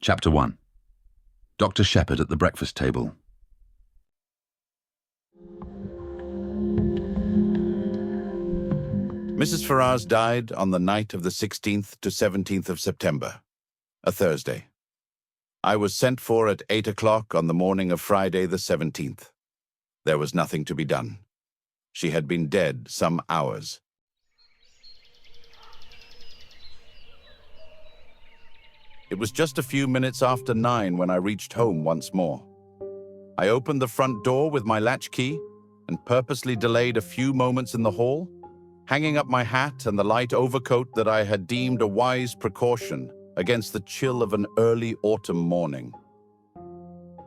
Chapter 1. Dr. Shepherd at the breakfast table. Mrs. Ferrars died on the night of the 16th to 17th of September, a Thursday. I was sent for at 8 o'clock on the morning of Friday the 17th. There was nothing to be done. She had been dead some hours. It was just a few minutes after 9 when I reached home once more. I opened the front door with my latch key and purposely delayed a few moments in the hall, hanging up my hat and the light overcoat that I had deemed a wise precaution against the chill of an early autumn morning.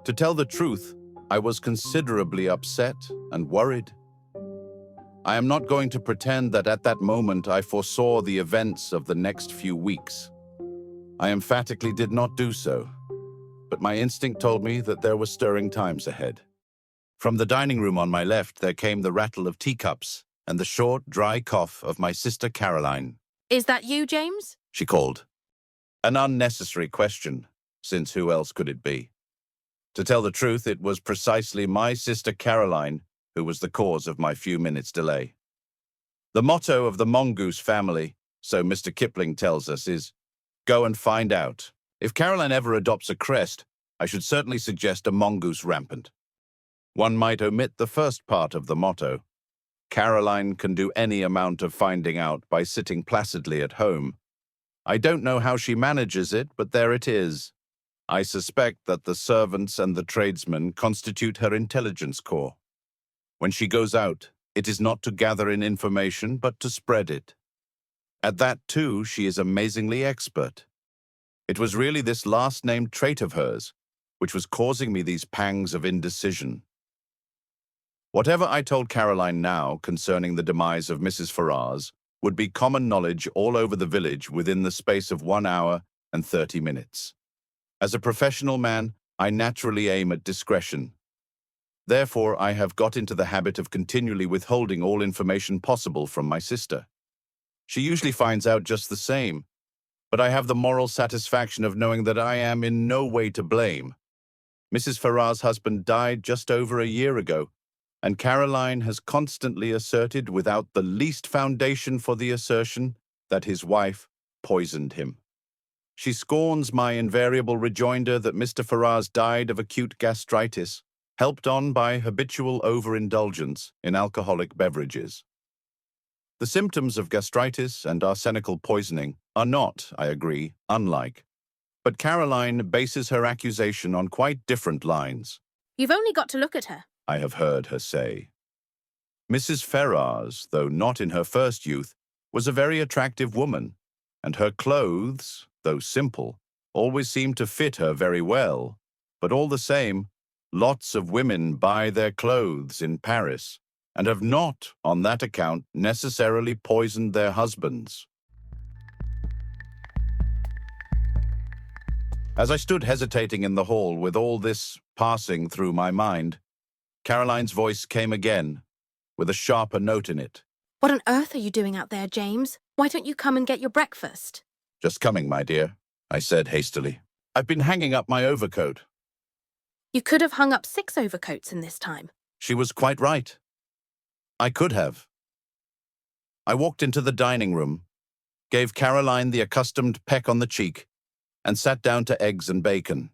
To tell the truth, I was considerably upset and worried. I am not going to pretend that at that moment I foresaw the events of the next few weeks. I emphatically did not do so, but my instinct told me that there were stirring times ahead. From the dining room on my left, there came the rattle of teacups and the short, dry cough of my sister Caroline. "Is that you, James?" she called. An unnecessary question, since who else could it be? To tell the truth, it was precisely my sister Caroline who was the cause of my few minutes' delay. The motto of the mongoose family, so Mr. Kipling tells us, is, "Go and find out." If Caroline ever adopts a crest, I should certainly suggest a mongoose rampant. One might omit the first part of the motto. Caroline can do any amount of finding out by sitting placidly at home. I don't know how she manages it, but there it is. I suspect that the servants and the tradesmen constitute her intelligence corps. When she goes out, it is not to gather in information, but to spread it. At that, too, she is amazingly expert. It was really this last-named trait of hers which was causing me these pangs of indecision. Whatever I told Caroline now concerning the demise of Mrs. Ferrars would be common knowledge all over the village within the space of 1 hour and 30 minutes. As a professional man, I naturally aim at discretion. Therefore, I have got into the habit of continually withholding all information possible from my sister. She usually finds out just the same, but I have the moral satisfaction of knowing that I am in no way to blame. Mrs. Ferrars' husband died just over a year ago, and Caroline has constantly asserted, without the least foundation for the assertion, that his wife poisoned him. She scorns my invariable rejoinder that Mr. Ferrars died of acute gastritis, helped on by habitual overindulgence in alcoholic beverages. The symptoms of gastritis and arsenical poisoning are not, I agree, unlike, but Caroline bases her accusation on quite different lines. "You've only got to look at her," I have heard her say. Mrs. Ferrars, though not in her first youth, was a very attractive woman, and her clothes, though simple, always seemed to fit her very well. But all the same, lots of women buy their clothes in Paris, and have not, on that account, necessarily poisoned their husbands. As I stood hesitating in the hall with all this passing through my mind, Caroline's voice came again, with a sharper note in it. "What on earth are you doing out there, James? Why don't you come and get your breakfast?" "Just coming, my dear," I said hastily. "I've been hanging up my overcoat." "You could have hung up 6 overcoats in this time." She was quite right. I could have. I walked into the dining room, gave Caroline the accustomed peck on the cheek, and sat down to eggs and bacon.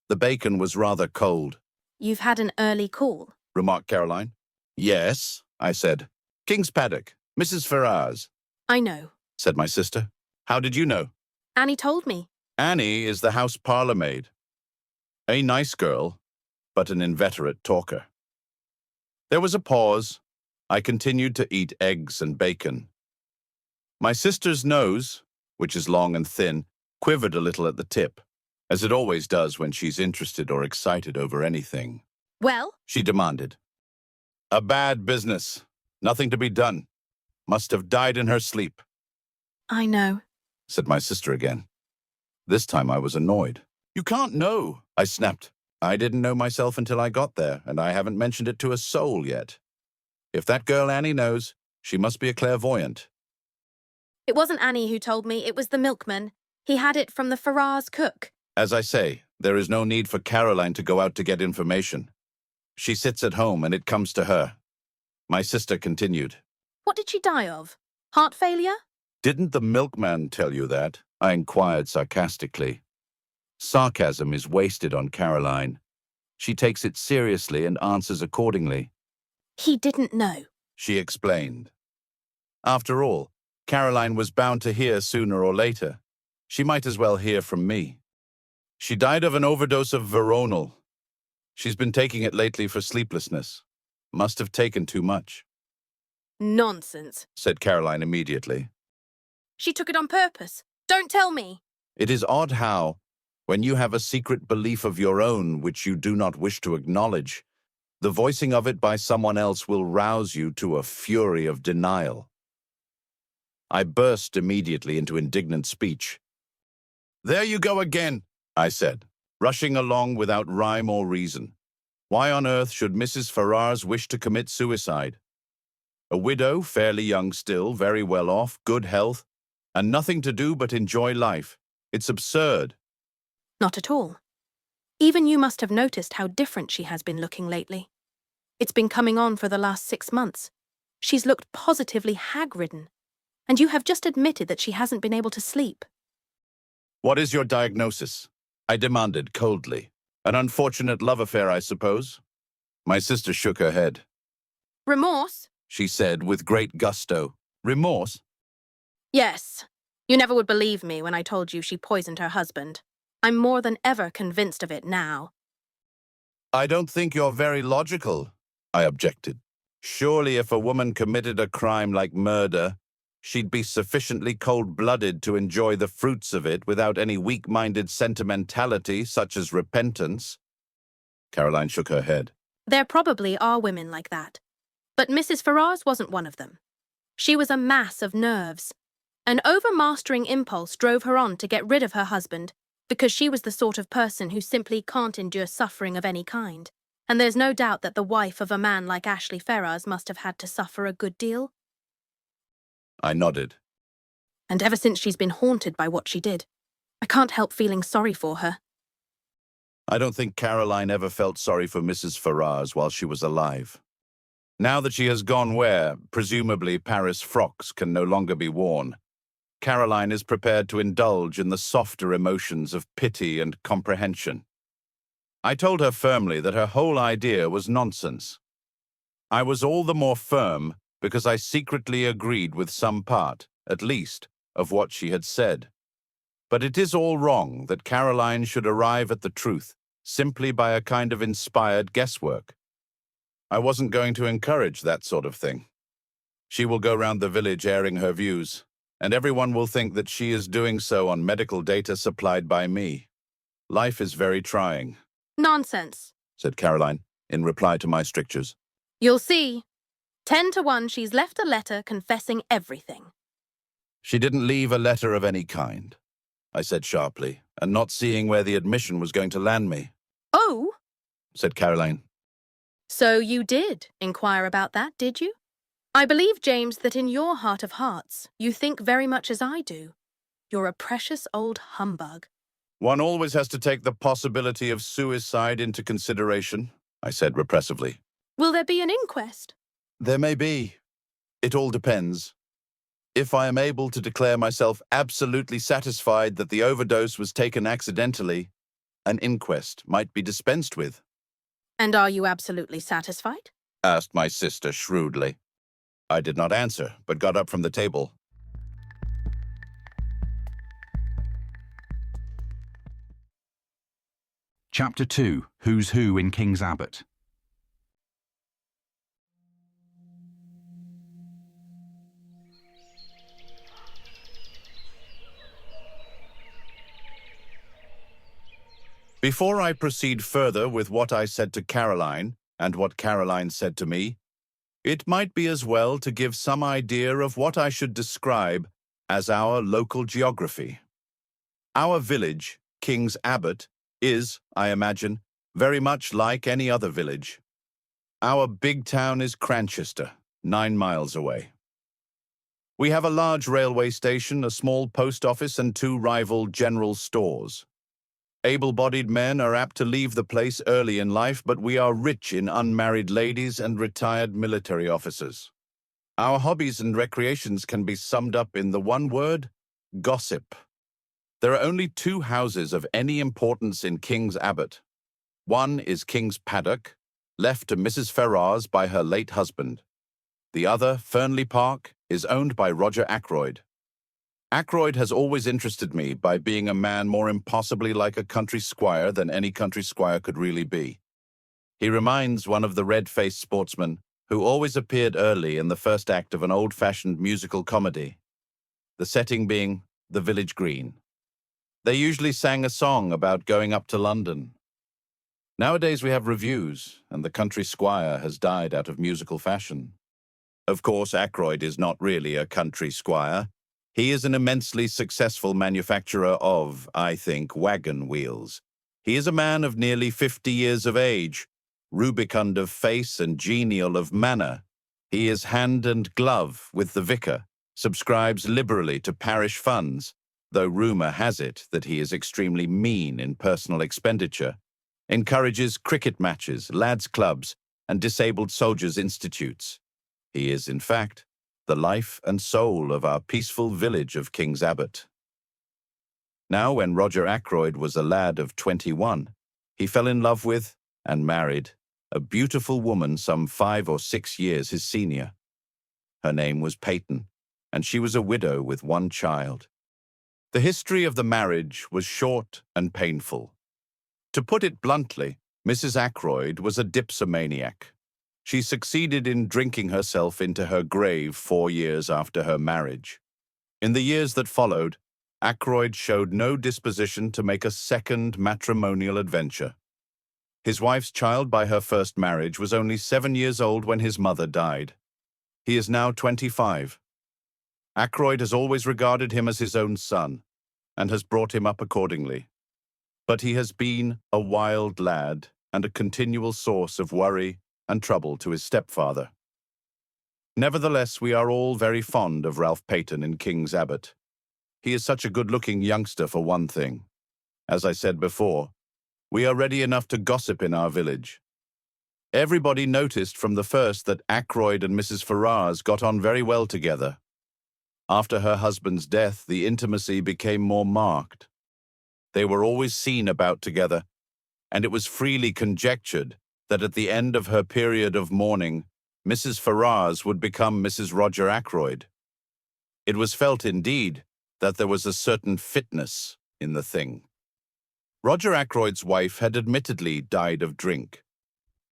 The bacon was rather cold. "You've had an early call," remarked Caroline. "Yes," I said. "King's Paddock, Mrs. Ferrars." "I know," said my sister. "How did you know?" "Annie told me." Annie is the house parlourmaid. A nice girl, but an inveterate talker. There was a pause. I continued to eat eggs and bacon. My sister's nose, which is long and thin, quivered a little at the tip, as it always does when she's interested or excited over anything. "Well?" she demanded. "A bad business. Nothing to be done. Must have died in her sleep." "I know," said my sister again. This time I was annoyed. "You can't know," I snapped. "I didn't know myself until I got there, and I haven't mentioned it to a soul yet. If that girl Annie knows, she must be a clairvoyant." "It wasn't Annie who told me, it was the milkman. He had it from the Ferrars cook." As I say, there is no need for Caroline to go out to get information. She sits at home and it comes to her. My sister continued. What did she die of? Heart failure? Didn't the milkman tell you that? I inquired sarcastically. Sarcasm is wasted on Caroline. She takes it seriously and answers accordingly. He didn't know. She explained. After all, Caroline was bound to hear sooner or later. She might as well hear from me. She died of an overdose of veronal. She's been taking it lately for sleeplessness. Must have taken too much. Nonsense, said Caroline immediately. She took it on purpose. Don't tell me. It is odd how, when you have a secret belief of your own which you do not wish to acknowledge, the voicing of it by someone else will rouse you to a fury of denial. I burst immediately into indignant speech. There you go again, I said, rushing along without rhyme or reason. Why on earth should Mrs. Ferrars wish to commit suicide? A widow, fairly young still, very well off, good health, and nothing to do but enjoy life. It's absurd. Not at all. Even you must have noticed how different she has been looking lately. It's been coming on for the last 6 months. She's looked positively hag-ridden. And you have just admitted that she hasn't been able to sleep. What is your diagnosis? I demanded coldly. An unfortunate love affair, I suppose? My sister shook her head. Remorse? She said with great gusto. Remorse? Yes. You never would believe me when I told you she poisoned her husband. I'm more than ever convinced of it now. I don't think you're very logical, I objected. Surely if a woman committed a crime like murder, she'd be sufficiently cold-blooded to enjoy the fruits of it without any weak-minded sentimentality such as repentance. Caroline shook her head. There probably are women like that. But Mrs. Ferrars wasn't one of them. She was a mass of nerves. An overmastering impulse drove her on to get rid of her husband because she was the sort of person who simply can't endure suffering of any kind. And there's no doubt that the wife of a man like Ashley Ferrars must have had to suffer a good deal. I nodded. And ever since she's been haunted by what she did, I can't help feeling sorry for her. I don't think Caroline ever felt sorry for Mrs. Ferrars while she was alive. Now that she has gone where, presumably, Paris frocks can no longer be worn, Caroline is prepared to indulge in the softer emotions of pity and comprehension. I told her firmly that her whole idea was nonsense. I was all the more firm because I secretly agreed with some part, at least, of what she had said. But it is all wrong that Caroline should arrive at the truth simply by a kind of inspired guesswork. I wasn't going to encourage that sort of thing. She will go round the village airing her views, and everyone will think that she is doing so on medical data supplied by me. Life is very trying. Nonsense, said Caroline, in reply to my strictures. You'll see. 10 to 1, she's left a letter confessing everything. She didn't leave a letter of any kind, I said sharply, and not seeing where the admission was going to land me. Oh, said Caroline. So you did inquire about that, did you? I believe, James, that in your heart of hearts, you think very much as I do. You're a precious old humbug. One always has to take the possibility of suicide into consideration, I said repressively. Will there be an inquest? There may be. It all depends. If I am able to declare myself absolutely satisfied that the overdose was taken accidentally, an inquest might be dispensed with. And are you absolutely satisfied? Asked my sister shrewdly. I did not answer, but got up from the table. Chapter 2, Who's Who in King's Abbot. Before I proceed further with what I said to Caroline and what Caroline said to me, it might be as well to give some idea of what I should describe as our local geography. Our village, King's Abbot, is, I imagine, very much like any other village. Our big town is Cranchester, 9 miles away. We have a large railway station, a small post office, and 2 rival general stores. Able-bodied men are apt to leave the place early in life, but we are rich in unmarried ladies and retired military officers. Our hobbies and recreations can be summed up in the one word, gossip. There are only two houses of any importance in King's Abbot. One is King's Paddock, left to Mrs. Ferrars by her late husband. The other, Fernley Park, is owned by Roger Ackroyd. Ackroyd has always interested me by being a man more impossibly like a country squire than any country squire could really be. He reminds one of the red-faced sportsmen who always appeared early in the first act of an old-fashioned musical comedy, the setting being the village green. They usually sang a song about going up to London. Nowadays we have reviews, and the country squire has died out of musical fashion. Of course, Ackroyd is not really a country squire. He is an immensely successful manufacturer of, I think, wagon wheels. He is a man of nearly 50 years of age, rubicund of face and genial of manner. He is hand and glove with the vicar, subscribes liberally to parish funds, though rumour has it that he is extremely mean in personal expenditure, encourages cricket matches, lads' clubs, and disabled soldiers' institutes. He is, in fact, the life and soul of our peaceful village of King's Abbot. Now, when Roger Ackroyd was a lad of 21, he fell in love with and married a beautiful woman some 5 or 6 years his senior. Her name was Paton, and she was a widow with 1 child. The history of the marriage was short and painful. To put it bluntly, Mrs. Ackroyd was a dipsomaniac. She succeeded in drinking herself into her grave 4 years after her marriage. In the years that followed, Ackroyd showed no disposition to make a second matrimonial adventure. His wife's child by her first marriage was only 7 years old when his mother died. He is now 25. Ackroyd has always regarded him as his own son, and has brought him up accordingly. But he has been a wild lad and a continual source of worry and trouble to his stepfather. Nevertheless, we are all very fond of Ralph Paton in King's Abbot. He is such a good-looking youngster for one thing. As I said before, we are ready enough to gossip in our village. Everybody noticed from the first that Ackroyd and Mrs. Ferrars got on very well together. After her husband's death, the intimacy became more marked. They were always seen about together, and it was freely conjectured that at the end of her period of mourning, Mrs. Ferrars would become Mrs. Roger Ackroyd. It was felt, indeed, that there was a certain fitness in the thing. Roger Ackroyd's wife had admittedly died of drink.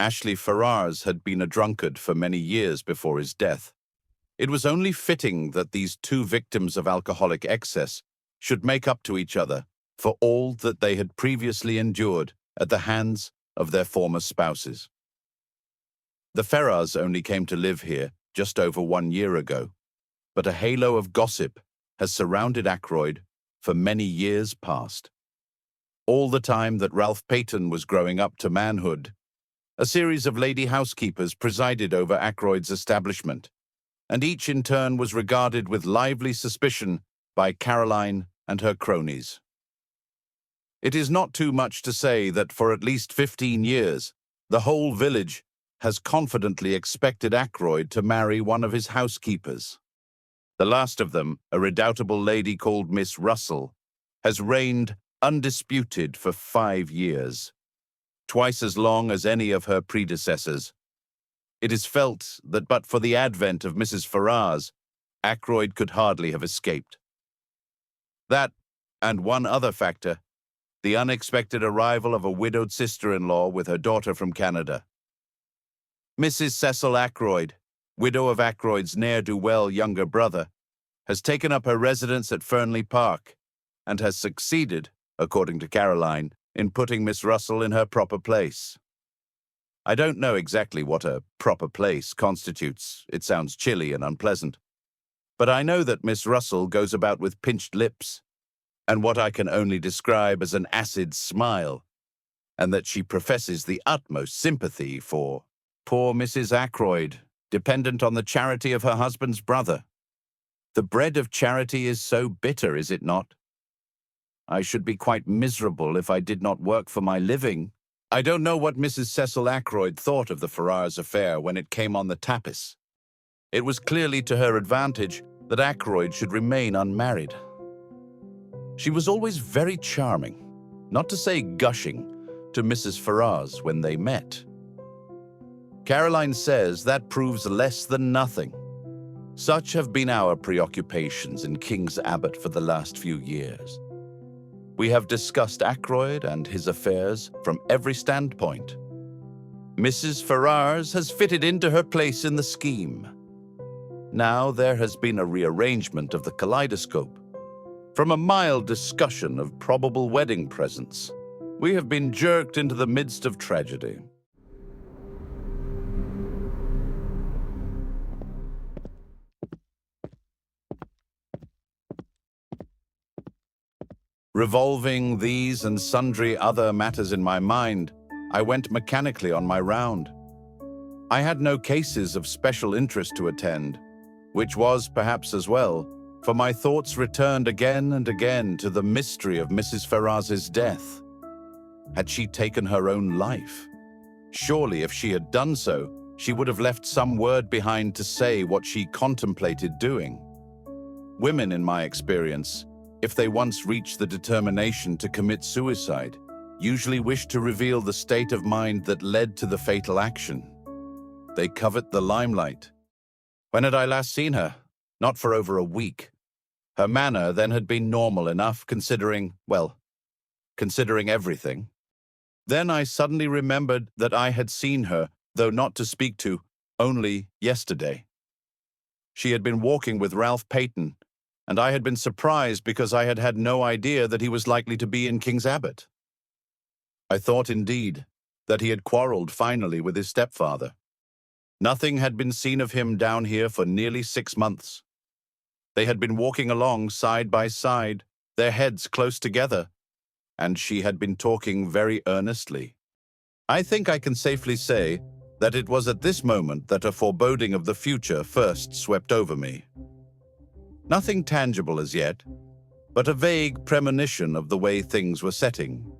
Ashley Ferrars had been a drunkard for many years before his death. It was only fitting that these two victims of alcoholic excess should make up to each other for all that they had previously endured at the hands of their former spouses. The Ferrars only came to live here just over 1 year ago, but a halo of gossip has surrounded Ackroyd for many years past. All the time that Ralph Paton was growing up to manhood, a series of lady housekeepers presided over Ackroyd's establishment, and each in turn was regarded with lively suspicion by Caroline and her cronies. It is not too much to say that for at least 15 years, the whole village has confidently expected Ackroyd to marry one of his housekeepers. The last of them, a redoubtable lady called Miss Russell, has reigned undisputed for 5 years, twice as long as any of her predecessors. It is felt that but for the advent of Mrs. Ferrars, Ackroyd could hardly have escaped. That, and one other factor, the unexpected arrival of a widowed sister-in-law with her daughter from Canada. Mrs. Cecil Ackroyd, widow of Ackroyd's ne'er-do-well younger brother, has taken up her residence at Fernley Park and has succeeded, according to Caroline, in putting Miss Russell in her proper place. I don't know exactly what a proper place constitutes. It sounds chilly and unpleasant. But I know that Miss Russell goes about with pinched lips, and what I can only describe as an acid smile, and that she professes the utmost sympathy for poor Mrs. Ackroyd, dependent on the charity of her husband's brother. The bread of charity is so bitter, is it not? I should be quite miserable if I did not work for my living. I don't know what Mrs. Cecil Ackroyd thought of the Ferrars affair when it came on the tapis. It was clearly to her advantage that Ackroyd should remain unmarried. She was always very charming, not to say gushing, to Mrs. Ferrars when they met. Caroline says that proves less than nothing. Such have been our preoccupations in King's Abbot for the last few years. We have discussed Ackroyd and his affairs from every standpoint. Mrs. Ferrars has fitted into her place in the scheme. Now there has been a rearrangement of the kaleidoscope. From a mild discussion of probable wedding presents, we have been jerked into the midst of tragedy. Revolving these and sundry other matters in my mind, I went mechanically on my round. I had no cases of special interest to attend, which was perhaps as well, for my thoughts returned again and again to the mystery of Mrs. Ferrars's death. Had she taken her own life? Surely if she had done so, she would have left some word behind to say what she contemplated doing. Women, in my experience, if they once reach the determination to commit suicide, usually wish to reveal the state of mind that led to the fatal action. They covet the limelight. When had I last seen her? Not for over a week. Her manner then had been normal enough considering everything. Then I suddenly remembered that I had seen her, though not to speak to, only yesterday. She had been walking with Ralph Paton, and I had been surprised because I had had no idea that he was likely to be in King's Abbot. I thought, indeed, that he had quarreled finally with his stepfather. Nothing had been seen of him down here for nearly 6 months. They had been walking along side by side, their heads close together, and she had been talking very earnestly. I think I can safely say that it was at this moment that a foreboding of the future first swept over me. Nothing tangible as yet, but a vague premonition of the way things were setting.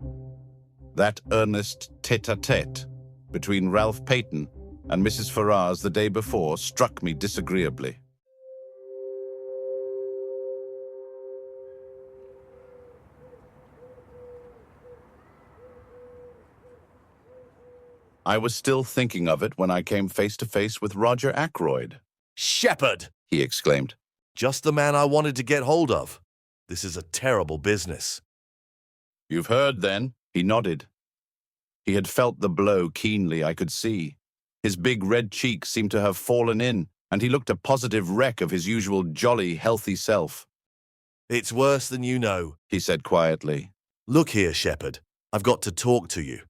That earnest tête-à-tête between Ralph Paton and Mrs. Ferrars the day before struck me disagreeably. I was still thinking of it when I came face to face with Roger Ackroyd. "Shepherd!" He exclaimed. "Just the man I wanted to get hold of. This is a terrible business." "You've heard, then?" He nodded. He had felt the blow keenly, I could see. His big red cheeks seemed to have fallen in, and he looked a positive wreck of his usual jolly, healthy self. "It's worse than you know," he said quietly. "Look here, Shepherd. I've got to talk to you.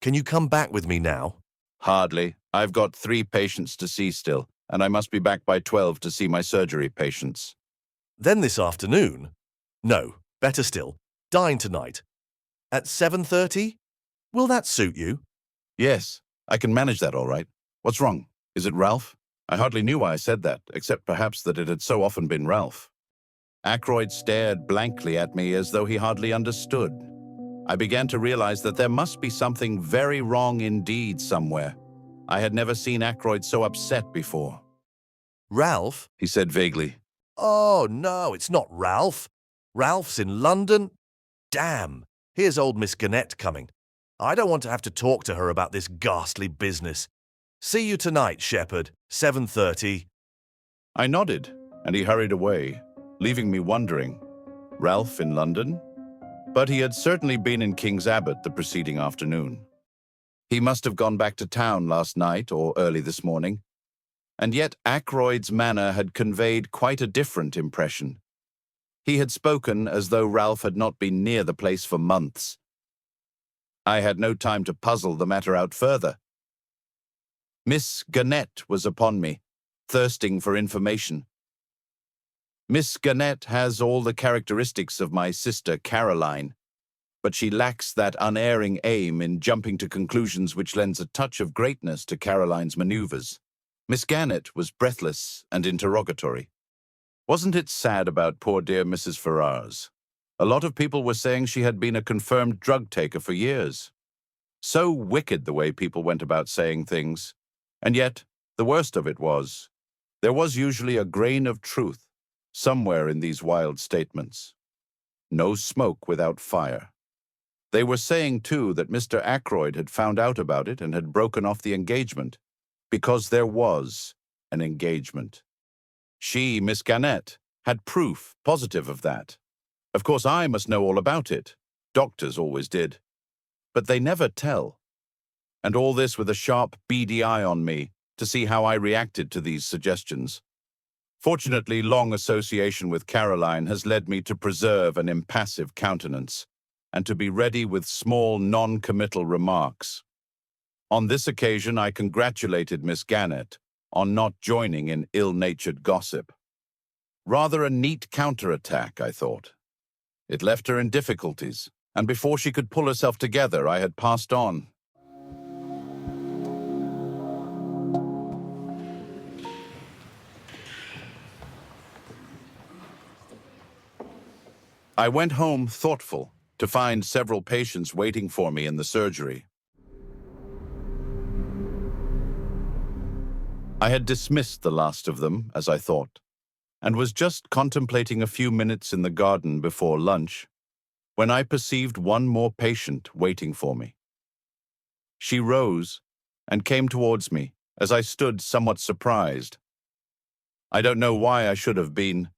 Can you come back with me now?" "Hardly. I've got 3 patients to see still, and I must be back by 12 to see my surgery patients." "Then this afternoon?" "No, better still. Dine tonight. At 7:30? Will that suit you?" "Yes, I can manage that all right. What's wrong? Is it Ralph?" I hardly knew why I said that, except perhaps that it had so often been Ralph. Ackroyd stared blankly at me as though he hardly understood. I began to realize that there must be something very wrong indeed somewhere. I had never seen Ackroyd so upset before. "Ralph?" He said vaguely. "Oh, no, it's not Ralph. Ralph's in London. Damn, here's old Miss Gannett coming. I don't want to have to talk to her about this ghastly business. See you tonight, Shepherd, 7:30. I nodded, and he hurried away, leaving me wondering. Ralph in London? But he had certainly been in King's Abbot the preceding afternoon. He must have gone back to town last night or early this morning. And yet Ackroyd's manner had conveyed quite a different impression. He had spoken as though Ralph had not been near the place for months. I had no time to puzzle the matter out further. Miss Gannett was upon me, thirsting for information. Miss Gannett has all the characteristics of my sister Caroline, but she lacks that unerring aim in jumping to conclusions which lends a touch of greatness to Caroline's maneuvers. Miss Gannett was breathless and interrogatory. Wasn't it sad about poor dear Mrs. Ferrars? A lot of people were saying she had been a confirmed drug taker for years. So wicked the way people went about saying things. And yet, the worst of it was, there was usually a grain of truth somewhere in these wild statements. No smoke without fire. They were saying, too, that Mr. Ackroyd had found out about it and had broken off the engagement, because there was an engagement. She, Miss Gannett, had proof positive of that. Of course, I must know all about it. Doctors always did. But they never tell. And all this with a sharp, beady eye on me to see how I reacted to these suggestions. Fortunately, long association with Caroline has led me to preserve an impassive countenance and to be ready with small, non-committal remarks. On this occasion, I congratulated Miss Gannett on not joining in ill-natured gossip. Rather a neat counterattack, I thought. It left her in difficulties, and before she could pull herself together, I had passed on. I went home thoughtful to find several patients waiting for me in the surgery. I had dismissed the last of them, as I thought, and was just contemplating a few minutes in the garden before lunch when I perceived one more patient waiting for me. She rose and came towards me as I stood somewhat surprised. I don't know why I should have been,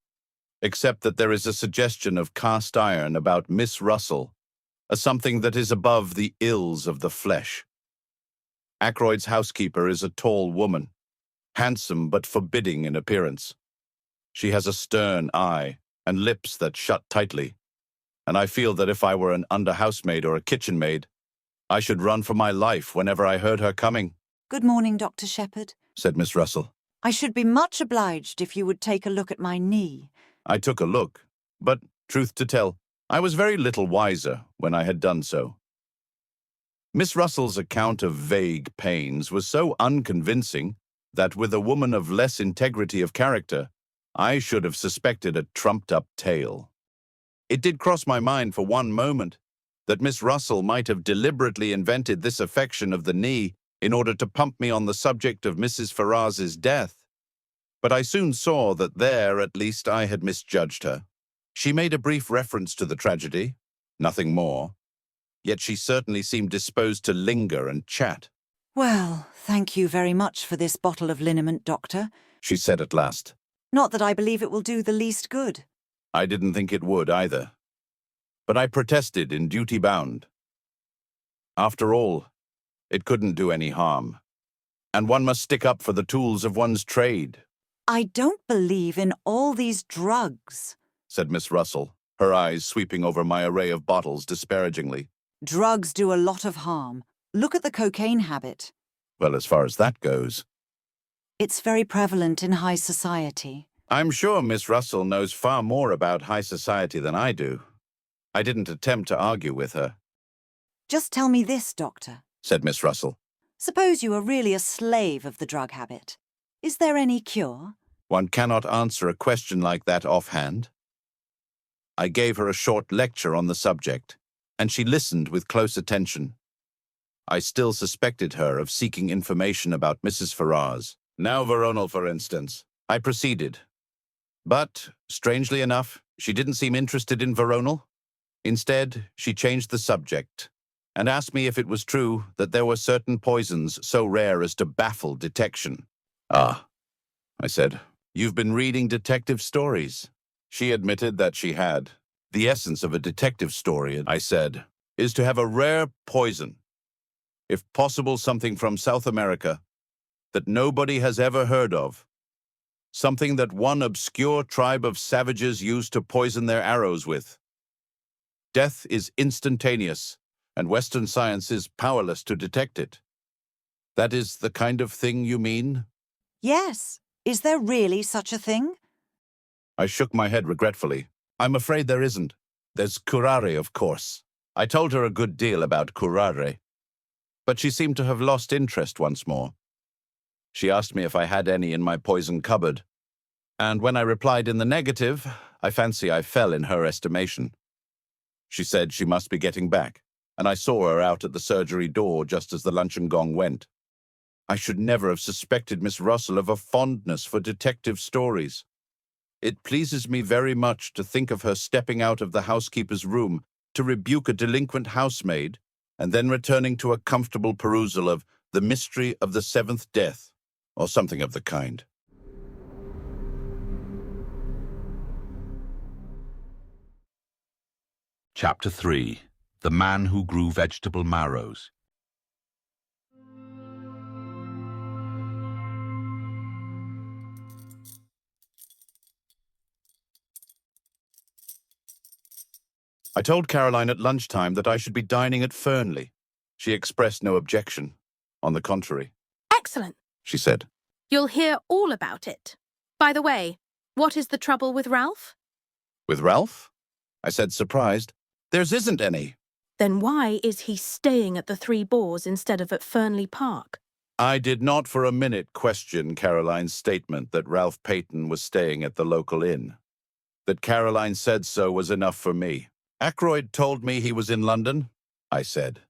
except that there is a suggestion of cast iron about Miss Russell, as something that is above the ills of the flesh. Ackroyd's housekeeper is a tall woman, handsome but forbidding in appearance. She has a stern eye and lips that shut tightly, and I feel that if I were an under-housemaid or a kitchen maid, I should run for my life whenever I heard her coming. "Good morning, Dr. Shepherd," said Miss Russell. "I should be much obliged if you would take a look at my knee." I took a look, but, truth to tell, I was very little wiser when I had done so. Miss Russell's account of vague pains was so unconvincing that with a woman of less integrity of character, I should have suspected a trumped-up tale. It did cross my mind for one moment that Miss Russell might have deliberately invented this affection of the knee in order to pump me on the subject of Mrs. Ferrars's death. But I soon saw that there, at least, I had misjudged her. She made a brief reference to the tragedy, nothing more, yet she certainly seemed disposed to linger and chat. "Well, thank you very much for this bottle of liniment, Doctor," she said at last. "Not that I believe it will do the least good." I didn't think it would either, but I protested in duty bound. After all, it couldn't do any harm, and one must stick up for the tools of one's trade. "I don't believe in all these drugs," said Miss Russell, her eyes sweeping over my array of bottles disparagingly. "Drugs do a lot of harm. Look at the cocaine habit. Well, as far as that goes, It's very prevalent in high society." I'm sure Miss Russell knows far more about high society than I do. I didn't attempt to argue with her. "Just tell me this, Doctor. Said Miss Russell. Suppose you are really a slave of the drug habit. Is there any cure?" One cannot answer a question like that offhand. I gave her a short lecture on the subject, and she listened with close attention. I still suspected her of seeking information about Mrs. Ferrars. Now Veronal, for instance. I proceeded. But, strangely enough, she didn't seem interested in Veronal. Instead, she changed the subject and asked me if it was true that there were certain poisons so rare as to baffle detection. "Ah," I said, "you've been reading detective stories." She admitted that she had. "The essence of a detective story," I said, "is to have a rare poison. If possible, something from South America that nobody has ever heard of. Something that one obscure tribe of savages used to poison their arrows with. Death is instantaneous, and Western science is powerless to detect it. That is the kind of thing you mean?" "Yes. Is there really such a thing?" I shook my head regretfully. "I'm afraid there isn't. There's curare, of course." I told her a good deal about curare, but she seemed to have lost interest once more. She asked me if I had any in my poison cupboard, and when I replied in the negative, I fancy I fell in her estimation. She said she must be getting back, and I saw her out at the surgery door just as the luncheon gong went. I should never have suspected Miss Russell of a fondness for detective stories. It pleases me very much to think of her stepping out of the housekeeper's room to rebuke a delinquent housemaid, and then returning to a comfortable perusal of The Mystery of the Seventh Death, or something of the kind. Chapter 3. The Man Who Grew Vegetable Marrows. I told Caroline at lunchtime that I should be dining at Fernley. She expressed no objection. On the contrary. Excellent, She said. You'll hear all about it. By the way, what is the trouble with Ralph? With Ralph? I said, surprised. There's isn't any. Then why is he staying at the Three Boars instead of at Fernley Park? I did not for a minute question Caroline's statement that Ralph Paton was staying at the local inn. That Caroline said so was enough for me. Ackroyd told me he was in London, I said.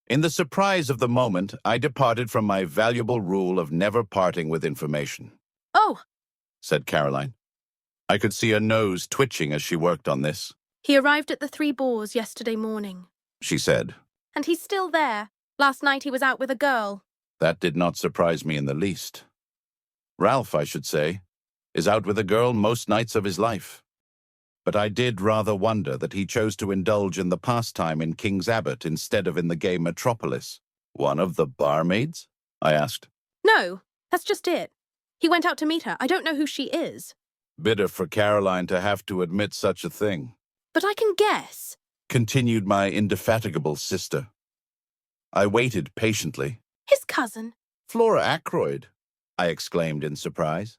In the surprise of the moment, I departed from my valuable rule of never parting with information. Oh, Said Caroline. I could see her nose twitching as she worked on this. he arrived at the Three Boars yesterday morning. She said. And he's still there. Last night he was out with a girl. That did not surprise me in the least. Ralph, I should say, is out with a girl most nights of his life. But I did rather wonder that he chose to indulge in the pastime in King's Abbot instead of in the gay metropolis. One of the barmaids? I asked. No, that's just it. He went out to meet her. I don't know who she is. Bitter for Caroline to have to admit such a thing. But I can guess. Continued my indefatigable sister. I waited patiently. His cousin. Flora Ackroyd, I exclaimed in surprise.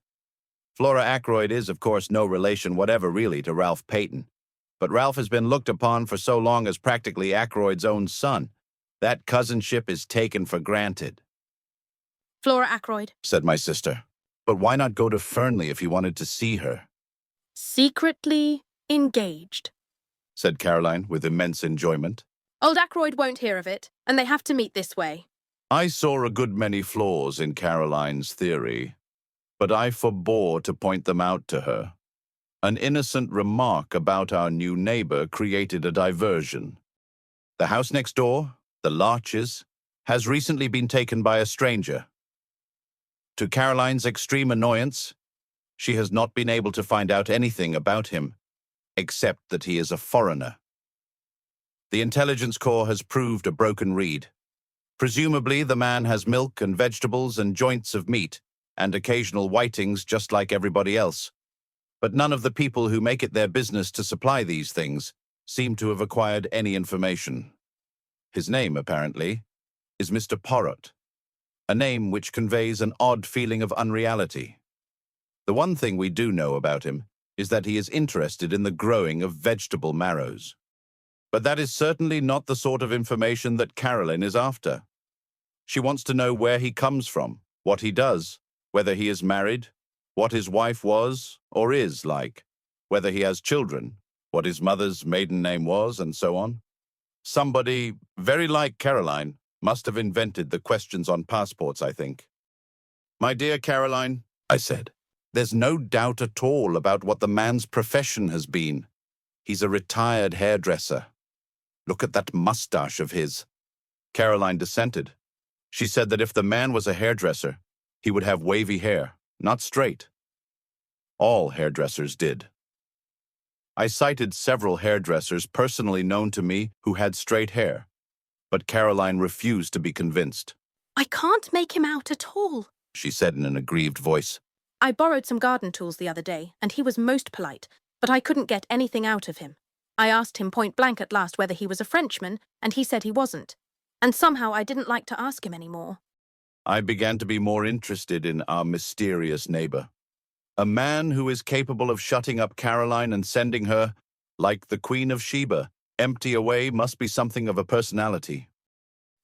Flora Ackroyd is, of course, no relation whatever really to Ralph Paton. But Ralph has been looked upon for so long as practically Ackroyd's own son. That cousinship is taken for granted. Flora Ackroyd. Said my sister. But why not go to Fernley if he wanted to see her? Secretly engaged. Said Caroline with immense enjoyment. Old Ackroyd won't hear of it, and they have to meet this way. I saw a good many flaws in Caroline's theory, but I forbore to point them out to her. An innocent remark about our new neighbor created a diversion. The house next door, the Larches, has recently been taken by a stranger. To Caroline's extreme annoyance, she has not been able to find out anything about him, except that he is a foreigner. The intelligence corps has proved a broken reed. Presumably, the man has milk and vegetables and joints of meat, and occasional whitings just like everybody else. But none of the people who make it their business to supply these things seem to have acquired any information. His name, apparently, is Mr. Poirot, a name which conveys an odd feeling of unreality. The one thing we do know about him is that he is interested in the growing of vegetable marrows. But that is certainly not the sort of information that Caroline is after. She wants to know where he comes from, what he does, whether he is married, what his wife was or is like, whether he has children, what his mother's maiden name was, and so on. Somebody, very like Caroline, must have invented the questions on passports, I think. My dear Caroline, I said, there's no doubt at all about what the man's profession has been. He's a retired hairdresser. Look at that mustache of his. Caroline dissented. She said that if the man was a hairdresser, he would have wavy hair, not straight. All hairdressers did. I cited several hairdressers personally known to me who had straight hair, but Caroline refused to be convinced. I can't make him out at all, She said in an aggrieved voice. I borrowed some garden tools the other day, and he was most polite, but I couldn't get anything out of him. I asked him point blank at last whether he was a Frenchman, and he said he wasn't. And somehow I didn't like to ask him anymore. I began to be more interested in our mysterious neighbor. A man who is capable of shutting up Caroline and sending her, like the Queen of Sheba, empty away must be something of a personality.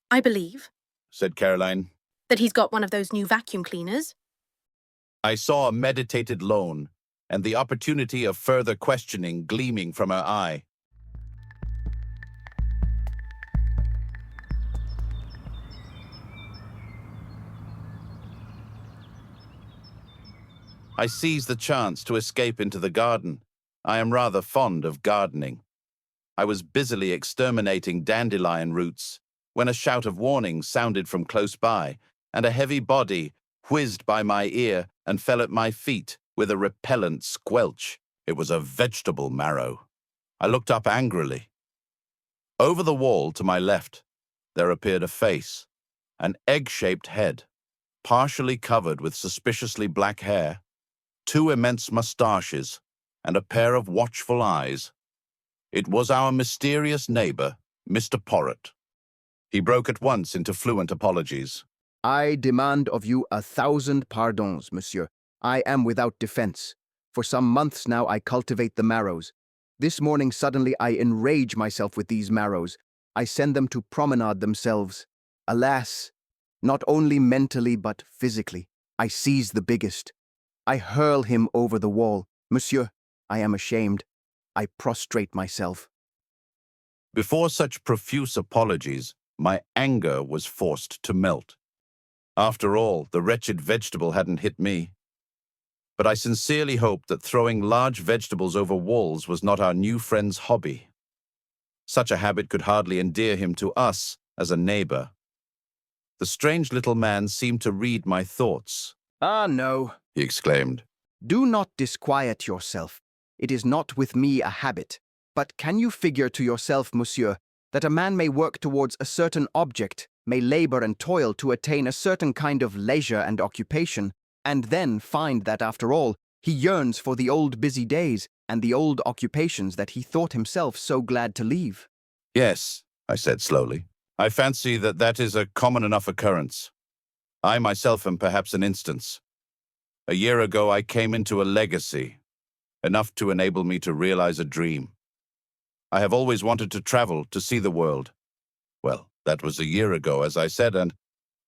I believe, Said Caroline. that he's got one of those new vacuum cleaners. I saw a meditated loan, and the opportunity of further questioning gleaming from her eye. I seized the chance to escape into the garden. I am rather fond of gardening. I was busily exterminating dandelion roots when a shout of warning sounded from close by, and a heavy body whizzed by my ear and fell at my feet with a repellent squelch. It was a vegetable marrow. I looked up angrily. Over the wall to my left, there appeared a face, an egg-shaped head, partially covered with suspiciously black hair, 2 immense moustaches, and a pair of watchful eyes. It was our mysterious neighbor, Mr. Poirot. He broke at once into fluent apologies. I demand of you 1,000 pardons, monsieur. I am without defense. For some months now I cultivate the marrows. This morning suddenly I enrage myself with these marrows. I send them to promenade themselves. Alas, not only mentally but physically. I seize the biggest. I hurl him over the wall. Monsieur, I am ashamed. I prostrate myself. Before such profuse apologies, my anger was forced to melt. After all, the wretched vegetable hadn't hit me. But I sincerely hoped that throwing large vegetables over walls was not our new friend's hobby. Such a habit could hardly endear him to us as a neighbor. The strange little man seemed to read my thoughts. Ah, no, He exclaimed. do not disquiet yourself. It is not with me a habit. But can you figure to yourself, monsieur, that a man may work towards a certain object, may labor and toil to attain a certain kind of leisure and occupation, and then find that, after all, he yearns for the old busy days and the old occupations that he thought himself so glad to leave? Yes, I said slowly. I fancy that that is a common enough occurrence. I myself am perhaps an instance. A year ago I came into a legacy, enough to enable me to realize a dream. I have always wanted to travel, to see the world. Well, that was a year ago, as I said, and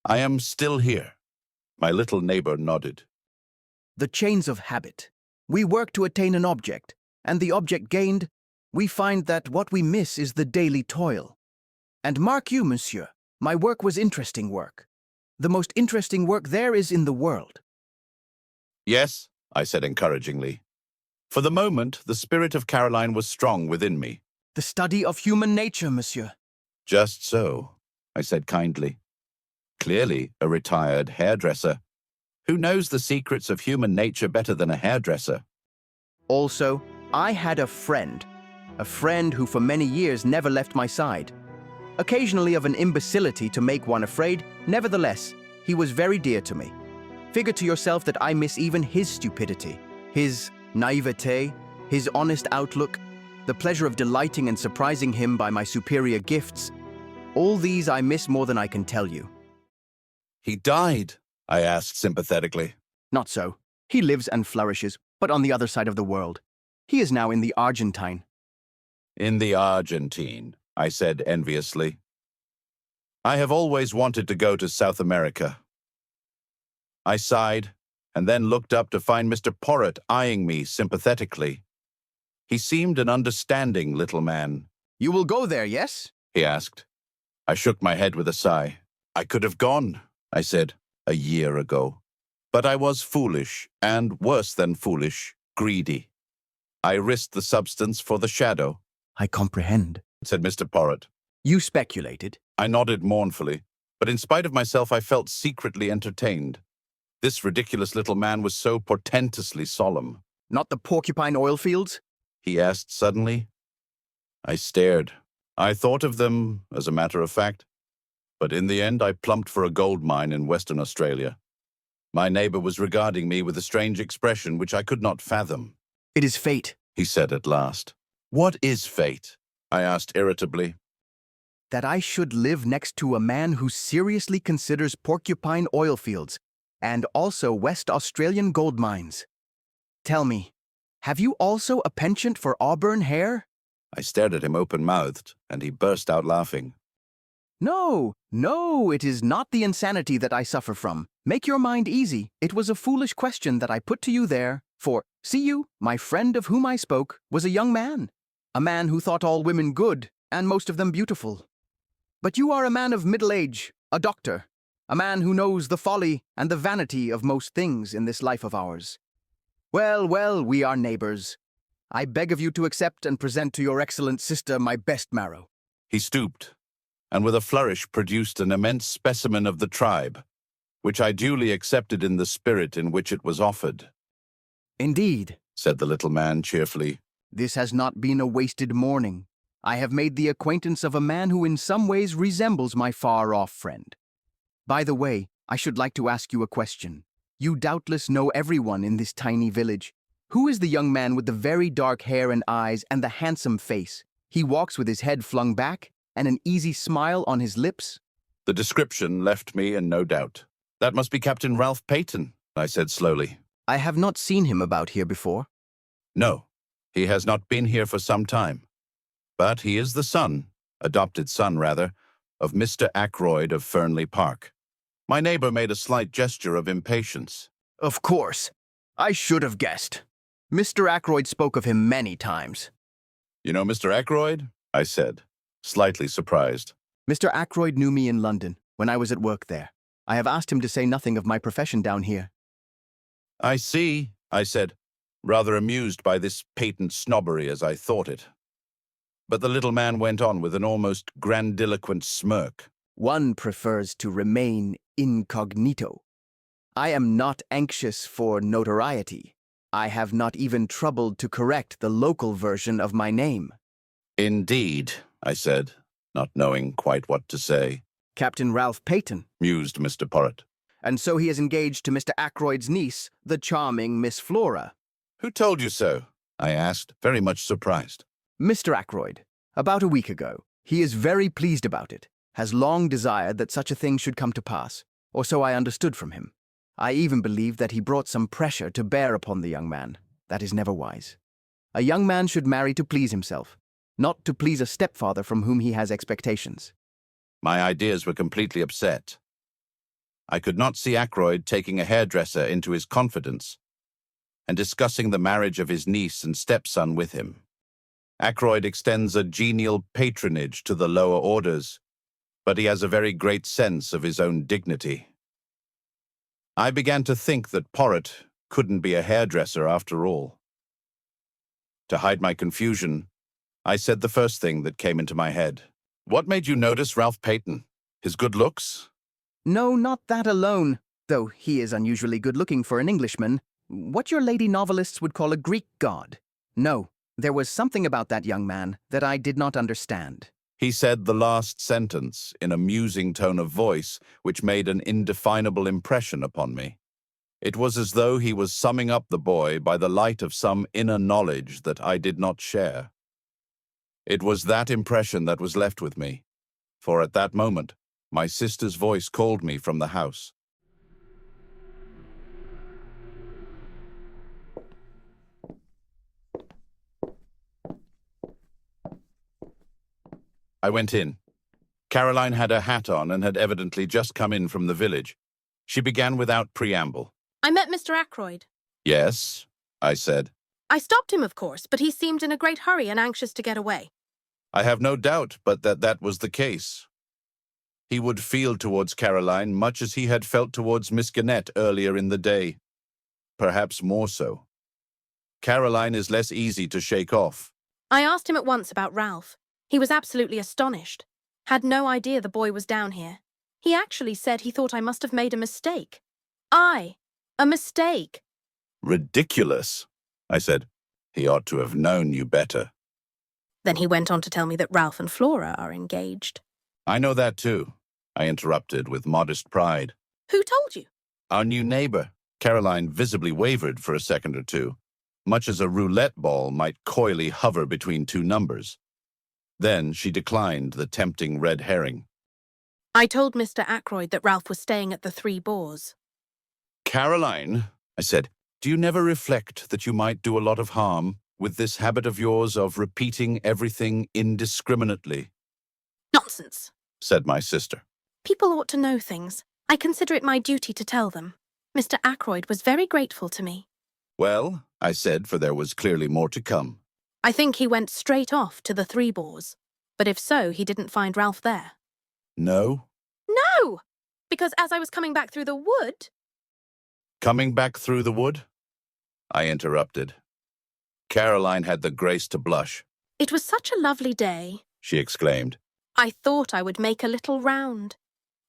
I am still here. My little neighbor nodded. The chains of habit. We work to attain an object, and the object gained, we find that what we miss is the daily toil. And mark you, monsieur, my work was interesting work. The most interesting work there is in the world. Yes, I said encouragingly. For the moment, the spirit of Caroline was strong within me. The study of human nature, monsieur. Just so, I said kindly. Clearly a retired hairdresser. Who knows the secrets of human nature better than a hairdresser? Also, I had a friend who for many years never left my side. Occasionally of an imbecility to make one afraid, nevertheless, he was very dear to me. Figure to yourself that I miss even his stupidity, his naivete, his honest outlook, the pleasure of delighting and surprising him by my superior gifts. All these I miss more than I can tell you. He died, I asked sympathetically. Not so. He lives and flourishes, but on the other side of the world. He is now in the Argentine. In the Argentine, I said enviously. I have always wanted to go to South America. I sighed, and then looked up to find Mr. Poirot eyeing me sympathetically. He seemed an understanding little man. You will go there, yes? He asked. I shook my head with a sigh. I could have gone, I said, a year ago. But I was foolish, and worse than foolish, greedy. I risked the substance for the shadow, I comprehend. said Mr. Poirot. You speculated. I nodded mournfully, but in spite of myself I felt secretly entertained. This ridiculous little man was so portentously solemn. Not the porcupine oil fields? He asked suddenly. I stared. I thought of them, as a matter of fact, but in the end I plumped for a gold mine in Western Australia. My neighbor was regarding me with a strange expression which I could not fathom. It is fate. He said at last. What is fate? I asked irritably. That I should live next to a man who seriously considers porcupine oil fields and also West Australian gold mines. Tell me, have you also a penchant for auburn hair? I stared at him open-mouthed, and he burst out laughing. No, it is not the insanity that I suffer from. Make your mind easy. It was a foolish question that I put to you there, for, see you, my friend of whom I spoke was a young man. A man who thought all women good, and most of them beautiful. But you are a man of middle age, a doctor, a man who knows the folly and the vanity of most things in this life of ours. Well, well, we are neighbors. I beg of you to accept and present to your excellent sister my best marrow. He stooped, and with a flourish produced an immense specimen of the tribe, which I duly accepted in the spirit in which it was offered. Indeed, Said the little man cheerfully. this has not been a wasted morning. I have made the acquaintance of a man who in some ways resembles my far-off friend. By the way, I should like to ask you a question. You doubtless know everyone in this tiny village. Who is the young man with the very dark hair and eyes and the handsome face? He walks with his head flung back and an easy smile on his lips. The description left me in no doubt. That must be Captain Ralph Paton, I said slowly. I have not seen him about here before. No, he has not been here for some time. But he is the son, adopted son rather, of Mr. Ackroyd of Fernley Park. My neighbor made a slight gesture of impatience. Of course. I should have guessed. Mr. Ackroyd spoke of him many times. You know Mr. Ackroyd? I said, slightly surprised. Mr. Ackroyd knew me in London when I was at work there. I have asked him to say nothing of my profession down here. I see, I said, rather amused by this patent snobbery as I thought it. But the little man went on with an almost grandiloquent smirk. One prefers to remain incognito. I am not anxious for notoriety. I have not even troubled to correct the local version of my name. Indeed, I said, not knowing quite what to say. Captain Ralph Paton. Mused Mr. Poirot. And so he is engaged to Mr. Ackroyd's niece, the charming Miss Flora. Who told you so? I asked, very much surprised. Mr. Ackroyd. About a week ago. He is very pleased about it. Has long desired that such a thing should come to pass, or so I understood from him. I even believe that he brought some pressure to bear upon the young man. That is never wise. A young man should marry to please himself, not to please a stepfather from whom he has expectations. My ideas were completely upset. I could not see Ackroyd taking a hairdresser into his confidence and discussing the marriage of his niece and stepson with him. Ackroyd extends a genial patronage to the lower orders, but he has a very great sense of his own dignity. I began to think that Poirot couldn't be a hairdresser after all. To hide my confusion, I said the first thing that came into my head. What made you notice Ralph Paton? His good looks? No, not that alone, though he is unusually good-looking for an Englishman. What your lady novelists would call a Greek god. No, there was something about that young man that I did not understand. He said the last sentence in a musing tone of voice which made an indefinable impression upon me. It was as though he was summing up the boy by the light of some inner knowledge that I did not share. It was that impression that was left with me, for at that moment, my sister's voice called me from the house. I went in. Caroline had her hat on and had evidently just come in from the village. She began without preamble. I met Mr. Ackroyd. Yes, I said. I stopped him, of course, but he seemed in a great hurry and anxious to get away. I have no doubt but that was the case. He would feel towards Caroline much as he had felt towards Miss Gannett earlier in the day. Perhaps more so. Caroline is less easy to shake off. I asked him at once about Ralph. He was absolutely astonished. Had no idea the boy was down here. He actually said he thought I must have made a mistake. A mistake. Ridiculous, I said. He ought to have known you better. Then he went on to tell me that Ralph and Flora are engaged. I know that too, I interrupted with modest pride. Who told you? Our new neighbor. Caroline visibly wavered for a second or two, much as a roulette ball might coyly hover between two numbers. Then she declined the tempting red herring. I told Mr. Ackroyd that Ralph was staying at the Three Boars. Caroline, I said, do you never reflect that you might do a lot of harm with this habit of yours of repeating everything indiscriminately? Nonsense, said my sister. People ought to know things. I consider it my duty to tell them. Mr. Ackroyd was very grateful to me. Well, I said, for there was clearly more to come. I think he went straight off to the Three Boars. But if so, he didn't find Ralph there. No? No! Because as I was coming back through the wood... Coming back through the wood? I interrupted. Caroline had the grace to blush. It was such a lovely day, She exclaimed. I thought I would make a little round.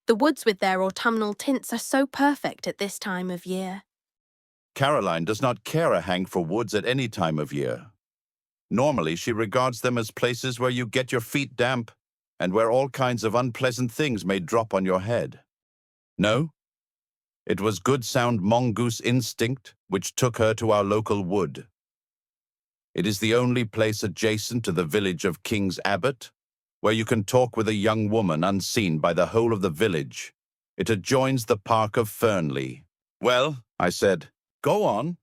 The woods with their autumnal tints are so perfect at this time of year. Caroline does not care a hang for woods at any time of year. Normally, she regards them as places where you get your feet damp and where all kinds of unpleasant things may drop on your head. No? It was good sound mongoose instinct which took her to our local wood. It is the only place adjacent to the village of King's Abbot where you can talk with a young woman unseen by the whole of the village. It adjoins the park of FERNLY. Well, I said, go on.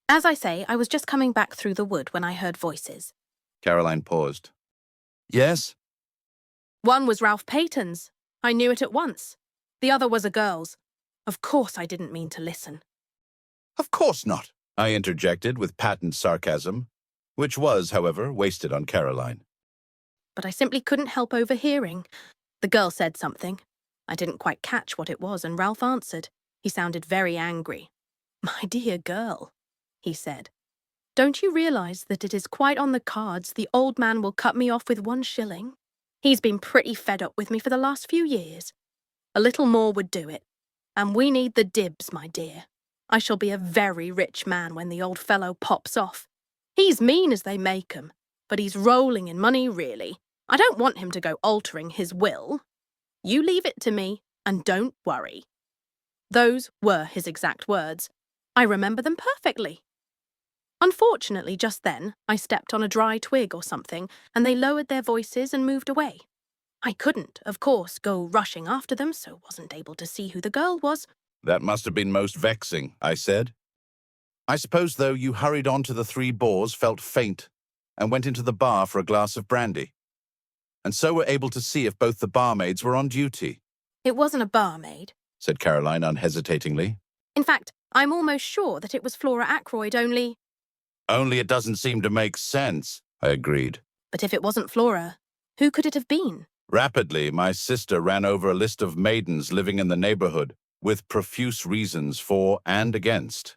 As I say, I was just coming back through the wood when I heard voices. Caroline paused. Yes? One was Ralph Paton's. I knew it at once. The other was a girl's. Of course I didn't mean to listen. Of course not, I interjected with patent sarcasm, which was, however, wasted on Caroline. But I simply couldn't help overhearing. The girl said something. I didn't quite catch what it was, and Ralph answered. He sounded very angry. My dear girl, he said, don't you realize that it is quite on the cards the old man will cut me off with 1 shilling? He's been pretty fed up with me for the last few years. A little more would do it. And we need the dibs, my dear. I shall be a very rich man when the old fellow pops off. He's mean as they make 'em, but he's rolling in money, really. I don't want him to go altering his will. You leave it to me, and don't worry. Those were his exact words. I remember them perfectly. Unfortunately, just then, I stepped on a dry twig or something, and they lowered their voices and moved away. I couldn't, of course, go rushing after them, so wasn't able to see who the girl was. That must have been most vexing, I said. I suppose, though, you hurried on to the Three Boars, felt faint, and went into the bar for a glass of brandy. And so were able to see if both the barmaids were on duty. It wasn't a barmaid, said Caroline unhesitatingly. In fact, I'm almost sure that it was Flora Ackroyd, only... Only it doesn't seem to make sense, I agreed. But if it wasn't Flora, who could it have been? Rapidly, my sister ran over a list of maidens living in the neighborhood, with profuse reasons for and against.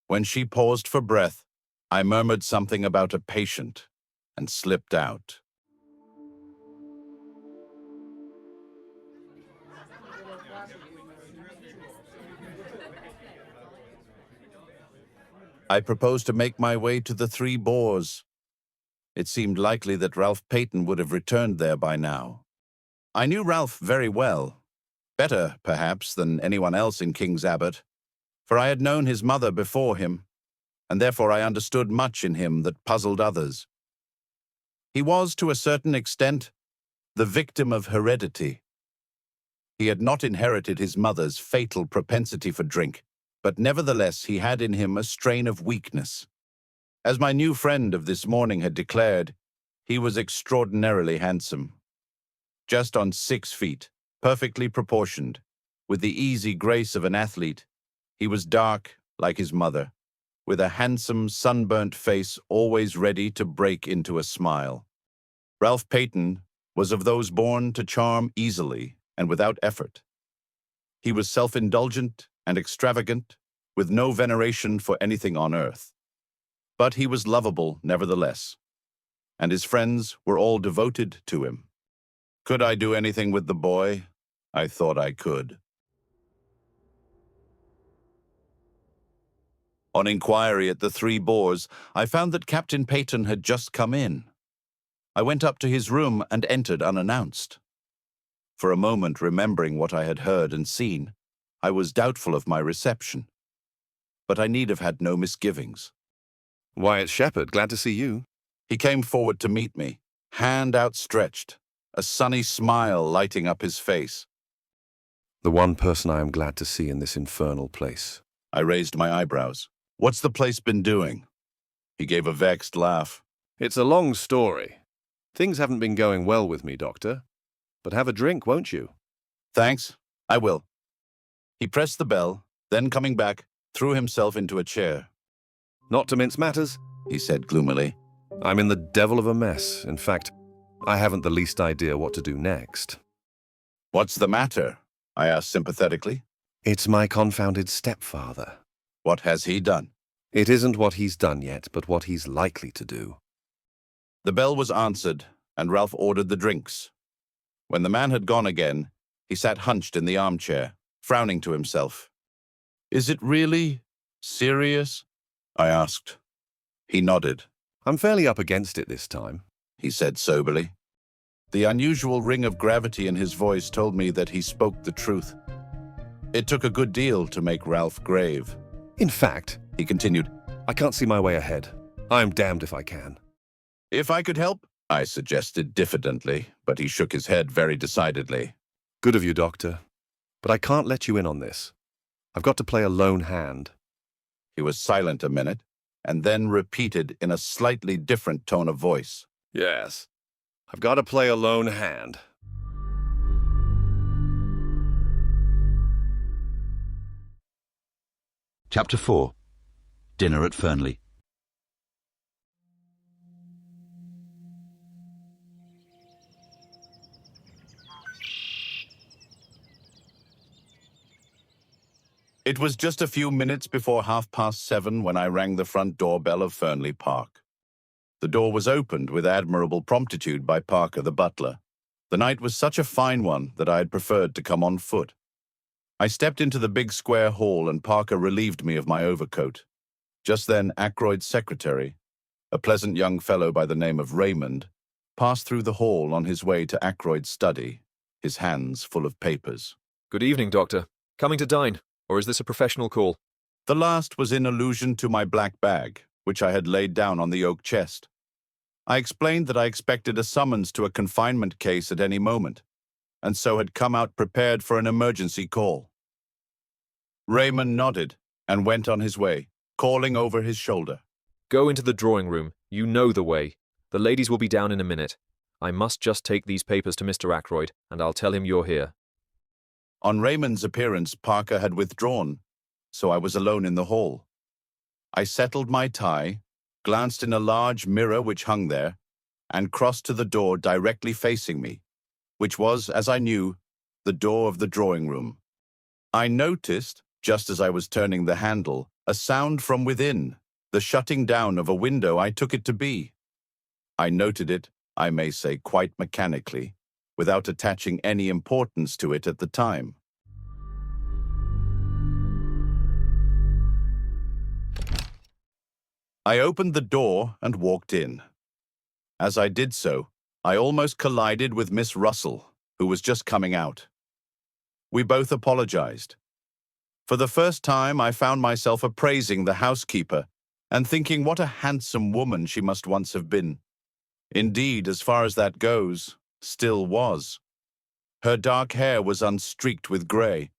When she paused for breath, I murmured something about a patient and slipped out. I proposed to make my way to the Three Boars. It seemed likely that Ralph Paton would have returned there by now. I knew Ralph very well, better, perhaps, than anyone else in King's Abbot, for I had known his mother before him, and therefore I understood much in him that puzzled others. He was, to a certain extent, the victim of heredity. He had not inherited his mother's fatal propensity for drink, but nevertheless he had in him a strain of weakness. As my new friend of this morning had declared, he was extraordinarily handsome. Just on 6 feet, perfectly proportioned, with the easy grace of an athlete, he was dark like his mother, with a handsome, sunburnt face always ready to break into a smile. Ralph Paton was of those born to charm easily and without effort. He was self-indulgent and extravagant, with no veneration for anything on earth. But he was lovable nevertheless, and his friends were all devoted to him. Could I do anything with the boy? I thought I could. On inquiry at the Three Boars, I found that Captain Paton had just come in. I went up to his room and entered unannounced. For a moment, remembering what I had heard and seen, I was doubtful of my reception. But I need have had no misgivings. Why, it's Shepherd. Glad to see you. He came forward to meet me, hand outstretched, a sunny smile lighting up his face. The one person I am glad to see in this infernal place. I raised my eyebrows. What's the place been doing? He gave a vexed laugh. It's a long story. Things haven't been going well with me, Doctor. But have a drink, won't you? Thanks, I will. He pressed the bell, then coming back, threw himself into a chair. Not to mince matters, He said gloomily. I'm in the devil of a mess. In fact, I haven't the least idea what to do next. What's the matter? I asked sympathetically. It's my confounded stepfather. What has he done? It isn't what he's done yet, but what he's likely to do. The bell was answered, and Ralph ordered the drinks. When the man had gone again, he sat hunched in the armchair, frowning to himself. "Is it really serious?" I asked. He nodded. I'm fairly up against it this time. He said soberly. The unusual ring of gravity in his voice told me that he spoke the truth. It took a good deal to make Ralph grave. In fact, He continued, I can't see my way ahead. I'm damned if I can. "If I could help," I suggested diffidently, but he shook his head very decidedly. Good of you, Doctor. But I can't let you in on this. I've got to play a lone hand. He was silent a minute, and then repeated in a slightly different tone of voice. Yes. I've got to play a lone hand. Chapter 4. Dinner at Fernley. It was just a few minutes before 7:30 when I rang the front doorbell of Fernley Park. The door was opened with admirable promptitude by Parker the butler. The night was such a fine one that I had preferred to come on foot. I stepped into the big square hall and Parker relieved me of my overcoat. Just then Ackroyd's secretary, a pleasant young fellow by the name of Raymond, passed through the hall on his way to Ackroyd's study, his hands full of papers. Good evening, Doctor. Coming to dine, or is this a professional call? The last was in allusion to my black bag, which I had laid down on the oak chest. I explained that I expected a summons to a confinement case at any moment, and so had come out prepared for an emergency call. Raymond nodded and went on his way, calling over his shoulder. Go into the drawing room. You know the way. The ladies will be down in a minute. I must just take these papers to Mr. Ackroyd, and I'll tell him you're here. On Raymond's appearance, Parker had withdrawn, so I was alone in the hall. I settled my tie, glanced in a large mirror which hung there, and crossed to the door directly facing me, which was, as I knew, the door of the drawing room. I noticed, just as I was turning the handle, a sound from within, the shutting down of a window I took it to be. I noted it, I may say quite mechanically, without attaching any importance to it at the time. I opened the door and walked in. As I did so, I almost collided with Miss Russell, who was just coming out. We both apologized. For the first time, I found myself appraising the housekeeper and thinking what a handsome woman she must once have been. Indeed, as far as that goes, still was. Her dark hair was unstreaked with grey,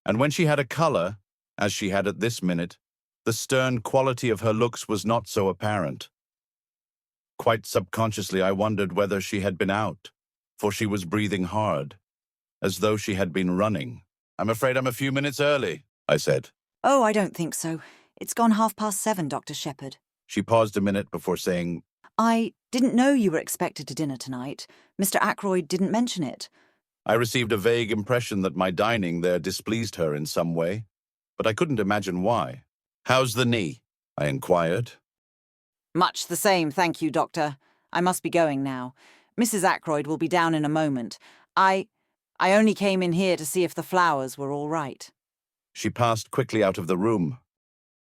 and when she had a colour, as she had at this minute, the stern quality of her looks was not so apparent. Quite subconsciously I wondered whether she had been out, for she was breathing hard, as though she had been running. "I'm afraid I'm a few minutes early," I said. Oh, I don't think so. It's gone 7:30, Dr. Shepherd. She paused a minute before saying, I didn't know you were expected to dinner tonight. Mr. Ackroyd didn't mention it. I received a vague impression that my dining there displeased her in some way, but I couldn't imagine why. "How's the knee?" I inquired. Much the same, thank you, Doctor. I must be going now. Mrs. Ackroyd will be down in a moment. I only came in here to see if the flowers were all right. She passed quickly out of the room.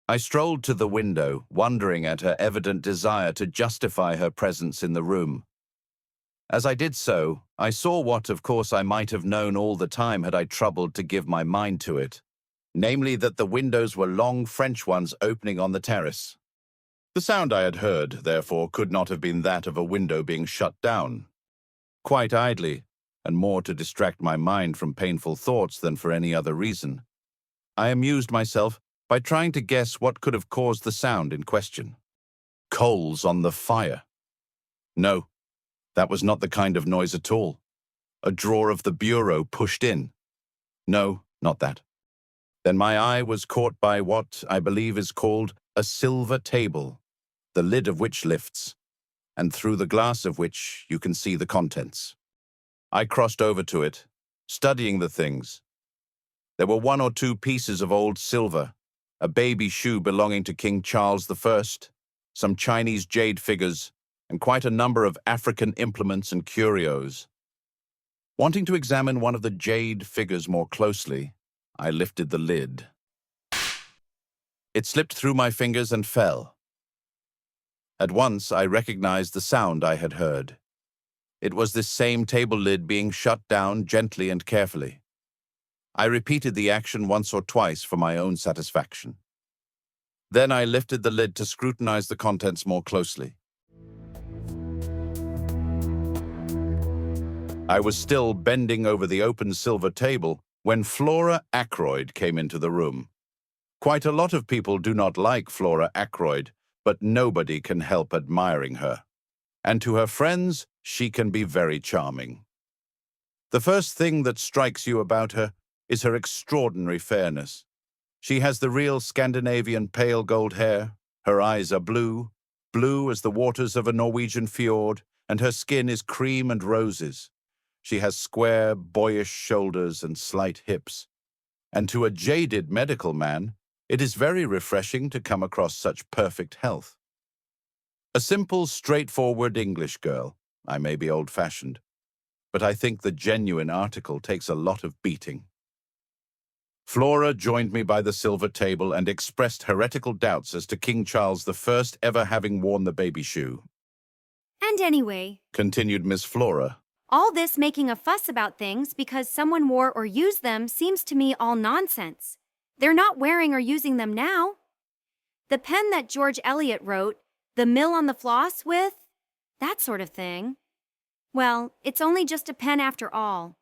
I strolled to the window, wondering at her evident desire to justify her presence in the room. As I did so, I saw what, of course, I might have known all the time had I troubled to give my mind to it, namely that the windows were long French ones opening on the terrace. The sound I had heard, therefore, could not have been that of a window being shut down. Quite idly, and more to distract my mind from painful thoughts than for any other reason, I amused myself by trying to guess what could have caused the sound in question. Coals on the fire. No, that was not the kind of noise at all. A drawer of the bureau pushed in. No, not that. Then my eye was caught by what I believe is called a silver table, the lid of which lifts, and through the glass of which you can see the contents. I crossed over to it, studying the things. There were 1 or 2 pieces of old silver, a baby shoe belonging to King Charles I, some Chinese jade figures, and quite a number of African implements and curios. Wanting to examine one of the jade figures more closely, I lifted the lid. It slipped through my fingers and fell. At once, I recognized the sound I had heard. It was this same table lid being shut down gently and carefully. I repeated the action once or twice for my own satisfaction. Then I lifted the lid to scrutinize the contents more closely. I was still bending over the open silver table when Flora Ackroyd came into the room. Quite a lot of people do not like Flora Ackroyd, but nobody can help admiring her. And to her friends, she can be very charming. The first thing that strikes you about her is her extraordinary fairness. She has the real Scandinavian pale gold hair, her eyes are blue, blue as the waters of a Norwegian fjord, and her skin is cream and roses. She has square, boyish shoulders and slight hips. And to a jaded medical man, it is very refreshing to come across such perfect health. A simple, straightforward English girl. I may be old-fashioned, but I think the genuine article takes a lot of beating. Flora joined me by the silver table and expressed heretical doubts as to King Charles I ever having worn the baby shoe. And anyway, Continued Miss Flora, all this making a fuss about things because someone wore or used them seems to me all nonsense. They're not wearing or using them now. The pen that George Eliot wrote, the mill on the floss with, that sort of thing. Well, it's only just a pen after all.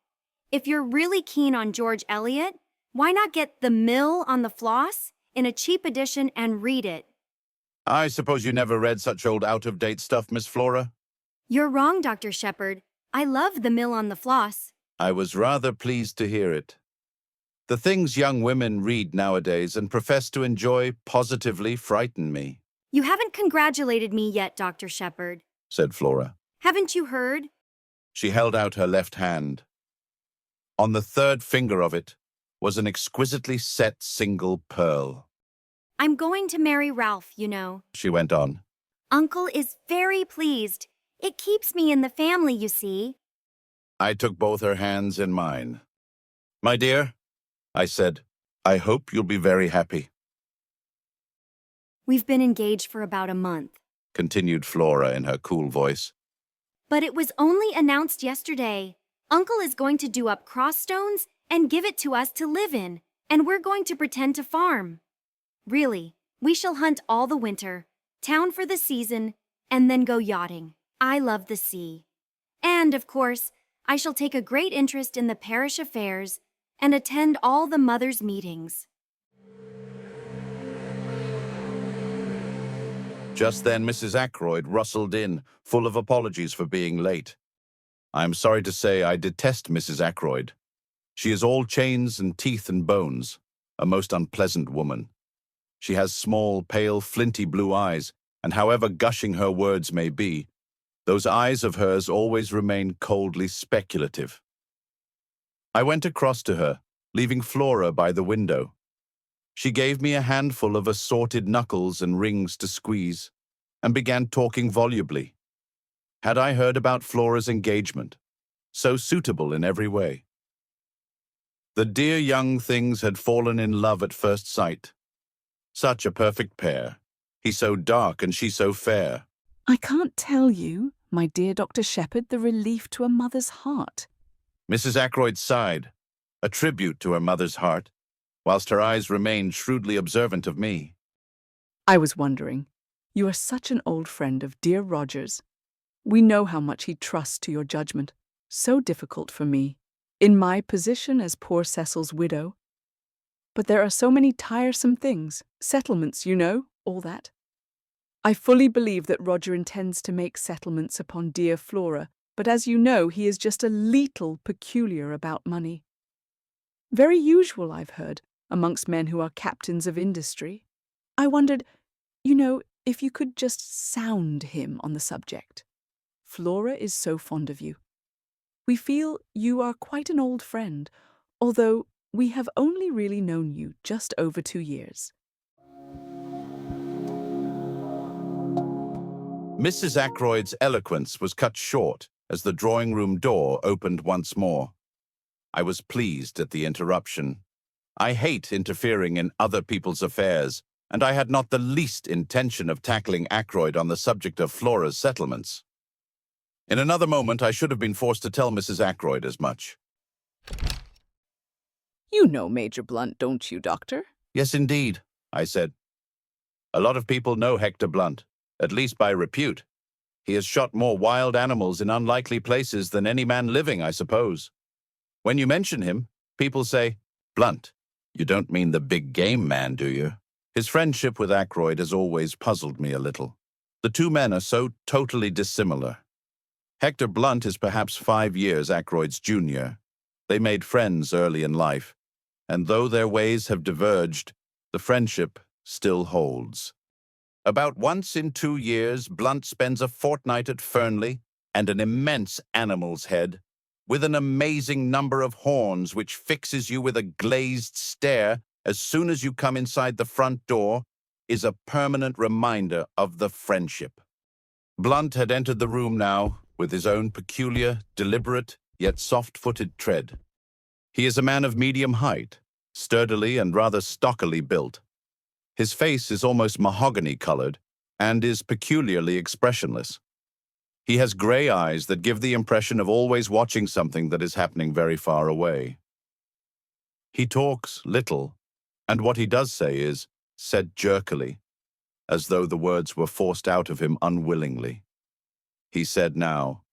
If you're really keen on George Eliot, why not get The Mill on the Floss in a cheap edition and read it? I suppose you never read such old out-of-date stuff, Miss Flora? You're wrong, Dr. Shepherd. I love The Mill on the Floss. I was rather pleased to hear it. The things young women read nowadays and profess to enjoy positively frighten me, You haven't congratulated me yet, Dr. Shepherd. said Flora. Haven't you heard? She held out her left hand. On the third finger of it was an exquisitely set single pearl. I'm going to marry Ralph, you know. She went on. Uncle is very pleased. It keeps me in the family, you see. I took both her hands in mine. My dear, I said, I hope you'll be very happy, We've been engaged for about a month. continued Flora in her cool voice. But it was only announced yesterday. Uncle is going to do up cross stones and give it to us to live in, and we're going to pretend to farm. Really, we shall hunt all the winter, town for the season, and then go yachting. I love the sea. And, of course, I shall take a great interest in the parish affairs and attend all the mothers' meetings. Just then Mrs. Ackroyd rustled in, full of apologies for being late. I am sorry to say I detest Mrs. Ackroyd. She is all chains and teeth and bones, a most unpleasant woman. She has small, pale, flinty blue eyes, and however gushing her words may be, those eyes of hers always remain coldly speculative. I went across to her, leaving Flora by the window. She gave me a handful of assorted knuckles and rings to squeeze, and began talking volubly. Had I heard about Flora's engagement? So suitable in every way. The dear young things had fallen in love at first sight. Such a perfect pair. He so dark and she so fair. I can't tell you, my dear Dr. Shepherd, the relief to a mother's heart. Mrs. Ackroyd sighed, a tribute to her mother's heart, whilst her eyes remained shrewdly observant of me. I was wondering, you are such an old friend of dear Roger's. We know how much he trusts to your judgment. So difficult for me, in my position as poor Cecil's widow. But there are so many tiresome things, settlements, you know, all that. I fully believe that Roger intends to make settlements upon dear Flora, but as you know, he is just a leetle peculiar about money. Very usual, I've heard, amongst men who are captains of industry. I wondered, you know, if you could just sound him on the subject. Flora is so fond of you. We feel you are quite an old friend, although we have only really known you just over 2 years. Mrs. Ackroyd's eloquence was cut short as the drawing-room door opened once more. I was pleased at the interruption. I hate interfering in other people's affairs, and I had not the least intention of tackling Ackroyd on the subject of Flora's settlements. In another moment, I should have been forced to tell Mrs. Ackroyd as much. You know Major Blunt, don't you, Doctor? Yes, indeed, I said. A lot of people know Hector Blunt, at least by repute. He has shot more wild animals in unlikely places than any man living, I suppose. When you mention him, people say, "Blunt, you don't mean the big game man, do you?" His friendship with Ackroyd has always puzzled me a little. The two men are so totally dissimilar. Hector Blunt is perhaps 5 years Ackroyd's junior. They made friends early in life, and though their ways have diverged, the friendship still holds. About once in 2 years, Blunt spends a fortnight at Fernley and an immense animal's head, with an amazing number of horns which fixes you with a glazed stare as soon as you come inside the front door, is a permanent reminder of the friendship. Blunt had entered the room now with his own peculiar, deliberate, yet soft-footed tread. He is a man of medium height, sturdily and rather stockily built. His face is almost mahogany-colored and is peculiarly expressionless. He has gray eyes that give the impression of always watching something that is happening very far away. He talks little, and what he does say is said jerkily, as though the words were forced out of him unwillingly. He said now,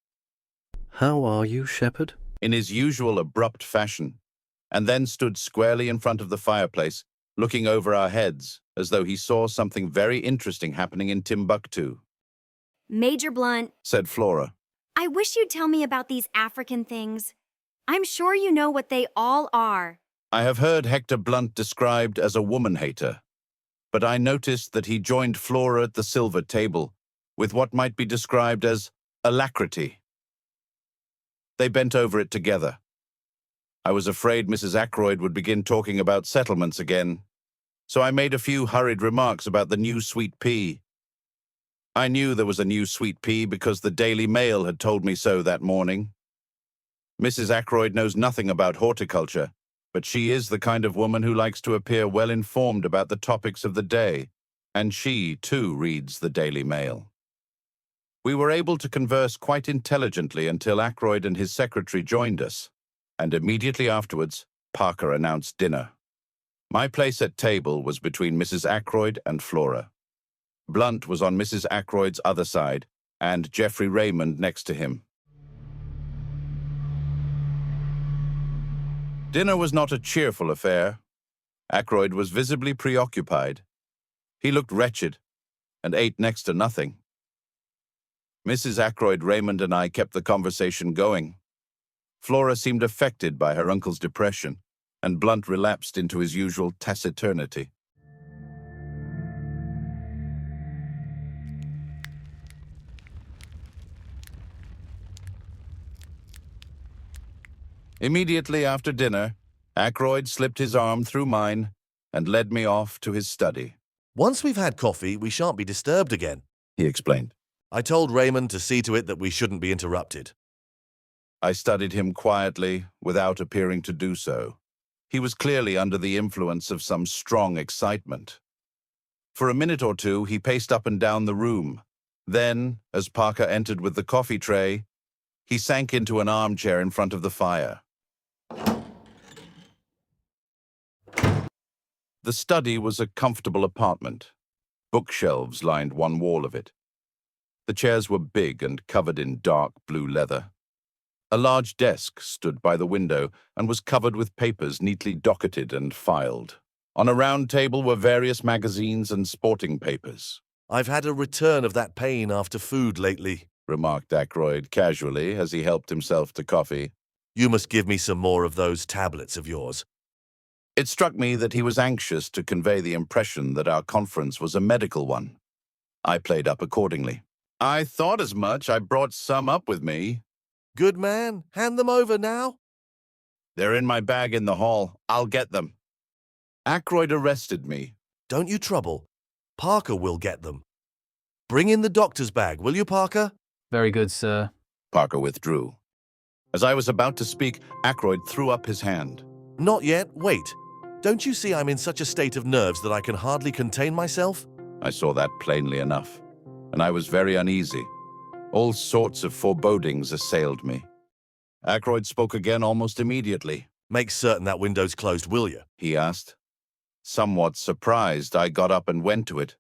"How are you, Shepherd?" in his usual abrupt fashion, and then stood squarely in front of the fireplace, looking over our heads, as though he saw something very interesting happening in Timbuktu. Major Blunt, Said Flora. I wish you'd tell me about these African things. I'm sure you know what they all are. I have heard Hector Blunt described as a woman-hater, but I noticed that he joined Flora at the silver table with what might be described as alacrity. They bent over it together. I was afraid Mrs. Ackroyd would begin talking about settlements again, so I made a few hurried remarks about the new sweet pea. I knew there was a new sweet pea because the Daily Mail had told me so that morning. Mrs. Ackroyd knows nothing about horticulture, but she is the kind of woman who likes to appear well-informed about the topics of the day, and she, too, reads the Daily Mail. We were able to converse quite intelligently until Ackroyd and his secretary joined us, and immediately afterwards, Parker announced dinner. My place at table was between Mrs. Ackroyd and Flora. Blunt was on Mrs. Ackroyd's other side, and Geoffrey Raymond next to him. Dinner was not a cheerful affair. Ackroyd was visibly preoccupied. He looked wretched, and ate next to nothing. Mrs. Ackroyd, Raymond, and I kept the conversation going. Flora seemed affected by her uncle's depression, and Blunt relapsed into his usual taciturnity. Immediately after dinner, Ackroyd slipped his arm through mine and led me off to his study. Once we've had coffee, we shan't be disturbed again, He explained. I told Raymond to see to it that we shouldn't be interrupted. I studied him quietly, without appearing to do so. He was clearly under the influence of some strong excitement. For a minute or two, he paced up and down the room. Then, as Parker entered with the coffee tray, he sank into an armchair in front of the fire. The study was a comfortable apartment. Bookshelves lined one wall of it. The chairs were big and covered in dark blue leather. A large desk stood by the window and was covered with papers neatly docketed and filed. On a round table were various magazines and sporting papers. I've had a return of that pain after food lately, remarked Ackroyd casually as he helped himself to coffee. You must give me some more of those tablets of yours. It struck me that he was anxious to convey the impression that our conference was a medical one. I played up accordingly. I thought as much. I brought some up with me. Good man, hand them over now. They're in my bag in the hall. I'll get them. Ackroyd arrested me. Don't you trouble. Parker will get them. Bring in the doctor's bag, will you, Parker? Very good, sir. Parker withdrew. As I was about to speak, Ackroyd threw up his hand. Not yet, wait. Don't you see I'm in such a state of nerves that I can hardly contain myself? I saw that plainly enough, and I was very uneasy. All sorts of forebodings assailed me. Ackroyd spoke again almost immediately. Make certain that window's closed, will you? He asked. Somewhat surprised, I got up and went to it.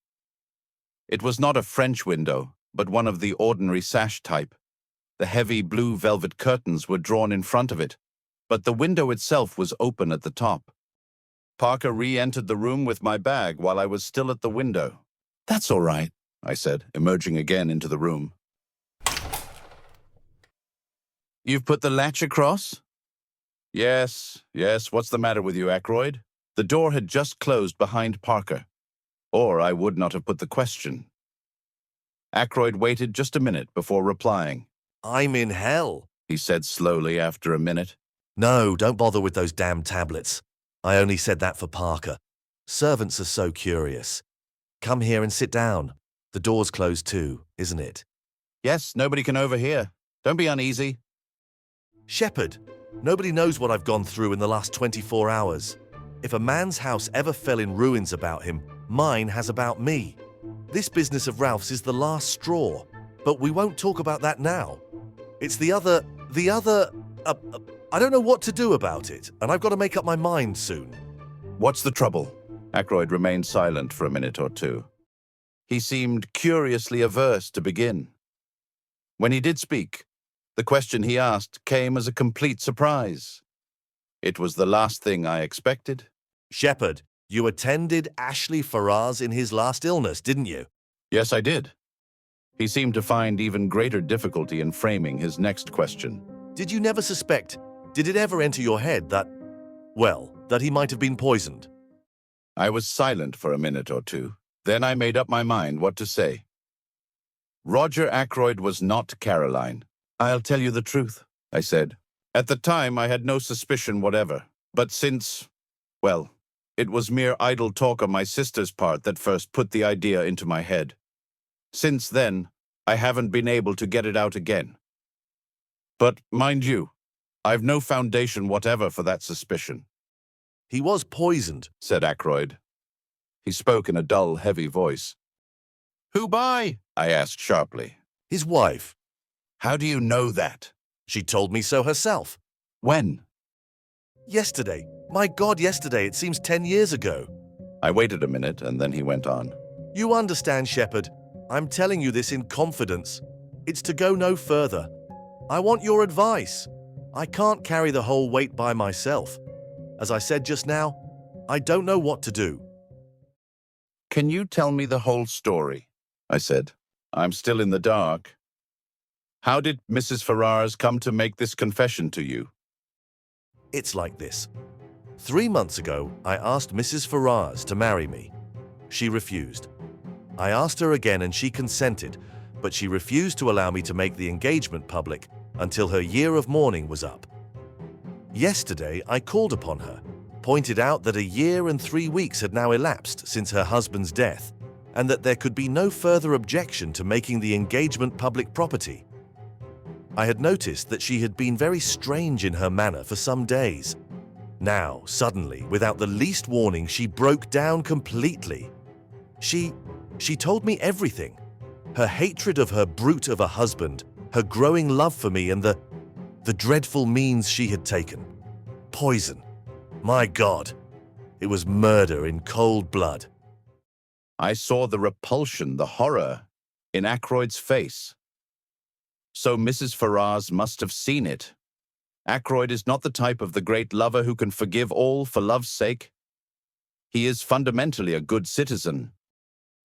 It was not a French window, but one of the ordinary sash type. The heavy blue velvet curtains were drawn in front of it, but the window itself was open at the top. Parker re-entered the room with my bag while I was still at the window. "That's all right," I said, emerging again into the room. "You've put the latch across?" Yes, what's the matter with you, Ackroyd?" The door had just closed behind Parker, or I would not have put the question. Ackroyd waited just a minute before replying. I'm in hell, he said slowly after a minute. No, don't bother with those damn tablets. I only said that for Parker. Servants are so curious. Come here and sit down. The door's closed too, isn't it? Yes, nobody can overhear. Don't be uneasy. Shepherd, nobody knows what I've gone through in the last 24 hours. If a man's house ever fell in ruins about him, mine has about me. This business of Ralph's is the last straw, but we won't talk about that now. It's the other, I don't know what to do about it, and I've got to make up my mind soon. What's the trouble? Ackroyd remained silent for a minute or two. He seemed curiously averse to begin. When he did speak, the question he asked came as a complete surprise. It was the last thing I expected. Shepherd, you attended Ashley Farrar's in his last illness, didn't you? Yes, I did. He seemed to find even greater difficulty in framing his next question. Did you never suspect, did it ever enter your head that, well, that he might have been poisoned? I was silent for a minute or two. Then I made up my mind what to say. Roger Ackroyd was not Caroline. I'll tell you the truth, I said. At the time, I had no suspicion whatever. But since, well, it was mere idle talk on my sister's part that first put the idea into my head. Since then, I haven't been able to get it out again. But mind you, I've no foundation whatever for that suspicion. He was poisoned, said Ackroyd. He spoke in a dull, heavy voice. Who by? I asked sharply. His wife. How do you know that? She told me so herself. When? Yesterday. My God, yesterday. It seems 10 years ago. I waited a minute, and then he went on. You understand, Shepherd. I'm telling you this in confidence. It's to go no further. I want your advice. I can't carry the whole weight by myself. As I said just now, I don't know what to do. Can you tell me the whole story? I said. I'm still in the dark. How did Mrs. Farrar's come to make this confession to you? It's like this. 3 months ago, I asked Mrs. Farrar's to marry me. She refused. I asked her again and she consented, but she refused to allow me to make the engagement public until her year of mourning was up. Yesterday, I called upon her, pointed out that a year and 3 weeks had now elapsed since her husband's death, and that there could be no further objection to making the engagement public property. I had noticed that she had been very strange in her manner for some days. Now, suddenly, without the least warning, she broke down completely. She told me everything. Her hatred of her brute of a husband, her growing love for me, and the dreadful means she had taken. Poison. My God. It was murder in cold blood. I saw the repulsion, the horror, in Ackroyd's face. So Mrs. Farrar's must have seen it. Ackroyd is not the type of the great lover who can forgive all for love's sake. He is fundamentally a good citizen.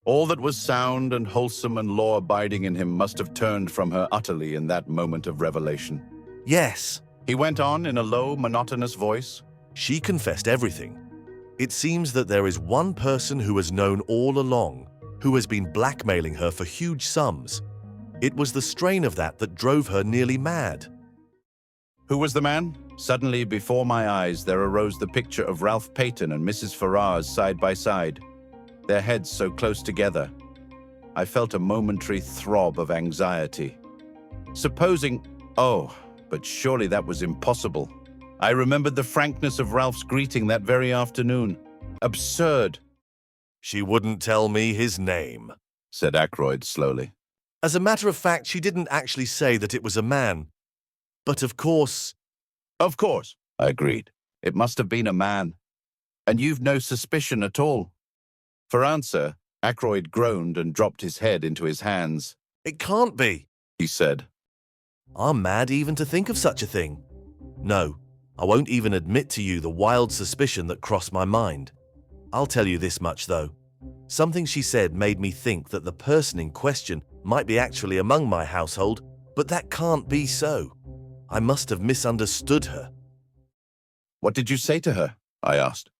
All that was sound and wholesome and law-abiding in him must have turned from her utterly in that moment of revelation. Yes, he went on in a low, monotonous voice. She confessed everything. It seems that there is one person who has known all along, who has been blackmailing her for huge sums. It was the strain of that drove her nearly mad. Who was the man? Suddenly, before my eyes, there arose the picture of Ralph Paton and Mrs. Farrar's side by side, their heads so close together. I felt a momentary throb of anxiety. Supposing... Oh, but surely that was impossible. I remembered the frankness of Ralph's greeting that very afternoon. Absurd, She wouldn't tell me his name, said Ackroyd slowly. As a matter of fact, she didn't actually say that it was a man. But of course... Of course, I agreed. It must have been a man. And you've no suspicion at all. For answer, Ackroyd groaned and dropped his head into his hands. It can't be, He said. I'm mad even to think of such a thing. No, I won't even admit to you the wild suspicion that crossed my mind. I'll tell you this much, though. Something she said made me think that the person in question might be actually among my household, but that can't be so. I must have misunderstood her. What did you say to her? I asked.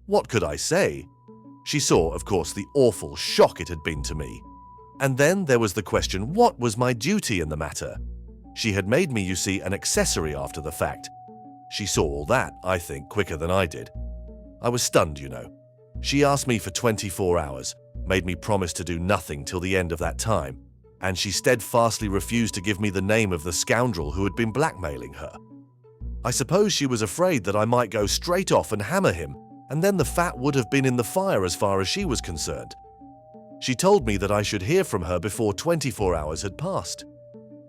What could I say? She saw, of course, the awful shock it had been to me. And then there was the question, what was my duty in the matter? She had made me, you see, an accessory after the fact. She saw all that, I think, quicker than I did. I was stunned, you know. She asked me for 24 hours, made me promise to do nothing till the end of that time, and she steadfastly refused to give me the name of the scoundrel who had been blackmailing her. I suppose she was afraid that I might go straight off and hammer him, and then the fat would have been in the fire as far as she was concerned. She told me that I should hear from her before 24 hours had passed.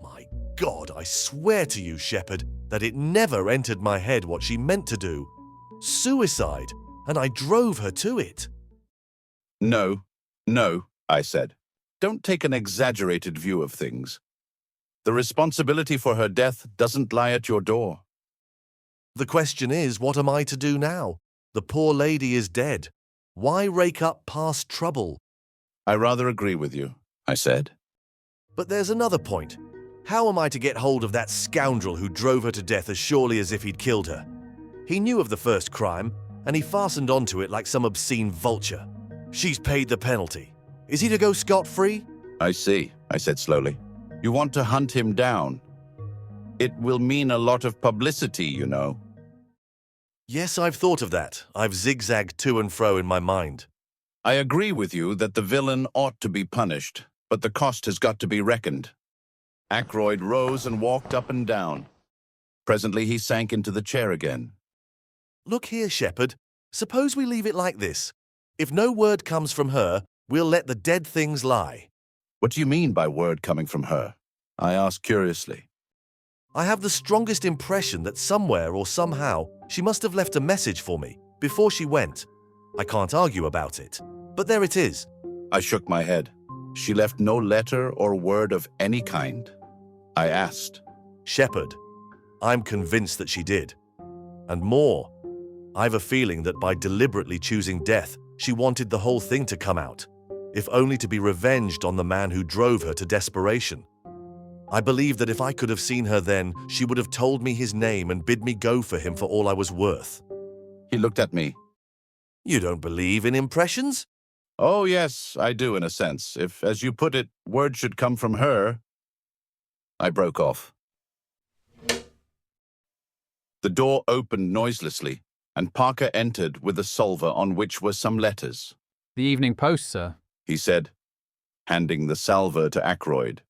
My God, I swear to you, Shepherd, that it never entered my head what she meant to do. Suicide, and I drove her to it. No, I said. Don't take an exaggerated view of things. The responsibility for her death doesn't lie at your door. The question is, what am I to do now? The poor lady is dead. Why rake up past trouble? I rather agree with you, I said. But there's another point. How am I to get hold of that scoundrel who drove her to death as surely as if he'd killed her? He knew of the first crime, and he fastened onto it like some obscene vulture. She's paid the penalty. Is he to go scot-free? I see, I said slowly. You want to hunt him down. It will mean a lot of publicity, you know. Yes, I've thought of that. I've zigzagged to and fro in my mind. I agree with you that the villain ought to be punished, but the cost has got to be reckoned. Ackroyd rose and walked up and down. Presently he sank into the chair again. Look here, Shepherd. Suppose we leave it like this. If no word comes from her, we'll let the dead things lie. What do you mean by word coming from her? I asked curiously. I have the strongest impression that somewhere or somehow she must have left a message for me before she went. I can't argue about it, but there it is. I shook my head. She left no letter or word of any kind. I asked. Shepherd, I'm convinced that she did. And more, I've a feeling that by deliberately choosing death, she wanted the whole thing to come out, if only to be revenged on the man who drove her to desperation. I believe that if I could have seen her then, she would have told me his name and bid me go for him for all I was worth. He looked at me. You don't believe in impressions? Oh, yes, I do in a sense. If, as you put it, word should come from her. I broke off. The door opened noiselessly, and Parker entered with a salver on which were some letters. The Evening Post, sir, he said, handing the salver to Ackroyd.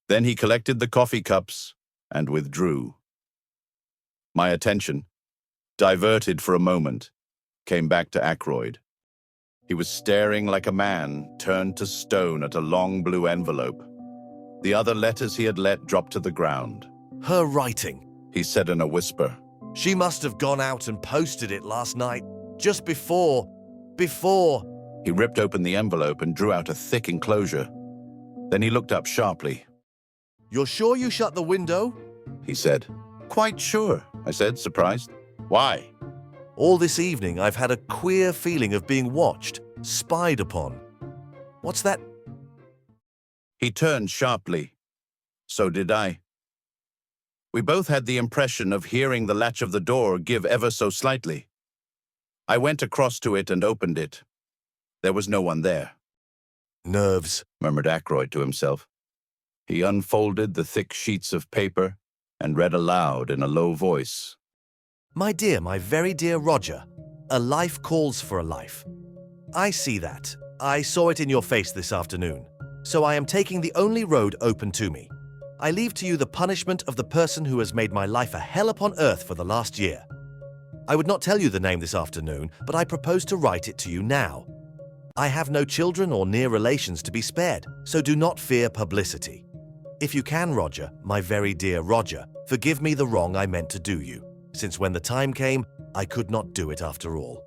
Then he collected the coffee cups and withdrew. My attention, diverted for a moment, came back to Ackroyd. He was staring like a man turned to stone at a long blue envelope. The other letters he had let drop to the ground. Her writing, he said in a whisper. She must have gone out and posted it last night, just before. He ripped open the envelope and drew out a thick enclosure. Then he looked up sharply. You're sure you shut the window? He said. Quite sure, I said, surprised. Why? All this evening I've had a queer feeling of being watched, spied upon. What's that? He turned sharply. So did I. We both had the impression of hearing the latch of the door give ever so slightly. I went across to it and opened it. There was no one there. Nerves, murmured Ackroyd to himself. He unfolded the thick sheets of paper and read aloud in a low voice. My dear, my very dear Roger, a life calls for a life. I see that. I saw it in your face this afternoon, so I am taking the only road open to me. I leave to you the punishment of the person who has made my life a hell upon earth for the last year. I would not tell you the name this afternoon, but I propose to write it to you now. I have no children or near relations to be spared, so do not fear publicity. If you can, Roger, my very dear Roger, forgive me the wrong I meant to do you, since when the time came, I could not do it after all.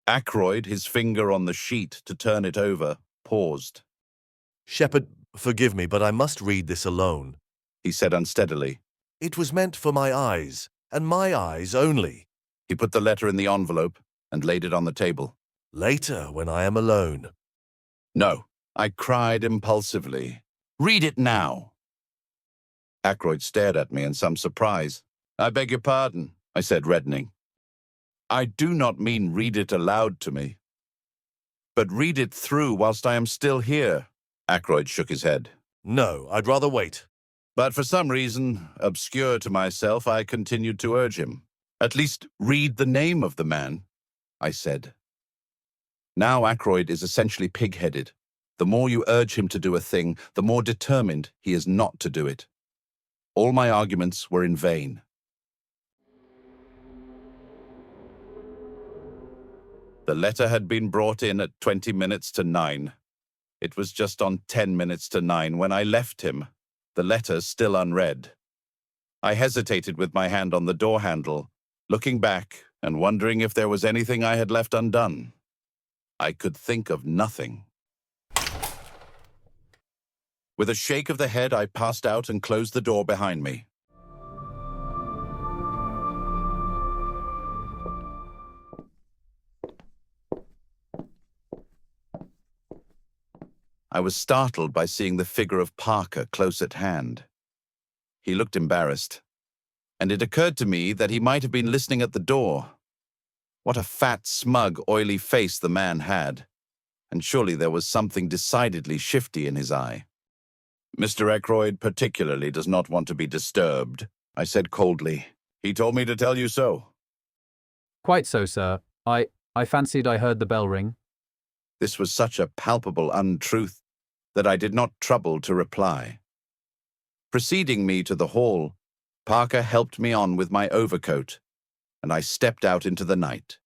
Ackroyd, his finger on the sheet to turn it over, paused. Shepherd, forgive me, but I must read this alone, He said unsteadily. It was meant for my eyes, and my eyes only. He put the letter in the envelope and laid it on the table. Later, when I am alone. No, I cried impulsively. Read it now. Ackroyd stared at me in some surprise. I beg your pardon, I said, reddening. I do not mean read it aloud to me, but read it through whilst I am still here. Ackroyd shook his head. No, I'd rather wait. But for some reason, obscure to myself, I continued to urge him. At least read the name of the man, I said. Now Ackroyd is essentially pig-headed. The more you urge him to do a thing, the more determined he is not to do it. All my arguments were in vain. The letter had been brought in at 20 minutes to 9. It was just on 10 minutes to 9 when I left him, the letter still unread. I hesitated with my hand on the door handle, looking back and wondering if there was anything I had left undone. I could think of nothing. With a shake of the head, I passed out and closed the door behind me. I was startled by seeing the figure of Parker close at hand. He looked embarrassed, and it occurred to me that he might have been listening at the door. What a fat, smug, oily face the man had, and surely there was something decidedly shifty in his eye. Mr. Ackroyd particularly does not want to be disturbed, I said coldly. He told me to tell you so. Quite so, sir. I fancied I heard the bell ring. This was such a palpable untruth that I did not trouble to reply. Preceding me to the hall, Parker helped me on with my overcoat, and I stepped out into the night.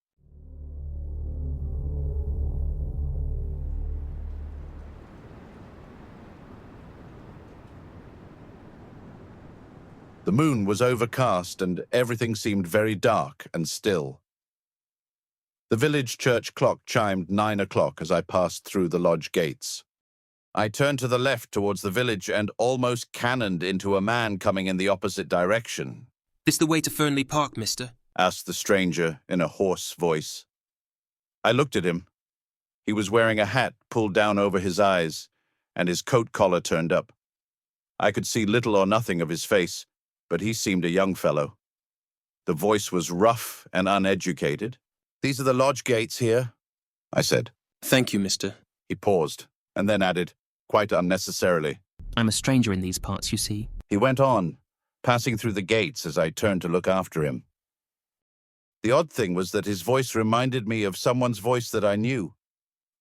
The moon was overcast and everything seemed very dark and still. The village church clock chimed 9 o'clock as I passed through the lodge gates. I turned to the left towards the village and almost cannoned into a man coming in the opposite direction. "This the way to Fernley Park, mister?" asked the stranger in a hoarse voice. I looked at him. He was wearing a hat pulled down over his eyes and his coat collar turned up. I could see little or nothing of his face, but he seemed a young fellow. The voice was rough and uneducated. "These are the lodge gates here," I said. "Thank you, mister." He paused and then added, quite unnecessarily, "I'm a stranger in these parts, you see." He went on, passing through the gates as I turned to look after him. The odd thing was that his voice reminded me of someone's voice that I knew,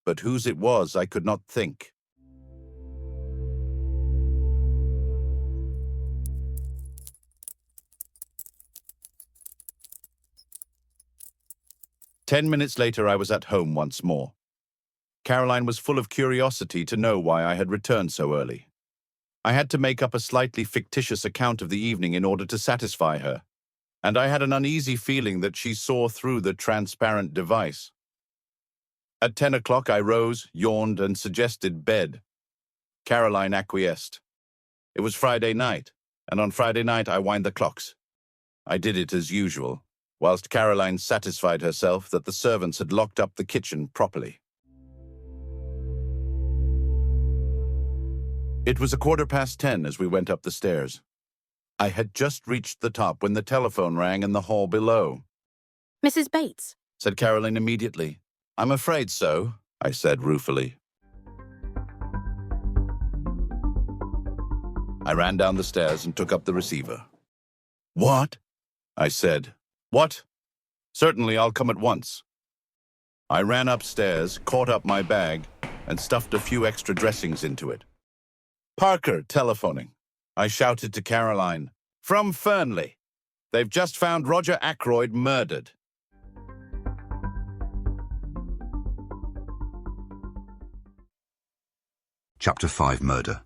but whose it was I could not think. "10 minutes later, I was at home once more. Caroline was full of curiosity to know why I had returned so early. I had to make up a slightly fictitious account of the evening in order to satisfy her, and I had an uneasy feeling that she saw through the transparent device. At 10 o'clock, I rose, yawned, and suggested bed. Caroline acquiesced. It was Friday night, and on Friday night I wind the clocks. I did it as usual, whilst Caroline satisfied herself that the servants had locked up the kitchen properly. It was 10:15 as we went up the stairs. I had just reached the top when the telephone rang in the hall below. Mrs. Bates, said Caroline immediately. "I'm afraid so," I said ruefully. I ran down the stairs and took up the receiver. "What?" I said. "What? Certainly, I'll come at once." I ran upstairs, caught up my bag, and stuffed a few extra dressings into it. Parker telephoning. I shouted to Caroline. From Fernley. They've just found Roger Ackroyd murdered. Chapter 5 Murder.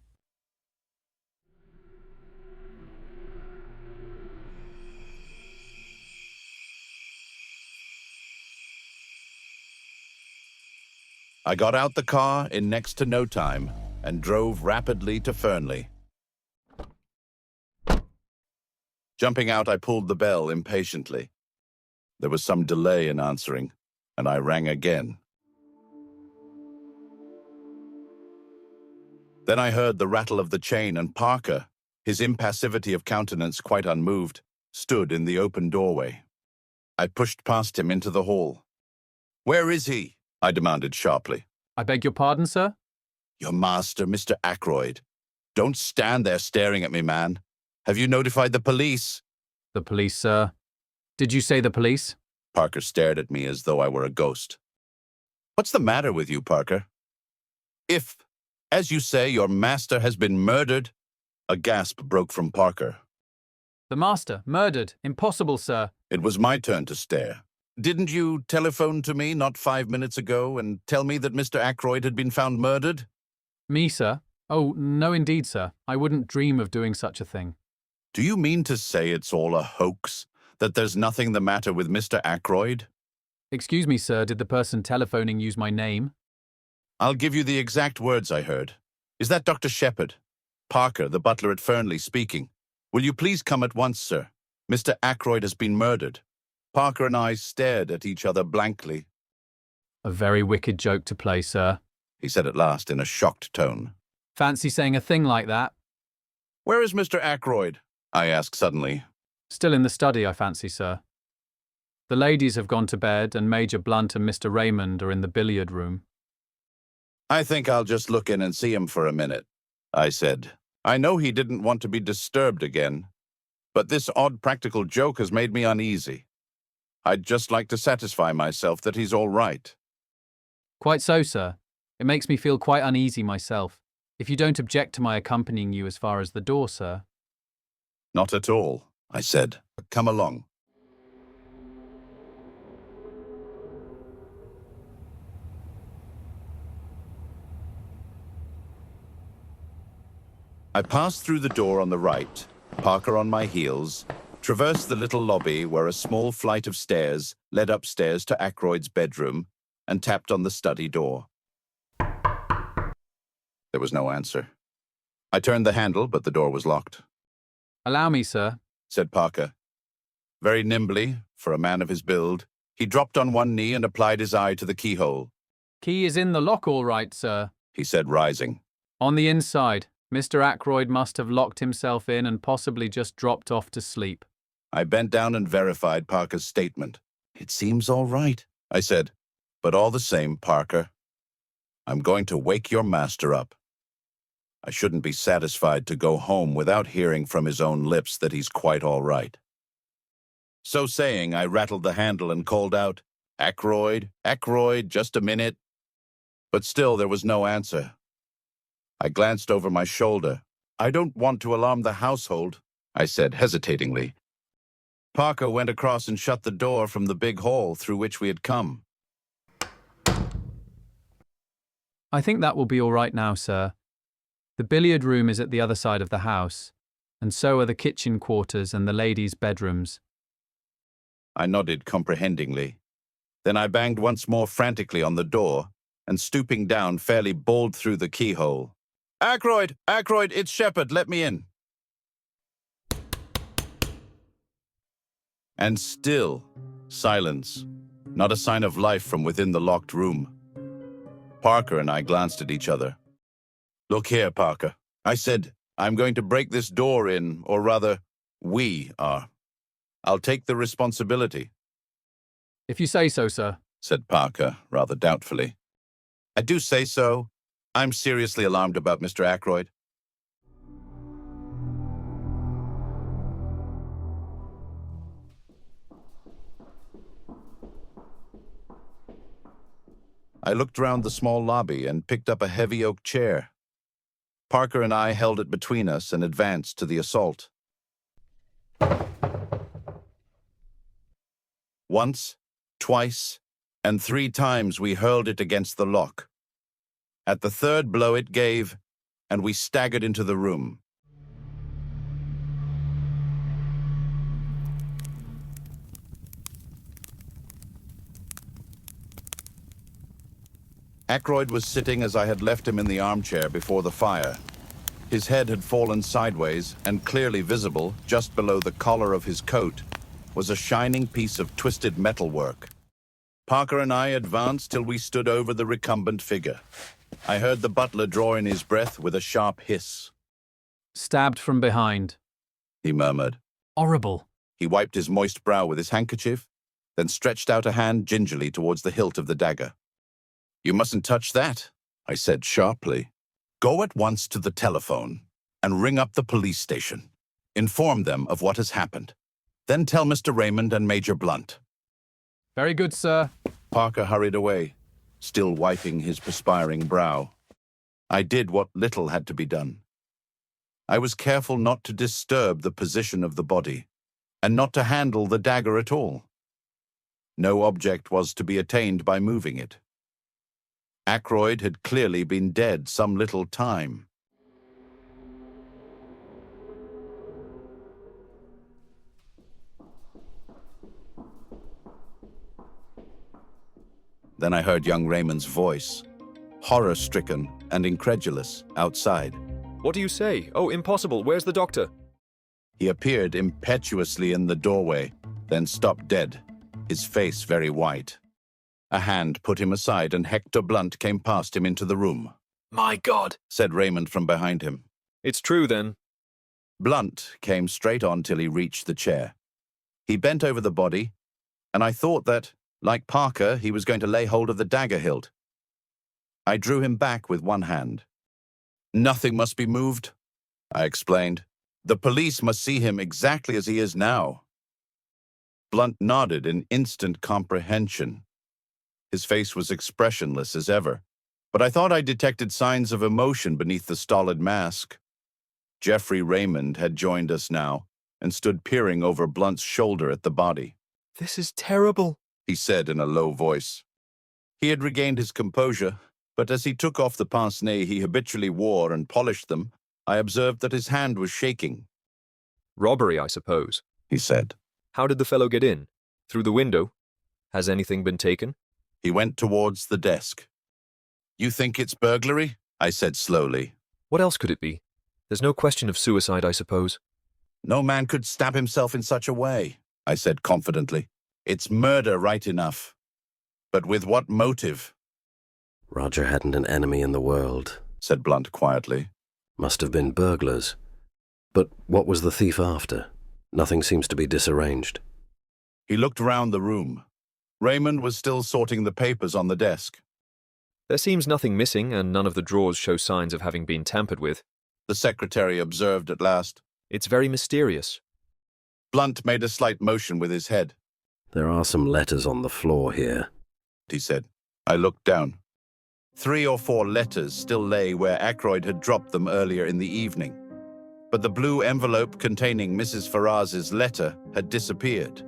I got out the car in next to no time and drove rapidly to Fernley. Jumping out, I pulled the bell impatiently. There was some delay in answering, and I rang again. Then I heard the rattle of the chain, and Parker, his impassivity of countenance quite unmoved, stood in the open doorway. I pushed past him into the hall. "Where is he?" I demanded sharply. I beg your pardon, sir? "Your master, Mr. Ackroyd. Don't stand there staring at me, man. Have you notified the police?" The police, sir. Did you say the police? Parker stared at me as though I were a ghost. "What's the matter with you, Parker? If, as you say, your master has been murdered..." A gasp broke from Parker. The master, murdered. Impossible, sir. It was my turn to stare. "Didn't you telephone to me not 5 minutes ago and tell me that Mr. Ackroyd had been found murdered?" Me, sir? Oh, no indeed, sir. I wouldn't dream of doing such a thing. "Do you mean to say it's all a hoax? That there's nothing the matter with Mr. Ackroyd?" Excuse me, sir, did the person telephoning use my name? "I'll give you the exact words I heard. Is that Dr. Shepherd? Parker, the butler at Fernley, speaking. Will you please come at once, sir? Mr. Ackroyd has been murdered." Parker and I stared at each other blankly. A very wicked joke to play, sir, he said at last in a shocked tone. Fancy saying a thing like that. "Where is Mr. Ackroyd?" I asked suddenly. Still in the study, I fancy, sir. The ladies have gone to bed, and Major Blunt and Mr. Raymond are in the billiard room. "I think I'll just look in and see him for a minute," I said. I know he didn't want to be disturbed again, but this odd practical joke has made me uneasy. I'd just like to satisfy myself that he's all right. Quite so, sir. It makes me feel quite uneasy myself. If you don't object to my accompanying you as far as the door, sir. "Not at all," I said. "Come along." I passed through the door on the right, Parker on my heels, traversed the little lobby where a small flight of stairs led upstairs to Ackroyd's bedroom, and tapped on the study door. There was no answer. I turned the handle, but the door was locked. Allow me, sir, said Parker. Very nimbly, for a man of his build, he dropped on one knee and applied his eye to the keyhole. Key is in the lock all right, sir, he said, rising. On the inside. Mr. Ackroyd must have locked himself in and possibly just dropped off to sleep. I bent down and verified Parker's statement. It seems all right, I said. But all the same, Parker, I'm going to wake your master up. I shouldn't be satisfied to go home without hearing from his own lips that he's quite all right. So saying, I rattled the handle and called out, "Ackroyd, Ackroyd, just a minute." But still there was no answer. I glanced over my shoulder. "I don't want to alarm the household," I said hesitatingly. Parker went across and shut the door from the big hall through which we had come. I think that will be all right now, sir. The billiard room is at the other side of the house, and so are the kitchen quarters and the ladies' bedrooms. I nodded comprehendingly. Then I banged once more frantically on the door, and stooping down, fairly bawled through the keyhole. "Ackroyd! Ackroyd, it's Shepherd, let me in." And still, silence, not a sign of life from within the locked room. Parker and I glanced at each other. "Look here, Parker," I said. "I'm going to break this door in, or rather, we are. I'll take the responsibility." If you say so, sir, said Parker, rather doubtfully. "I do say so. I'm seriously alarmed about Mr. Ackroyd." I looked round the small lobby and picked up a heavy oak chair. Parker and I held it between us and advanced to the assault. Once, twice, and 3 times we hurled it against the lock. At the 3rd blow it gave, and we staggered into the room. Ackroyd was sitting as I had left him in the armchair before the fire. His head had fallen sideways, and clearly visible, just below the collar of his coat, was a shining piece of twisted metalwork. Parker and I advanced till we stood over the recumbent figure. I heard the butler draw in his breath with a sharp hiss. Stabbed from behind. He murmured. Horrible. He wiped his moist brow with his handkerchief, then stretched out a hand gingerly towards the hilt of the dagger. "You mustn't touch that," I said sharply. "Go at once to the telephone and ring up the police station. Inform them of what has happened. Then tell Mr. Raymond and Major Blunt." Very good, sir. Parker hurried away, still wiping his perspiring brow. I did what little had to be done. I was careful not to disturb the position of the body, and not to handle the dagger at all. No object was to be attained by moving it. Ackroyd had clearly been dead some little time. Then I heard young Raymond's voice, horror-stricken and incredulous, outside. What do you say? Oh, impossible. Where's the doctor? He appeared impetuously in the doorway, then stopped dead, his face very white. A hand put him aside, and Hector Blunt came past him into the room. My God, said Raymond from behind him. It's true, then. Blunt came straight on till he reached the chair. He bent over the body, and I thought that, like Parker, he was going to lay hold of the dagger hilt. I drew him back with one hand. "Nothing must be moved," I explained. "The police must see him exactly as he is now." Blunt nodded in instant comprehension. His face was expressionless as ever, but I thought I detected signs of emotion beneath the stolid mask. Geoffrey Raymond had joined us now, and stood peering over Blunt's shoulder at the body. "This is terrible," he said in a low voice. He had regained his composure, but as he took off the pince-nez he habitually wore and polished them, I observed that his hand was shaking. "Robbery, I suppose," he said. "How did the fellow get in? Through the window? Has anything been taken?" He went towards the desk. "You think it's burglary?" I said slowly. "What else could it be? There's no question of suicide, I suppose." "No man could stab himself in such a way," I said confidently. "It's murder right enough. But with what motive?" Roger hadn't an enemy in the world, said Blunt quietly. "Must have been burglars. But what was the thief after? Nothing seems to be disarranged." He looked round the room. Raymond was still sorting the papers on the desk. "There seems nothing missing, and none of the drawers show signs of having been tampered with," the secretary observed at last. "It's very mysterious." Blunt made a slight motion with his head. "There are some letters on the floor here," he said. I looked down. 3 or 4 letters still lay where Ackroyd had dropped them earlier in the evening. But the blue envelope containing Mrs. Ferraz's letter had disappeared.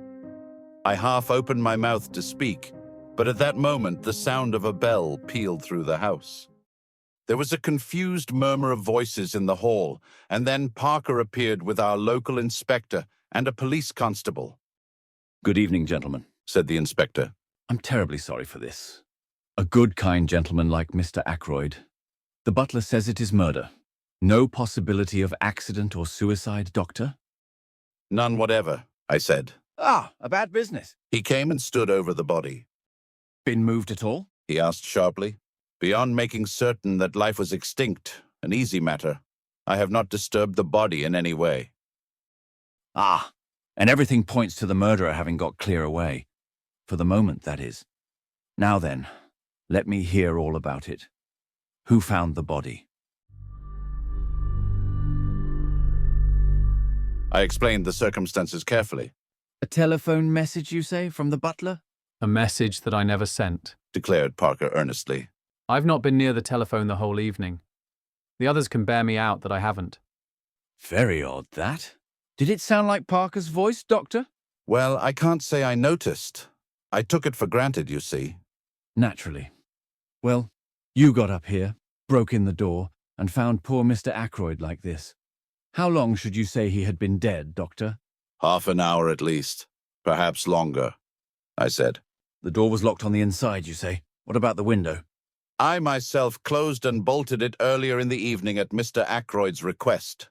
I half opened my mouth to speak, but at that moment the sound of a bell pealed through the house. There was a confused murmur of voices in the hall, and then Parker appeared with our local inspector and a police constable. "Good evening, gentlemen," said the inspector. "I'm terribly sorry for this. A good, kind gentleman like Mr. Ackroyd. The butler says it is murder. No possibility of accident or suicide, Doctor?" "None whatever," I said. "Ah, a bad business." He came and stood over the body. "Been moved at all?" he asked sharply. "Beyond making certain that life was extinct, an easy matter, I have not disturbed the body in any way." "Ah, and everything points to the murderer having got clear away. For the moment, that is. Now then, let me hear all about it. Who found the body?" I explained the circumstances carefully. "A telephone message, you say, from the butler?" A message that I never sent. declared Parker earnestly. I've not been near the telephone the whole evening. The others can bear me out that I haven't. Very odd, that. Did it sound like Parker's voice, Doctor? Well, I can't say I noticed. I took it for granted, you see. Naturally. Well, you got up here, broke in the door, and found poor Mr. Ackroyd like this. How long should you say he had been dead, Doctor? Half an hour at least. Perhaps longer, I said. The door was locked on the inside, you say? What about the window? I myself closed and bolted it earlier in the evening at Mr. Ackroyd's request.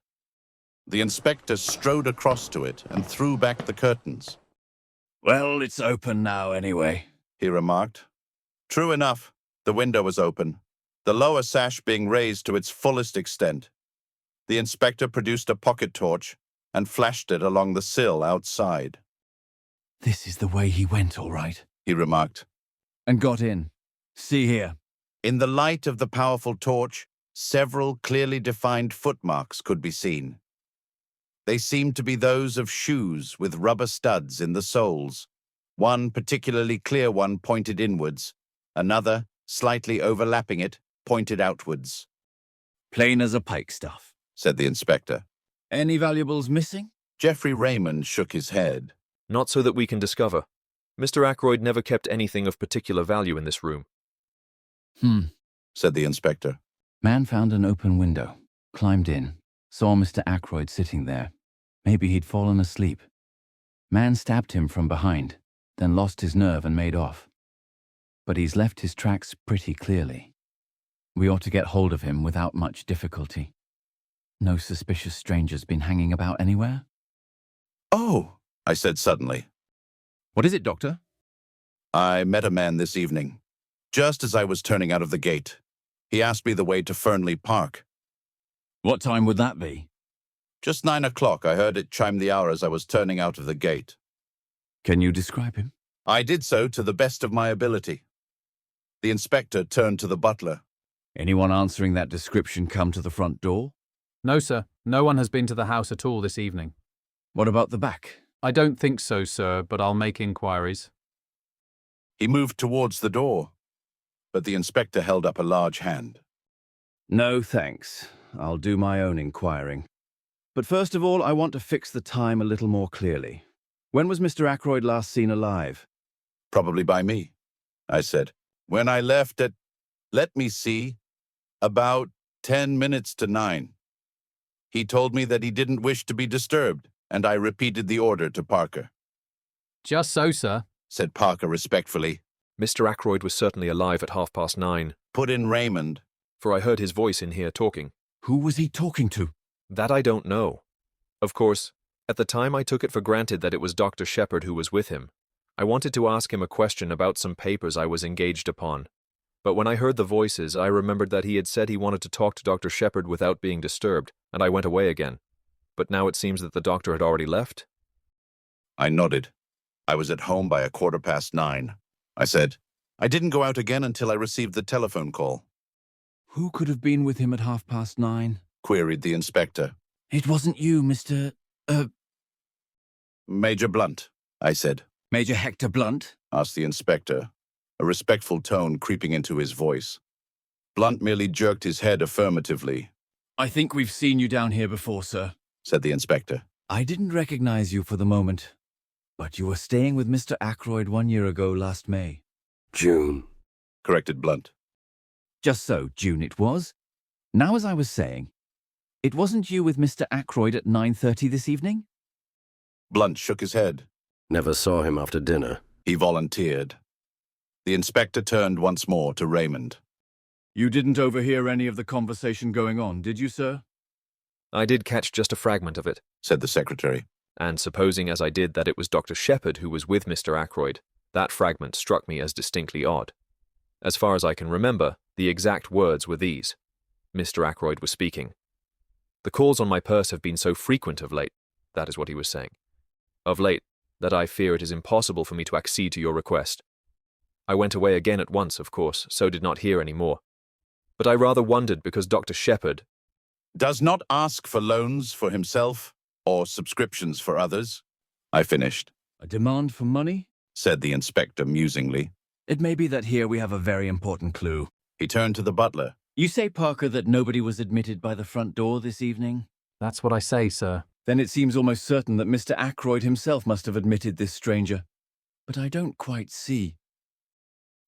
The inspector strode across to it and threw back the curtains. Well, it's open now anyway, he remarked. True enough, the window was open, the lower sash being raised to its fullest extent. The inspector produced a pocket torch and flashed it along the sill outside. This is the way he went, all right, he remarked. And got in. See here. In the light of the powerful torch, several clearly defined footmarks could be seen. They seemed to be those of shoes with rubber studs in the soles. One particularly clear one pointed inwards, another, slightly overlapping it, pointed outwards. Plain as a pikestaff, said the inspector. Any valuables missing? Geoffrey Raymond shook his head. Not so that we can discover. Mr. Ackroyd never kept anything of particular value in this room. Said the inspector. Man found an open window, climbed in, saw Mr. Ackroyd sitting there. Maybe he'd fallen asleep. Man stabbed him from behind, then lost his nerve and made off. But he's left his tracks pretty clearly. We ought to get hold of him without much difficulty. No suspicious strangers been hanging about anywhere? Oh, I said suddenly. What is it, Doctor? I met a man this evening, just as I was turning out of the gate. He asked me the way to Fernley Park. What time would that be? Just 9 o'clock. I heard it chime the hour as I was turning out of the gate. Can you describe him? I did so to the best of my ability. The inspector turned to the butler. Anyone answering that description come to the front door? No, sir. No one has been to the house at all this evening. What about the back? I don't think so, sir, but I'll make inquiries. He moved towards the door, but the inspector held up a large hand. No, thanks. I'll do my own inquiring. But first of all, I want to fix the time a little more clearly. When was Mr. Ackroyd last seen alive? Probably by me, I said. When I left at, let me see, about 10 minutes to 9. He told me that he didn't wish to be disturbed, and I repeated the order to Parker. Just so, sir, said Parker respectfully. Mr. Ackroyd was certainly alive at 9:30. Put in Raymond. For I heard his voice in here talking. Who was he talking to? That I don't know. Of course, at the time I took it for granted that it was Dr. Shepherd who was with him. I wanted to ask him a question about some papers I was engaged upon. But when I heard the voices, I remembered that he had said he wanted to talk to Dr. Shepherd without being disturbed, and I went away again. But now it seems that the doctor had already left? I nodded. I was at home by 9:15. I said, I didn't go out again until I received the telephone call. Who could have been with him at 9:30? Queried the inspector. It wasn't you, Mr. Major Blunt, I said. Major Hector Blunt? Asked the inspector, a respectful tone creeping into his voice. Blunt merely jerked his head affirmatively. I think we've seen you down here before, sir, said the inspector. I didn't recognize you for the moment, but you were staying with Mr. Ackroyd 1 year ago last May. June, corrected Blunt. Just so, June it was. Now, as I was saying, it wasn't you with Mr. Ackroyd at 9:30 this evening? Blunt shook his head. never saw him after dinner. He volunteered. The inspector turned once more to Raymond. You didn't overhear any of the conversation going on, did you, sir? I did catch just a fragment of it, said the secretary. And supposing as I did that it was Dr. Shepherd who was with Mr. Ackroyd, that fragment struck me as distinctly odd. As far as I can remember, the exact words were these. Mr. Ackroyd was speaking. The calls on my purse have been so frequent of late, that is what he was saying, of late, that I fear it is impossible for me to accede to your request. I went away again at once, of course, so did not hear any more. But I rather wondered because Dr. Shepherd does not ask for loans for himself or subscriptions for others, I finished. A demand for money? Said the inspector musingly. It may be that here we have a very important clue. He turned to the butler. You say, Parker, that nobody was admitted by the front door this evening? That's what I say, sir. Then it seems almost certain that Mr. Ackroyd himself must have admitted this stranger. But I don't quite see.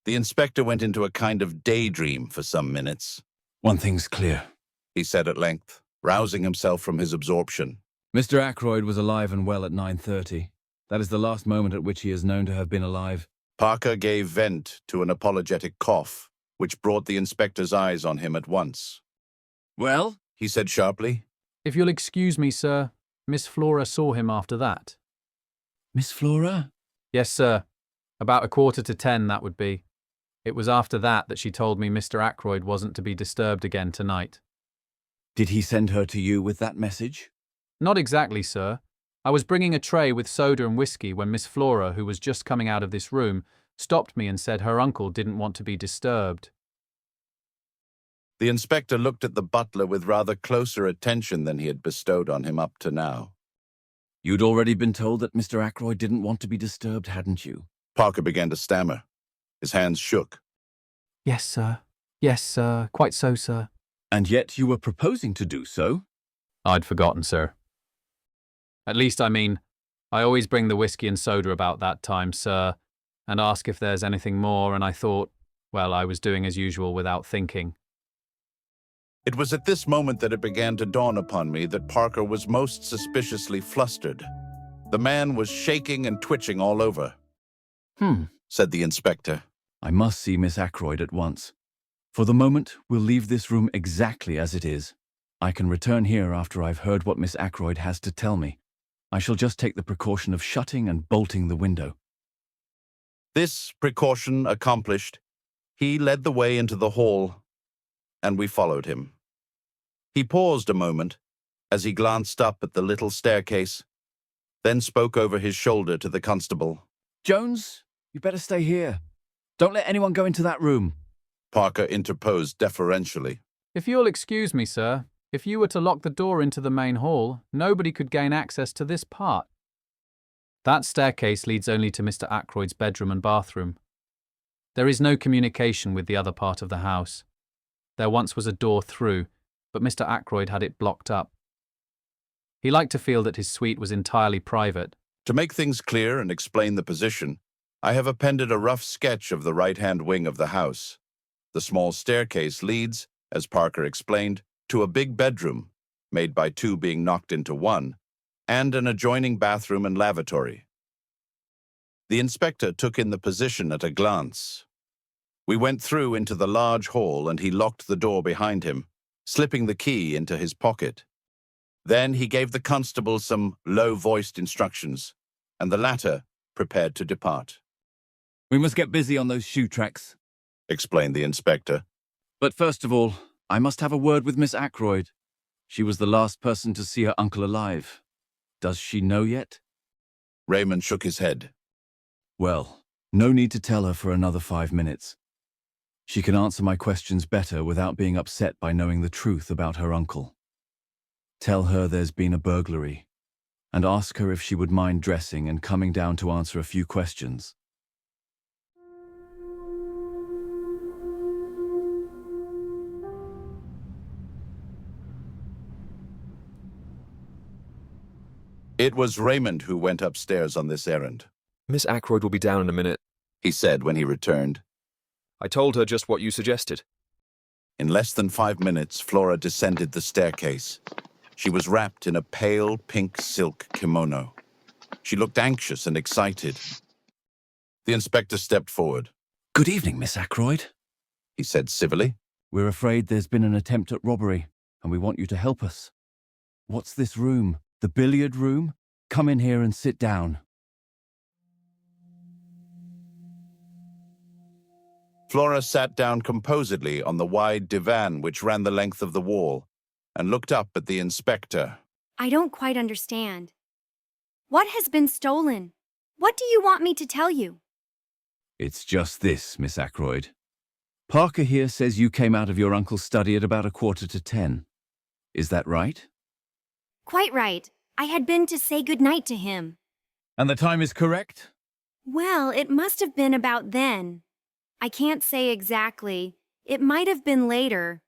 The inspector went into a kind of daydream for some minutes. One thing's clear, he said at length, rousing himself from his absorption. Mr. Ackroyd was alive and well at 9:30. That is the last moment at which he is known to have been alive. Parker gave vent to an apologetic cough, which brought the inspector's eyes on him at once. Well? He said sharply. If you'll excuse me, sir, Miss Flora saw him after that. Miss Flora? Yes, sir. About 9:45, that would be. It was after that she told me Mr. Ackroyd wasn't to be disturbed again tonight. Did he send her to you with that message? Not exactly, sir. I was bringing a tray with soda and whiskey when Miss Flora, who was just coming out of this room, stopped me and said her uncle didn't want to be disturbed. The inspector looked at the butler with rather closer attention than he had bestowed on him up to now. You'd already been told that Mr. Ackroyd didn't want to be disturbed, hadn't you? Parker began to stammer. His hands shook. Yes, sir. Yes, sir. Quite so, sir. And yet you were proposing to do so? I'd forgotten, sir. At least, I always bring the whiskey and soda about that time, sir, and ask if there's anything more, and I thought, well, I was doing as usual without thinking. It was at this moment that it began to dawn upon me that Parker was most suspiciously flustered. The man was shaking and twitching all over. Said the inspector. I must see Miss Ackroyd at once. For the moment, we'll leave this room exactly as it is. I can return here after I've heard what Miss Ackroyd has to tell me. I shall just take the precaution of shutting and bolting the window. This precaution accomplished, he led the way into the hall, and we followed him. He paused a moment as he glanced up at the little staircase, then spoke over his shoulder to the constable. Jones, you better stay here. Don't let anyone go into that room. Parker interposed deferentially. If you'll excuse me, sir, if you were to lock the door into the main hall, nobody could gain access to this part. That staircase leads only to Mr. Ackroyd's bedroom and bathroom. There is no communication with the other part of the house. There once was a door through, but Mr. Ackroyd had it blocked up. He liked to feel that his suite was entirely private. To make things clear and explain the position, I have appended a rough sketch of the right-hand wing of the house. The small staircase leads, as Parker explained, to a big bedroom, made by two being knocked into one, and an adjoining bathroom and lavatory. The inspector took in the position at a glance. We went through into the large hall and he locked the door behind him, slipping the key into his pocket. Then he gave the constable some low-voiced instructions, and the latter prepared to depart. We must get busy on those shoe tracks, explained the inspector. But first of all, I must have a word with Miss Ackroyd. She was the last person to see her uncle alive. Does she know yet? Raymond shook his head. Well, no need to tell her for another 5 minutes. She can answer my questions better without being upset by knowing the truth about her uncle. Tell her there's been a burglary, and ask her if she would mind dressing and coming down to answer a few questions. It was Raymond who went upstairs on this errand. Miss Ackroyd will be down in a minute, he said when he returned. I told her just what you suggested. In less than 5 minutes, Flora descended the staircase. She was wrapped in a pale pink silk kimono. She looked anxious and excited. The inspector stepped forward. Good evening, Miss Ackroyd, he said civilly. We're afraid there's been an attempt at robbery, and we want you to help us. What's this room? The billiard room? Come in here and sit down. Flora sat down composedly on the wide divan which ran the length of the wall, and looked up at the inspector. I don't quite understand. What has been stolen? What do you want me to tell you? It's just this, Miss Ackroyd. Parker here says you came out of your uncle's study at about 9:45. Is that right? Quite right. I had been to say goodnight to him. And the time is correct? Well, it must have been about then. I can't say exactly. It might have been later.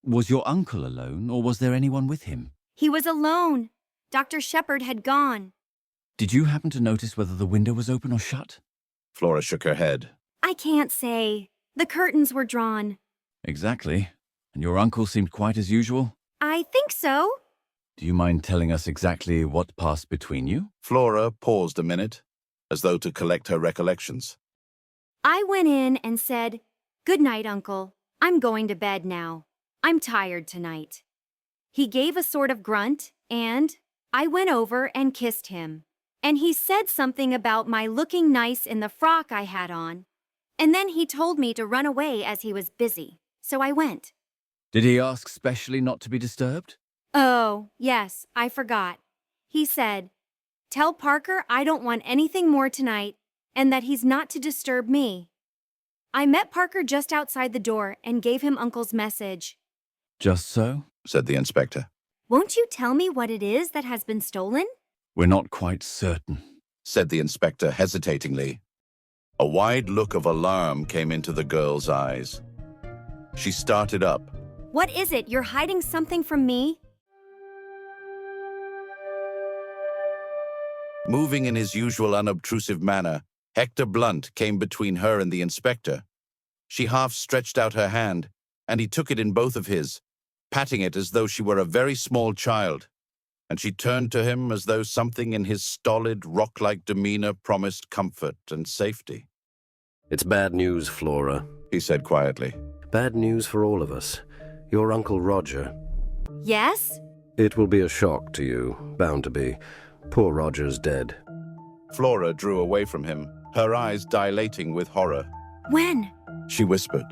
Was your uncle alone, or was there anyone with him? He was alone. Dr. Shepherd had gone. Did you happen to notice whether the window was open or shut? Flora shook her head. I can't say. The curtains were drawn. Exactly. And your uncle seemed quite as usual? I think so. Do you mind telling us exactly what passed between you? Flora paused a minute, as though to collect her recollections. I went in and said, "Good night, Uncle. I'm going to bed now. I'm tired tonight." He gave a sort of grunt, and I went over and kissed him. And he said something about my looking nice in the frock I had on. And then he told me to run away as he was busy. So I went. Did he ask specially not to be disturbed? Oh, yes, I forgot. He said, "Tell Parker I don't want anything more tonight, and that he's not to disturb me." I met Parker just outside the door and gave him Uncle's message. Just so, said the inspector. Won't you tell me what it is that has been stolen? We're not quite certain, said the inspector hesitatingly. A wide look of alarm came into the girl's eyes. She started up. What is it? You're hiding something from me? Moving in his usual unobtrusive manner, Hector Blunt came between her and the inspector. She half stretched out her hand, and he took it in both of his, patting it as though she were a very small child, and she turned to him as though something in his stolid, rock-like demeanor promised comfort and safety. It's bad news, Flora, he said quietly. Bad news for all of us. Your Uncle Roger. Yes? It will be a shock to you, bound to be. Poor Roger's dead. Flora drew away from him, her eyes dilating with horror. When? She whispered.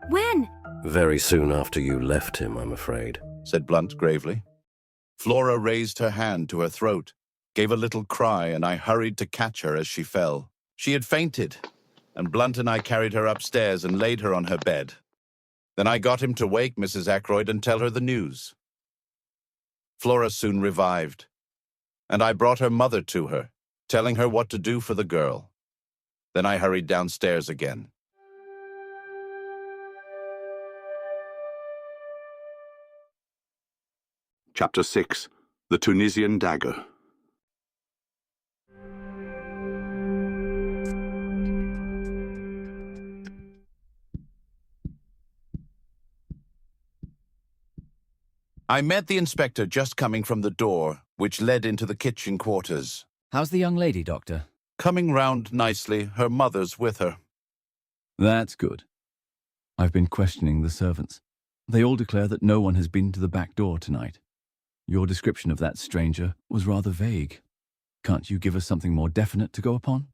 When? Very soon after you left him, I'm afraid, said Blunt gravely. Flora raised her hand to her throat, gave a little cry, and I hurried to catch her as she fell. She had fainted, and Blunt and I carried her upstairs and laid her on her bed. Then I got him to wake Mrs. Ackroyd and tell her the news. Flora soon revived, and I brought her mother to her, telling her what to do for the girl. Then I hurried downstairs again. Chapter 6. The Tunisian Dagger. I met the inspector just coming from the door, which led into the kitchen quarters. How's the young lady, Doctor? Coming round nicely, her mother's with her. That's good. I've been questioning the servants. They all declare that no one has been to the back door tonight. Your description of that stranger was rather vague. Can't you give us something more definite to go upon?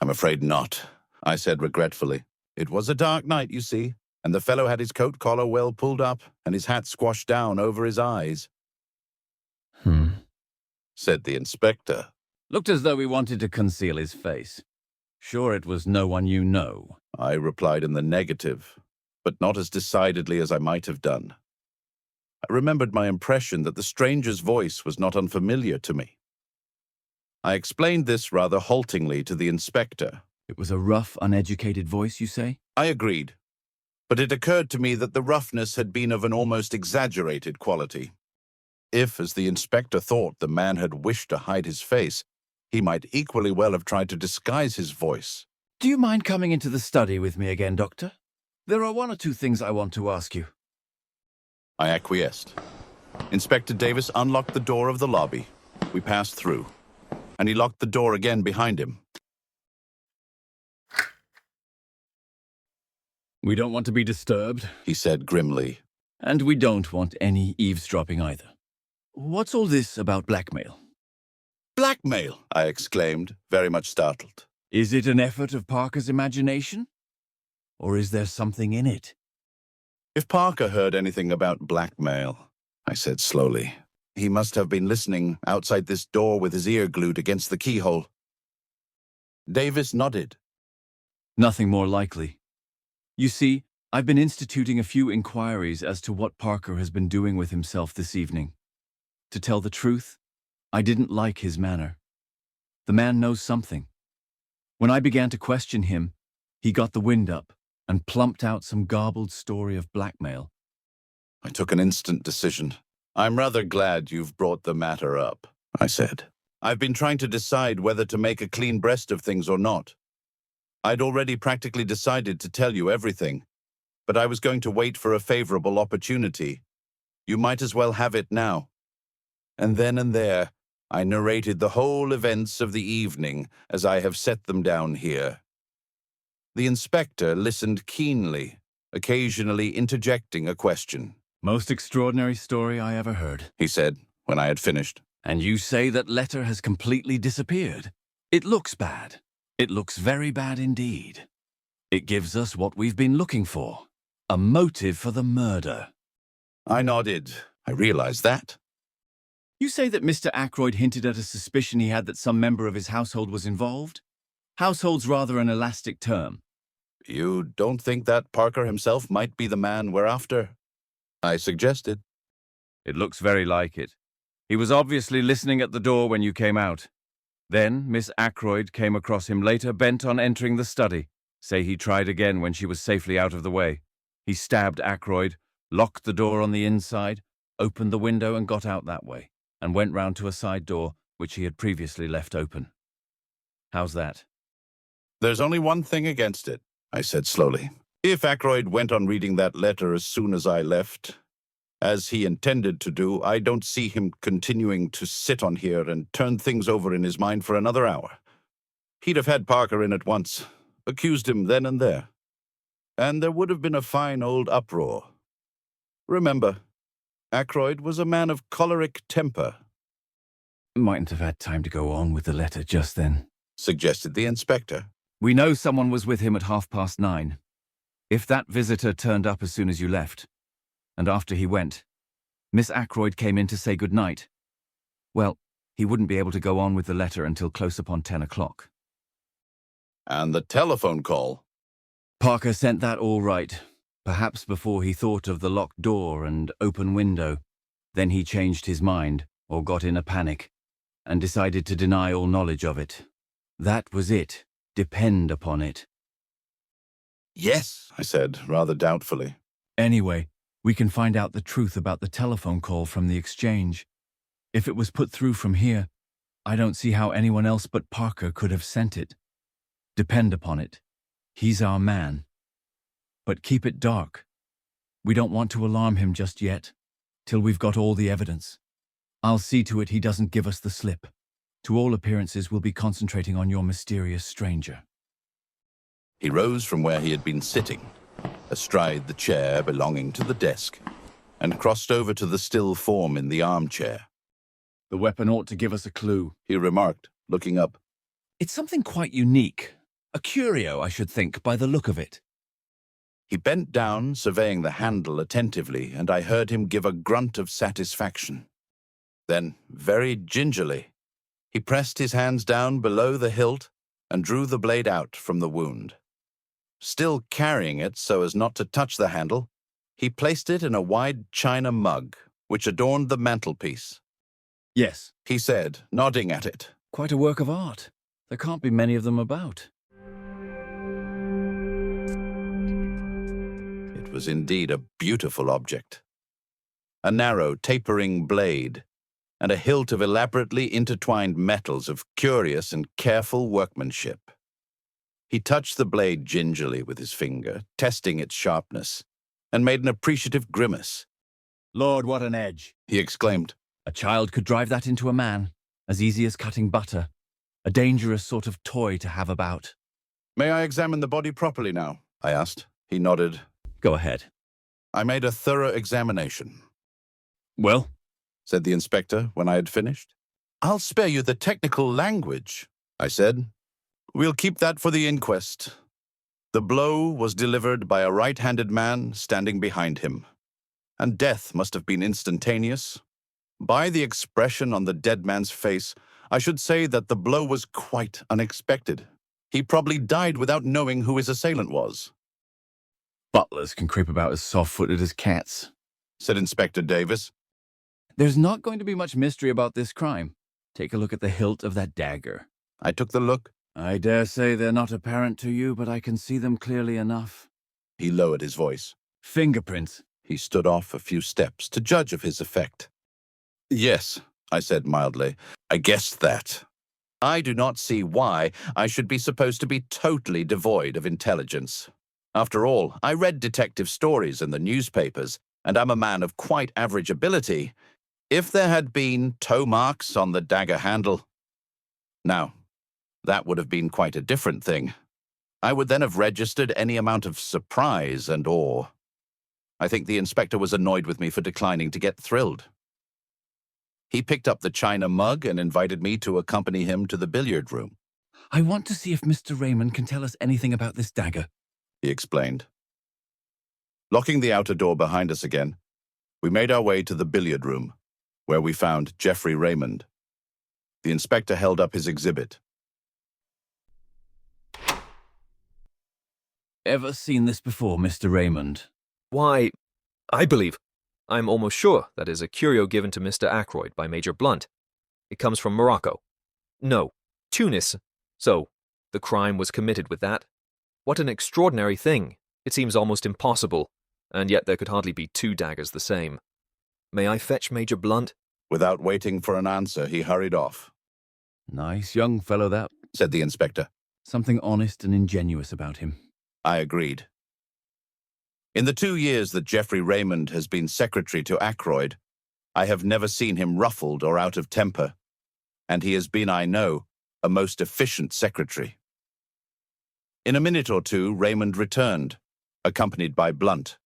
I'm afraid not, I said regretfully. It was a dark night, you see, and the fellow had his coat collar well pulled up and his hat squashed down over his eyes. Said the inspector. Looked as though he wanted to conceal his face. Sure it was no one you know? I replied in the negative, but not as decidedly as I might have done. I remembered my impression that the stranger's voice was not unfamiliar to me. I explained this rather haltingly to the inspector. It was a rough, uneducated voice, you say? I agreed, but it occurred to me that the roughness had been of an almost exaggerated quality. If, as the inspector thought, the man had wished to hide his face, he might equally well have tried to disguise his voice. Do you mind coming into the study with me again, Doctor? There are one or two things I want to ask you. I acquiesced. Inspector Davis unlocked the door of the lobby. We passed through, and he locked the door again behind him. We don't want to be disturbed, he said grimly. And we don't want any eavesdropping either. What's all this about blackmail? Blackmail, I exclaimed, very much startled. Is it an effort of Parker's imagination? Or is there something in it? If Parker heard anything about blackmail, I said slowly, he must have been listening outside this door with his ear glued against the keyhole. Davis nodded. Nothing more likely. You see, I've been instituting a few inquiries as to what Parker has been doing with himself this evening. To tell the truth, I didn't like his manner. The man knows something. When I began to question him, he got the wind up, and plumped out some garbled story of blackmail. I took an instant decision. I'm rather glad you've brought the matter up, I said. I've been trying to decide whether to make a clean breast of things or not. I'd already practically decided to tell you everything, but I was going to wait for a favorable opportunity. You might as well have it now. And then and there, I narrated the whole events of the evening as I have set them down here. The inspector listened keenly, occasionally interjecting a question. Most extraordinary story I ever heard, he said when I had finished. And you say that letter has completely disappeared. It looks bad. It looks very bad indeed. It gives us what we've been looking for, a motive for the murder. I nodded. I realized that. You say that Mr. Ackroyd hinted at a suspicion he had that some member of his household was involved? Household's rather an elastic term. You don't think that Parker himself might be the man we're after? I suggested. It looks very like it. He was obviously listening at the door when you came out. Then Miss Ackroyd came across him later, bent on entering the study. Say he tried again when she was safely out of the way. He stabbed Ackroyd, locked the door on the inside, opened the window and got out that way, and went round to a side door which he had previously left open. How's that? There's only one thing against it, I said slowly. If Ackroyd went on reading that letter as soon as I left, as he intended to do, I don't see him continuing to sit on here and turn things over in his mind for another hour. He'd have had Parker in at once, accused him then and there. And there would have been a fine old uproar. Remember, Ackroyd was a man of choleric temper. Mightn't have had time to go on with the letter just then, suggested the inspector. We know someone was with him at 9:30. If that visitor turned up as soon as you left, and after he went, Miss Ackroyd came in to say good night, well, he wouldn't be able to go on with the letter until close upon 10 o'clock. And the telephone call? Parker sent that all right, perhaps before he thought of the locked door and open window. Then he changed his mind, or got in a panic, and decided to deny all knowledge of it. That was it. Depend upon it. Yes, I said, rather doubtfully. Anyway, we can find out the truth about the telephone call from the exchange. If it was put through from here, I don't see how anyone else but Parker could have sent it. Depend upon it. He's our man. But keep it dark. We don't want to alarm him just yet, till we've got all the evidence. I'll see to it he doesn't give us the slip. To all appearances, we'll be concentrating on your mysterious stranger. He rose from where he had been sitting, astride the chair belonging to the desk, and crossed over to the still form in the armchair. The weapon ought to give us a clue, he remarked, looking up. It's something quite unique. A curio, I should think, by the look of it. He bent down, surveying the handle attentively, and I heard him give a grunt of satisfaction. Then, very gingerly, he pressed his hands down below the hilt and drew the blade out from the wound. Still carrying it so as not to touch the handle, he placed it in a wide china mug, which adorned the mantelpiece. Yes, he said, nodding at it. Quite a work of art. There can't be many of them about. It was indeed a beautiful object. A narrow, tapering blade, and a hilt of elaborately intertwined metals of curious and careful workmanship. He touched the blade gingerly with his finger, testing its sharpness, and made an appreciative grimace. Lord, what an edge, he exclaimed. A child could drive that into a man, as easy as cutting butter. A dangerous sort of toy to have about. May I examine the body properly now? I asked. He nodded. Go ahead. I made a thorough examination. Well? Said the inspector when I had finished. I'll spare you the technical language, I said. We'll keep that for the inquest. The blow was delivered by a right-handed man standing behind him, and death must have been instantaneous. By the expression on the dead man's face, I should say that the blow was quite unexpected. He probably died without knowing who his assailant was. Butlers can creep about as soft-footed as cats, said Inspector Davis. There's not going to be much mystery about this crime. Take a look at the hilt of that dagger. I took the look. I dare say they're not apparent to you, but I can see them clearly enough. He lowered his voice. Fingerprints. He stood off a few steps to judge of his effect. Yes, I said mildly. I guessed that. I do not see why I should be supposed to be totally devoid of intelligence. After all, I read detective stories in the newspapers, and I'm a man of quite average ability. If there had been toe marks on the dagger handle, now, that would have been quite a different thing. I would then have registered any amount of surprise and awe. I think the inspector was annoyed with me for declining to get thrilled. He picked up the china mug and invited me to accompany him to the billiard room. I want to see if Mr. Raymond can tell us anything about this dagger, he explained. Locking the outer door behind us again, we made our way to the billiard room, where we found Geoffrey Raymond. The inspector held up his exhibit. Ever seen this before, Mr. Raymond? Why, I believe, I'm almost sure that is a curio given to Mr. Ackroyd by Major Blunt. It comes from Morocco. No, Tunis. So, the crime was committed with that. What an extraordinary thing. It seems almost impossible, and yet there could hardly be two daggers the same. May I fetch Major Blunt? Without waiting for an answer, he hurried off. Nice young fellow that, said the inspector. Something honest and ingenuous about him. I agreed. In the 2 years that Geoffrey Raymond has been secretary to Ackroyd, I have never seen him ruffled or out of temper, and he has been, I know, a most efficient secretary. In a minute or two, Raymond returned, accompanied by Blunt.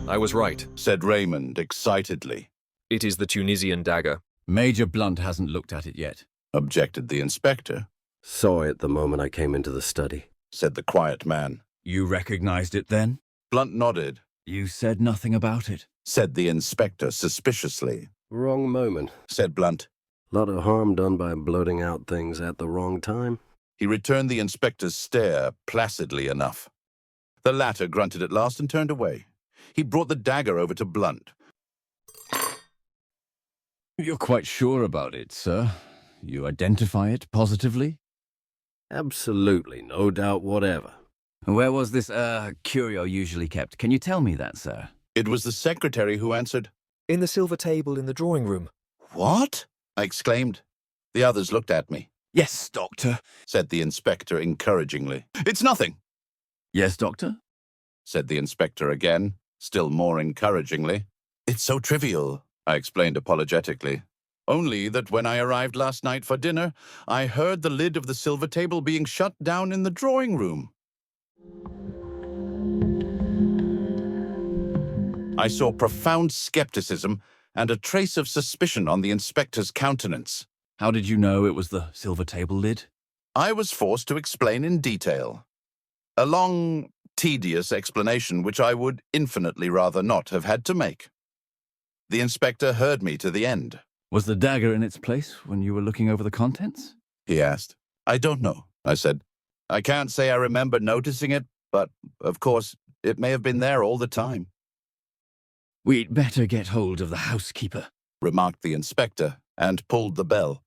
I was right, said Raymond excitedly. It is the Tunisian dagger. Major Blunt hasn't looked at it yet, objected the inspector. Saw it the moment I came into the study, said the quiet man. You recognized it then? Blunt nodded. You said nothing about it, said the inspector suspiciously. Wrong moment, said Blunt. Lot of harm done by blurting out things at the wrong time. He returned the inspector's stare placidly enough. The latter grunted at last and turned away. He brought the dagger over to Blunt. You're quite sure about it, sir? You identify it positively? Absolutely, no doubt whatever. Where was this, curio usually kept? Can you tell me that, sir? It was the secretary who answered. In the silver table in the drawing room. What? I exclaimed. The others looked at me. Yes, doctor, said the inspector encouragingly. It's nothing. Yes, doctor, said the inspector again, still more encouragingly. It's so trivial, I explained apologetically. Only that when I arrived last night for dinner, I heard the lid of the silver table being shut down in the drawing room. I saw profound skepticism and a trace of suspicion on the inspector's countenance. How did you know it was the silver table lid? I was forced to explain in detail. A long, tedious explanation which I would infinitely rather not have had to make. The inspector heard me to the end. Was the dagger in its place when you were looking over the contents? He asked. I don't know, I said. I can't say I remember noticing it, but, of course, it may have been there all the time. We'd better get hold of the housekeeper, remarked the inspector, and pulled the bell.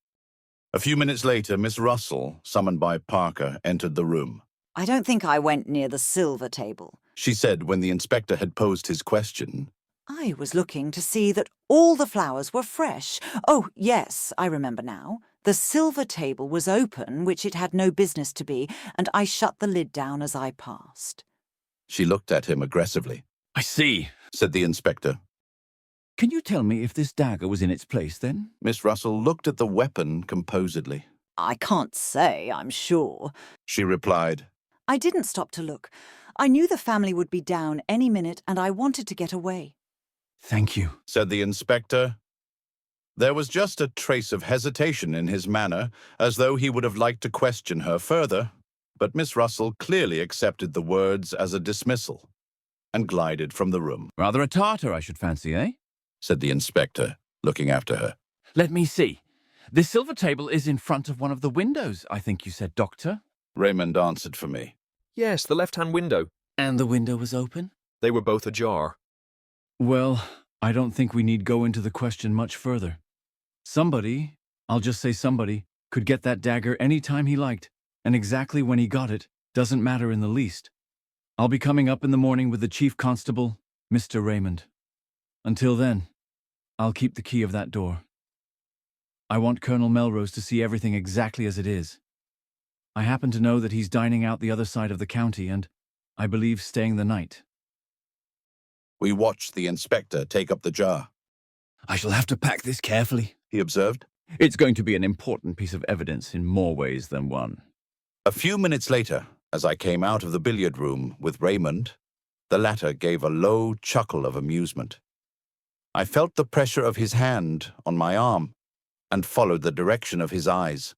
A few minutes later, Miss Russell, summoned by Parker, entered the room. I don't think I went near the silver table, she said when the inspector had posed his question. I was looking to see that all the flowers were fresh. Oh, yes, I remember now. The silver table was open, which it had no business to be, and I shut the lid down as I passed. She looked at him aggressively. I see, said the inspector. Can you tell me if this dagger was in its place, then? Miss Russell looked at the weapon composedly. I can't say, I'm sure, she replied. I didn't stop to look. I knew the family would be down any minute, and I wanted to get away. Thank you, said the inspector. There was just a trace of hesitation in his manner, as though he would have liked to question her further, but Miss Russell clearly accepted the words as a dismissal and glided from the room. Rather a Tartar, I should fancy, eh? said the inspector, looking after her. Let me see. This silver table is in front of one of the windows, I think you said, Doctor. Raymond answered for me. Yes, the left-hand window. And the window was open? They were both ajar. Well, I don't think we need go into the question much further. Somebody, I'll just say somebody, could get that dagger any time he liked. and exactly when he got it doesn't matter in the least. I'll be coming up in the morning with the Chief Constable, Mr. Raymond. Until then, I'll keep the key of that door. I want Colonel Melrose to see everything exactly as it is. I happen to know that he's dining out the other side of the county and, I believe, staying the night. We watched the inspector take up the jar. I shall have to pack this carefully, He observed. It's going to be an important piece of evidence in more ways than one. A few minutes later, as I came out of the billiard room with Raymond, the latter gave a low chuckle of amusement. I felt the pressure of his hand on my arm and followed the direction of his eyes.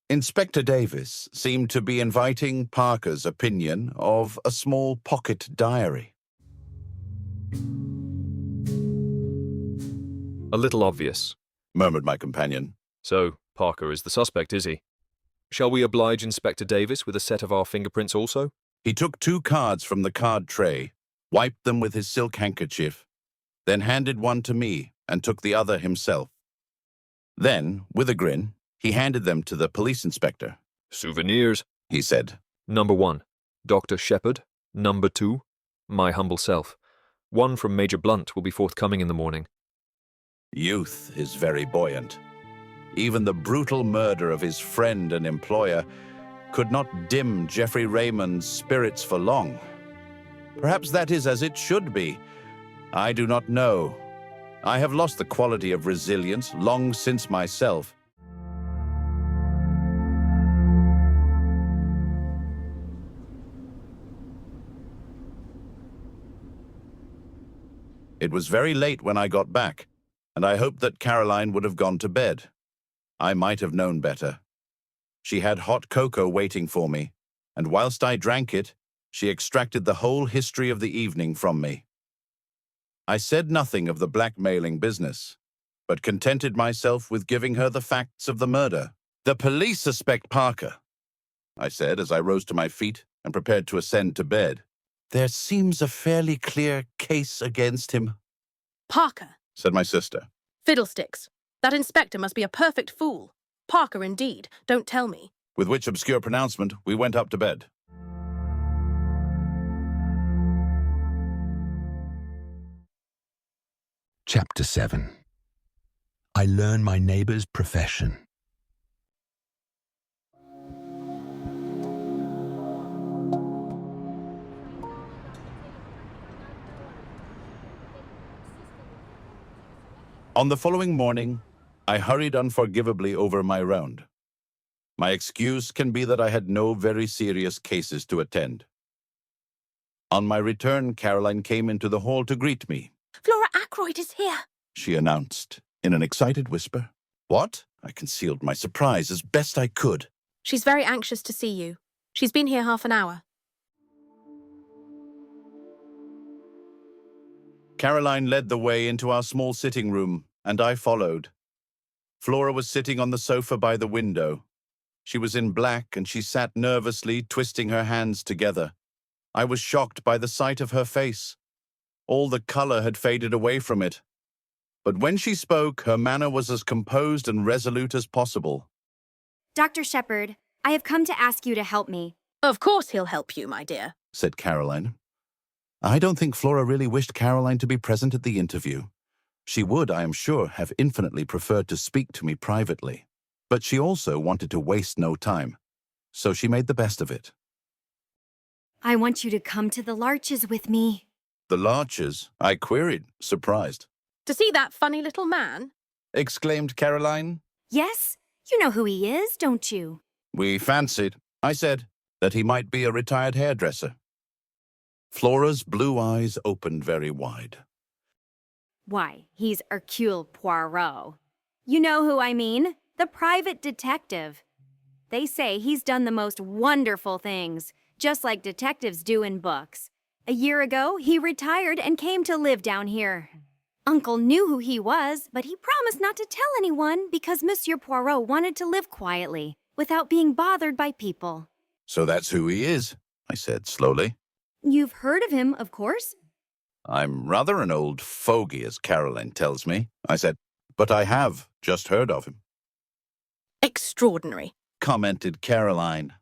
Inspector Davis seemed to be inviting Parker's opinion of a small pocket diary. A little obvious, murmured my companion. So, Parker is the suspect, is he? Shall we oblige Inspector Davis with a set of our fingerprints also? He took 2 cards from the card tray, wiped them with his silk handkerchief, then handed one to me and took the other himself. Then, with a grin, he handed them to the police inspector. Souvenirs, he said. Number 1, Dr. Shepherd. Number 2, my humble self. One from Major Blunt will be forthcoming in the morning. Youth is very buoyant. Even the brutal murder of his friend and employer could not dim Geoffrey Raymond's spirits for long. Perhaps that is as it should be. I do not know. I have lost the quality of resilience long since myself. It was very late when I got back, and I hoped that Caroline would have gone to bed. I might have known better. She had hot cocoa waiting for me, and whilst I drank it, she extracted the whole history of the evening from me. I said nothing of the blackmailing business, but contented myself with giving her the facts of the murder. "The police suspect Parker," I said as I rose to my feet and prepared to ascend to bed. "There seems a fairly clear case against him." Parker, said my sister. Fiddlesticks. That inspector must be a perfect fool. Parker indeed, don't tell me. With which obscure pronouncement, we went up to bed. Chapter 7. I learn my neighbour's profession. On the following morning, I hurried unforgivably over my round. My excuse can be that I had no very serious cases to attend. On my return, Caroline came into the hall to greet me. Flora Ackroyd is here, she announced in an excited whisper. What? I concealed my surprise as best I could. She's very anxious to see you. She's been here half an hour. Caroline led the way into our small sitting room, and I followed. Flora was sitting on the sofa by the window. She was in black, and she sat nervously, twisting her hands together. I was shocked by the sight of her face. All the colour had faded away from it. But when she spoke, her manner was as composed and resolute as possible. Dr. Shepherd, I have come to ask you to help me. Of course he'll help you, my dear, said Caroline. I don't think Flora really wished Caroline to be present at the interview. She would, I am sure, have infinitely preferred to speak to me privately. But she also wanted to waste no time, so she made the best of it. I want you to come to the Larches with me. The Larches? I queried, surprised. To see that funny little man? Exclaimed Caroline. Yes, you know who he is, don't you? We fancied, I said, that he might be a retired hairdresser. Flora's blue eyes opened very wide. Why, he's Hercule Poirot. You know who I mean, the private detective. They say he's done the most wonderful things, just like detectives do in books. A year ago, he retired and came to live down here. Uncle knew who he was, but he promised not to tell anyone because Monsieur Poirot wanted to live quietly, without being bothered by people. So that's who he is, I said slowly. You've heard of him, of course? I'm rather an old fogey, as Caroline tells me, I said, but I have just heard of him. Extraordinary. commented Caroline.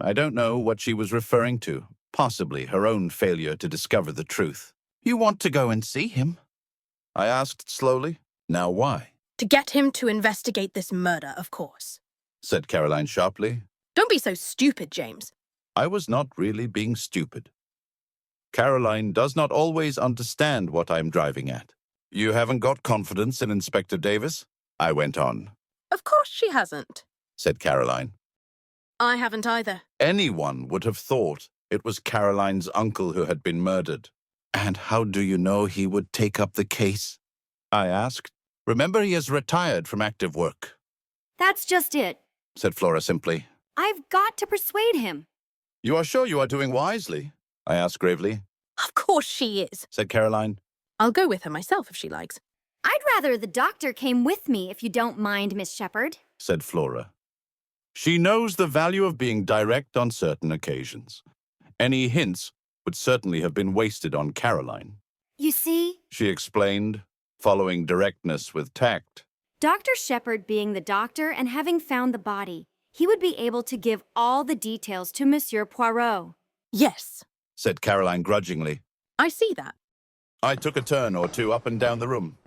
I don't know what she was referring to, possibly her own failure to discover the truth. You want to go and see him? I asked slowly. Now why? To get him to investigate this murder, of course, Said Caroline sharply. Don't be so stupid, James. I was not really being stupid. Caroline does not always understand what I'm driving at. You haven't got confidence in Inspector Davis? I went on. Of course she hasn't, Said Caroline. I haven't either. Anyone would have thought it was Caroline's uncle who had been murdered. And how do you know he would take up the case? I asked. Remember, he has retired from active work. That's just it, Said Flora simply. I've got to persuade him. You are sure you are doing wisely? I asked gravely. Of course she is, Said Caroline. I'll go with her myself if she likes. I'd rather the doctor came with me if you don't mind, Miss Shepherd, Said Flora. She knows the value of being direct on certain occasions. Any hints would certainly have been wasted on Caroline. You see, She explained, following directness with tact. Dr. Shepherd being the doctor and having found the body, he would be able to give all the details to Monsieur Poirot. Yes, Said Caroline grudgingly. I see that. I took a turn or two up and down the room.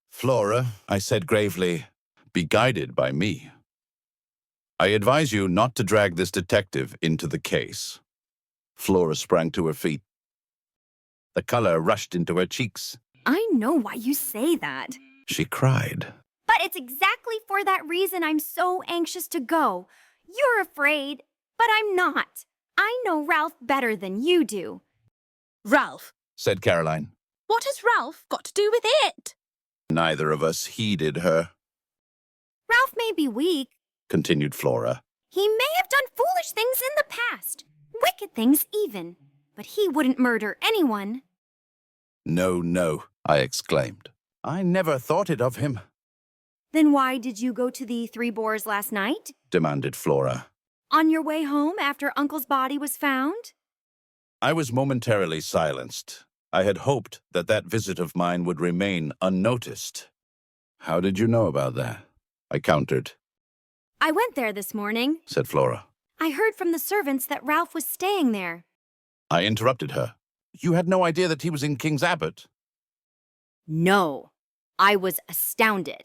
Flora, I said gravely, be guided by me. I advise you not to drag this detective into the case. Flora sprang to her feet. The color rushed into her cheeks. I know why you say that. She cried. But it's exactly for that reason I'm so anxious to go. You're afraid, but I'm not. I know Ralph better than you do. Ralph? Said Caroline. What has Ralph got to do with it? Neither of us heeded her, Ralph may be weak. Continued Flora. He may have done foolish things in the past. Wicked things even. But he wouldn't murder anyone. No, no, I exclaimed. I never thought it of him, Then why did you go to the Three Boars last night? demanded Flora. On your way home after Uncle's body was found? I was momentarily silenced. I had hoped that that visit of mine would remain unnoticed. How did you know about that? I countered, I went there this morning. said Flora. I heard from the servants that Ralph was staying there. I interrupted her. You had no idea that he was in King's Abbot? No. I was astounded.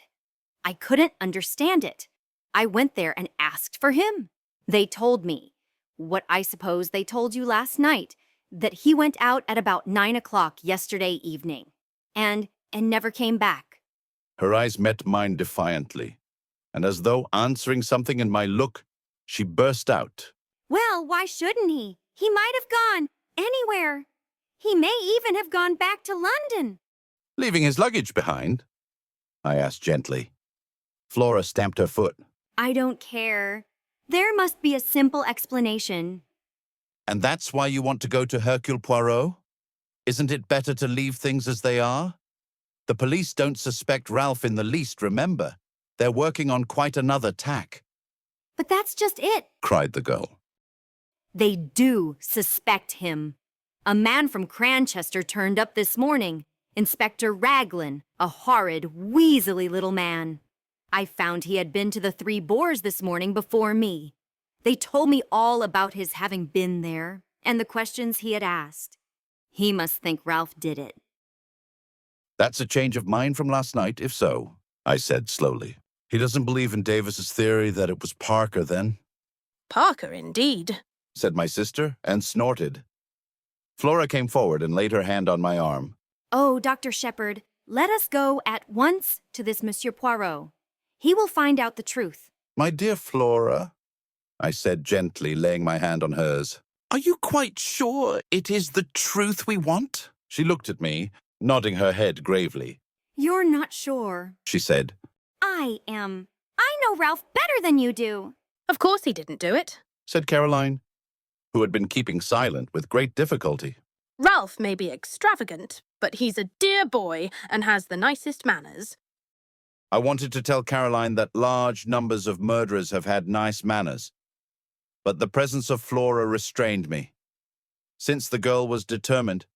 I couldn't understand it. I went there and asked for him. They told me, what I suppose they told you last night, that he went out at about 9 o'clock yesterday evening, and never came back. Her eyes met mine defiantly, and as though answering something in my look, she burst out. Well, why shouldn't he? He might have gone anywhere. He may even have gone back to London. Leaving his luggage behind? I asked gently. Flora stamped her foot. I don't care. There must be a simple explanation. And that's why you want to go to Hercule Poirot? Isn't it better to leave things as they are? The police don't suspect Ralph in the least, remember. They're working on quite another tack, But that's just it. cried the girl. They do suspect him. A man from Cranchester turned up this morning. Inspector Raglan, a horrid, weaselly little man. I found he had been to the Three Boars this morning before me. They told me all about his having been there and the questions he had asked. He must think Ralph did it. That's a change of mind from last night, if so, I said slowly. He doesn't believe in Davis's theory that it was Parker, then? Parker, indeed, Said my sister, and snorted. Flora came forward and laid her hand on my arm. Oh, Dr. Shepherd, let us go at once to this Monsieur Poirot. He will find out the truth. My dear Flora, I said gently, laying my hand on hers. Are you quite sure it is the truth we want? She looked at me, nodding her head gravely. You're not sure. She said, I am. I know Ralph better than you do. Of course he didn't do it. said Caroline, who had been keeping silent with great difficulty. Ralph may be extravagant, but he's a dear boy and has the nicest manners. I wanted to tell Caroline that large numbers of murderers have had nice manners, but the presence of Flora restrained me. Since the girl was determined,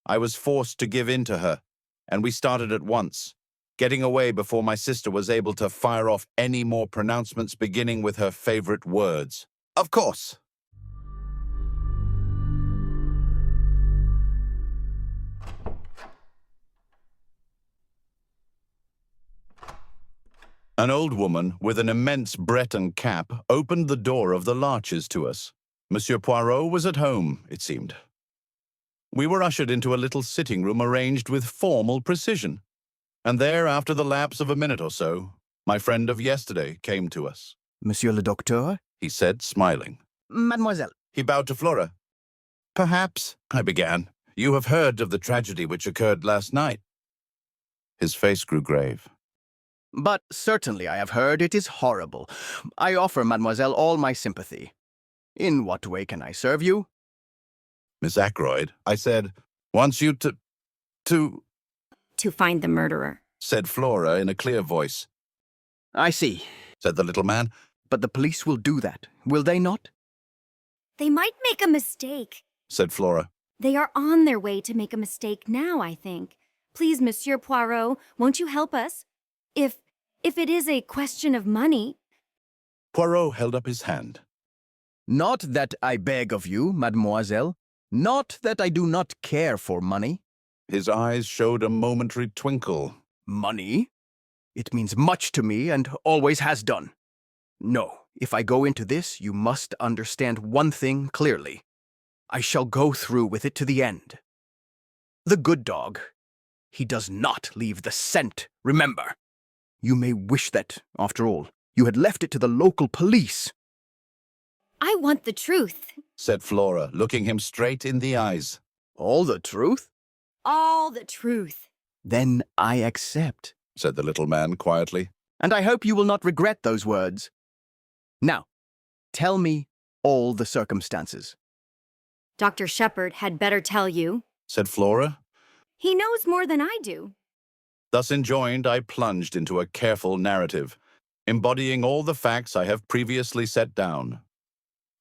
I was forced to give in to her, and we started at once, getting away before my sister was able to fire off any more pronouncements beginning with her favorite words. Of course. An old woman with an immense Breton cap opened the door of the Larches to us. Monsieur Poirot was at home, it seemed. We were ushered into a little sitting room arranged with formal precision. And there, after the lapse of a minute or so, my friend of yesterday came to us. Monsieur le Docteur? He said, smiling. Mademoiselle. He bowed to Flora. Perhaps, I began, you have heard of the tragedy which occurred last night. His face grew grave. But certainly I have heard it is horrible. I offer Mademoiselle all my sympathy. In what way can I serve you? Miss Ackroyd, I said, wants you to... To find the murderer, said Flora in a clear voice. I see, said the little man. But the police will do that, will they not? they might make a mistake. Said Flora. They are on their way to make a mistake now, I think. Please, Monsieur Poirot, won't you help us? If it is a question of money... Poirot held up his hand. Not that I beg of you, mademoiselle. Not that I do not care for money. His eyes showed a momentary twinkle. Money? It means much to me and always has done. No, if I go into this, you must understand one thing clearly. I shall go through with it to the end. The good dog, he does not leave the scent, remember. You may wish that, after all, you had left it to the local police. I want the truth. Said Flora, looking him straight in the eyes. All the truth? All the truth. Then I accept, said the little man quietly. And I hope you will not regret those words. Now, tell me all the circumstances. Dr. Shepherd had better tell you, said Flora. He knows more than I do. Thus enjoined, I plunged into a careful narrative, embodying all the facts I have previously set down.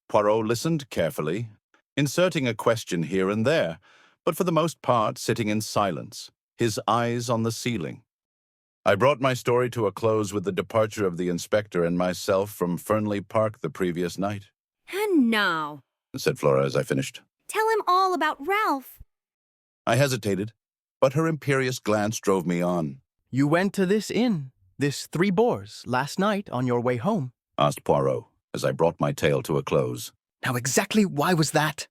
Poirot listened carefully, inserting a question here and there, but for the most part sitting in silence, his eyes on the ceiling. I brought my story to a close with the departure of the inspector and myself from Fernley Park the previous night. And now, said Flora as I finished. Tell him all about Ralph. I hesitated, but her imperious glance drove me on. You went to this inn, this Three Boars, last night on your way home? Asked Poirot, as I brought my tale to a close. Now exactly why was that?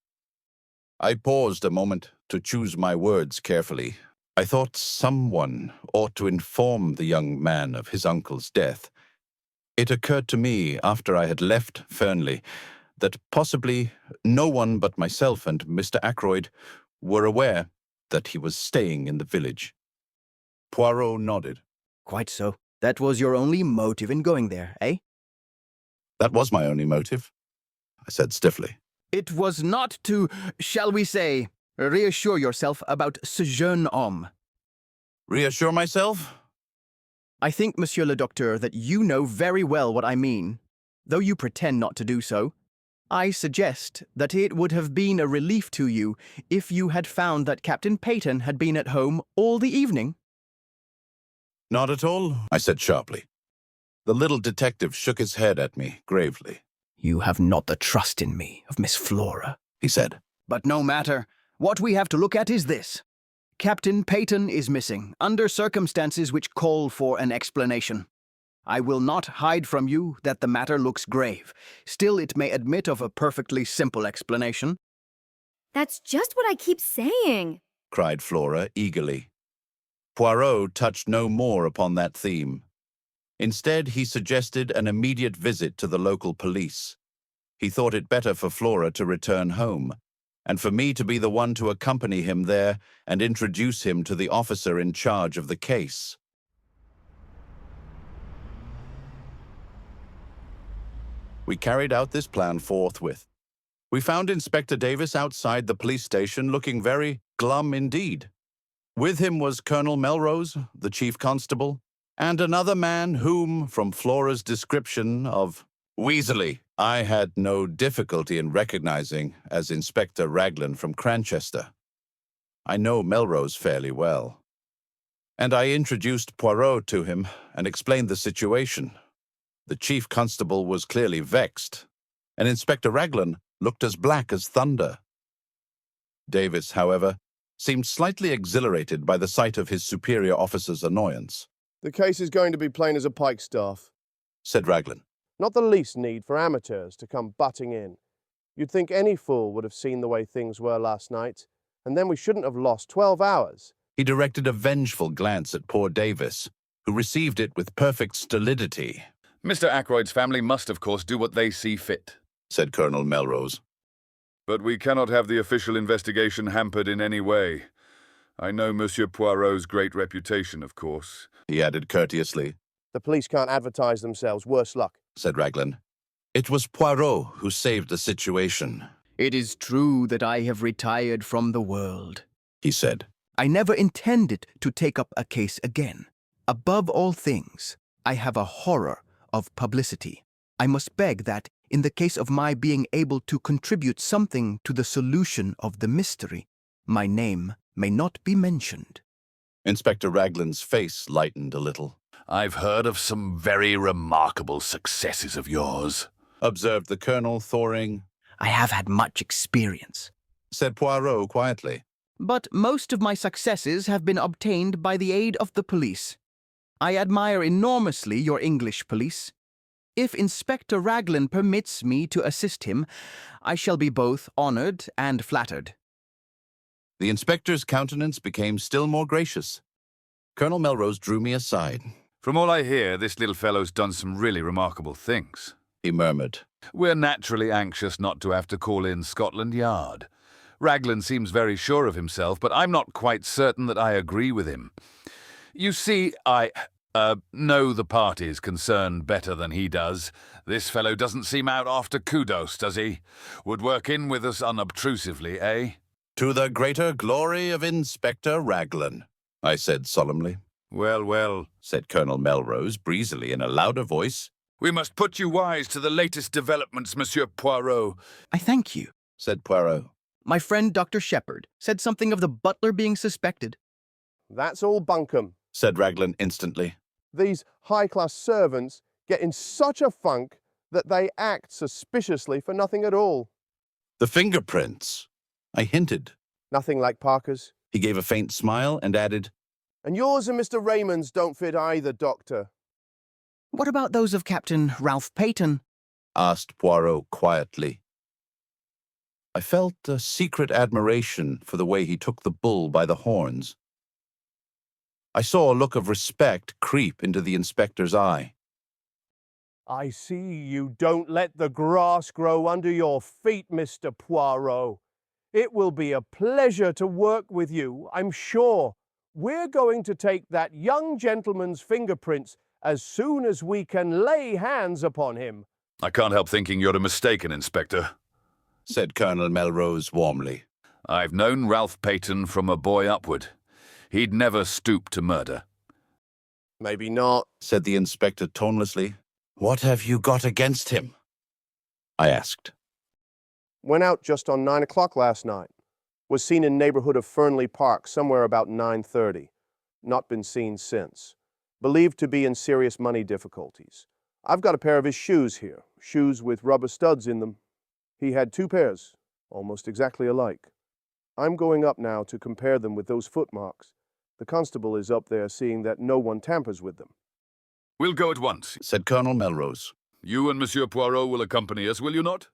I paused a moment to choose my words carefully. I thought someone ought to inform the young man of his uncle's death. It occurred to me after I had left Fernley that possibly no one but myself and Mr. Ackroyd were aware that he was staying in the village. Poirot nodded. Quite so. That was your only motive in going there, eh? That was my only motive, I said stiffly. It was not to, shall we say, reassure yourself about ce jeune homme. Reassure myself? I think, Monsieur le Docteur, that you know very well what I mean, though you pretend not to do so. I suggest that it would have been a relief to you if you had found that Captain Paton had been at home all the evening. Not at all, I said sharply. The little detective shook his head at me gravely. You have not the trust in me of Miss Flora, he said. But no matter. What we have to look at is this. Captain Paton is missing, under circumstances which call for an explanation. I will not hide from you that the matter looks grave. Still, it may admit of a perfectly simple explanation. That's just what I keep saying, cried Flora eagerly. Poirot touched no more upon that theme. Instead, he suggested an immediate visit to the local police. He thought it better for Flora to return home, and for me to be the one to accompany him there and introduce him to the officer in charge of the case. We carried out this plan forthwith. We found Inspector Davis outside the police station looking very glum indeed. With him was Colonel Melrose, the chief constable, and another man whom, from Flora's description of Weasley, I had no difficulty in recognizing as Inspector Raglan from Cranchester. I know Melrose fairly well. And I introduced Poirot to him and explained the situation. The chief constable was clearly vexed, and Inspector Raglan looked as black as thunder. Davis, however, seemed slightly exhilarated by the sight of his superior officer's annoyance. The case is going to be plain as a pikestaff, said Raglan. Not the least need for amateurs to come butting in. You'd think any fool would have seen the way things were last night, and then we shouldn't have lost 12 hours. He directed a vengeful glance at poor Davis, who received it with perfect stolidity. Mr. Ackroyd's family must, of course, do what they see fit, said Colonel Melrose. But we cannot have the official investigation hampered in any way. I know Monsieur Poirot's great reputation, of course, he added courteously. The police can't advertise themselves, worse luck, said Raglan. It was Poirot who saved the situation. It is true that I have retired from the world, he said. I never intended to take up a case again. Above all things, I have a horror of publicity. I must beg that, in the case of my being able to contribute something to the solution of the mystery, my name may not be mentioned. Inspector Raglan's face lightened a little. I've heard of some very remarkable successes of yours, observed the colonel, thawing. I have had much experience, said Poirot quietly. But most of my successes have been obtained by the aid of the police. I admire enormously your English police. If Inspector Raglan permits me to assist him, I shall be both honored and flattered. The inspector's countenance became still more gracious. Colonel Melrose drew me aside. From all I hear, this little fellow's done some really remarkable things, he murmured. We're naturally anxious not to have to call in Scotland Yard. Raglan seems very sure of himself, but I'm not quite certain that I agree with him. You see, I know the parties concerned better than he does. This fellow doesn't seem out after kudos, does he? Would work in with us unobtrusively, eh? To the greater glory of Inspector Raglan, I said solemnly. Well, well, said Colonel Melrose breezily in a louder voice. We must put you wise to the latest developments, Monsieur Poirot. I thank you, said Poirot. My friend Dr. Shepherd said something of the butler being suspected. That's all bunkum, said Raglan instantly. These high-class servants get in such a funk that they act suspiciously for nothing at all. The fingerprints, I hinted. Nothing like Parker's. He gave a faint smile and added, And yours and Mr. Raymond's don't fit either, Doctor. What about those of Captain Ralph Paton? Asked Poirot quietly. I felt a secret admiration for the way he took the bull by the horns. I saw a look of respect creep into the inspector's eye. I see you don't let the grass grow under your feet, Mr. Poirot. It will be a pleasure to work with you, I'm sure. We're going to take that young gentleman's fingerprints as soon as we can lay hands upon him. I can't help thinking you're a mistaken, Inspector, said Colonel Melrose warmly. I've known Ralph Paton from a boy upward. He'd never stoop to murder. Maybe not, said the inspector tonelessly. What have you got against him? I asked. Went out just on 9 o'clock last night. Was seen in neighborhood of Fernley Park somewhere about 9:30. Not been seen since. Believed to be in serious money difficulties. I've got a pair of his shoes here, shoes with rubber studs in them. He had 2 pairs, almost exactly alike. I'm going up now to compare them with those footmarks. The constable is up there seeing that no one tampers with them. We'll go at once, said Colonel Melrose. You and Monsieur Poirot will accompany us, will you not?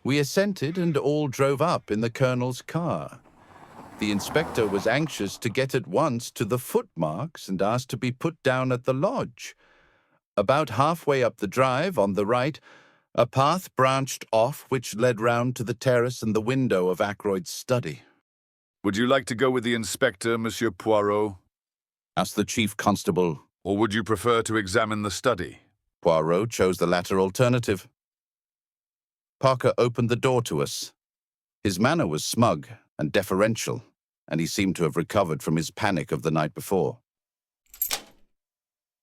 We assented and all drove up in the colonel's car. The inspector was anxious to get at once to the footmarks and asked to be put down at the lodge. About halfway up the drive, on the right, a path branched off which led round to the terrace and the window of Ackroyd's study. Would you like to go with the inspector, Monsieur Poirot? Asked the chief constable. Or would you prefer to examine the study? Poirot chose the latter alternative. Parker opened the door to us. His manner was smug and deferential, and he seemed to have recovered from his panic of the night before.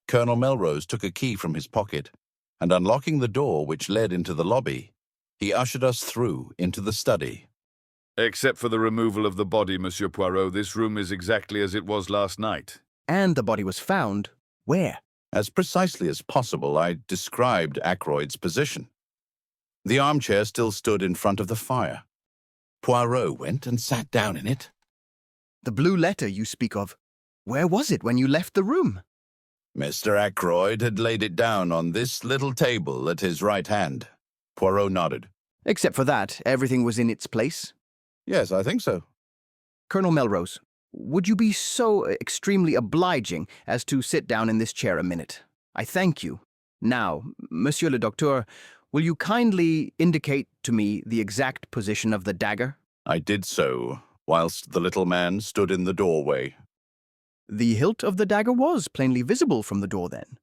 Colonel Melrose took a key from his pocket and unlocking the door which led into the lobby, he ushered us through into the study. Except for the removal of the body, Monsieur Poirot, this room is exactly as it was last night. And the body was found where? As precisely as possible, I described Ackroyd's position. The armchair still stood in front of the fire. Poirot went and sat down in it. The blue letter you speak of, where was it when you left the room? Mr. Ackroyd had laid it down on this little table at his right hand. Poirot nodded. Except for that, everything was in its place? Yes, I think so. Colonel Melrose, would you be so extremely obliging as to sit down in this chair a minute? I thank you. Now, Monsieur le Docteur, will you kindly indicate to me the exact position of the dagger? I did so, whilst the little man stood in the doorway. The hilt of the dagger was plainly visible from the door, then.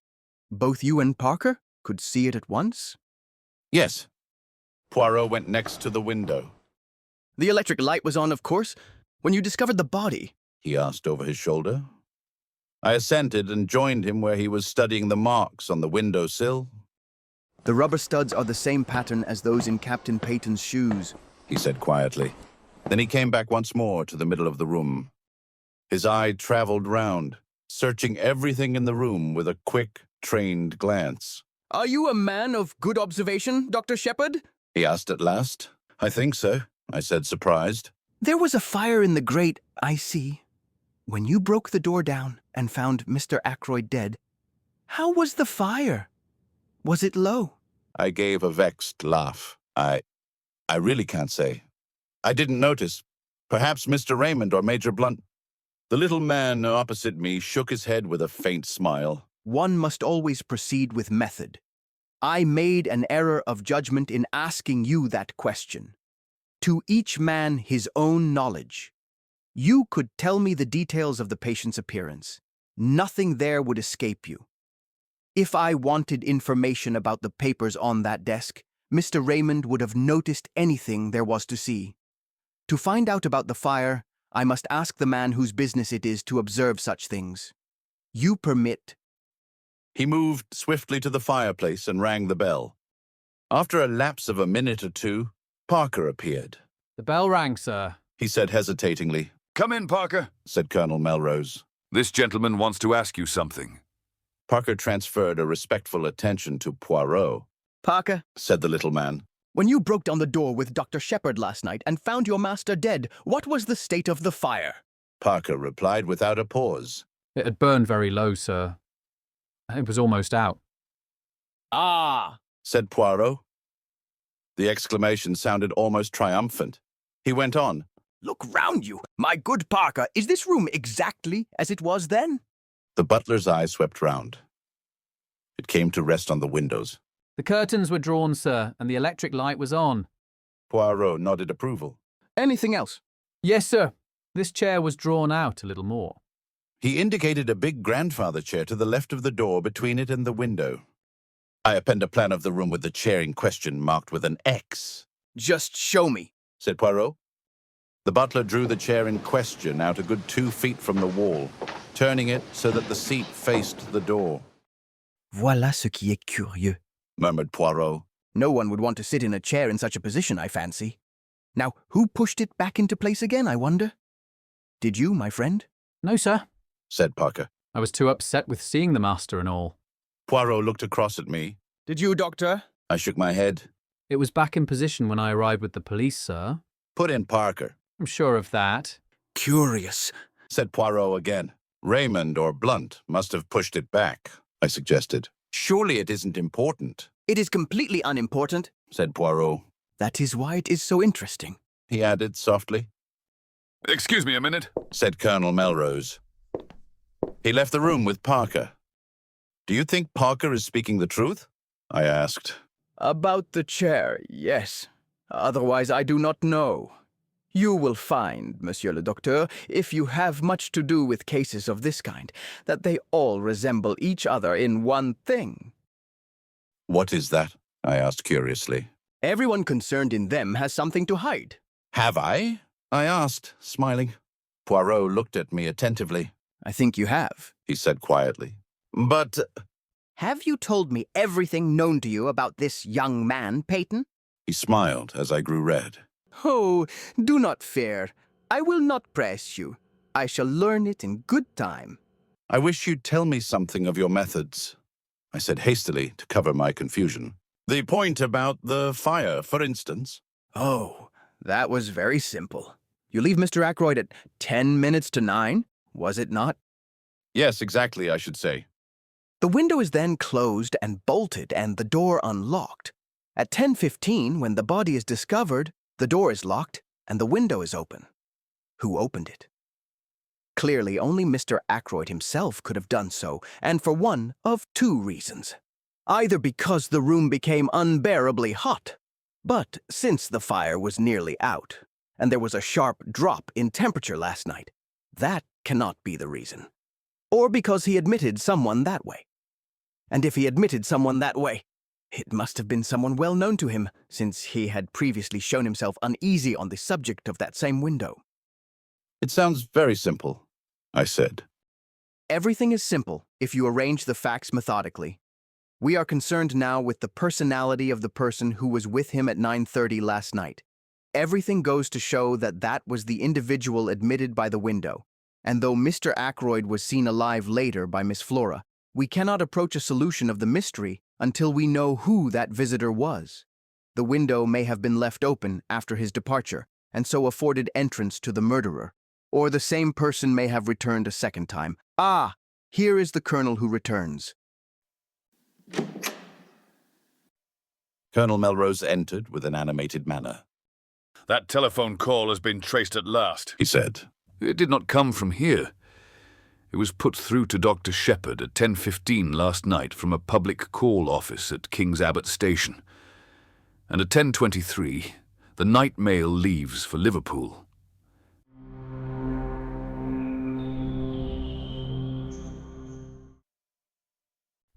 Both you and Parker could see it at once? Yes. Poirot went next to the window. The electric light was on, of course, when you discovered the body? He asked over his shoulder. I assented and joined him where he was studying the marks on the windowsill. The rubber studs are the same pattern as those in Captain PATON'S shoes, he said quietly. Then he came back once more to the middle of the room. His eye traveled round, searching everything in the room with a quick, trained glance. Are you a man of good observation, Dr. Shepherd? He asked at last. I think so, I said, surprised. There was a fire in the grate, I see. When you broke the door down and found Mr. Ackroyd dead, how was the fire? Was it low? I gave a vexed laugh. I really can't say. I didn't notice. Perhaps Mr. Raymond or Major Blunt. The little man opposite me shook his head with a faint smile. One must always proceed with method. I made an error of judgment in asking you that question. To each man his own knowledge. You could tell me the details of the patient's appearance. Nothing there would escape you. If I wanted information about the papers on that desk, Mr. Raymond would have noticed anything there was to see. To find out about the fire, I must ask the man whose business it is to observe such things. You permit. He moved swiftly to the fireplace and rang the bell. After a lapse of a minute or two, Parker appeared. The bell rang, sir, he said hesitatingly. Come in, Parker, said Colonel Melrose. This gentleman wants to ask you something. Parker transferred a respectful attention to Poirot. Parker, said the little man. When you broke down the door with Dr. Shepherd last night and found your master dead, what was the state of the fire? Parker replied without a pause. It had burned very low, sir. It was almost out. Ah, said Poirot. The exclamation sounded almost triumphant. He went on. Look round you. My good Parker, is this room exactly as it was then? The butler's eyes swept round. It came to rest on the windows. The curtains were drawn, sir, and the electric light was on. Poirot nodded approval. Anything else? Yes, sir. This chair was drawn out a little more. He indicated a big grandfather chair to the left of the door between it and the window. I append a plan of the room with the chair in question marked with an X. Just show me, said Poirot. The butler drew the chair in question out a good 2 feet from the wall, turning it so that the seat faced the door. Voilà ce qui est curieux, murmured Poirot. No one would want to sit in a chair in such a position, I fancy. Now, who pushed it back into place again, I wonder? Did you, my friend? No, sir, said Parker. I was too upset with seeing the master and all. Poirot looked across at me. Did you, Doctor? I shook my head. It was back in position when I arrived with the police, sir. Put in Parker. I'm sure of that. Curious, said Poirot again. Raymond or Blunt must have pushed it back, I suggested. Surely it isn't important. It is completely unimportant, said Poirot. That is why it is so interesting, he added softly. Excuse me a minute, said Colonel Melrose. He left the room with Parker. Do you think Parker is speaking the truth? I asked. About the chair, yes. Otherwise I do not know. You will find, Monsieur le Docteur, if you have much to do with cases of this kind, that they all resemble each other in one thing. What is that? I asked curiously. Everyone concerned in them has something to hide. Have I? I asked, smiling. Poirot looked at me attentively. I think you have, he said quietly. But Have you told me everything known to you about this young man, Paton? He smiled as I grew red. Oh, do not fear. I will not press you. I shall learn it in good time. I wish you'd tell me something of your methods, I said hastily to cover my confusion. The point about the fire, for instance. Oh, that was very simple. You leave Mr. Ackroyd at 10 minutes to 9, was it not? Yes, exactly, I should say. The window is then closed and bolted and the door unlocked. At 10:15, when the body is discovered, the door is locked and the window is open. Who opened it? Clearly, only Mr. Ackroyd himself could have done so, and for one of two reasons. Either because the room became unbearably hot, but since the fire was nearly out, and there was a sharp drop in temperature last night, that cannot be the reason. Or because he admitted someone that way. And if he admitted someone that way, it must have been someone well known to him, since he had previously shown himself uneasy on the subject of that same window. It sounds very simple, I said. Everything is simple if you arrange the facts methodically. We are concerned now with the personality of the person who was with him at 9:30 last night. Everything goes to show that that was the individual admitted by the window, and though Mr. Ackroyd was seen alive later by Miss Flora, we cannot approach a solution of the mystery until we know who that visitor was. The window may have been left open after his departure, and so afforded entrance to the murderer. Or the same person may have returned a second time. Ah, here is the colonel who returns. Colonel Melrose entered with an animated manner. That telephone call has been traced at last, he said. It did not come from here. It was put through to Dr. Shepherd at 10:15 last night from a public call office at King's Abbot Station. And at 10:23, the night mail leaves for Liverpool.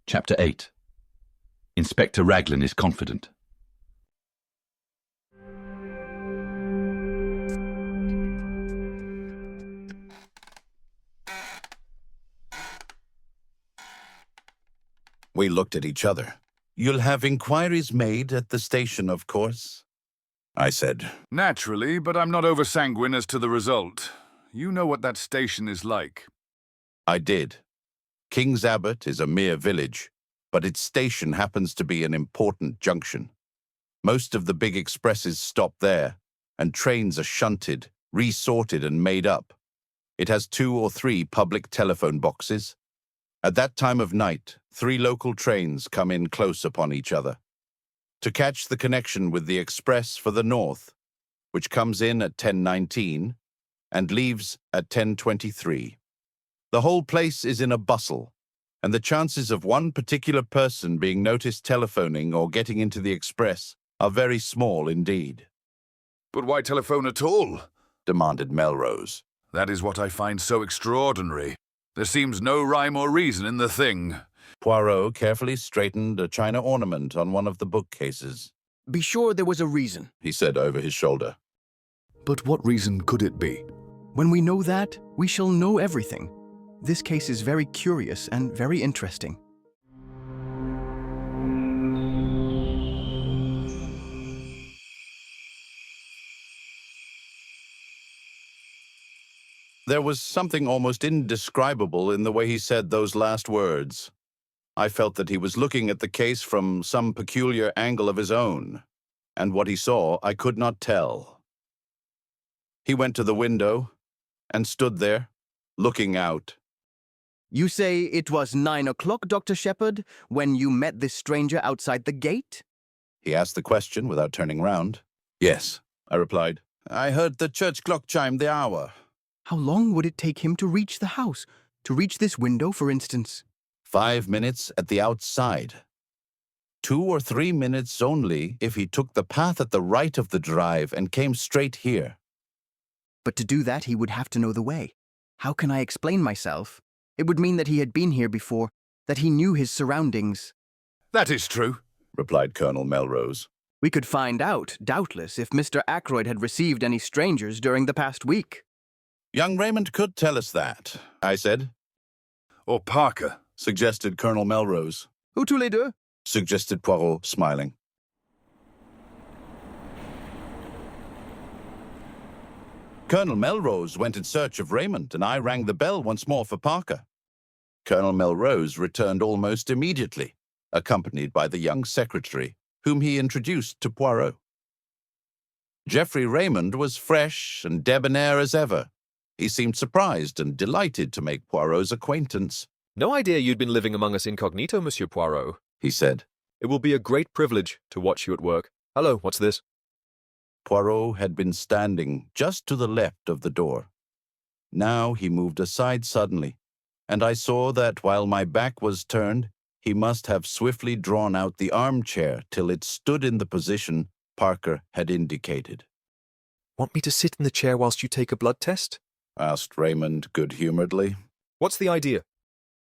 Chapter 8. Inspector Raglan is confident. We looked at each other. You'll have inquiries made at the station, of course, I said. Naturally, but I'm not over-sanguine as to the result. You know what that station is like. I did. King's Abbot is a mere village, but its station happens to be an important junction. Most of the big expresses stop there, and trains are shunted, resorted and made up. It has 2 or 3 public telephone boxes. At that time of night, 3 local trains come in close upon each other. To catch the connection with the express for the north, which comes in at 10:19 and leaves at 10:23. The whole place is in a bustle, and the chances of one particular person being noticed telephoning or getting into the express are very small indeed. But why telephone at all? Demanded Melrose. That is what I find so extraordinary. There seems no rhyme or reason in the thing. Poirot carefully straightened a china ornament on one of the bookcases. Be sure there was a reason, he said over his shoulder. But what reason could it be? When we know that, we shall know everything. This case is very curious and very interesting. There was something almost indescribable in the way he said those last words. I felt that he was looking at the case from some peculiar angle of his own, and what he saw I could not tell. He went to the window and stood there, looking out. You say it was 9 o'clock, Dr. Shepherd, when you met this stranger outside the gate? He asked the question without turning round. Yes, I replied. I heard the church clock chime the hour. How long would it take him to reach the house? To reach this window, for instance? 5 minutes at the outside. 2 or 3 minutes only if he took the path at the right of the drive and came straight here. But to do that, he would have to know the way. How can I explain myself? It would mean that he had been here before, that he knew his surroundings. That is true, replied Colonel Melrose. We could find out, doubtless, if Mr. Ackroyd had received any strangers during the past week. Young Raymond could tell us that, I said. Or Parker, suggested Colonel Melrose. Ou tous les deux? Suggested Poirot, smiling. Colonel Melrose went in search of Raymond, and I rang the bell once more for Parker. Colonel Melrose returned almost immediately, accompanied by the young secretary, whom he introduced to Poirot. Geoffrey Raymond was fresh and debonair as ever. He seemed surprised and delighted to make Poirot's acquaintance. No idea you'd been living among us incognito, Monsieur Poirot, he said. It will be a great privilege to watch you at work. Hello, what's this? Poirot had been standing just to the left of the door. Now he moved aside suddenly, and I saw that while my back was turned, he must have swiftly drawn out the armchair till it stood in the position Parker had indicated. Want me to sit in the chair whilst you take a blood test? Asked Raymond good-humoredly. What's the idea?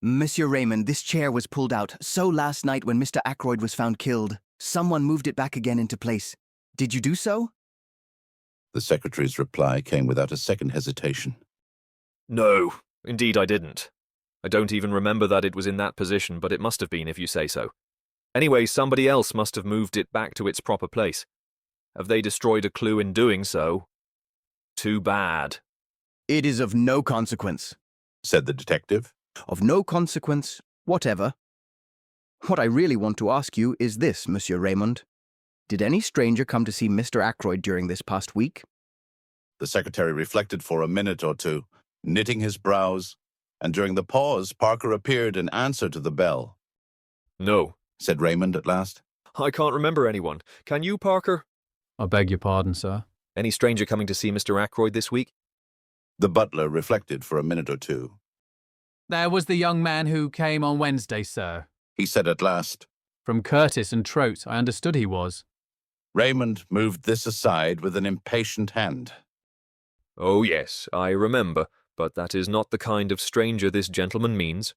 Monsieur Raymond, this chair was pulled out. So last night when Mr. Ackroyd was found killed, someone moved it back again into place. Did you do so? The secretary's reply came without a second hesitation. No, indeed I didn't. I don't even remember that it was in that position, but it must have been if you say so. Anyway, somebody else must have moved it back to its proper place. Have they destroyed a clue in doing so? Too bad. It is of no consequence, said the detective. Of no consequence, whatever. What I really want to ask you is this, Monsieur Raymond. Did any stranger come to see Mr. Ackroyd during this past week? The secretary reflected for a minute or two, knitting his brows, and during the pause, Parker appeared in answer to the bell. No, said Raymond at last. I can't remember anyone. Can you, Parker? I beg your pardon, sir. Any stranger coming to see Mr. Ackroyd this week? The butler reflected for a minute or two. There was the young man who came on Wednesday, sir. He said at last. From Curtis and Trote, I understood he was. Raymond moved this aside with an impatient hand. Oh, yes, I remember, but that is not the kind of stranger this gentleman means.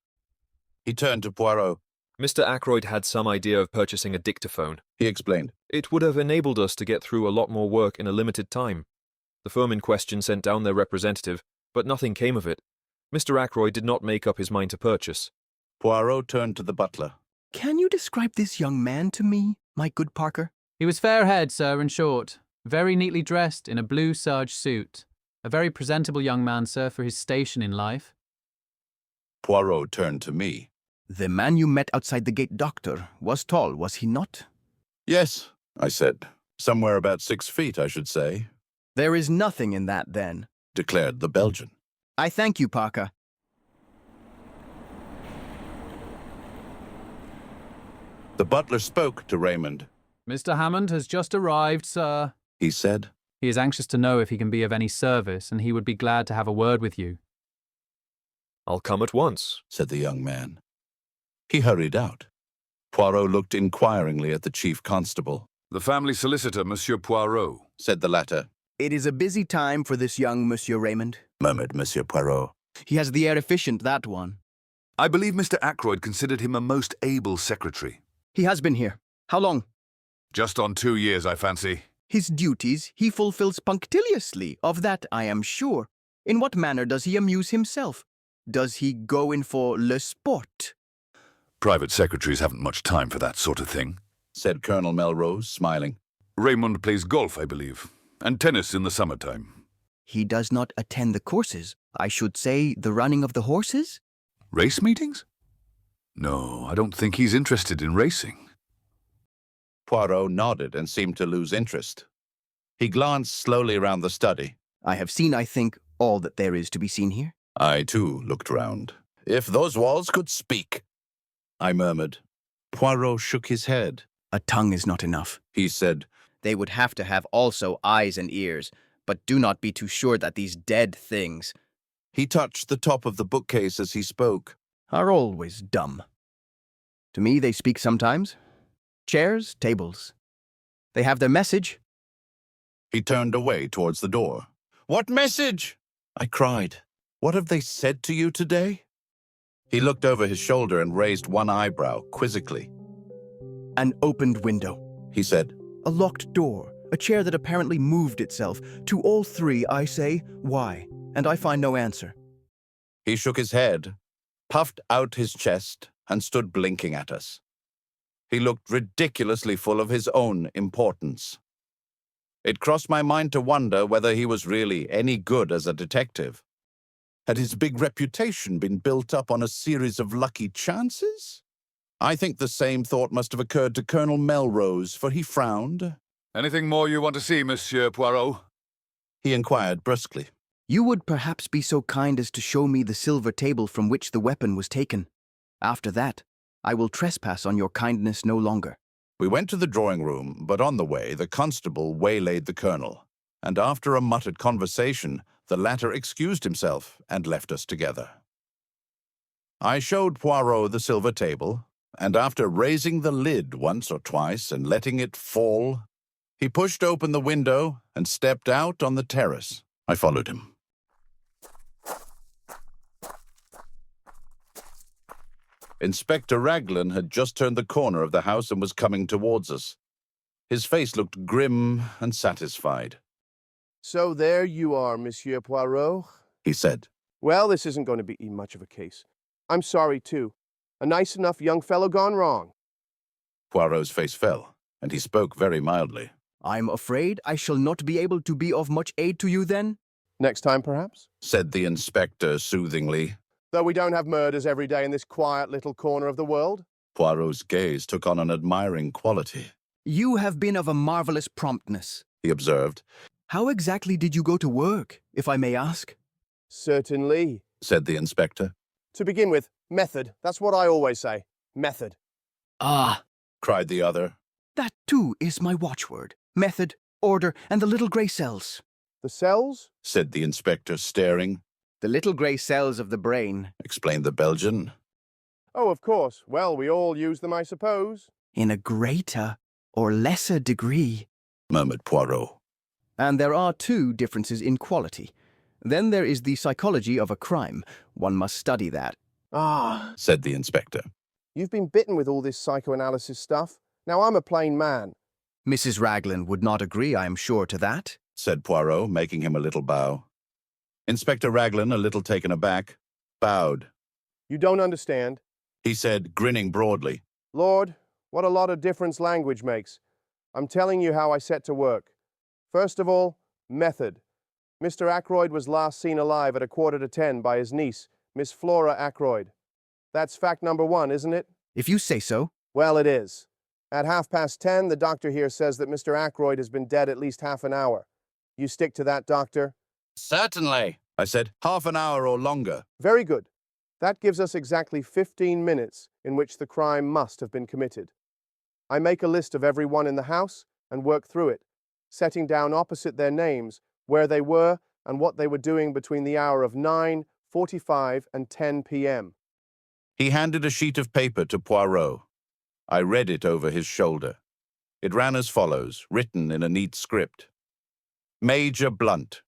He turned to Poirot. Mr. Ackroyd had some idea of purchasing a dictaphone. He explained. It would have enabled us to get through a lot more work in a limited time. The firm in question sent down their representative, but nothing came of it. Mr. Ackroyd did not make up his mind to purchase. Poirot turned to the butler. Can you describe this young man to me, my good Parker? He was fair-haired, sir, and short, very neatly dressed in a blue serge suit. A very presentable young man, sir, for his station in life. Poirot turned to me. The man you met outside the gate, doctor, was tall, was he not? Yes, I said. Somewhere about 6 feet, I should say. There is nothing in that, then, declared the Belgian. I thank you, Parker. The butler spoke to Raymond. Mr. Hammond has just arrived, sir, he said. He is anxious to know if he can be of any service, and he would be glad to have a word with you. I'll come at once, said the young man. He hurried out. Poirot looked inquiringly at the chief constable. The family solicitor, Monsieur Poirot, said the latter. It is a busy time for this young Monsieur Raymond, murmured Monsieur Poirot. He has the air efficient, that one. I believe Mr. Ackroyd considered him a most able secretary. He has been here. How long? Just on 2 years, I fancy. His duties he fulfills punctiliously, of that I am sure. In what manner does he amuse himself? Does he go in for le sport? Private secretaries haven't much time for that sort of thing, said Colonel Melrose, smiling. Raymond plays golf, I believe, and tennis in the summertime. He does not attend the courses. I should say the running of the horses? Race meetings? No, I don't think he's interested in racing. Poirot nodded and seemed to lose interest. He glanced slowly around the study. I have seen, I think, all that there is to be seen here. I, too, looked round. If those walls could speak, I murmured. Poirot shook his head. A tongue is not enough, he said. They would have to have also eyes and ears, but do not be too sure that these dead things, he touched the top of the bookcase as he spoke, are always dumb. To me they speak sometimes. Chairs, tables. They have their message. He turned away towards the door. What message? I cried. What have they said to you today? He looked over his shoulder and raised one eyebrow quizzically. An opened window, he said. A locked door, a chair that apparently moved itself. To all three I say, why? And I find no answer. He shook his head, puffed out his chest, and stood blinking at us. He looked ridiculously full of his own importance. It crossed my mind to wonder whether he was really any good as a detective. Had his big reputation been built up on a series of lucky chances? I think the same thought must have occurred to Colonel Melrose, for he frowned. Anything more you want to see, Monsieur Poirot? He inquired brusquely. You would perhaps be so kind as to show me the silver table from which the weapon was taken. After that, I will trespass on your kindness no longer. We went to the drawing room, but on the way the constable waylaid the colonel, and after a muttered conversation, the latter excused himself and left us together. I showed Poirot the silver table, and after raising the lid once or twice and letting it fall, he pushed open the window and stepped out on the terrace. I followed him. Inspector Raglan had just turned the corner of the house and was coming towards us. His face looked grim and satisfied. So there you are, Monsieur Poirot, he said. Well, this isn't going to be much of a case. I'm sorry, too. A nice enough young fellow gone wrong. Poirot's face fell, and he spoke very mildly. I'm afraid I shall not be able to be of much aid to you then? Next time, perhaps? Said the inspector soothingly. Though we don't have murders every day in this quiet little corner of the world. Poirot's gaze took on an admiring quality. You have been of a marvelous promptness, he observed. How exactly did you go to work, if I may ask? Certainly, said the inspector. To begin with, method. That's what I always say. Method. Ah, cried the other. That too is my watchword. Method, order, and the little grey cells. The cells? Said the inspector, staring. The little grey cells of the brain, explained the Belgian. Oh, of course. Well, we all use them, I suppose. In a greater or lesser degree, murmured Poirot. And there are two differences in quality. Then there is the psychology of a crime. One must study that. Ah, said the inspector. You've been bitten with all this psychoanalysis stuff. Now I'm a plain man. Mrs. Raglan would not agree, I am sure, to that, said Poirot, making him a little bow. Inspector Raglan, a little taken aback, bowed. You don't understand, he said, grinning broadly. Lord, what a lot of difference language makes. I'm telling you how I set to work. First of all, method. Mr. Ackroyd was last seen alive at 9:45 by his niece, Miss Flora Ackroyd. That's fact number one, isn't it? If you say so. Well, it is. At 10:30, the doctor here says that Mr. Ackroyd has been dead at least half an hour. You stick to that, doctor? Certainly, I said. Half an hour or longer. Very good. That gives us exactly 15 minutes in which the crime must have been committed. I make a list of everyone in the house and work through it, setting down opposite their names where they were and what they were doing between the hour of 9:45 and 10 p.m. He handed a sheet of paper to Poirot. I read it over his shoulder. It ran as follows, written in a neat script. Major Blunt,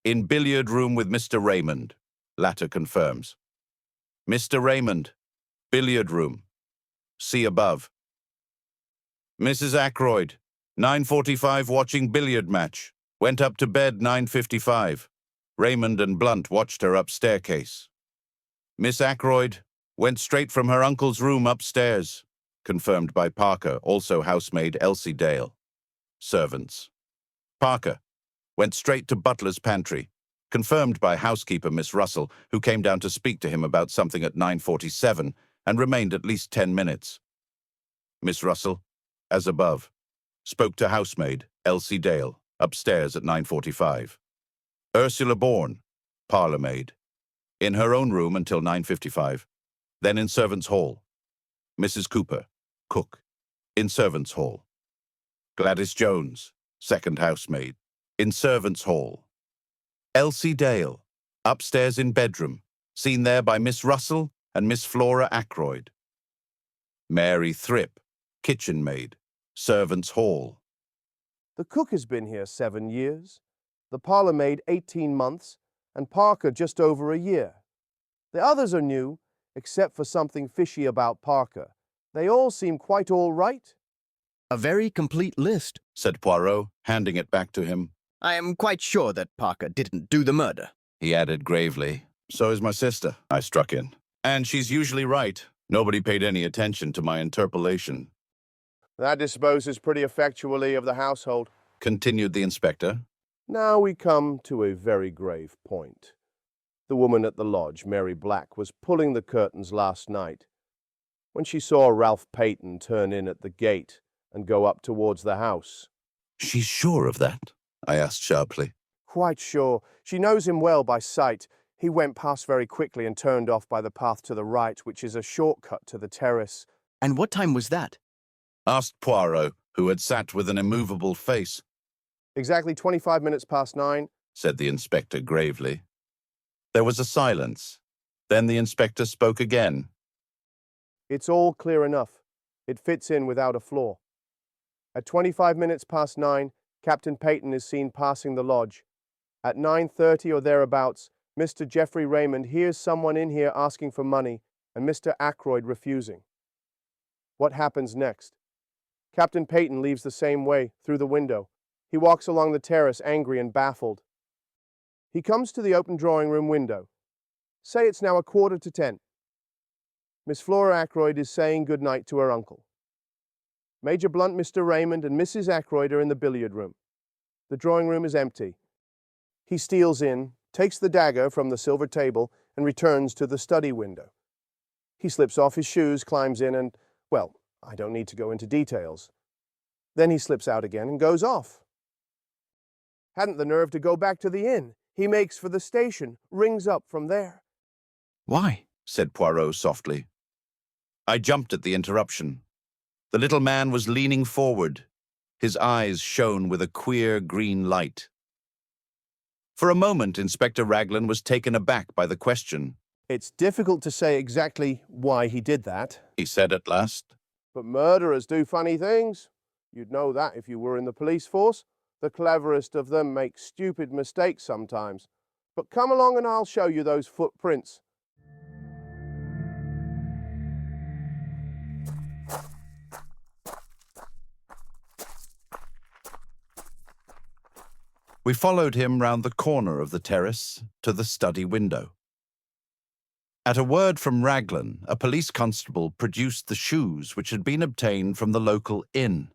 in billiard room with Mr. Raymond, latter confirms. Mr. Raymond, billiard room. See above. Mrs. Ackroyd, 9:45 watching billiard match. Went up to bed 9:55. Raymond and Blunt watched her up staircase. Miss Ackroyd went straight from her uncle's room upstairs. Confirmed by Parker, also housemaid Elsie Dale. Servants. Parker went straight to butler's pantry. Confirmed by housekeeper Miss Russell, who came down to speak to him about something at 9:47 and remained at least 10 minutes. Miss Russell, as above, spoke to housemaid Elsie Dale upstairs at 9:45. Ursula Bourne, parlourmaid, in her own room until 9:55, then in servants' hall. Mrs. Cooper, cook, in servants' hall. Gladys Jones, second housemaid, in servants' hall. Elsie Dale, upstairs in bedroom, seen there by Miss Russell and Miss Flora Ackroyd. Mary Thripp, kitchen maid, servants' hall. The cook has been here 7 years, the parlourmaid 18 months, and Parker just over a year. The others are new, except for something fishy about Parker. They all seem quite all right. A very complete list, said Poirot, handing it back to him. I am quite sure that Parker didn't do the murder, he added gravely. So is my sister, I struck in. And she's usually right. Nobody paid any attention to my interpolation. That disposes pretty effectually of the household. Continued the inspector. Now we come to a very grave point. The woman at the lodge, Mary Black, was pulling the curtains last night when she saw Ralph Paton turn in at the gate and go up towards the house. She's sure of that? I asked sharply. Quite sure. She knows him well by sight. He went past very quickly and turned off by the path to the right, which is a shortcut to the terrace. And what time was that? Asked Poirot, who had sat with an immovable face. Exactly 25 minutes past 9, said the inspector gravely. There was a silence. Then the inspector spoke again. It's all clear enough. It fits in without a flaw. At 25 minutes past 9, Captain Paton is seen passing the lodge. At 9:30 or thereabouts, Mr. Geoffrey Raymond hears someone in here asking for money and Mr. Ackroyd refusing. What happens next? Captain Paton leaves the same way, through the window. He walks along the terrace, angry and baffled. He comes to the open drawing-room window. Say it's now 9:45. Miss Flora Ackroyd is saying good night to her uncle. Major Blunt, Mr. Raymond, and Mrs. Ackroyd are in the billiard room. The drawing-room is empty. He steals in, takes the dagger from the silver table, and returns to the study window. He slips off his shoes, climbs in, and, well, I don't need to go into details. Then he slips out again and goes off. Hadn't the nerve to go back to the inn. He makes for the station, rings up from there. Why? Said Poirot softly. I jumped at the interruption. The little man was leaning forward. His eyes shone with a queer green light. For a moment, Inspector Raglan was taken aback by the question. It's difficult to say exactly why he did that, he said at last. But murderers do funny things. You'd know that if you were in the police force. The cleverest of them make stupid mistakes sometimes. But come along and I'll show you those footprints. We followed him round the corner of the terrace to the study window. At a word from Raglan, a police constable produced the shoes which had been obtained from the local inn.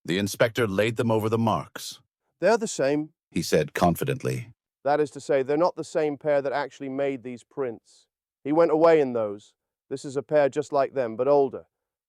The inspector laid them over the marks. They're the same, he said confidently. That is to say, they're not the same pair that actually made these prints. He went away in those. This is a pair just like them, but older.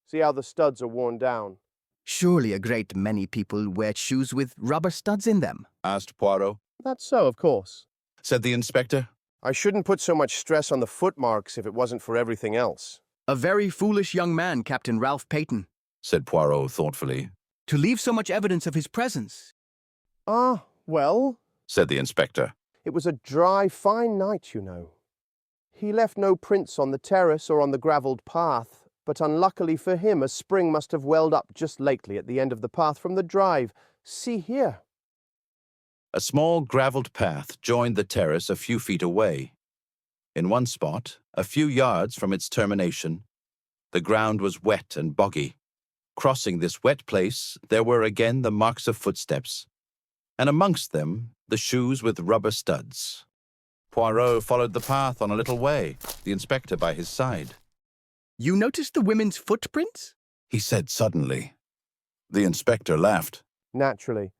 See how the studs are worn down. Surely a great many people wear shoes with rubber studs in them, asked Poirot. That's so, of course, said the inspector. I shouldn't put so much stress on the footmarks if it wasn't for everything else. A very foolish young man, Captain Ralph Paton, said Poirot thoughtfully. To leave so much evidence of his presence. Ah, well, said the inspector. It was a dry, fine night, you know. He left no prints on the terrace or on the gravelled path, but unluckily for him, a spring must have welled up just lately at the end of the path from the drive. See here. A small gravelled path joined the terrace a few feet away. In one spot, a few yards from its termination, the ground was wet and boggy. Crossing this wet place, there were again the marks of footsteps, and amongst them, the shoes with rubber studs. Poirot followed the path on a little way, the inspector by his side. You noticed the women's footprints? He said suddenly. The inspector laughed. Naturally.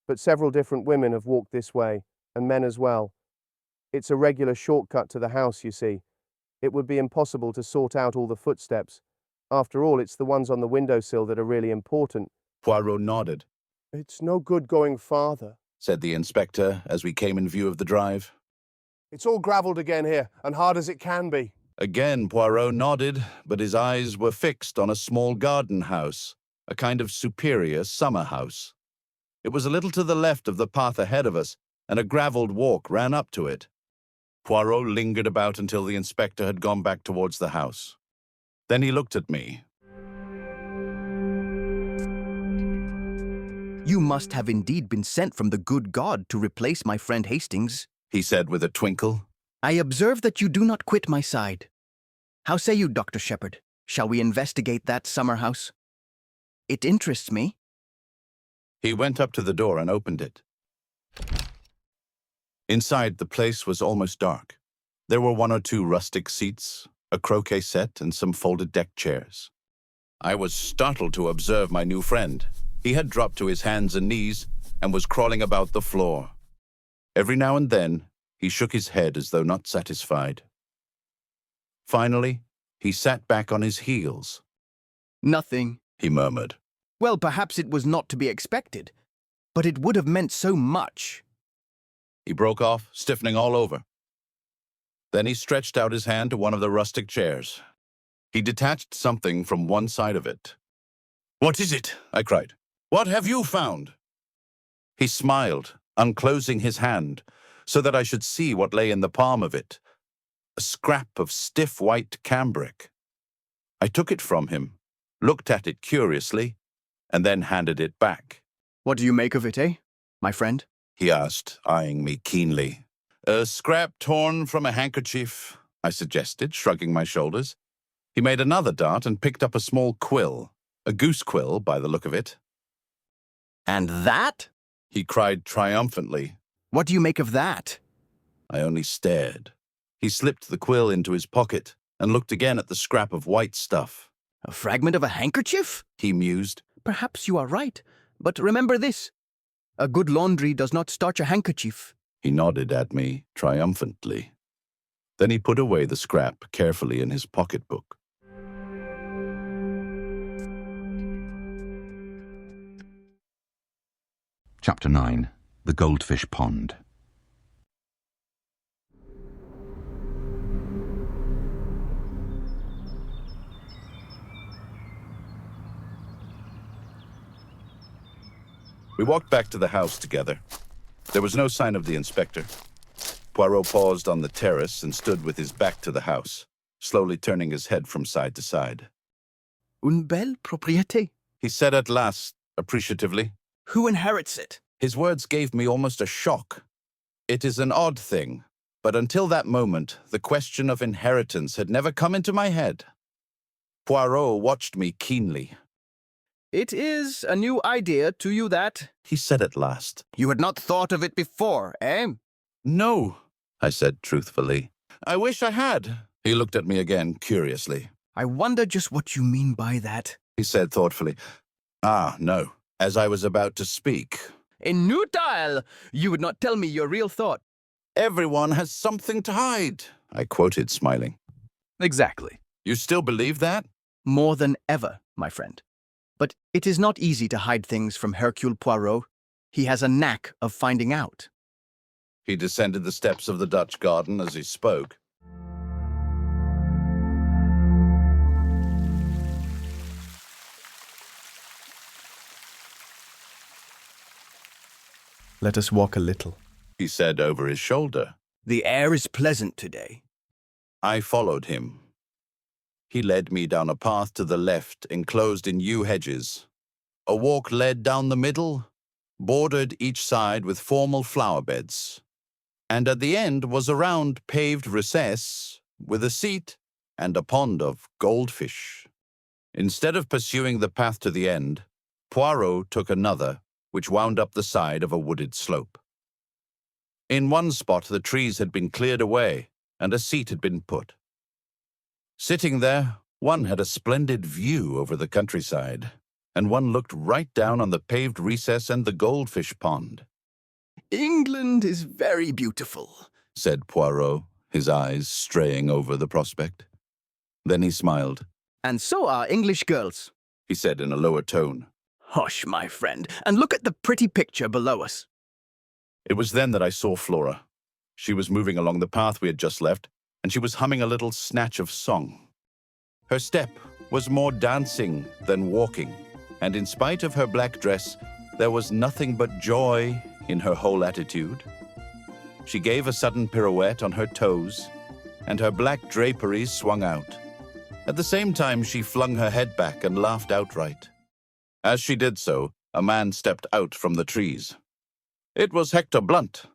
But several different women have walked this way, and men as well. It's a regular shortcut to the house, you see. It would be impossible to sort out all the footsteps. After all, it's the ones on the windowsill that are really important. Poirot nodded. It's no good going farther, said the inspector as we came in view of the drive. It's all gravelled again here, and hard as it can be. Again Poirot nodded, but his eyes were fixed on a small garden house, a kind of superior summer house. It was a little to the left of the path ahead of us, and a gravelled walk ran up to it. Poirot lingered about until the inspector had gone back towards the house. Then he looked at me. You must have indeed been sent from the good God to replace my friend Hastings, he said with a twinkle. I observe that you do not quit my side. How say you, Dr. Shepherd? Shall we investigate that summer house? It interests me. He went up to the door and opened it. Inside, the place was almost dark. There were one or two rustic seats, a croquet set, and some folded deck chairs. I was startled to observe my new friend. He had dropped to his hands and knees and was crawling about the floor. Every now and then, he shook his head as though not satisfied. Finally, he sat back on his heels. Nothing, he murmured. Well, perhaps it was not to be expected, but it would have meant so much. He broke off, stiffening all over. Then he stretched out his hand to one of the rustic chairs. He detached something from one side of it. "What is it?" I cried. "What have you found?" He smiled, unclosing his hand, so that I should see what lay in the palm of it. A scrap of stiff white cambric. I took it from him, looked at it curiously, and then handed it back. "What do you make of it, my friend?" he asked, eyeing me keenly. "A scrap torn from a handkerchief," I suggested, shrugging my shoulders. He made another dart and picked up a small quill, a goose quill by the look of it. "And that?" he cried triumphantly. "What do you make of that?" I only stared. He slipped the quill into his pocket and looked again at the scrap of white stuff. "A fragment of a handkerchief?" he mused. "Perhaps you are right, but remember this. A good laundry does not starch a handkerchief." He nodded at me triumphantly. Then he put away the scrap carefully in his pocketbook. Chapter 9. The Goldfish Pond. We walked back to the house together. There was no sign of the inspector. Poirot paused on the terrace and stood with his back to the house, slowly turning his head from side to side. "Une belle propriété," he said at last, appreciatively. "Who inherits it?" His words gave me almost a shock. It is an odd thing, but until that moment, the question of inheritance had never come into my head. Poirot watched me keenly. "It is a new idea to you that," he said at last. "You had not thought of it before, No, I said truthfully. I wish I had. He looked at me again, curiously. "I wonder just what you mean by that," he said thoughtfully. "Ah, no. As I was about to speak." "Inutile! You would not tell me your real thought." "Everyone has something to hide," I quoted, smiling. Exactly. You still believe that? "More than ever, my friend. But it is not easy to hide things from Hercule Poirot. He has a knack of finding out." He descended the steps of the Dutch garden as he spoke. "Let us walk a little," he said over his shoulder. "The air is pleasant today." I followed him. He led me down a path to the left, enclosed in yew hedges. A walk led down the middle, bordered each side with formal flower beds. And at the end was a round paved recess with a seat and a pond of goldfish. Instead of pursuing the path to the end, Poirot took another, which wound up the side of a wooded slope. In one spot the trees had been cleared away, and a seat had been put. Sitting there, one had a splendid view over the countryside, and one looked right down on the paved recess and the goldfish pond. "England is very beautiful," said Poirot, his eyes straying over the prospect. Then he smiled. "And so are English girls," he said in a lower tone. "Hush, my friend, and look at the pretty picture below us." It was then that I saw Flora. She was moving along the path we had just left, and she was humming a little snatch of song. Her step was more dancing than walking, and in spite of her black dress, there was nothing but joy in her whole attitude. She gave a sudden pirouette on her toes, and her black draperies swung out. At the same time, she flung her head back and laughed outright. As she did so, a man stepped out from the trees. It was Hector Blunt.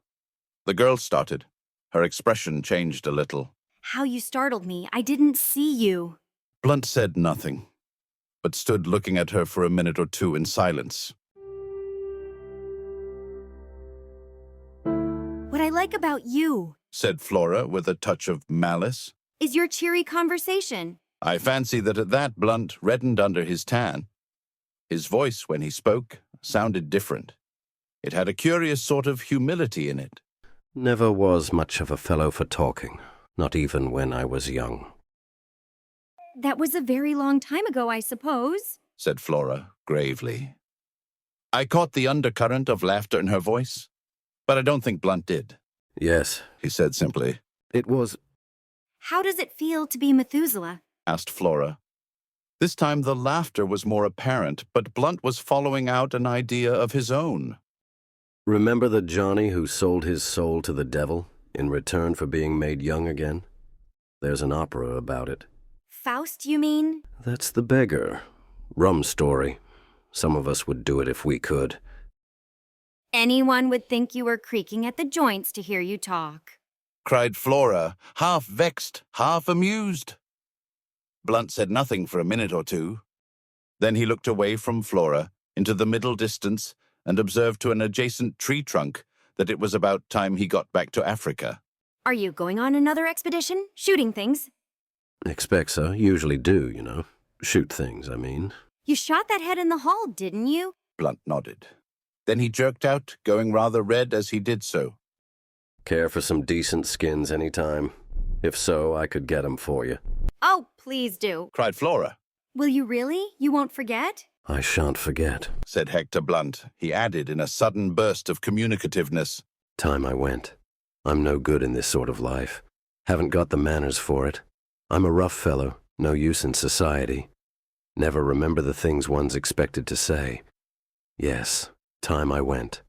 The girl started. Her expression changed a little. How you startled me. I didn't see you. Blunt said nothing, but stood looking at her for a minute or two in silence. What I like about you, said Flora with a touch of malice, is your cheery conversation. I fancy that at that Blunt reddened under his tan. His voice, when he spoke, sounded different. It had a curious sort of humility in it. Never was much of a fellow for talking, not even when I was young. That was a very long time ago, I suppose, said Flora, gravely. I caught the undercurrent of laughter in her voice, but I don't think Blunt did. Yes, he said simply. It was... How does it feel to be Methuselah? Asked Flora. This time the laughter was more apparent, but Blunt was following out an idea of his own. Remember the Johnny who sold his soul to the devil in return for being made young again? There's an opera about it. Faust, you mean? That's the beggar. Rum story. Some of us would do it if we could. Anyone would think you were creaking at the joints to hear you talk, cried Flora, half vexed, half amused. Blunt said nothing for a minute or two. Then he looked away from Flora into the middle distance and observed to an adjacent tree trunk that it was about time he got back to Africa. Are you going on another expedition? Shooting things? Expect so. Usually do, you know. Shoot things, I mean. You shot that head in the hall, didn't you? Blunt nodded. Then he jerked out, going rather red as he did so. Care for some decent skins any time? If so, I could get 'em for you. Oh, please do, cried Flora. Will you really? You won't forget? I shan't forget, said Hector Blunt. He added in a sudden burst of communicativeness. Time I went. I'm no good in this sort of life. Haven't got the manners for it. I'm a rough fellow, no use in society. Never remember the things one's expected to say. Yes, time I went.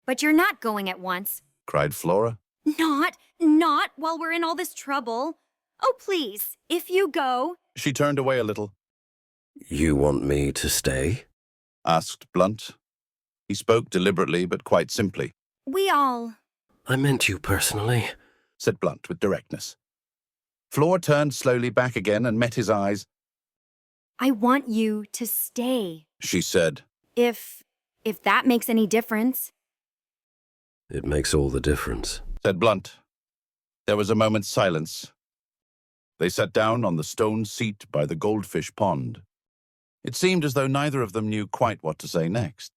But you're not going at once, cried Flora. Not while we're in all this trouble. Oh, please, if you go. She turned away a little. You want me to stay? Asked Blunt. He spoke deliberately, but quite simply. We all... I meant you personally, said Blunt with directness. Flora turned slowly back again and met his eyes. I want you to stay, she said. If that makes any difference. It makes all the difference, said Blunt. There was a moment's silence. They sat down on the stone seat by the goldfish pond. It seemed as though neither of them knew quite what to say next.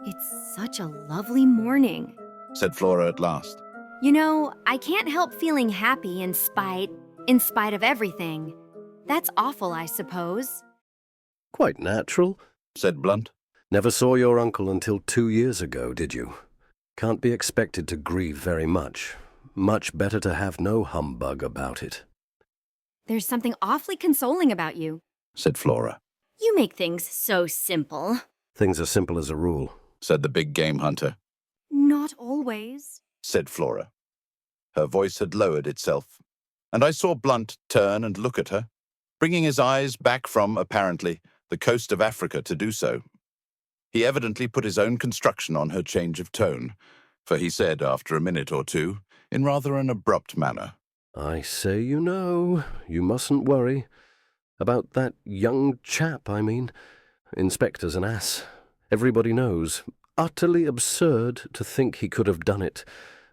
It's such a lovely morning, said Flora at last. You know, I can't help feeling happy in spite of everything. That's awful, I suppose. Quite natural, said Blunt. Never saw your uncle until 2 years ago, did you? Can't be expected to grieve very much. Much better to have no humbug about it. There's something awfully consoling about you, said Flora. You make things so simple. Things are simple as a rule, said the big game hunter. Not always, said Flora. Her voice had lowered itself, and I saw Blunt turn and look at her, bringing his eyes back from, apparently, the coast of Africa to do so. He evidently put his own construction on her change of tone, for he said, after a minute or two, in rather an abrupt manner, I say you know, you mustn't worry. About that young chap, I mean. Inspector's an ass. Everybody knows. Utterly absurd to think he could have done it.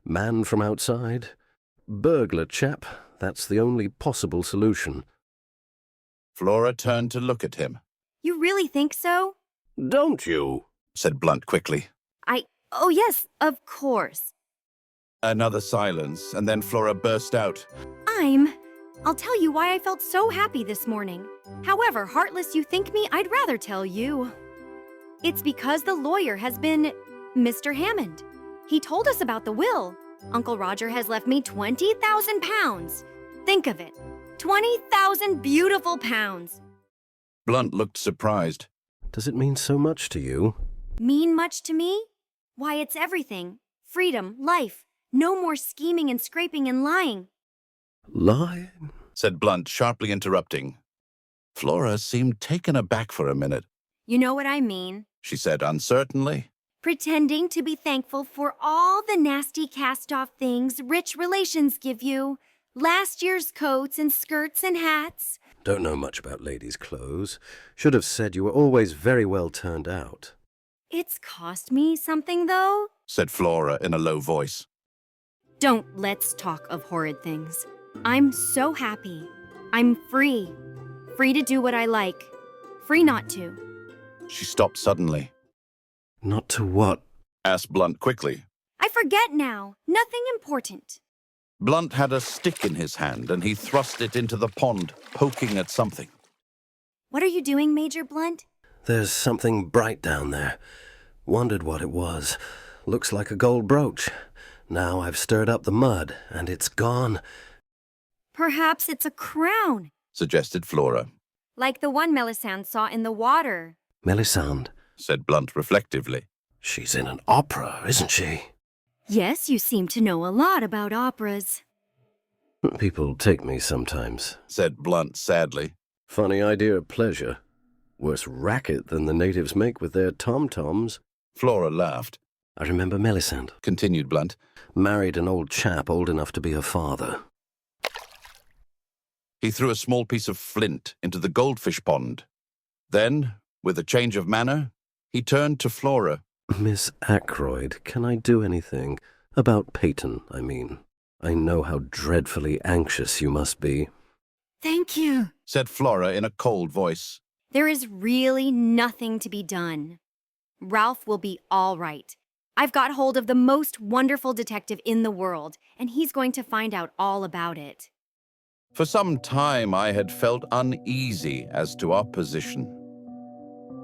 Man from outside. Burglar chap. That's the only possible solution. Flora turned to look at him. You really think so? Don't you? Said Blunt quickly. Oh yes, of course. Another silence, and then Flora burst out. I'll tell you why I felt so happy this morning. However heartless you think me, I'd rather tell you. It's because the lawyer has been Mr. Hammond. He told us about the will. Uncle Roger has left me 20,000 pounds. Think of it. 20,000 beautiful pounds. Blunt looked surprised. Does it mean so much to you? Mean much to me? Why, it's everything. Freedom, life. No more scheming and scraping and lying. Lying? Said Blunt, sharply interrupting. Flora seemed taken aback for a minute. You know what I mean, she said uncertainly. Pretending to be thankful for all the nasty cast-off things rich relations give you. Last year's coats and skirts and hats. Don't know much about ladies' clothes. Should have said you were always very well turned out. It's cost me something, though. said Flora in a low voice. Don't let's talk of horrid things. I'm so happy. I'm free. Free to do what I like. Free not to. She stopped suddenly. Not to what? Asked Blunt quickly. I forget now. Nothing important. Blunt had a stick in his hand, and he thrust it into the pond, poking at something. What are you doing, Major Blunt? There's something bright down there. Wondered what it was. Looks like a gold brooch. Now I've stirred up the mud, and it's gone. Perhaps it's a crown, suggested Flora. like the one Melisande saw in the water. Melisande, said Blunt reflectively. She's in an opera, isn't she? Yes, you seem to know a lot about operas. People take me sometimes, said Blunt sadly. Funny idea of pleasure. Worse racket than the natives make with their tom-toms. Flora laughed. I remember Melisande, continued Blunt. Married an old chap old enough to be her father. He threw a small piece of flint into the goldfish pond. Then, with a change of manner, he turned to Flora. Miss Ackroyd, can I do anything? About Paton, I mean. I know how dreadfully anxious you must be. Thank you, said Flora in a cold voice. There is really nothing to be done. Ralph will be all right. I've got hold of the most wonderful detective in the world, and he's going to find out all about it. For some time I had felt uneasy as to our position.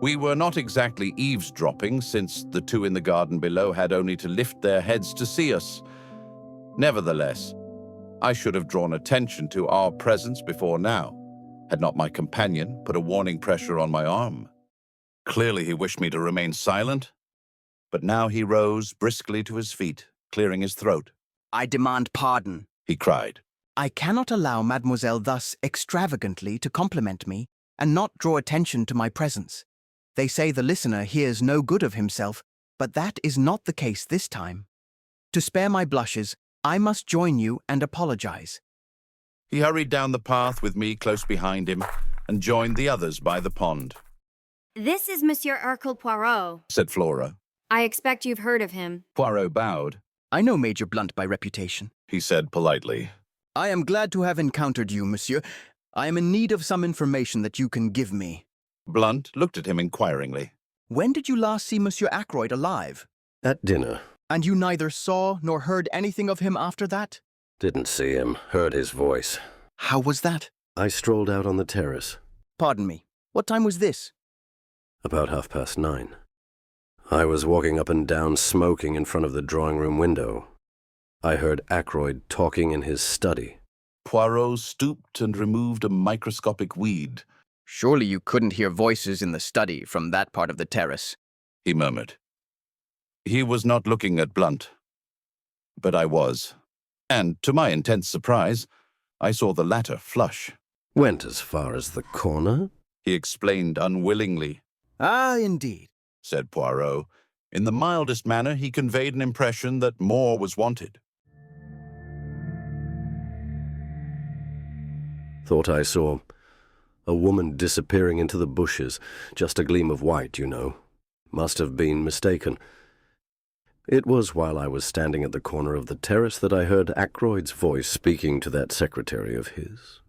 We were not exactly eavesdropping, since the two in the garden below had only to lift their heads to see us. Nevertheless, I should have drawn attention to our presence before now, had not my companion put a warning pressure on my arm. Clearly he wished me to remain silent, but now he rose briskly to his feet, clearing his throat. I demand pardon, he cried. I cannot allow Mademoiselle thus extravagantly to compliment me and not draw attention to my presence. They say the listener hears no good of himself, but that is not the case this time. To spare my blushes, I must join you and apologize. He hurried down the path with me close behind him and joined the others by the pond. This is Monsieur Hercule Poirot, said Flora. I expect you've heard of him. Poirot bowed. I know Major Blunt by reputation, he said politely. I am glad to have encountered you, monsieur. I am in need of some information that you can give me. Blunt looked at him inquiringly. When did you last see Monsieur Ackroyd alive? At dinner. And you neither saw nor heard anything of him after that? Didn't see him, heard his voice. How was that? I strolled out on the terrace. Pardon me, what time was this? About 9:30. I was walking up and down smoking in front of the drawing-room window. I heard Ackroyd talking in his study. Poirot stooped and removed a microscopic weed. Surely you couldn't hear voices in the study from that part of the terrace, he murmured. He was not looking at Blunt, but I was, and to my intense surprise, I saw the latter flush. Went as far as the corner? He explained unwillingly. Ah, indeed, said Poirot. In the mildest manner, he conveyed an impression that more was wanted. Thought I saw a woman disappearing into the bushes, just a gleam of white, you know. Must have been mistaken. It was while I was standing at the corner of the terrace that I heard Ackroyd's voice speaking to that secretary of his.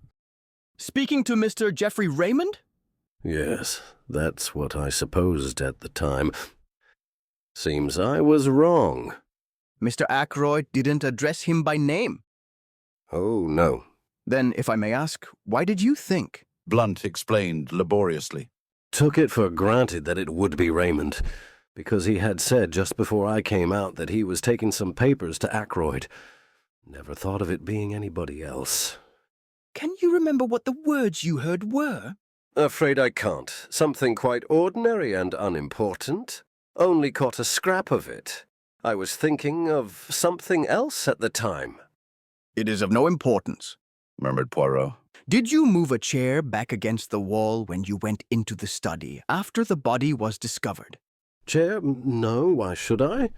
Speaking to Mr. Geoffrey Raymond? Yes, that's what I supposed at the time. Seems I was wrong. Mr. Ackroyd didn't address him by name. Oh, no. Then, if I may ask, why did you think? Blunt explained laboriously. Took it for granted that it would be Raymond, because he had said just before I came out that he was taking some papers to Ackroyd. Never thought of it being anybody else. Can you remember what the words you heard were? Afraid I can't. Something quite ordinary and unimportant. Only caught a scrap of it. I was thinking of something else at the time. It is of no importance, murmured Poirot. Did you move a chair back against the wall when you went into the study after the body was discovered? Chair? No, why should I?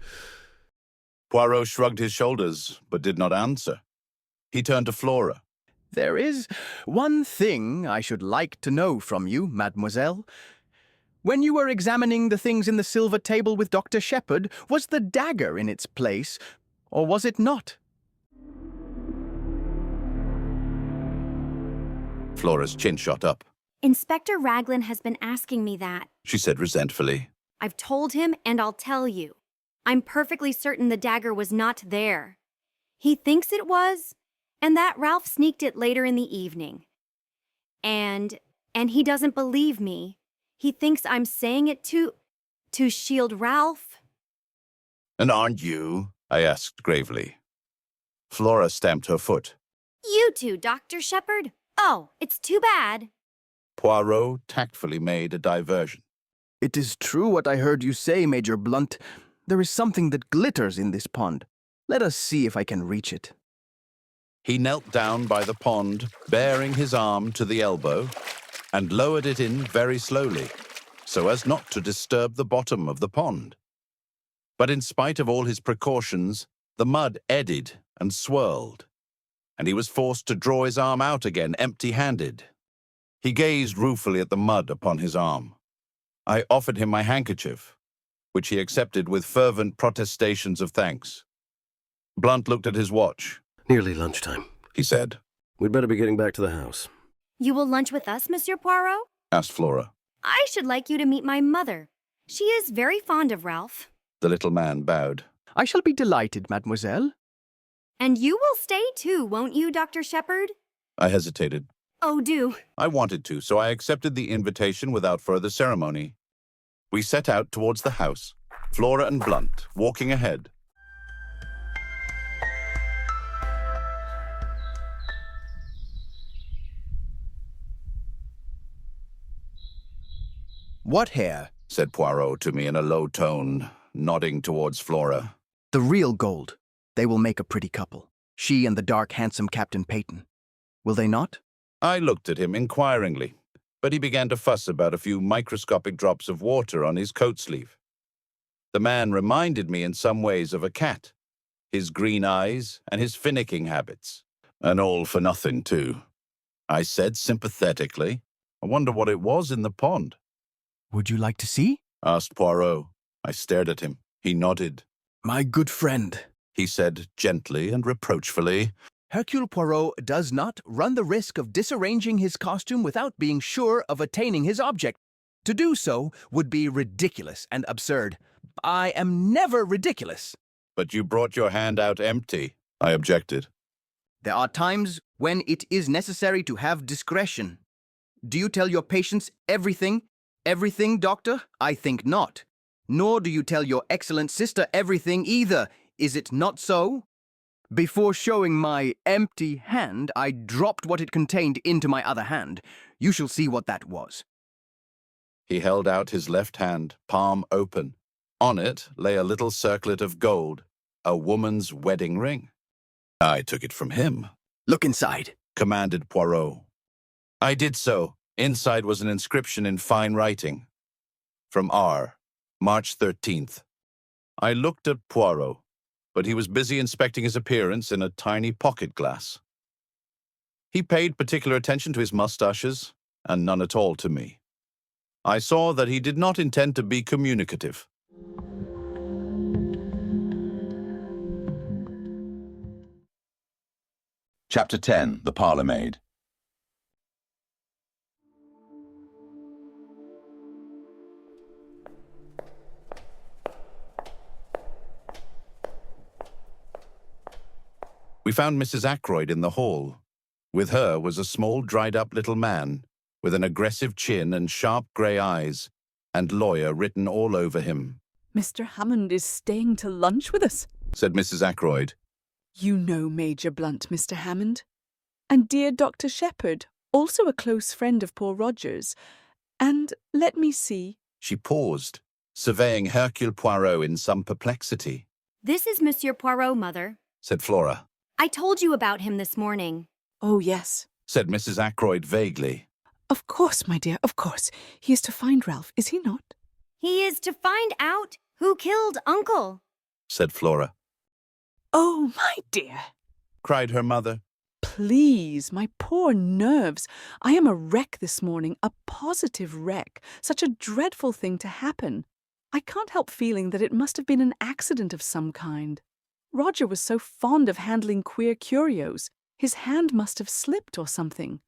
Poirot shrugged his shoulders, but did not answer. He turned to Flora. There is one thing I should like to know from you, mademoiselle. When you were examining the things in the silver table with Dr. Shepherd, was the dagger in its place, or was it not? Flora's chin shot up. Inspector Raglan has been asking me that. She said resentfully. I've told him, and I'll tell you. I'm perfectly certain the dagger was not there. He thinks it was, and that Ralph sneaked it later in the evening. And he doesn't believe me. He thinks I'm saying it to shield Ralph. And aren't you? I asked gravely. Flora stamped her foot. You too, Dr. Shepherd. Oh, it's too bad. Poirot tactfully made a diversion. It is true what I heard you say, Major Blunt. There is something that glitters in this pond. Let us see if I can reach it. He knelt down by the pond, baring his arm to the elbow, and lowered it in very slowly, so as not to disturb the bottom of the pond. But in spite of all his precautions, the mud eddied and swirled, and he was forced to draw his arm out again empty-handed. He gazed ruefully at the mud upon his arm. I offered him my handkerchief, which he accepted with fervent protestations of thanks. Blunt looked at his watch. Nearly lunchtime, he said. We'd better be getting back to the house. You will lunch with us, Monsieur Poirot? Asked Flora. I should like you to meet my mother. She is very fond of Ralph. The little man bowed. I shall be delighted, mademoiselle. And you will stay too, won't you, Dr. Shepherd? I hesitated. Oh, do. I wanted to, so I accepted the invitation without further ceremony. We set out towards the house, Flora and Blunt walking ahead. What hair? Said Poirot to me in a low tone, nodding towards Flora. The real gold. They will make a pretty couple. She and the dark, handsome Captain Paton. Will they not? I looked at him inquiringly, but he began to fuss about a few microscopic drops of water on his coat sleeve. The man reminded me in some ways of a cat, his green eyes and his finicking habits. And all for nothing, too. I said sympathetically, I wonder what it was in the pond. Would you like to see? Asked Poirot. I stared at him. He nodded. My good friend, he said gently and reproachfully. Hercule Poirot does not run the risk of disarranging his costume without being sure of attaining his object. To do so would be ridiculous and absurd. I am never ridiculous. But you brought your hand out empty, I objected. There are times when it is necessary to have discretion. Do you tell your patients everything? Everything, doctor? I think not. Nor do you tell your excellent sister everything either. Is it not so? Before showing my empty hand, I dropped what it contained into my other hand. You shall see what that was. He held out his left hand, palm open. On it lay a little circlet of gold, a woman's wedding ring. I took it from him. Look inside, commanded Poirot. I did so. Inside was an inscription in fine writing. From R, March 13th. I looked at Poirot, but he was busy inspecting his appearance in a tiny pocket glass. He paid particular attention to his mustaches, and none at all to me. I saw that he did not intend to be communicative. Chapter 10, The Parlourmaid. We found Mrs. Ackroyd in the hall. With her was a small, dried-up little man, with an aggressive chin and sharp grey eyes, and lawyer written all over him. Mr. Hammond is staying to lunch with us, said Mrs. Ackroyd. You know Major Blunt, Mr. Hammond. And dear Dr. Shepherd, also a close friend of poor Roger's. And let me see. She paused, surveying Hercule Poirot in some perplexity. This is Monsieur Poirot, Mother, said Flora. I told you about him this morning. Oh, yes, said Mrs. Ackroyd vaguely. Of course, my dear, of course. He is to find Ralph, is he not? He is to find out who killed Uncle, said Flora. Oh, my dear, cried her mother. Please, my poor nerves. I am a wreck this morning, a positive wreck. Such a dreadful thing to happen. I can't help feeling that it must have been an accident of some kind. Roger was so fond of handling queer curios. His hand must have slipped or something.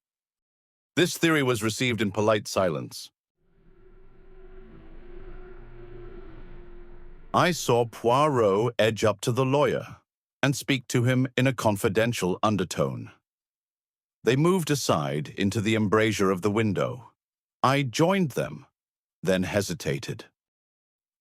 This theory was received in polite silence. I saw Poirot edge up to the lawyer and speak to him in a confidential undertone. They moved aside into the embrasure of the window. I joined them, then hesitated.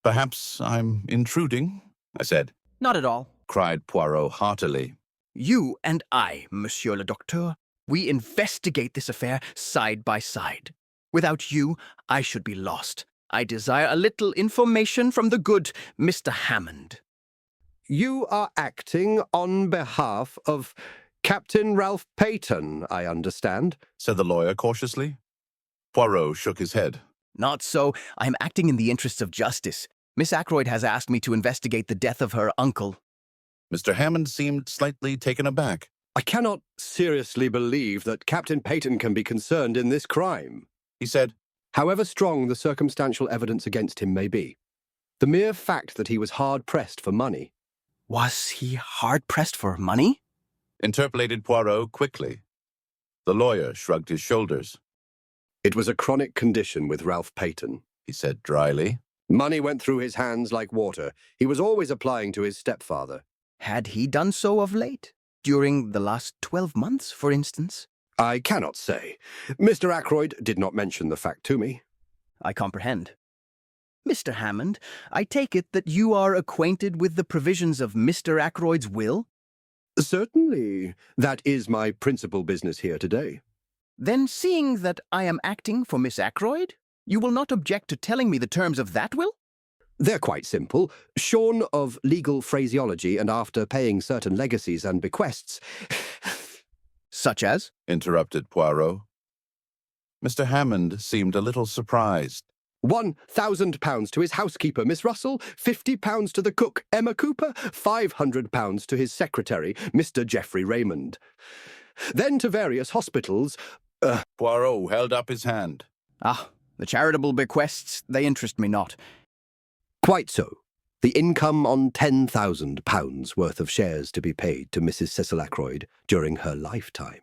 "Perhaps I'm intruding," I said. Not at all, cried Poirot heartily. You and I, Monsieur le Docteur, we investigate this affair side by side. Without you, I should be lost. I desire a little information from the good Mr. Hammond. You are acting on behalf of Captain Ralph Paton, I understand, said the lawyer cautiously. Poirot shook his head. Not so. I am acting in the interests of justice. Miss Ackroyd has asked me to investigate the death of her uncle. Mr. Hammond seemed slightly taken aback. I cannot seriously believe that Captain Paton can be concerned in this crime, he said. However strong the circumstantial evidence against him may be, the mere fact that he was hard-pressed for money. Was he hard-pressed for money? Interpolated Poirot quickly. The lawyer shrugged his shoulders. It was a chronic condition with Ralph Paton, he said dryly. Money went through his hands like water. He was always applying to his stepfather. Had he done so of late? During the last 12 months, for instance? I cannot say. Mr. Ackroyd did not mention the fact to me. I comprehend. Mr. Hammond, I take it that you are acquainted with the provisions of Mr. Ackroyd's will? Certainly. That is my principal business here today. Then, seeing that I am acting for Miss Ackroyd, you will not object to telling me the terms of that will? They're quite simple. Shorn of legal phraseology and after paying certain legacies and bequests... Such as? Interrupted Poirot. Mr. Hammond seemed a little surprised. £1,000 to his housekeeper, Miss Russell, £50 to the cook, Emma Cooper, £500 to his secretary, Mr. Geoffrey Raymond. Then to various hospitals... Poirot held up his hand. Ah, the charitable bequests, they interest me not. Quite so. The income on £10,000 worth of shares to be paid to Mrs. Cecil Ackroyd during her lifetime.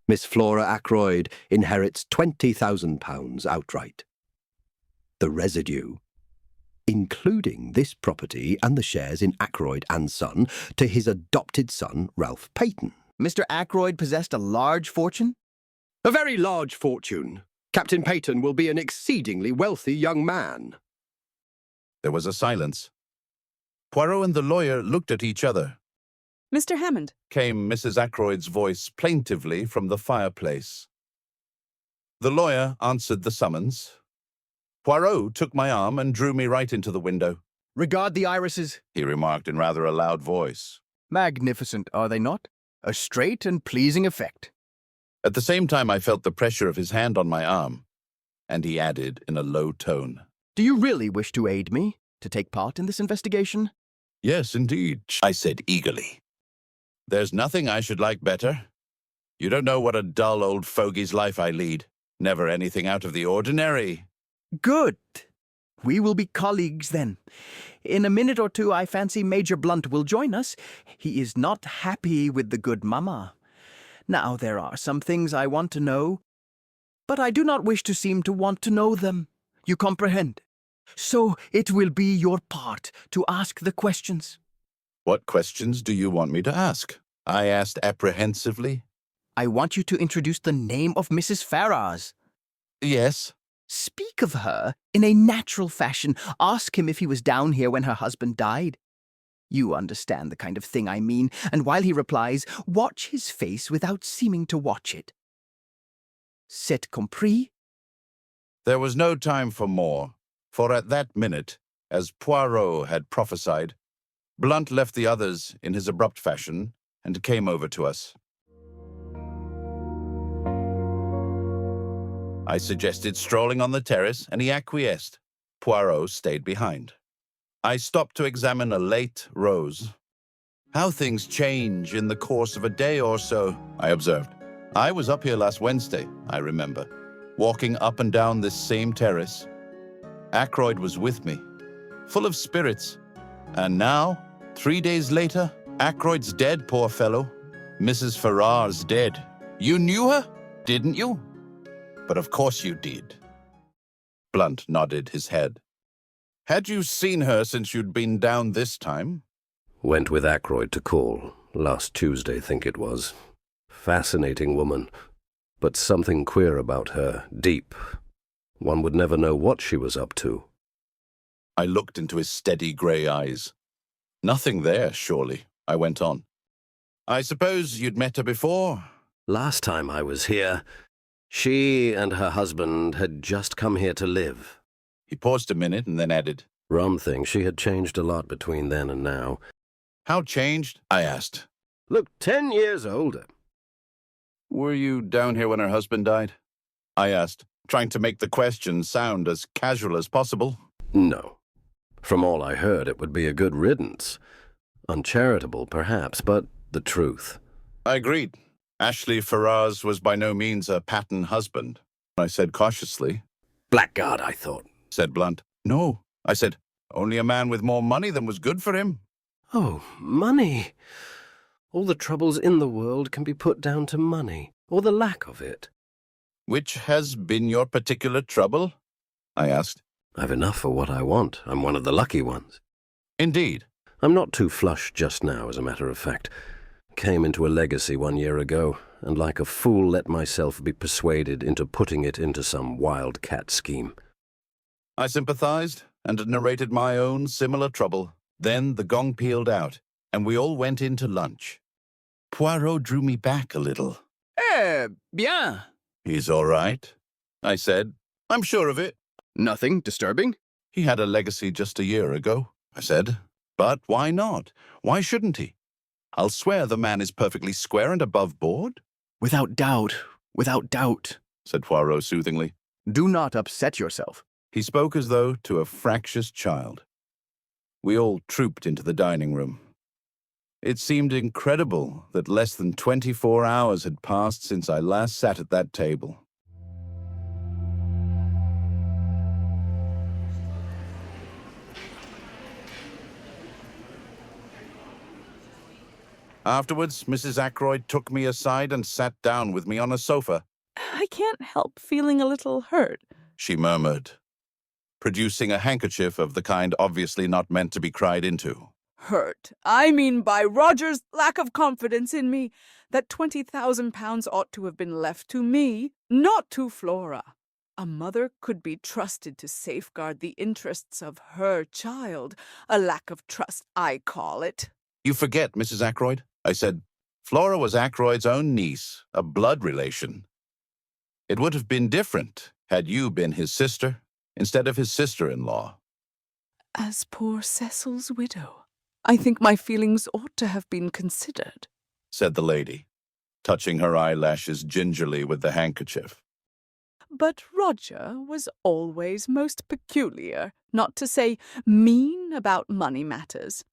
Miss Flora Ackroyd inherits £20,000 outright. The residue, including this property and the shares in Ackroyd and Son, to his adopted son, Ralph Paton. Mr. Ackroyd possessed a large fortune? A very large fortune. Captain Paton will be an exceedingly wealthy young man. There was a silence. Poirot and the lawyer looked at each other. Mr. Hammond, came Mrs. Ackroyd's voice plaintively from the fireplace. The lawyer answered the summons. Poirot took my arm and drew me right into the window. Regard the irises, he remarked in rather a loud voice. Magnificent, are they not? A straight and pleasing effect. At the same time I felt the pressure of his hand on my arm, and he added in a low tone. Do you really wish to aid me, to take part in this investigation? Yes, indeed, I said eagerly. There's nothing I should like better. You don't know what a dull old fogey's life I lead. Never anything out of the ordinary. Good. We will be colleagues then. In a minute or two, I fancy Major Blunt will join us. He is not happy with the good mamma. Now, there are some things I want to know, but I do not wish to seem to want to know them. You comprehend? So it will be your part to ask the questions. What questions do you want me to ask? I asked apprehensively. I want you to introduce the name of Mrs. Ferrars. Yes. Speak of her in a natural fashion. Ask him if he was down here when her husband died. You understand the kind of thing I mean, and while he replies, watch his face without seeming to watch it. C'est compris? There was no time for more, for at that minute, as Poirot had prophesied, Blunt left the others in his abrupt fashion and came over to us. I suggested strolling on the terrace, and he acquiesced. Poirot stayed behind. I stopped to examine a late rose. How things change in the course of a day or so, I observed. I was up here last Wednesday, I remember, walking up and down this same terrace. Ackroyd was with me, full of spirits. And now, 3 days later, Ackroyd's dead, poor fellow. Mrs. Ferrars dead. You knew her, didn't you? But of course you did. Blunt nodded his head. Had you seen her since you'd been down this time? Went with Ackroyd to call. Last Tuesday, think it was. Fascinating woman. But something queer about her, deep. One would never know what she was up to. I looked into his steady grey eyes. Nothing there, surely, I went on. I suppose you'd met her before? Last time I was here, she and her husband had just come here to live. He paused a minute and then added, Rum thing, she had changed a lot between then and now. How changed? I asked. Looked 10 years older. Were you down here when her husband died? I asked, trying to make the question sound as casual as possible. No. From all I heard, it would be a good riddance. Uncharitable, perhaps, but the truth. I agreed. Ashley Ferrars was by no means a pattern husband. I said cautiously. Blackguard, I thought, said Blunt. No, I said, only a man with more money than was good for him. Oh, money. All the troubles in the world can be put down to money, or the lack of it. Which has been your particular trouble? I asked. I've enough for what I want. I'm one of the lucky ones. Indeed. I'm not too flush just now, as a matter of fact. Came into a legacy 1 year ago, and like a fool let myself be persuaded into putting it into some wildcat scheme. I sympathized and narrated my own similar trouble. Then the gong pealed out, and we all went in to lunch. Poirot drew me back a little. Bien. He's all right, I said. I'm sure of it. Nothing disturbing? He had a legacy just a year ago, I said. But why not? Why shouldn't he? I'll swear the man is perfectly square and above board. Without doubt, said Poirot soothingly. Do not upset yourself. He spoke as though to a fractious child. We all trooped into the dining room. It seemed incredible that less than 24 hours had passed since I last sat at that table. Afterwards, Mrs. Ackroyd took me aside and sat down with me on a sofa. I can't help feeling a little hurt, she murmured, producing a handkerchief of the kind obviously not meant to be cried into. Hurt. I mean by Roger's lack of confidence in me. That £20,000 ought to have been left to me, not to Flora. A mother could be trusted to safeguard the interests of her child. A lack of trust, I call it. You forget, Mrs. Ackroyd, I said. Flora was Ackroyd's own niece, a blood relation. It would have been different had you been his sister instead of his sister-in-law. As poor Cecil's widow, I think my feelings ought to have been considered, said the lady, touching her eyelashes gingerly with the handkerchief. But Roger was always most peculiar, not to say mean, about money matters.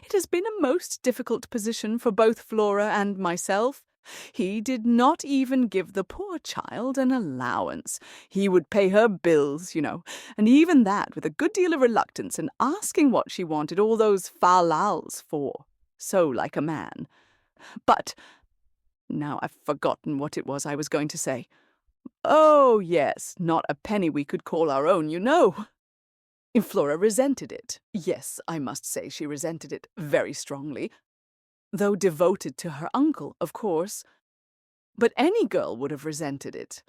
It has been a most difficult position for both Flora and myself. He did not even give the poor child an allowance. He would pay her bills, you know, and even that with a good deal of reluctance, and asking what she wanted all those facades for. So like a man. But now I've forgotten what it was I was going to say. Oh, yes, not a penny we could call our own, you know. Flora resented it. Yes, I must say she resented it very strongly. Though devoted to her uncle, of course. But any girl would have resented it.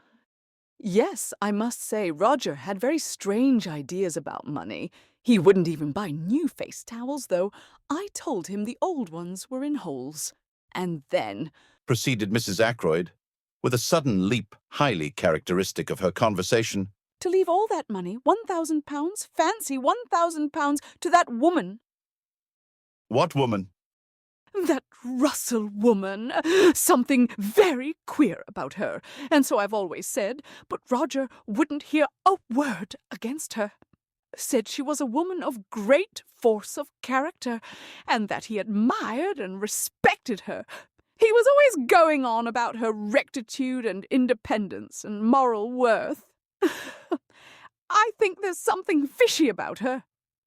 Yes, I must say Roger had very strange ideas about money. He wouldn't even buy new face towels, though I told him the old ones were in holes. And then, proceeded Mrs. Ackroyd, with a sudden leap highly characteristic of her conversation, to leave all that money, £1,000, fancy £1,000, to that woman. What woman? That Russell woman. Something very queer about her, and so I've always said, but Roger wouldn't hear a word against her. Said she was a woman of great force of character, and that he admired and respected her. He was always going on about her rectitude and independence and moral worth. I think there's something fishy about her.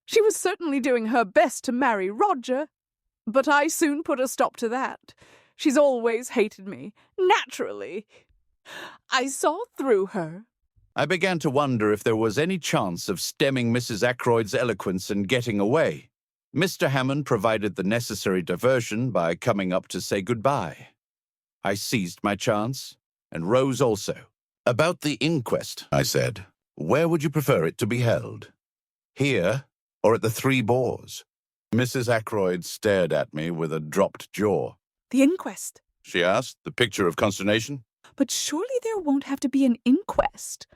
She was certainly doing her best to marry Roger, but I soon put a stop to that. She's always hated me, naturally. I saw through her. I began to wonder if there was any chance of stemming Mrs. Ackroyd's eloquence and getting away. Mr. Hammond provided the necessary diversion by coming up to say goodbye. I seized my chance, and rose also. About the inquest, I said. Where would you prefer it to be held? Here, or at the Three Boars? Mrs. Ackroyd stared at me with a dropped jaw. The inquest? She asked, the picture of consternation. But surely there won't have to be an inquest.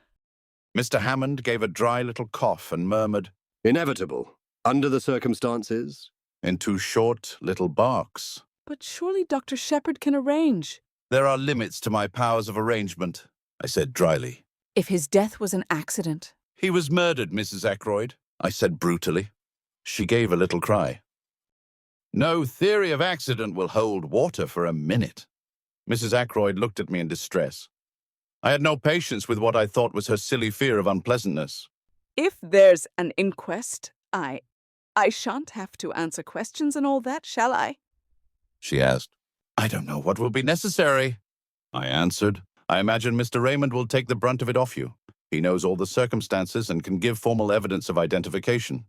Mr. Hammond gave a dry little cough and murmured, Inevitable, under the circumstances. In two short little barks. But surely Dr. Shepherd can arrange. There are limits to my powers of arrangement, I said dryly. If his death was an accident. He was murdered, Mrs. Ackroyd, I said brutally. She gave a little cry. No theory of accident will hold water for a minute. Mrs. Ackroyd looked at me in distress. I had no patience with what I thought was her silly fear of unpleasantness. If there's an inquest, I shan't have to answer questions and all that, shall I? She asked. I don't know what will be necessary. I answered. I imagine Mr. Raymond will take the brunt of it off you. He knows all the circumstances and can give formal evidence of identification.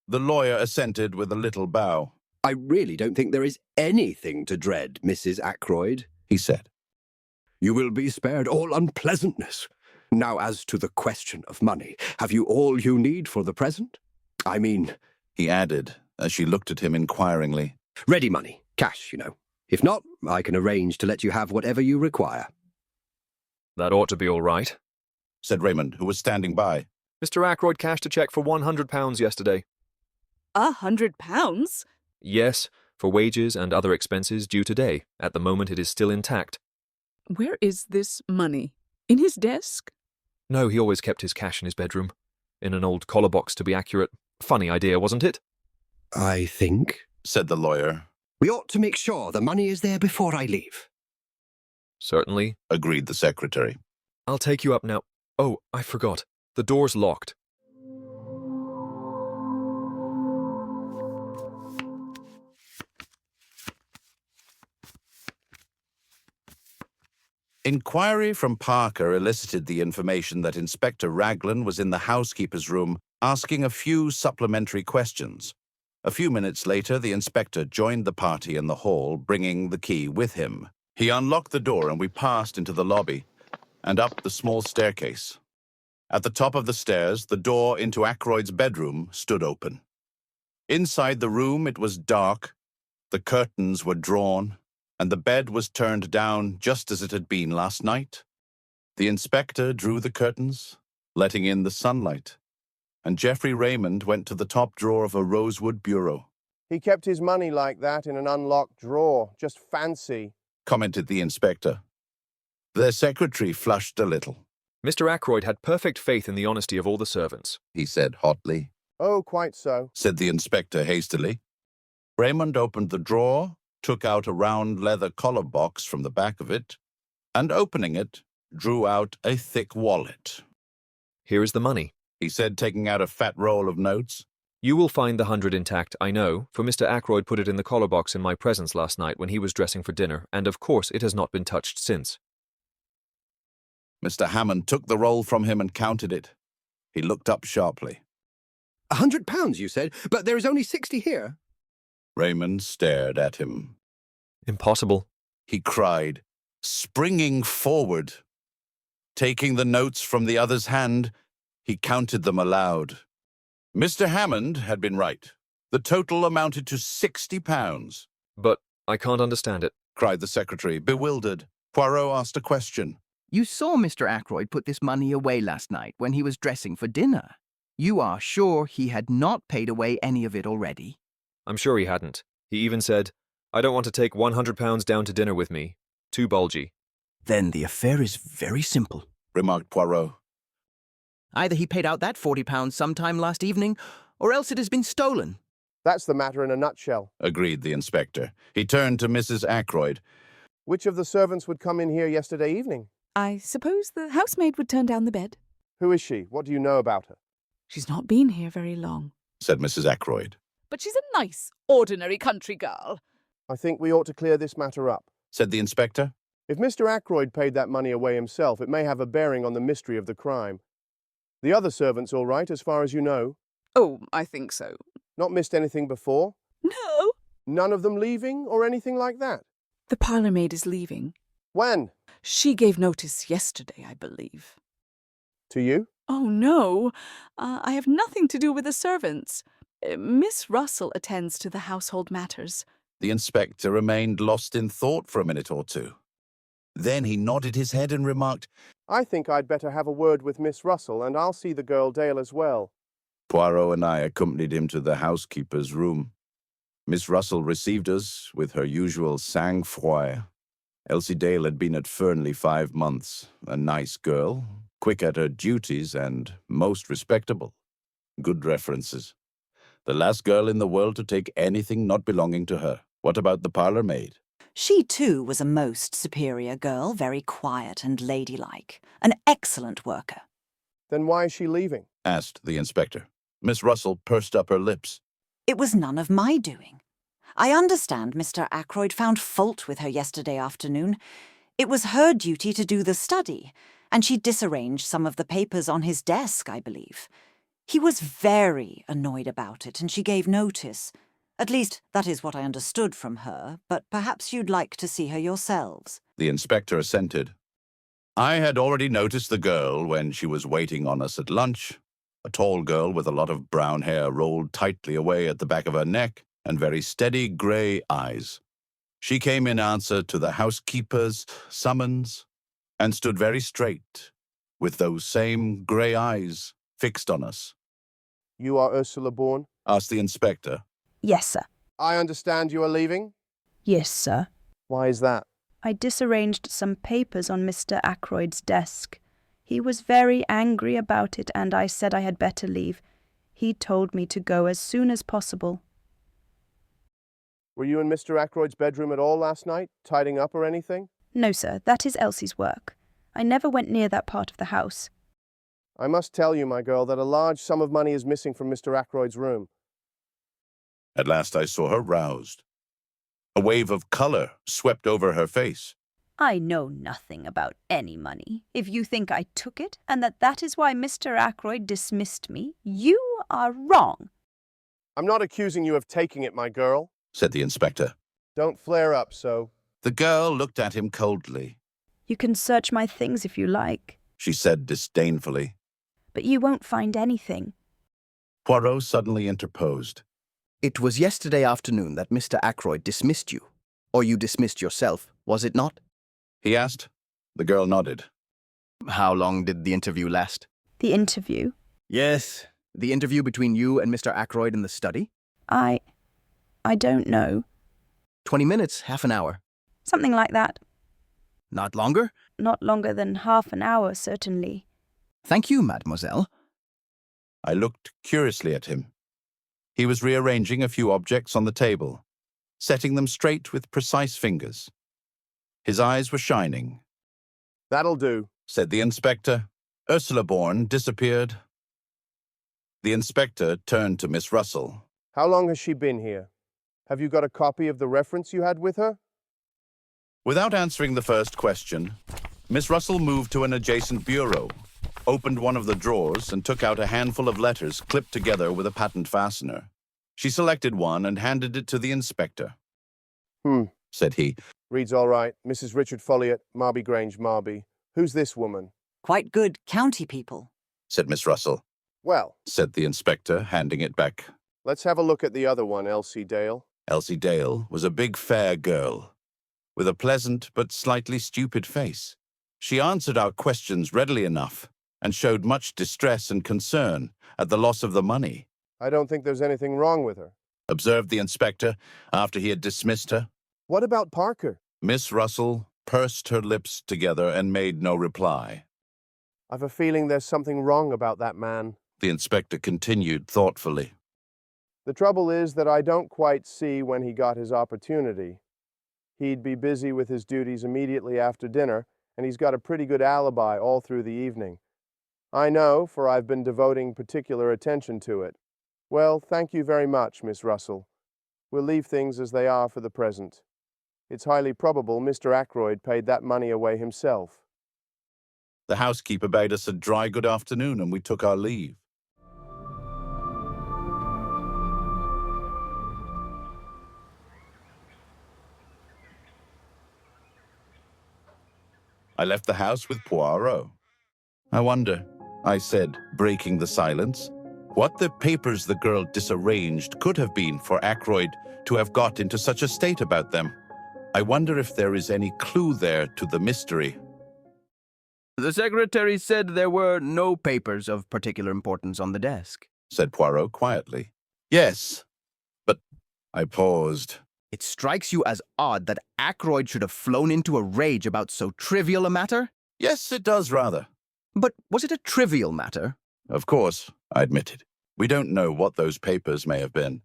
The lawyer assented with a little bow. I really don't think there is anything to dread, Mrs. Ackroyd, he said. You will be spared all unpleasantness. Now, as to the question of money, have you all you need for the present? I mean, he added, as she looked at him inquiringly. Ready money, cash, you know. If not, I can arrange to let you have whatever you require. That ought to be all right, said Raymond, who was standing by. Mr. Ackroyd cashed a cheque for £100 yesterday. £100? Yes, for wages and other expenses due today. At the moment it is still intact. Where is this money? In his desk? No, he always kept his cash in his bedroom. In an old collar box, to be accurate. Funny idea, wasn't it? I think, said the lawyer, we ought to make sure the money is there before I leave. Certainly, agreed the secretary. I'll take you up now. Oh, I forgot. The door's locked. Inquiry from Parker elicited the information that Inspector Raglan was in the housekeeper's room asking a few supplementary questions. A few minutes later, the inspector joined the party in the hall, bringing the key with him. He unlocked the door and we passed into the lobby and up the small staircase. At the top of the stairs, the door into Ackroyd's bedroom stood open. Inside the room, it was dark, the curtains were drawn, and the bed was turned down just as it had been last night. The inspector drew the curtains, letting in the sunlight, and Geoffrey Raymond went to the top drawer of a rosewood bureau. He kept his money like that in an unlocked drawer. Just fancy, commented the inspector. Their secretary flushed a little. Mr. Ackroyd had perfect faith in the honesty of all the servants, he said hotly. Oh, quite so, said the inspector hastily. Raymond opened the drawer, took out a round leather collar box from the back of it, and opening it, drew out a thick wallet. Here is the money, he said, taking out a fat roll of notes. You will find the 100 intact, I know, for Mr. Ackroyd put it in the collar box in my presence last night when he was dressing for dinner, and of course it has not been touched since. Mr. Hammond took the roll from him and counted it. He looked up sharply. £100, you said, but there is only 60 here. Raymond stared at him. Impossible, he cried, springing forward. Taking the notes from the other's hand, he counted them aloud. Mr. Hammond had been right. The total amounted to £60. But I can't understand it, cried the secretary, bewildered. Poirot asked a question. You saw Mr. Ackroyd put this money away last night when he was dressing for dinner. You are sure he had not paid away any of it already? I'm sure he hadn't. He even said, I don't want to take £100 down to dinner with me. Too bulgy. Then the affair is very simple, remarked Poirot. Either he paid out that £40 sometime last evening, or else it has been stolen. That's the matter in a nutshell, agreed the inspector. He turned to Mrs. Ackroyd. Which of the servants would come in here yesterday evening? I suppose the housemaid would turn down the bed. Who is she? What do you know about her? She's not been here very long, said Mrs. Ackroyd. but she's a nice, ordinary country girl. I think we ought to clear this matter up, said the inspector. If Mr. Ackroyd paid that money away himself, it may have a bearing on the mystery of the crime. The other servants all right, as far as you know? Oh, I think so. Not missed anything before? No. None of them leaving or anything like that? The parlourmaid is leaving. When? She gave notice yesterday, I believe. To you? Oh, no. I have nothing to do with the servants. Miss Russell attends to the household matters. The inspector remained lost in thought for a minute or two. Then he nodded his head and remarked, I think I'd better have a word with Miss Russell, and I'll see the girl Dale as well. Poirot and I accompanied him to the housekeeper's room. Miss Russell received us with her usual sang-froid. Elsie Dale had been at Fernley 5 months, a nice girl, quick at her duties and most respectable. Good references. The last girl in the world to take anything not belonging to her. What about the parlourmaid? She, too, was a most superior girl, very quiet and ladylike. An excellent worker. Then why is she leaving? Asked the inspector. Miss Russell pursed up her lips. It was none of my doing. I understand Mr. Ackroyd found fault with her yesterday afternoon. It was her duty to do the study, and she disarranged some of the papers on his desk, I believe. He was very annoyed about it, and she gave notice. At least, that is what I understood from her, but perhaps you'd like to see her yourselves. The inspector assented. I had already noticed the girl when she was waiting on us at lunch. A tall girl with a lot of brown hair rolled tightly away at the back of her neck and very steady grey eyes. She came in answer to the housekeeper's summons and stood very straight, with those same grey eyes fixed on us. You are Ursula Bourne? Asked the inspector. Yes, sir. I understand you are leaving? Yes, sir. Why is that? I disarranged some papers on Mr. Ackroyd's desk. He was very angry about it, and I said I had better leave. He told me to go as soon as possible. Were you in Mr. Ackroyd's bedroom at all last night, tidying up or anything? No, sir, that is Elsie's work. I never went near that part of the house. I must tell you, my girl, that a large sum of money is missing from Mr. Ackroyd's room. At last I saw her roused. A wave of colour swept over her face. I know nothing about any money. If you think I took it, and that is why Mr. Ackroyd dismissed me, you are wrong. I'm not accusing you of taking it, my girl, said the inspector. Don't flare up so. The girl looked at him coldly. You can search my things if you like, she said disdainfully. But you won't find anything. Poirot suddenly interposed. It was yesterday afternoon that Mr. Ackroyd dismissed you. Or you dismissed yourself, was it not? He asked. The girl nodded. How long did the interview last? The interview? Yes, the interview between you and Mr. Ackroyd in the study? I don't know. 20 minutes, half an hour. Something like that. Not longer? Not longer than half an hour, certainly. Thank you, mademoiselle. I looked curiously at him. He was rearranging a few objects on the table, setting them straight with precise fingers. His eyes were shining. That'll do, said the inspector. Ursula Bourne disappeared. The inspector turned to Miss Russell. How long has she been here? Have you got a copy of the reference you had with her? Without answering the first question, Miss Russell moved to an adjacent bureau, opened one of the drawers, and took out a handful of letters clipped together with a patent fastener. She selected one and handed it to the inspector. Said he. Reads all right. Mrs. Richard Folliot, Marby Grange, Marby. Who's this woman? Quite good county people, said Miss Russell. Well, said the inspector, handing it back. Let's have a look at the other one, Elsie Dale. Elsie Dale was a big, fair girl, with a pleasant but slightly stupid face. She answered our questions readily enough, and showed much distress and concern at the loss of the money. I don't think there's anything wrong with her, observed the inspector after he had dismissed her. What about Parker? Miss Russell pursed her lips together and made no reply. I've a feeling there's something wrong about that man. The inspector continued thoughtfully. The trouble is that I don't quite see when he got his opportunity. He'd be busy with his duties immediately after dinner, and he's got a pretty good alibi all through the evening. I know, for I've been devoting particular attention to it. Well, thank you very much, Miss Russell. We'll leave things as they are for the present. It's highly probable Mr. Ackroyd paid that money away himself. The housekeeper bade us a dry good afternoon, and we took our leave. I left the house with Poirot. I wonder, I said, breaking the silence, what the papers the girl disarranged could have been for Ackroyd to have got into such a state about them. I wonder if there is any clue there to the mystery. The secretary said there were no papers of particular importance on the desk, said Poirot quietly. Yes, but I paused. It strikes you as odd that Ackroyd should have flown into a rage about so trivial a matter? Yes, it does rather. But was it a trivial matter? Of course, I admitted. We don't know what those papers may have been.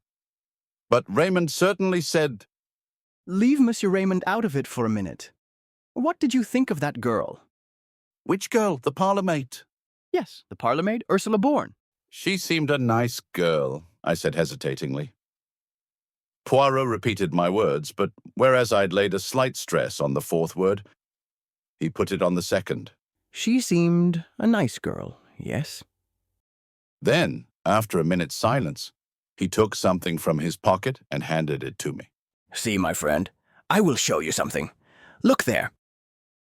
But Raymond certainly said... Leave Monsieur Raymond out of it for a minute. What did you think of that girl? Which girl? The parlourmaid? Yes, the parlourmaid, Ursula Bourne. She seemed a nice girl, I said hesitatingly. Poirot repeated my words, but whereas I'd laid a slight stress on the fourth word, he put it on the second. She seemed a nice girl, yes. Then, after a minute's silence, he took something from his pocket and handed it to me. See, my friend, I will show you something. Look there.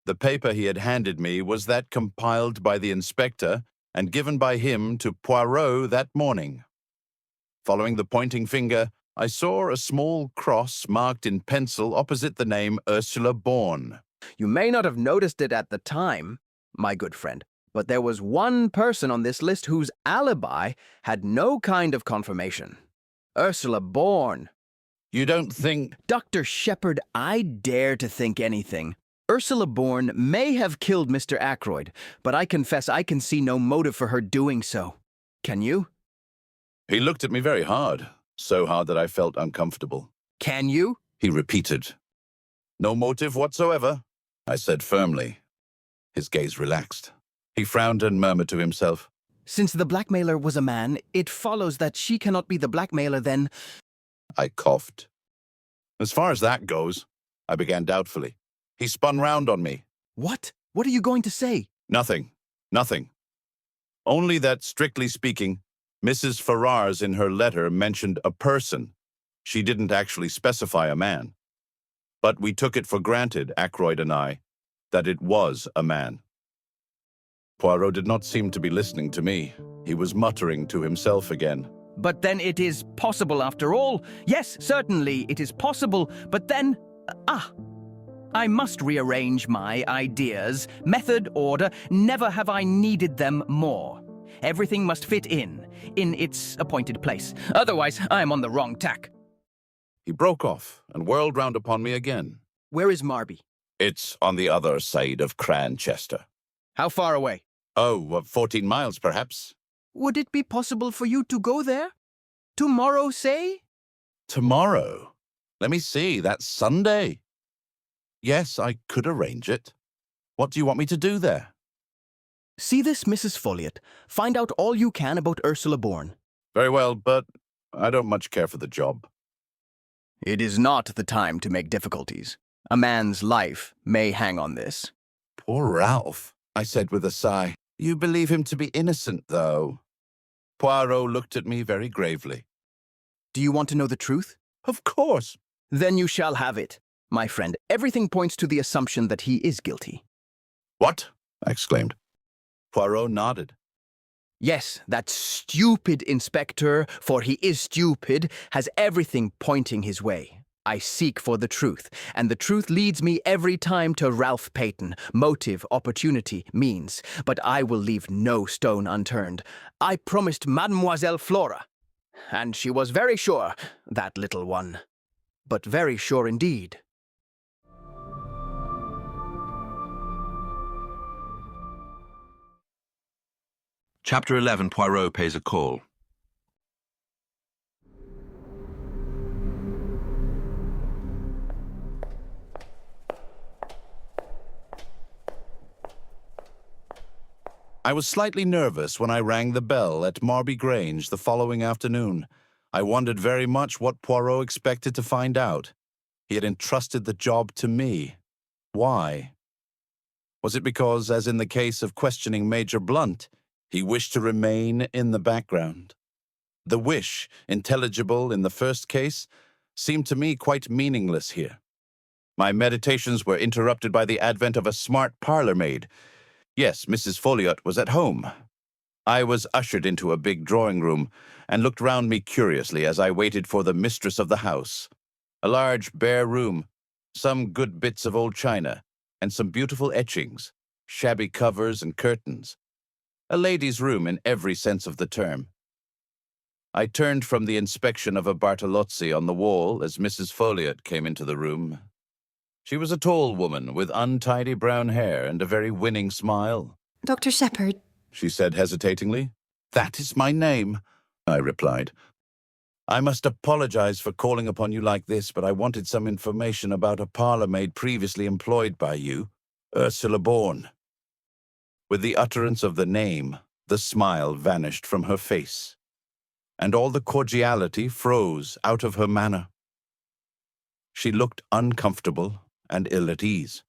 The paper he had handed me was that compiled by the inspector and given by him to Poirot that morning. Following the pointing finger, I saw a small cross marked in pencil opposite the name Ursula Bourne. You may not have noticed it at the time, my good friend, but there was one person on this list whose alibi had no kind of confirmation. Ursula Bourne. You don't think... Dr. Sheppard, I dare to think anything. Ursula Bourne may have killed Mr. Ackroyd, but I confess I can see no motive for her doing so. Can you? He looked at me very hard, so hard that I felt uncomfortable. Can you? He repeated. No motive whatsoever, I said firmly. His gaze relaxed. He frowned and murmured to himself. Since the blackmailer was a man, it follows that she cannot be the blackmailer then... I coughed. As far as that goes, I began doubtfully. He spun round on me. What? What are you going to say? Nothing. Nothing. Only that, strictly speaking, Mrs. Ferrars in her letter mentioned a person. She didn't actually specify a man. But we took it for granted, Ackroyd and I, that it was a man. Poirot did not seem to be listening to me. He was muttering to himself again. But then it is possible after all. Yes, certainly it is possible, but then... I must rearrange my ideas. Method, order, never have I needed them more. Everything must fit in its appointed place. Otherwise, I am on the wrong tack. He broke off and whirled round upon me again. Where is Marby? It's on the other side of Cranchester. How far away? 14 miles, perhaps. Would it be possible for you to go there? Tomorrow, say? Tomorrow? Let me see, that's Sunday. Yes, I could arrange it. What do you want me to do there? See this, Mrs. Folliot. Find out all you can about Ursula Bourne. Very well, but I don't much care for the job. It is not the time to make difficulties. A man's life may hang on this. Poor Ralph, I said with a sigh. You believe him to be innocent, though. Poirot looked at me very gravely. Do you want to know the truth? Of course. Then you shall have it. My friend, everything points to the assumption that he is guilty. What? I exclaimed. Poirot nodded. Yes, that stupid inspector, for he is stupid, has everything pointing his way. I seek for the truth, and the truth leads me every time to Ralph Paton. Motive, opportunity, means. But I will leave no stone unturned. I promised Mademoiselle Flora, and she was very sure, that little one. But very sure indeed. Chapter 11, Poirot pays a call. I was slightly nervous when I rang the bell at Marby Grange the following afternoon. I wondered very much what Poirot expected to find out. He had entrusted the job to me. Why? Was it because, as in the case of questioning Major Blunt, he wished to remain in the background? The wish, intelligible in the first case, seemed to me quite meaningless here. My meditations were interrupted by the advent of a smart parlourmaid. Yes, Mrs. Folliot was at home. I was ushered into a big drawing room and looked round me curiously as I waited for the mistress of the house. A large, bare room, some good bits of old china, and some beautiful etchings, shabby covers and curtains. A lady's room in every sense of the term. I turned from the inspection of a Bartolozzi on the wall as Mrs. Folliot came into the room. She was a tall woman with untidy brown hair and a very winning smile. Dr. Shepherd, she said hesitatingly. That is my name, I replied. I must apologize for calling upon you like this, but I wanted some information about a parlourmaid previously employed by you, Ursula Bourne. With the utterance of the name, the smile vanished from her face, and all the cordiality froze out of her manner. She looked uncomfortable and ill at ease.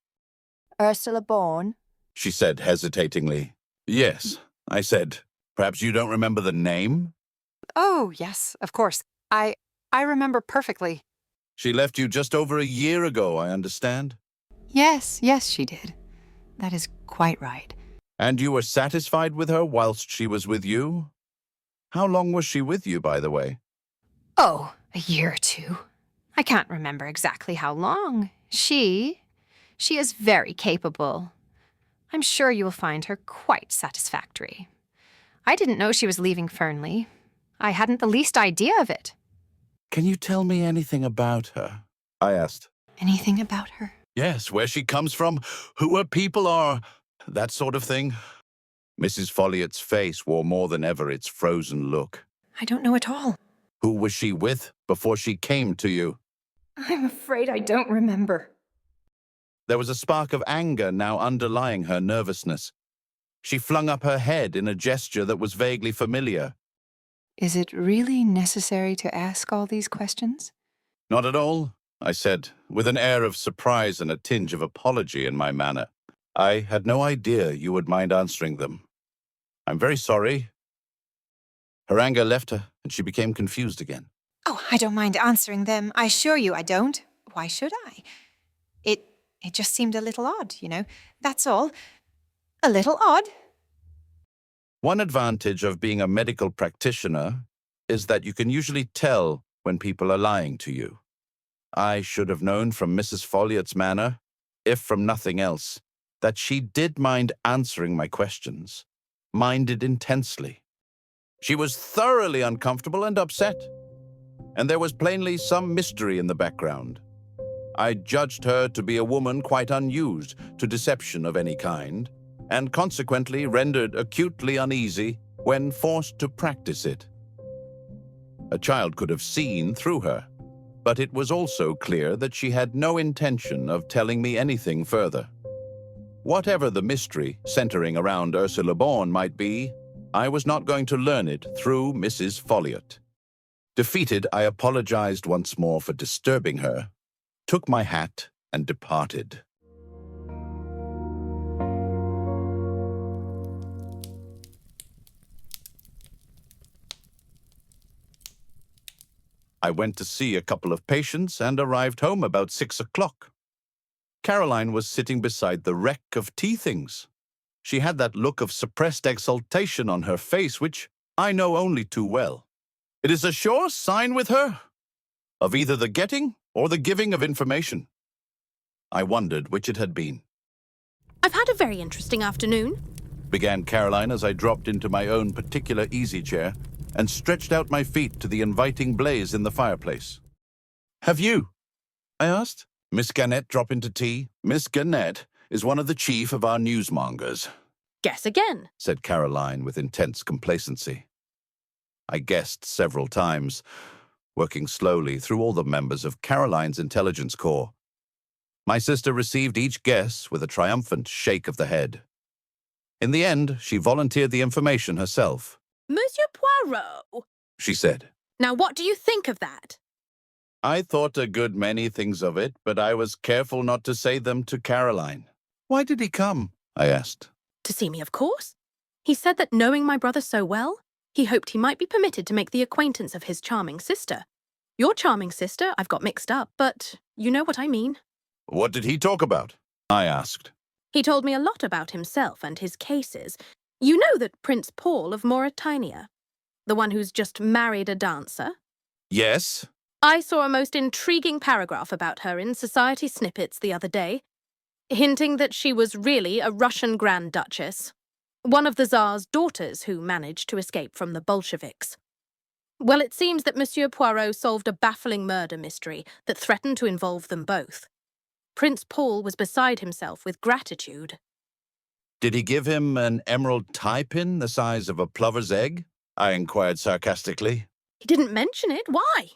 Ursula Bourne? She said hesitatingly. Yes, I said. Perhaps you don't remember the name? Oh, yes, of course. I remember perfectly. She left you just over a year ago, I understand? Yes, she did. That is quite right. And you were satisfied with her whilst she was with you? How long was she with you, by the way? Oh, a year or two. I can't remember exactly how long. She is very capable. I'm sure you will find her quite satisfactory. I didn't know she was leaving Fernley. I hadn't the least idea of it. Can you tell me anything about her? I asked. Anything about her? Yes, where she comes from, who her people are, that sort of thing. Mrs. Folliot's face wore more than ever its frozen look. I don't know at all. Who was she with before she came to you? I'm afraid I don't remember. There was a spark of anger now underlying her nervousness. She flung up her head in a gesture that was vaguely familiar. Is it really necessary to ask all these questions? Not at all, I said, with an air of surprise and a tinge of apology in my manner. I had no idea you would mind answering them. I'm very sorry. Her anger left her, and she became confused again. Oh, I don't mind answering them. I assure you I don't. Why should I? It just seemed a little odd, you know. That's all. A little odd. One advantage of being a medical practitioner is that you can usually tell when people are lying to you. I should have known from Mrs. Folliot's manner, if from nothing else, that she did mind answering my questions, minded intensely. She was thoroughly uncomfortable and upset, and there was plainly some mystery in the background. I judged her to be a woman quite unused to deception of any kind, and consequently rendered acutely uneasy when forced to practice it. A child could have seen through her, but it was also clear that she had no intention of telling me anything further. Whatever the mystery centering around Ursula Bourne might be, I was not going to learn it through Mrs. Folliot. Defeated, I apologized once more for disturbing her, took my hat, and departed. I went to see a couple of patients and arrived home about 6 o'clock. Caroline was sitting beside the wreck of tea things. She had that look of suppressed exultation on her face, which I know only too well. It is a sure sign with her of either the getting or the giving of information. I wondered which it had been. I've had a very interesting afternoon, began Caroline as I dropped into my own particular easy chair and stretched out my feet to the inviting blaze in the fireplace. Have you? I asked. Miss Gannett drop into tea? Miss Gannett is one of the chief of our newsmongers. Guess again, said Caroline with intense complacency. I guessed several times, working slowly through all the members of Caroline's intelligence corps. My sister received each guess with a triumphant shake of the head. In the end, she volunteered the information herself. Monsieur Poirot, She said. Now what do you think of that? I thought a good many things of it, but I was careful not to say them to Caroline. Why did he come? I asked. To see me, of course. He said that knowing my brother so well, he hoped he might be permitted to make the acquaintance of his charming sister. Your charming sister, I've got mixed up, but you know what I mean. What did he talk about? I asked. He told me a lot about himself and his cases. You know that Prince Paul of Mauritania, the one who's just married a dancer? Yes. I saw a most intriguing paragraph about her in Society Snippets the other day, hinting that she was really a Russian Grand Duchess, one of the Tsar's daughters who managed to escape from the Bolsheviks. Well, it seems that Monsieur Poirot solved a baffling murder mystery that threatened to involve them both. Prince Paul was beside himself with gratitude. Did he give him an emerald tie-pin the size of a plover's egg? I inquired sarcastically. He didn't mention it. Why?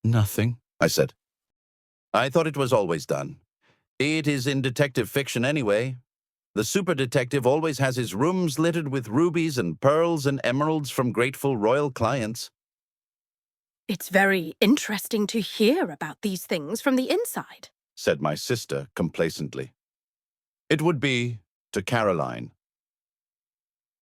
Nothing, I said. I thought it was always done. It is in detective fiction anyway. The super detective always has his rooms littered with rubies and pearls and emeralds from grateful royal clients. It's very interesting to hear about these things from the inside, said my sister complacently. It would be to Caroline.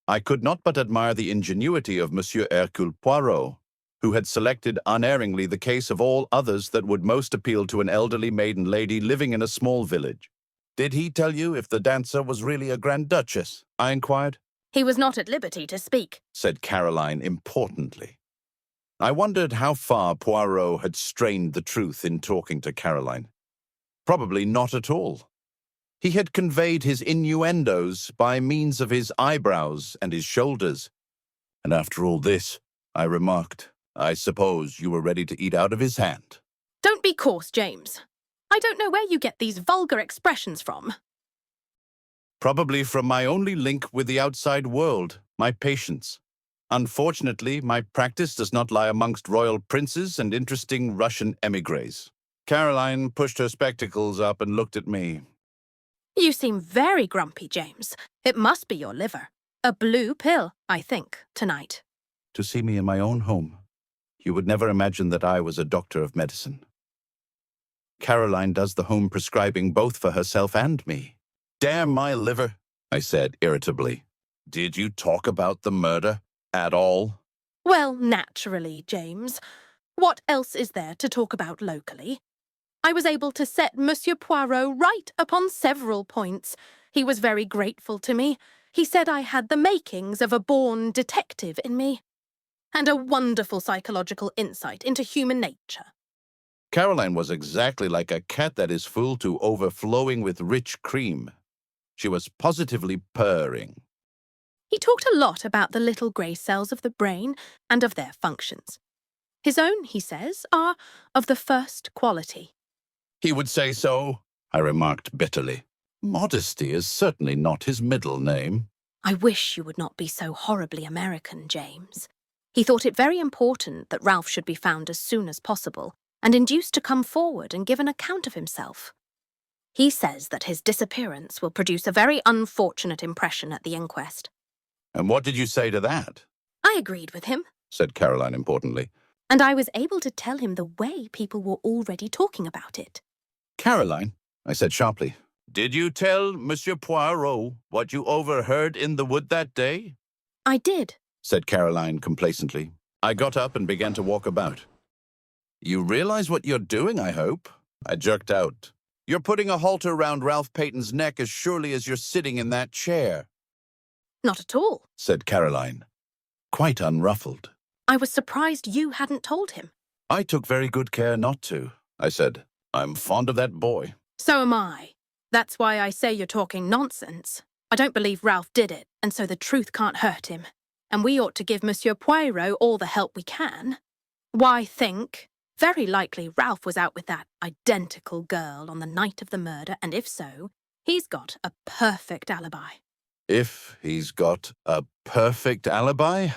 I could not but admire the ingenuity of Monsieur Hercule Poirot, who had selected unerringly the case of all others that would most appeal to an elderly maiden lady living in a small village. Did he tell you if the dancer was really a Grand Duchess? I inquired. He was not at liberty to speak, said Caroline importantly. I wondered how far Poirot had strained the truth in talking to Caroline. Probably not at all. He had conveyed his innuendos by means of his eyebrows and his shoulders. And after all this, I remarked, I suppose you were ready to eat out of his hand. Don't be coarse, James. I don't know where you get these vulgar expressions from. Probably from my only link with the outside world, my patients. Unfortunately, my practice does not lie amongst royal princes and interesting Russian émigrés. Caroline pushed her spectacles up and looked at me. You seem very grumpy, James. It must be your liver. A blue pill, I think, tonight. To see me in my own home, you would never imagine that I was a doctor of medicine. Caroline does the home prescribing both for herself and me. Damn my liver, I said irritably. Did you talk about the murder at all? Well, naturally, James. What else is there to talk about locally? I was able to set Monsieur Poirot right upon several points. He was very grateful to me. He said I had the makings of a born detective in me, and a wonderful psychological insight into human nature. Caroline was exactly like a cat that is full to overflowing with rich cream. She was positively purring. He talked a lot about the little grey cells of the brain and of their functions. His own, he says, are of the first quality. He would say so, I remarked bitterly. Modesty is certainly not his middle name. I wish you would not be so horribly American, James. He thought it very important that Ralph should be found as soon as possible and induced to come forward and give an account of himself. He says that his disappearance will produce a very unfortunate impression at the inquest. And what did you say to that? I agreed with him, said Caroline importantly. And I was able to tell him the way people were already talking about it. Caroline, I said sharply, did you tell Monsieur Poirot what you overheard in the wood that day? I did, said Caroline complacently. I got up and began to walk about. You realize what you're doing, I hope? I jerked out. You're putting a halter round Ralph Paton's neck as surely as you're sitting in that chair. Not at all, said Caroline, quite unruffled. I was surprised you hadn't told him. I took very good care not to, I said. I'm fond of that boy. So am I. That's why I say you're talking nonsense. I don't believe Ralph did it, and so the truth can't hurt him. And we ought to give Monsieur Poirot all the help we can. Why think? Very likely Ralph was out with that identical girl on the night of the murder, and if so, he's got a perfect alibi. If he's got a perfect alibi?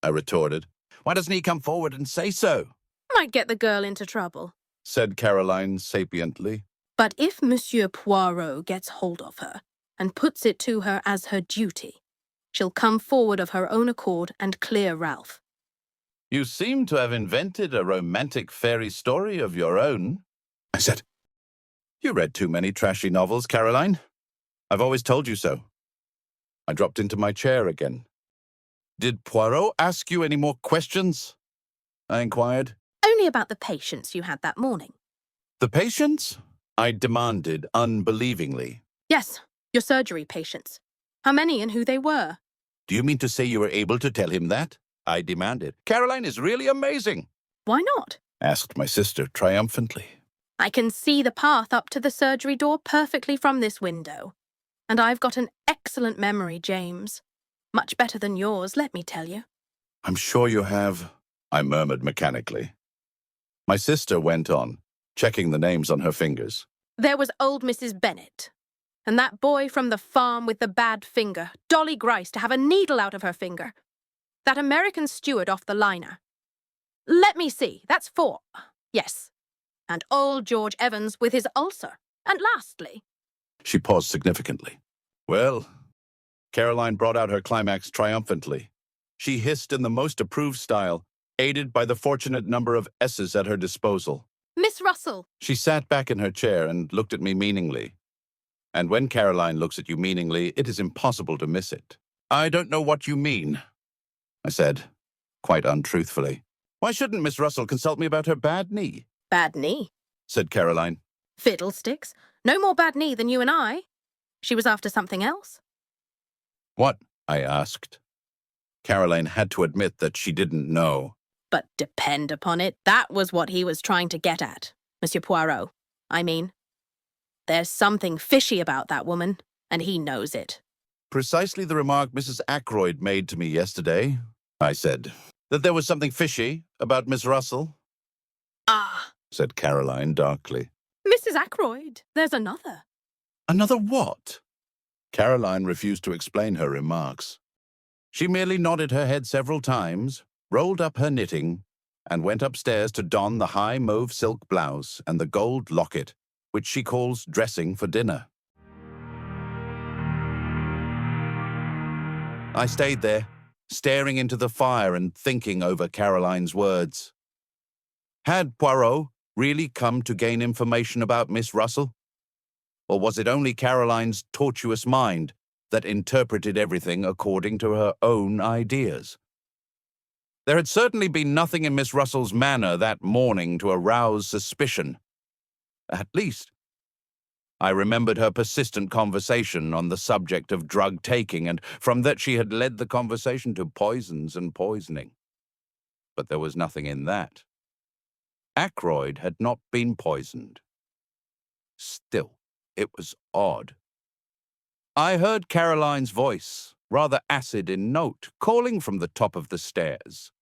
I retorted. Why doesn't he come forward and say so? Might get the girl into trouble. Said Caroline sapiently. But if Monsieur Poirot gets hold of her and puts it to her as her duty, she'll come forward of her own accord and clear Ralph. You seem to have invented a romantic fairy story of your own, I said. You read too many trashy novels, Caroline. I've always told you so. I dropped into my chair again. Did Poirot ask you any more questions? I inquired. Only about the patients you had that morning. The patients? I demanded unbelievingly. Yes, your surgery patients. How many and who they were? Do you mean to say you were able to tell him that? I demanded. Caroline is really amazing. Why not? Asked my sister triumphantly. I can see the path up to the surgery door perfectly from this window. And I've got an excellent memory, James. Much better than yours, let me tell you. I'm sure you have, I murmured mechanically. My sister went on, checking the names on her fingers. There was old Mrs. Bennet. And that boy from the farm with the bad finger, Dolly Grice, to have a needle out of her finger. That American steward off the liner. Let me see, that's 4. Yes. And old George Evans with his ulcer. And lastly... She paused significantly. Well, Caroline brought out her climax triumphantly. She hissed in the most approved style, aided by the fortunate number of S's at her disposal. Miss Russell! She sat back in her chair and looked at me meaningly. And when Caroline looks at you meaningly, it is impossible to miss it. I don't know what you mean, I said, quite untruthfully. Why shouldn't Miss Russell consult me about her bad knee? Bad knee? Said Caroline. Fiddlesticks. No more bad knee than you and I. She was after something else. What? I asked. Caroline had to admit that she didn't know. But depend upon it, that was what he was trying to get at, Monsieur Poirot. I mean, there's something fishy about that woman, and he knows it. Precisely the remark Mrs. Ackroyd made to me yesterday, I said. That there was something fishy about Miss Russell? Ah, said Caroline darkly. Mrs. Ackroyd, there's another. Another what? Caroline refused to explain her remarks. She merely nodded her head several times, rolled up her knitting, and went upstairs to don the high mauve silk blouse and the gold locket, which she calls dressing for dinner. I stayed there, staring into the fire and thinking over Caroline's words. Had Poirot really come to gain information about Miss Russell? Or was it only Caroline's tortuous mind that interpreted everything according to her own ideas? There had certainly been nothing in Miss Russell's manner that morning to arouse suspicion. At least, I remembered her persistent conversation on the subject of drug-taking, and from that she had led the conversation to poisons and poisoning. But there was nothing in that. Ackroyd had not been poisoned. Still, it was odd. I heard Caroline's voice, rather acid in note, calling from the top of the stairs.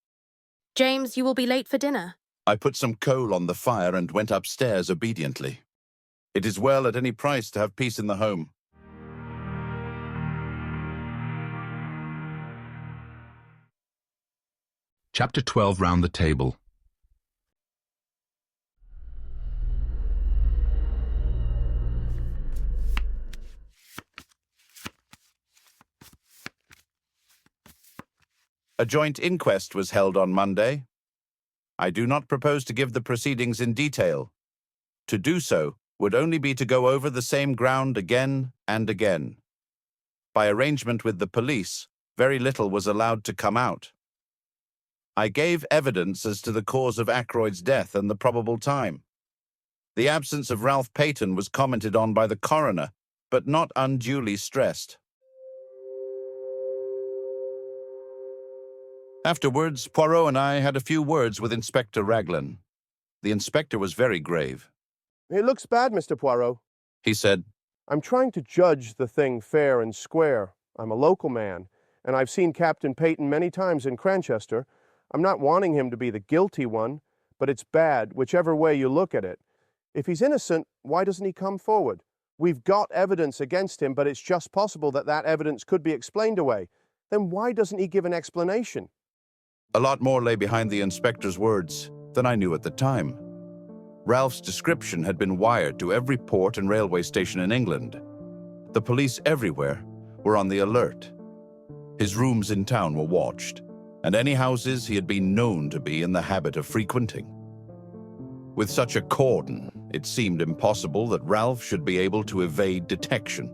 James, you will be late for dinner. I put some coal on the fire and went upstairs obediently. It is well at any price to have peace in the home. Chapter 12 Round the Table. A joint inquest was held on Monday. I do not propose to give the proceedings in detail. To do so would only be to go over the same ground again and again. By arrangement with the police, very little was allowed to come out. I gave evidence as to the cause of Ackroyd's death and the probable time. The absence of Ralph Paton was commented on by the coroner, but not unduly stressed. Afterwards, Poirot and I had a few words with Inspector Raglan. The inspector was very grave. It looks bad, Mr. Poirot, he said. I'm trying to judge the thing fair and square. I'm a local man, and I've seen Captain Paton many times in Cranchester. I'm not wanting him to be the guilty one, but it's bad, whichever way you look at it. If he's innocent, why doesn't he come forward? We've got evidence against him, but it's just possible that that evidence could be explained away. Then why doesn't he give an explanation? A lot more lay behind the inspector's words than I knew at the time. Ralph's description had been wired to every port and railway station in England. The police everywhere were on the alert. His rooms in town were watched, and any houses he had been known to be in the habit of frequenting. With such a cordon, it seemed impossible that Ralph should be able to evade detection.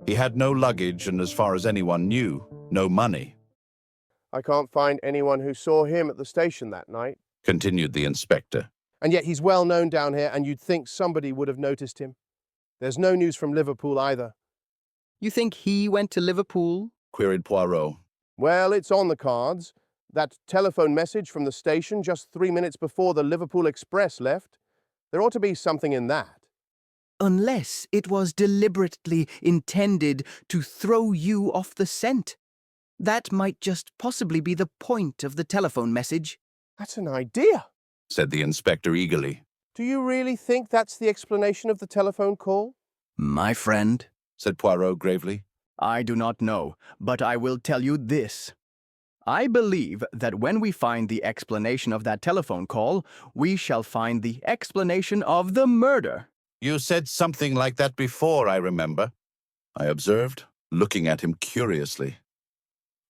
He had no luggage and, as far as anyone knew, no money. I can't find anyone who saw him at the station that night, continued the inspector. And yet he's well known down here, and you'd think somebody would have noticed him. There's no news from Liverpool either. You think he went to Liverpool? Queried Poirot. Well, it's on the cards. That telephone message from the station just 3 minutes before the Liverpool Express left. There ought to be something in that. Unless it was deliberately intended to throw you off the scent. That might just possibly be the point of the telephone message. That's an idea, said the inspector eagerly. Do you really think that's the explanation of the telephone call? My friend, said Poirot gravely, I do not know, but I will tell you this. I believe that when we find the explanation of that telephone call, we shall find the explanation of the murder. You said something like that before, I remember, I observed, looking at him curiously.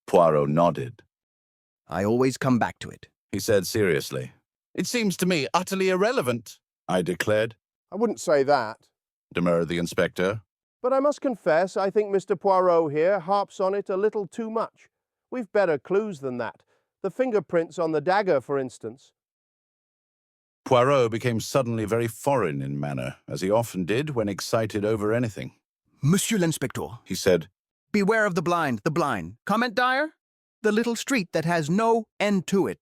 Poirot nodded. I always come back to it, he said seriously. It seems to me utterly irrelevant, I declared. I wouldn't say that, demurred the inspector. But I must confess, I think Mr. Poirot here harps on it a little too much. We've better clues than that. The fingerprints on the dagger, for instance. Poirot became suddenly very foreign in manner, as he often did when excited over anything. Monsieur l'Inspector, he said. Beware of the blind, the blind. Comment, Dyer? The little street that has no end to it.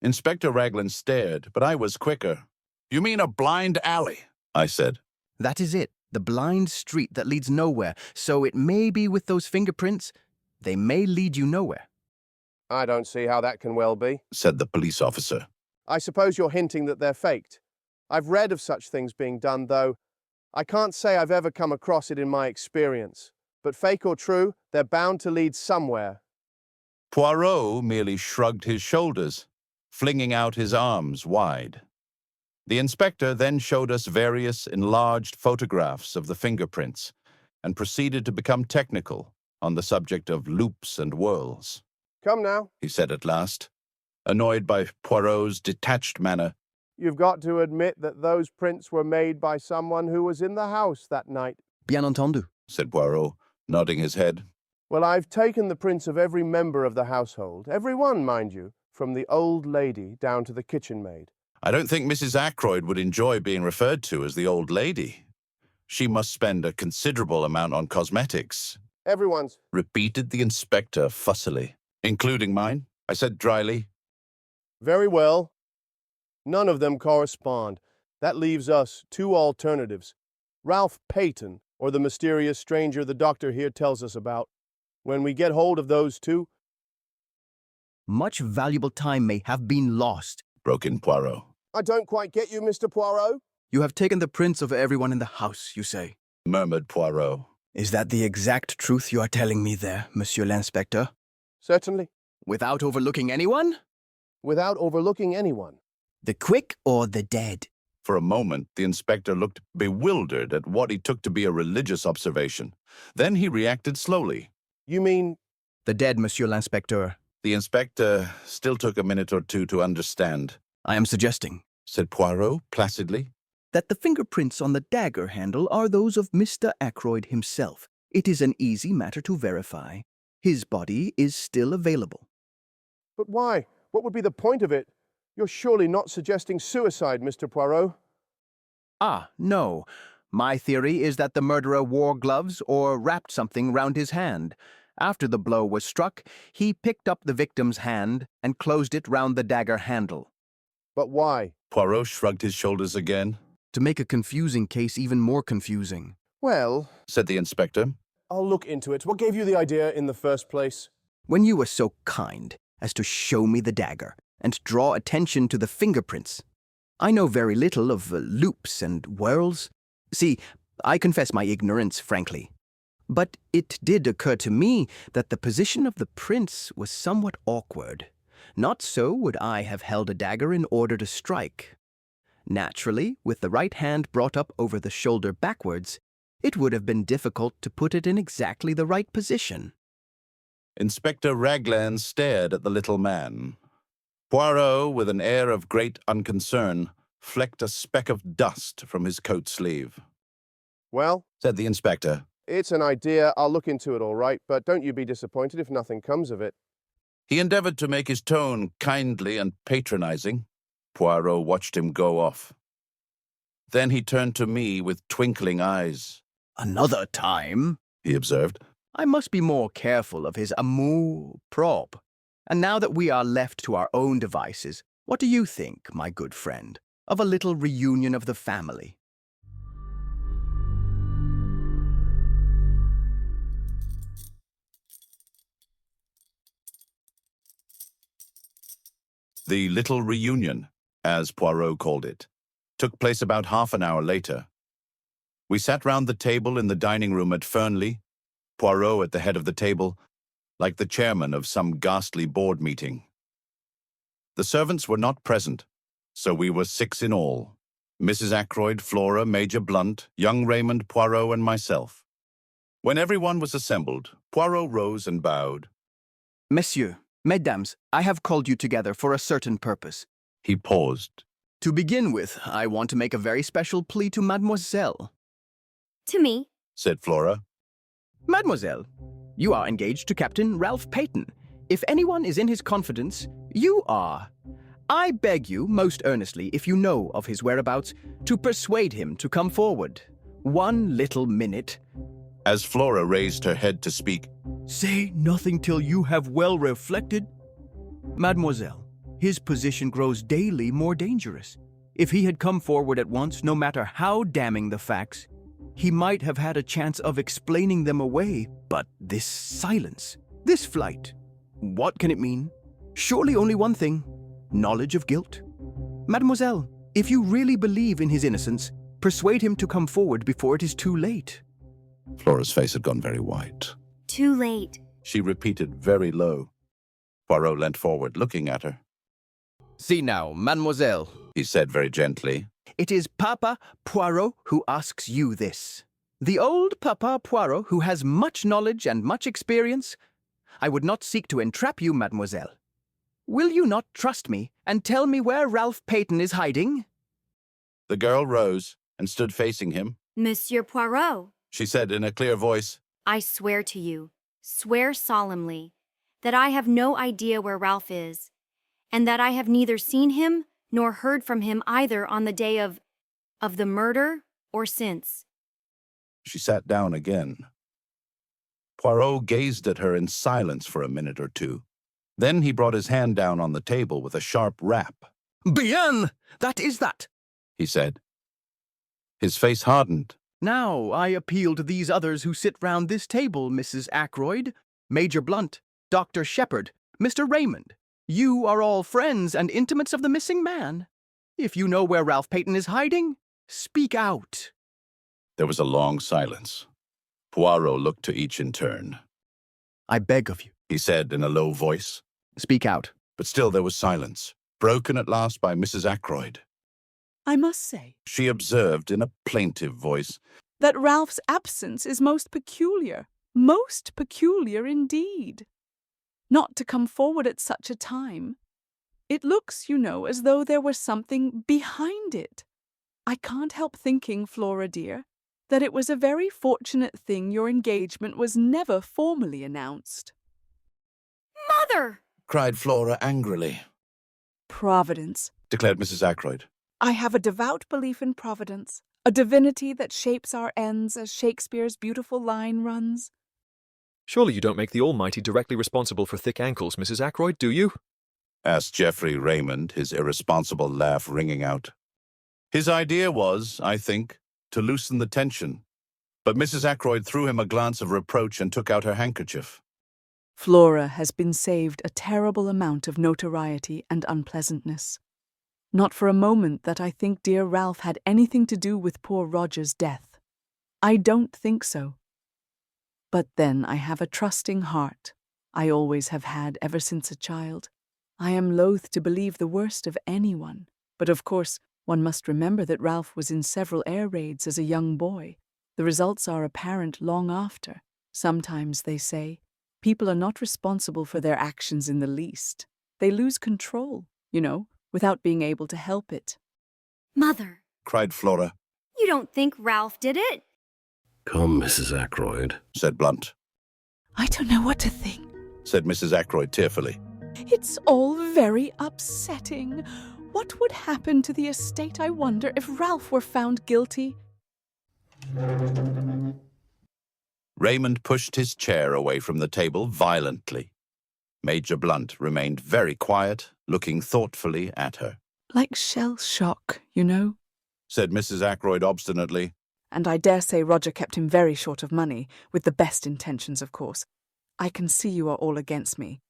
Inspector Raglan stared, but I was quicker. You mean a blind alley? I said. That is it. The blind street that leads nowhere. So it may be with those fingerprints. They may lead you nowhere. I don't see how that can well be, said the police officer. I suppose you're hinting that they're faked. I've read of such things being done, though I can't say I've ever come across it in my experience. But fake or true, they're bound to lead somewhere. Poirot merely shrugged his shoulders, flinging out his arms wide. The inspector then showed us various enlarged photographs of the fingerprints and proceeded to become technical on the subject of loops and whorls. Come now, he said at last, annoyed by Poirot's detached manner. You've got to admit that those prints were made by someone who was in the house that night. Bien entendu, said Poirot, nodding his head. Well, I've taken the prints of every member of the household, every one, mind you, from the old lady down to the kitchen maid. I don't think Mrs. Ackroyd would enjoy being referred to as the old lady. She must spend a considerable amount on cosmetics. Everyone's, repeated the inspector fussily. Including mine, I said dryly. Very well. None of them correspond. That leaves us two alternatives. Ralph Paton, or the mysterious stranger the doctor here tells us about. When we get hold of those two... Much valuable time may have been lost, broke in Poirot. I don't quite get you, Mr. Poirot. You have taken the prints of everyone in the house, you say, murmured Poirot. Is that the exact truth you are telling me there, Monsieur l'Inspector? Certainly. Without overlooking anyone? Without overlooking anyone. The quick or the dead? For a moment, the inspector looked bewildered at what he took to be a religious observation. Then he reacted slowly. You mean... The dead, Monsieur l'Inspecteur. The inspector still took a minute or two to understand. I am suggesting, said Poirot placidly, that the fingerprints on the dagger handle are those of Mr. Ackroyd himself. It is an easy matter to verify. His body is still available. But why? What would be the point of it? You're surely not suggesting suicide, Mr. Poirot. Ah, no. My theory is that the murderer wore gloves or wrapped something round his hand. After the blow was struck, he picked up the victim's hand and closed it round the dagger handle. But why? Poirot shrugged his shoulders again. To make a confusing case even more confusing. Well, said the inspector, I'll look into it. What gave you the idea in the first place? When you were so kind as to show me the dagger and draw attention to the fingerprints. I know very little of loops and whorls. See, I confess my ignorance, frankly. But it did occur to me that the position of the prince was somewhat awkward. Not so would I have held a dagger in order to strike. Naturally, with the right hand brought up over the shoulder backwards, it would have been difficult to put it in exactly the right position. Inspector Raglan stared at the little man. Poirot, with an air of great unconcern, flecked a speck of dust from his coat sleeve. Well, said the inspector, it's an idea. I'll look into it all right, but don't you be disappointed if nothing comes of it. He endeavored to make his tone kindly and patronizing. Poirot watched him go off. Then he turned to me with twinkling eyes. Another time, he observed, I must be more careful of his amour propre. And now that we are left to our own devices, what do you think, my good friend, of a little reunion of the family? The little reunion, as Poirot called it, took place about half an hour later. We sat round the table in the dining room at Fernley, Poirot at the head of the table, like the chairman of some ghastly board meeting. The servants were not present, so we were 6 in all: Mrs. Ackroyd, Flora, Major Blunt, young Raymond, Poirot, and myself. When everyone was assembled, Poirot rose and bowed. Messieurs, mesdames, I have called you together for a certain purpose. He paused. To begin with, I want to make a very special plea to Mademoiselle. To me, said Flora. Mademoiselle, you are engaged to Captain Ralph Paton. If anyone is in his confidence, you are. I beg you, most earnestly, if you know of his whereabouts, to persuade him to come forward. 1 little minute. As Flora raised her head to speak, say nothing till you have well reflected. Mademoiselle, his position grows daily more dangerous. If he had come forward at once, no matter how damning the facts, he might have had a chance of explaining them away. But this silence, this flight, what can it mean? Surely only one thing: knowledge of guilt. Mademoiselle, if you really believe in his innocence, persuade him to come forward before it is too late. Flora's face had gone very white. Too late, she repeated very low. Poirot leant forward, looking at her. See now, mademoiselle, he said very gently. It is Papa Poirot who asks you this. The old Papa Poirot who has much knowledge and much experience. I would not seek to entrap you, mademoiselle. Will you not trust me and tell me where Ralph Paton is hiding? The girl rose and stood facing him. Monsieur Poirot, she said in a clear voice. I swear to you, swear solemnly, that I have no idea where Ralph is, and that I have neither seen him nor heard from him either on the day of the murder or since. She sat down again. Poirot gazed at her in silence for a minute or two. Then he brought his hand down on the table with a sharp rap. Bien! That is that, he said. His face hardened. Now I appeal to these others who sit round this table, Mrs. Ackroyd, Major Blunt, Dr. Sheppard, Mr. Raymond. You are all friends and intimates of the missing man. If you know where Ralph Paton is hiding, speak out. There was a long silence. Poirot looked to each in turn. I beg of you, he said in a low voice. Speak out. But still there was silence, broken at last by Mrs. Ackroyd. I must say, she observed in a plaintive voice, that Ralph's absence is most peculiar indeed. Not to come forward at such a time. It looks, you know, as though there were something behind it. I can't help thinking, Flora dear, that it was a very fortunate thing your engagement was never formally announced. Mother! cried Flora angrily. Providence, declared Mrs. Ackroyd. I have a devout belief in Providence, a divinity that shapes our ends as Shakespeare's beautiful line runs. Surely you don't make the Almighty directly responsible for thick ankles, Mrs. Ackroyd, do you? asked Geoffrey Raymond, his irresponsible laugh ringing out. His idea was, I think, to loosen the tension, but Mrs. Ackroyd threw him a glance of reproach and took out her handkerchief. Flora has been saved a terrible amount of notoriety and unpleasantness. Not for a moment that I think dear Ralph had anything to do with poor Roger's death. I don't think so. But then I have a trusting heart. I always have had ever since a child. I am loath to believe the worst of anyone. But of course, one must remember that Ralph was in several air raids as a young boy. The results are apparent long after. Sometimes, they say, people are not responsible for their actions in the least. They lose control, without being able to help it. Mother, cried Flora. you don't think Ralph did it? Come, Mrs. Ackroyd, said Blunt. I don't know what to think, said Mrs. Ackroyd tearfully. It's all very upsetting. What would happen to the estate, I wonder, if Ralph were found guilty? Raymond pushed his chair away from the table violently. Major Blunt remained very quiet, looking thoughtfully at her. Like shell shock, said Mrs. Ackroyd obstinately. And I dare say Roger kept him very short of money, with the best intentions, of course. I can see you are all against me,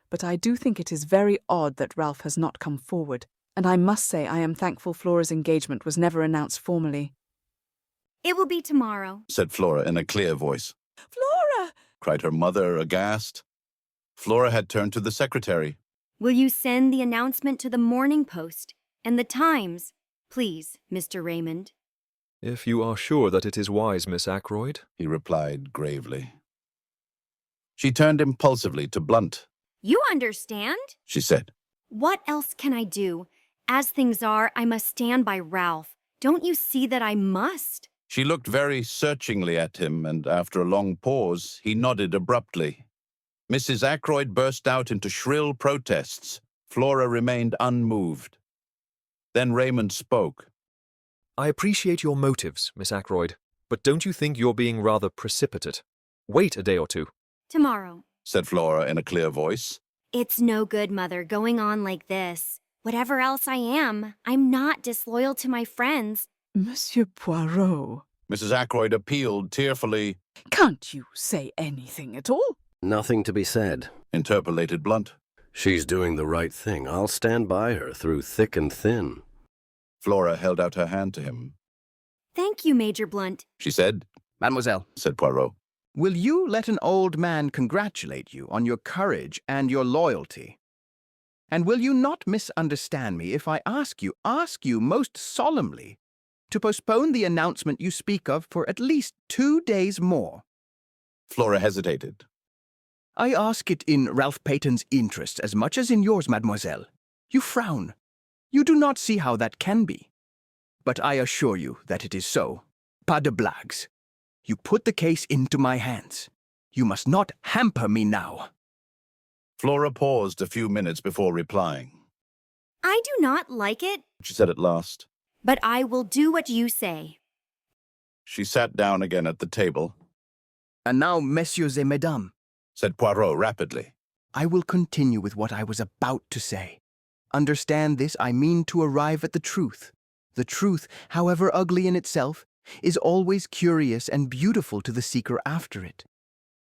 but I do think it is very odd that Ralph has not come forward, and I must say I am thankful Flora's engagement was never announced formally. It will be tomorrow, said Flora in a clear voice. Flora! cried her mother, aghast. Flora had turned to the secretary. Will you send the announcement to the Morning Post and the Times, please, Mr. Raymond? If you are sure that it is wise, Miss Ackroyd, he replied gravely. She turned impulsively to Blunt. You understand? She said. What else can I do? As things are, I must stand by Ralph. Don't you see that I must? She looked very searchingly at him, and after a long pause, he nodded abruptly. Mrs. Ackroyd burst out into shrill protests. Flora remained unmoved. Then Raymond spoke. I appreciate your motives, Miss Ackroyd, but don't you think you're being rather precipitate? Wait a day or two. Tomorrow, said Flora in a clear voice. It's no good, Mother, going on like this. Whatever else I am, I'm not disloyal to my friends. Monsieur Poirot, Mrs. Ackroyd appealed tearfully. Can't you say anything at all? Nothing to be said, interpolated Blunt. She's doing the right thing. I'll stand by her through thick and thin. Flora held out her hand to him. Thank you, Major Blunt, she said. Mademoiselle, said Poirot. Will you let an old man congratulate you on your courage and your loyalty? And will you not misunderstand me if I ask you most solemnly, to postpone the announcement you speak of for at least 2 days more? Flora hesitated. I ask it in Ralph PATON'S interest as much as in yours, mademoiselle. You frown. You do not see how that can be. But I assure you that it is so. Pas de blagues. You put the case into my hands. You must not hamper me now. Flora paused a few minutes before replying. I do not like it, she said at last. But I will do what you say. She sat down again at the table. And now, messieurs et mesdames, said Poirot rapidly. I will continue with what I was about to say. Understand this, I mean to arrive at the truth. The truth, however ugly in itself, is always curious and beautiful to the seeker after it.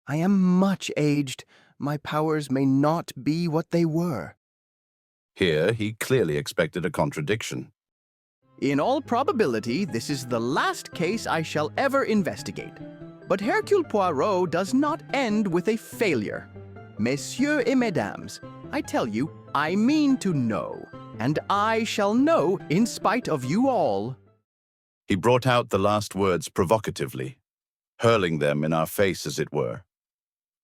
I am much aged. My powers may not be what they were. Here he clearly expected a contradiction. In all probability, this is the last case I shall ever investigate. But Hercule Poirot does not end with a failure. Messieurs et mesdames, I tell you, I mean to know, and I shall know in spite of you all. He brought out the last words provocatively, hurling them in our face as it were.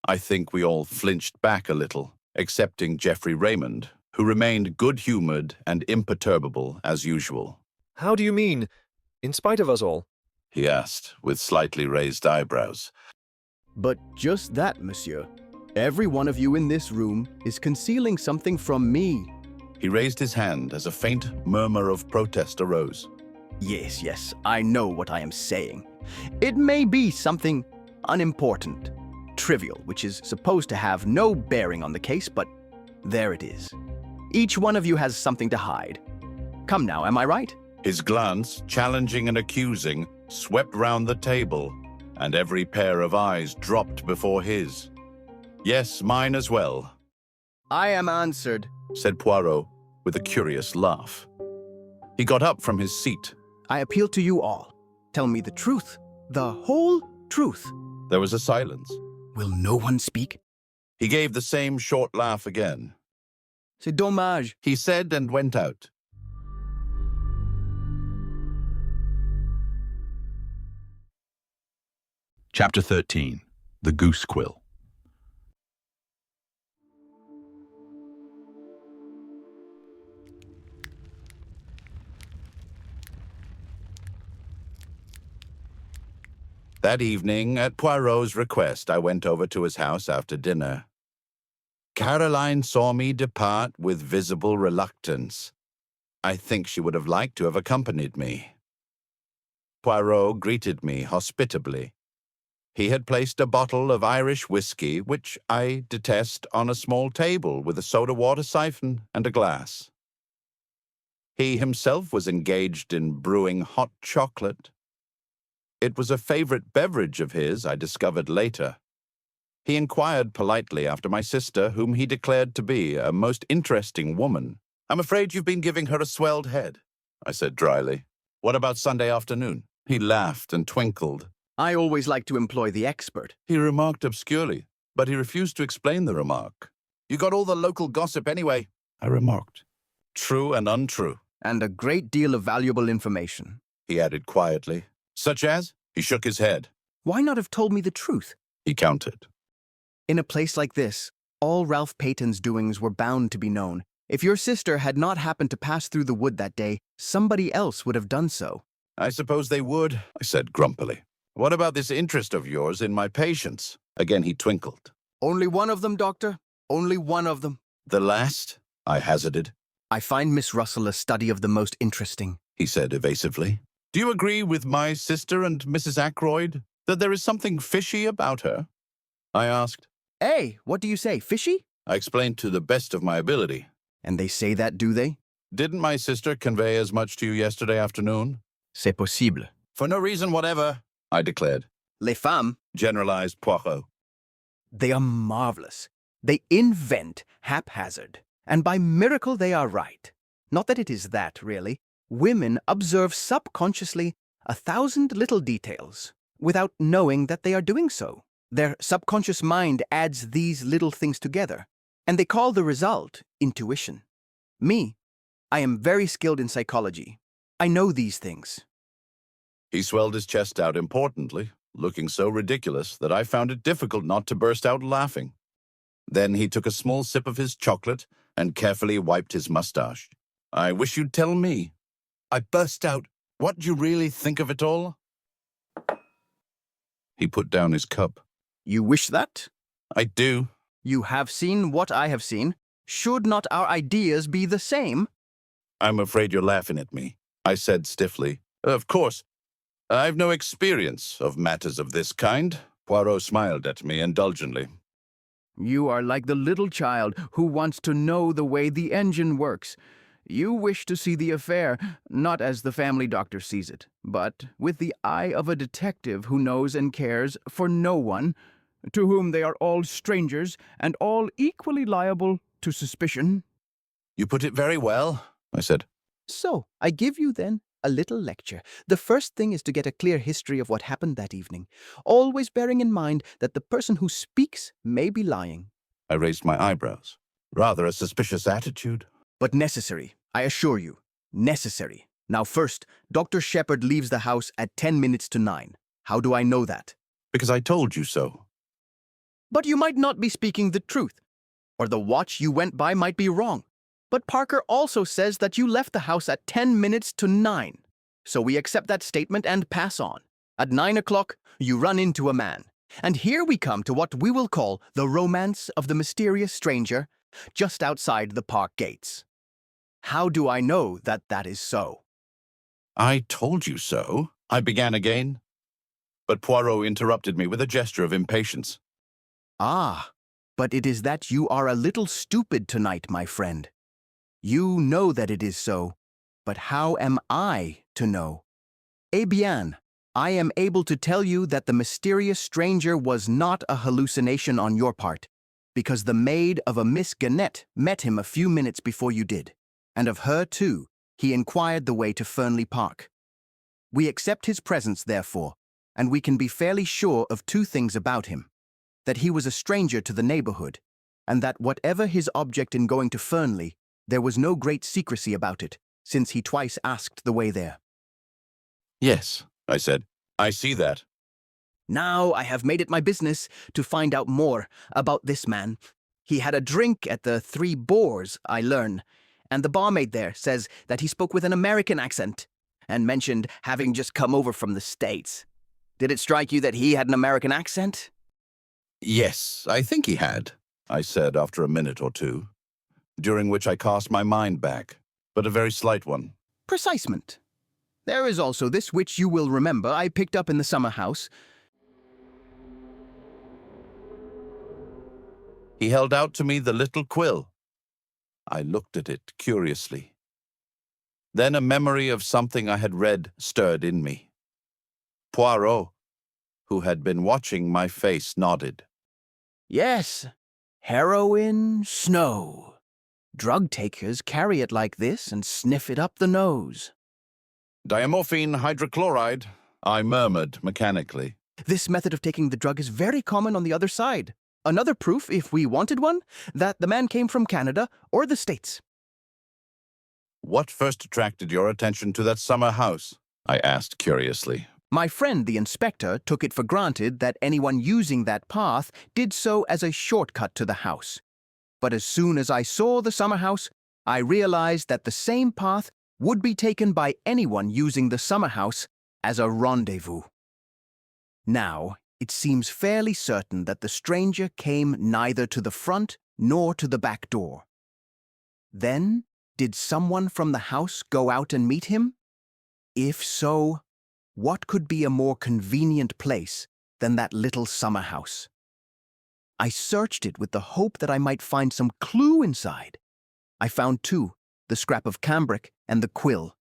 I think we all flinched back a little, excepting Geoffrey Raymond, who remained good-humored and imperturbable as usual. How do you mean, in spite of us all? He asked, with slightly raised eyebrows. But just that, monsieur. Every one of you in this room is concealing something from me. He raised his hand as a faint murmur of protest arose. Yes, I know what I am saying. It may be something unimportant, trivial, which is supposed to have no bearing on the case, but there it is. Each one of you has something to hide. Come now, am I right? His glance, challenging and accusing, swept round the table, and every pair of eyes dropped before his. Yes, mine as well. I am answered, said Poirot, with a curious laugh. He got up from his seat. I appeal to you all. Tell me the truth. The whole truth. There was a silence. Will no one speak? He gave the same short laugh again. C'est dommage, he said and went out. Chapter 13. The Goose Quill. That evening, at Poirot's request, I went over to his house after dinner. Caroline saw me depart with visible reluctance. I think she would have liked to have accompanied me. Poirot greeted me hospitably. He had placed a bottle of Irish whiskey, which I detest, on a small table with a soda-water siphon and a glass. He himself was engaged in brewing hot chocolate. It was a favorite beverage of his, I discovered later. He inquired politely after my sister, whom he declared to be a most interesting woman. "I'm afraid you've been giving her a swelled head," I said dryly. "What about Sunday afternoon?" He laughed and twinkled. I always like to employ the expert. He remarked obscurely, but he refused to explain the remark. "You got all the local gossip anyway," I remarked. "True and untrue." And a great deal of valuable information, he added quietly. "Such as?" He shook his head. Why not have told me the truth? He counted. In a place like this, all Ralph Paton's doings were bound to be known. If your sister had not happened to pass through the wood that day, somebody else would have done so. "I suppose they would," I said grumpily. "What about this interest of yours in my patients?" Again he twinkled. Only one of them, Doctor. Only one of them. "The last?" I hazarded. I find Miss Russell a study of the most interesting, he said evasively. "Do you agree with my sister and Mrs. Ackroyd that there is something fishy about her?" I asked. Hey, what do you say, fishy? I explained to the best of my ability. And they say that, do they? "Didn't my sister convey as much to you yesterday afternoon?" C'est possible. "For no reason whatever," I declared. Les femmes, generalized Poirot. They are marvelous. They invent haphazard. And by miracle they are right. Not that it is that, really. Women observe subconsciously 1,000 little details without knowing that they are doing so. Their subconscious mind adds these little things together, and they call the result intuition. Me, I am very skilled in psychology. I know these things. He swelled his chest out importantly, looking so ridiculous that I found it difficult not to burst out laughing. Then he took a small sip of his chocolate and carefully wiped his mustache. "I wish you'd tell me." I burst out, "What do you really think of it all?" He put down his cup. You wish that? I do. You have seen what I have seen. Should not our ideas be the same? "I'm afraid you're laughing at me," I said stiffly. "Of course, I've no experience of matters of this kind." Poirot smiled at me indulgently. You are like the little child who wants to know the way the engine works. You wish to see the affair, not as the family doctor sees it, but with the eye of a detective who knows and cares for no one, to whom they are all strangers and all equally liable to suspicion. "You put it very well," I said. So, I give you then a little lecture. The first thing is to get a clear history of what happened that evening, always bearing in mind that the person who speaks may be lying. I raised my eyebrows. Rather a suspicious attitude. But necessary, I assure you. Necessary. Now first, Dr. Shepherd leaves the house at 10 minutes to 9. How do I know that? Because I told you so. But you might not be speaking the truth. Or the watch you went by might be wrong. But Parker also says that you left the house at 10 minutes to 9. So we accept that statement and pass on. At 9 o'clock, you run into a man. And here we come to what we will call the romance of the mysterious stranger just outside the park gates. How do I know that that is so? "I told you so," I began again. But Poirot interrupted me with a gesture of impatience. Ah, but it is that you are a little stupid tonight, my friend. You know that it is so, but how am I to know? Eh bien, I am able to tell you that the mysterious stranger was not a hallucination on your part, because the maid of a Miss Gannett met him a few minutes before you did, and of her, too, he inquired the way to Fernley Park. We accept his presence, therefore, and we can be fairly sure of two things about him: that he was a stranger to the neighborhood, and that whatever his object in going to Fernley, there was no great secrecy about it, since he twice asked the way there. Yes, I said. I see that. Now I have made it my business to find out more about this man. He had a drink at the Three Boars, I learn, and the barmaid there says that he spoke with an American accent and mentioned having just come over from the States. Did it strike you that he had an American accent? Yes, I think he had, I said after a minute or two, during which I cast my mind back, but a very slight one. Precisement. There is also this which you will remember I picked up in the summer house. He held out to me the little quill. I looked at it curiously. Then a memory of something I had read stirred in me. Poirot, who had been watching my face, nodded. Yes, heroin, snow. Drug takers carry it like this and sniff it up the nose. Diamorphine hydrochloride, I murmured mechanically. This method of taking the drug is very common on the other side. Another proof, if we wanted one, that the man came from Canada or the States. What first attracted your attention to that summer house? I asked curiously. My friend, the inspector, took it for granted that anyone using that path did so as a shortcut to the house. But as soon as I saw the summer house, I realized that the same path would be taken by anyone using the summer house as a rendezvous. Now, it seems fairly certain that the stranger came neither to the front nor to the back door. Then, did someone from the house go out and meet him? If so, what could be a more convenient place than that little summer house? I searched it with the hope that I might find some clue inside. I found two, the scrap of cambric and the quill.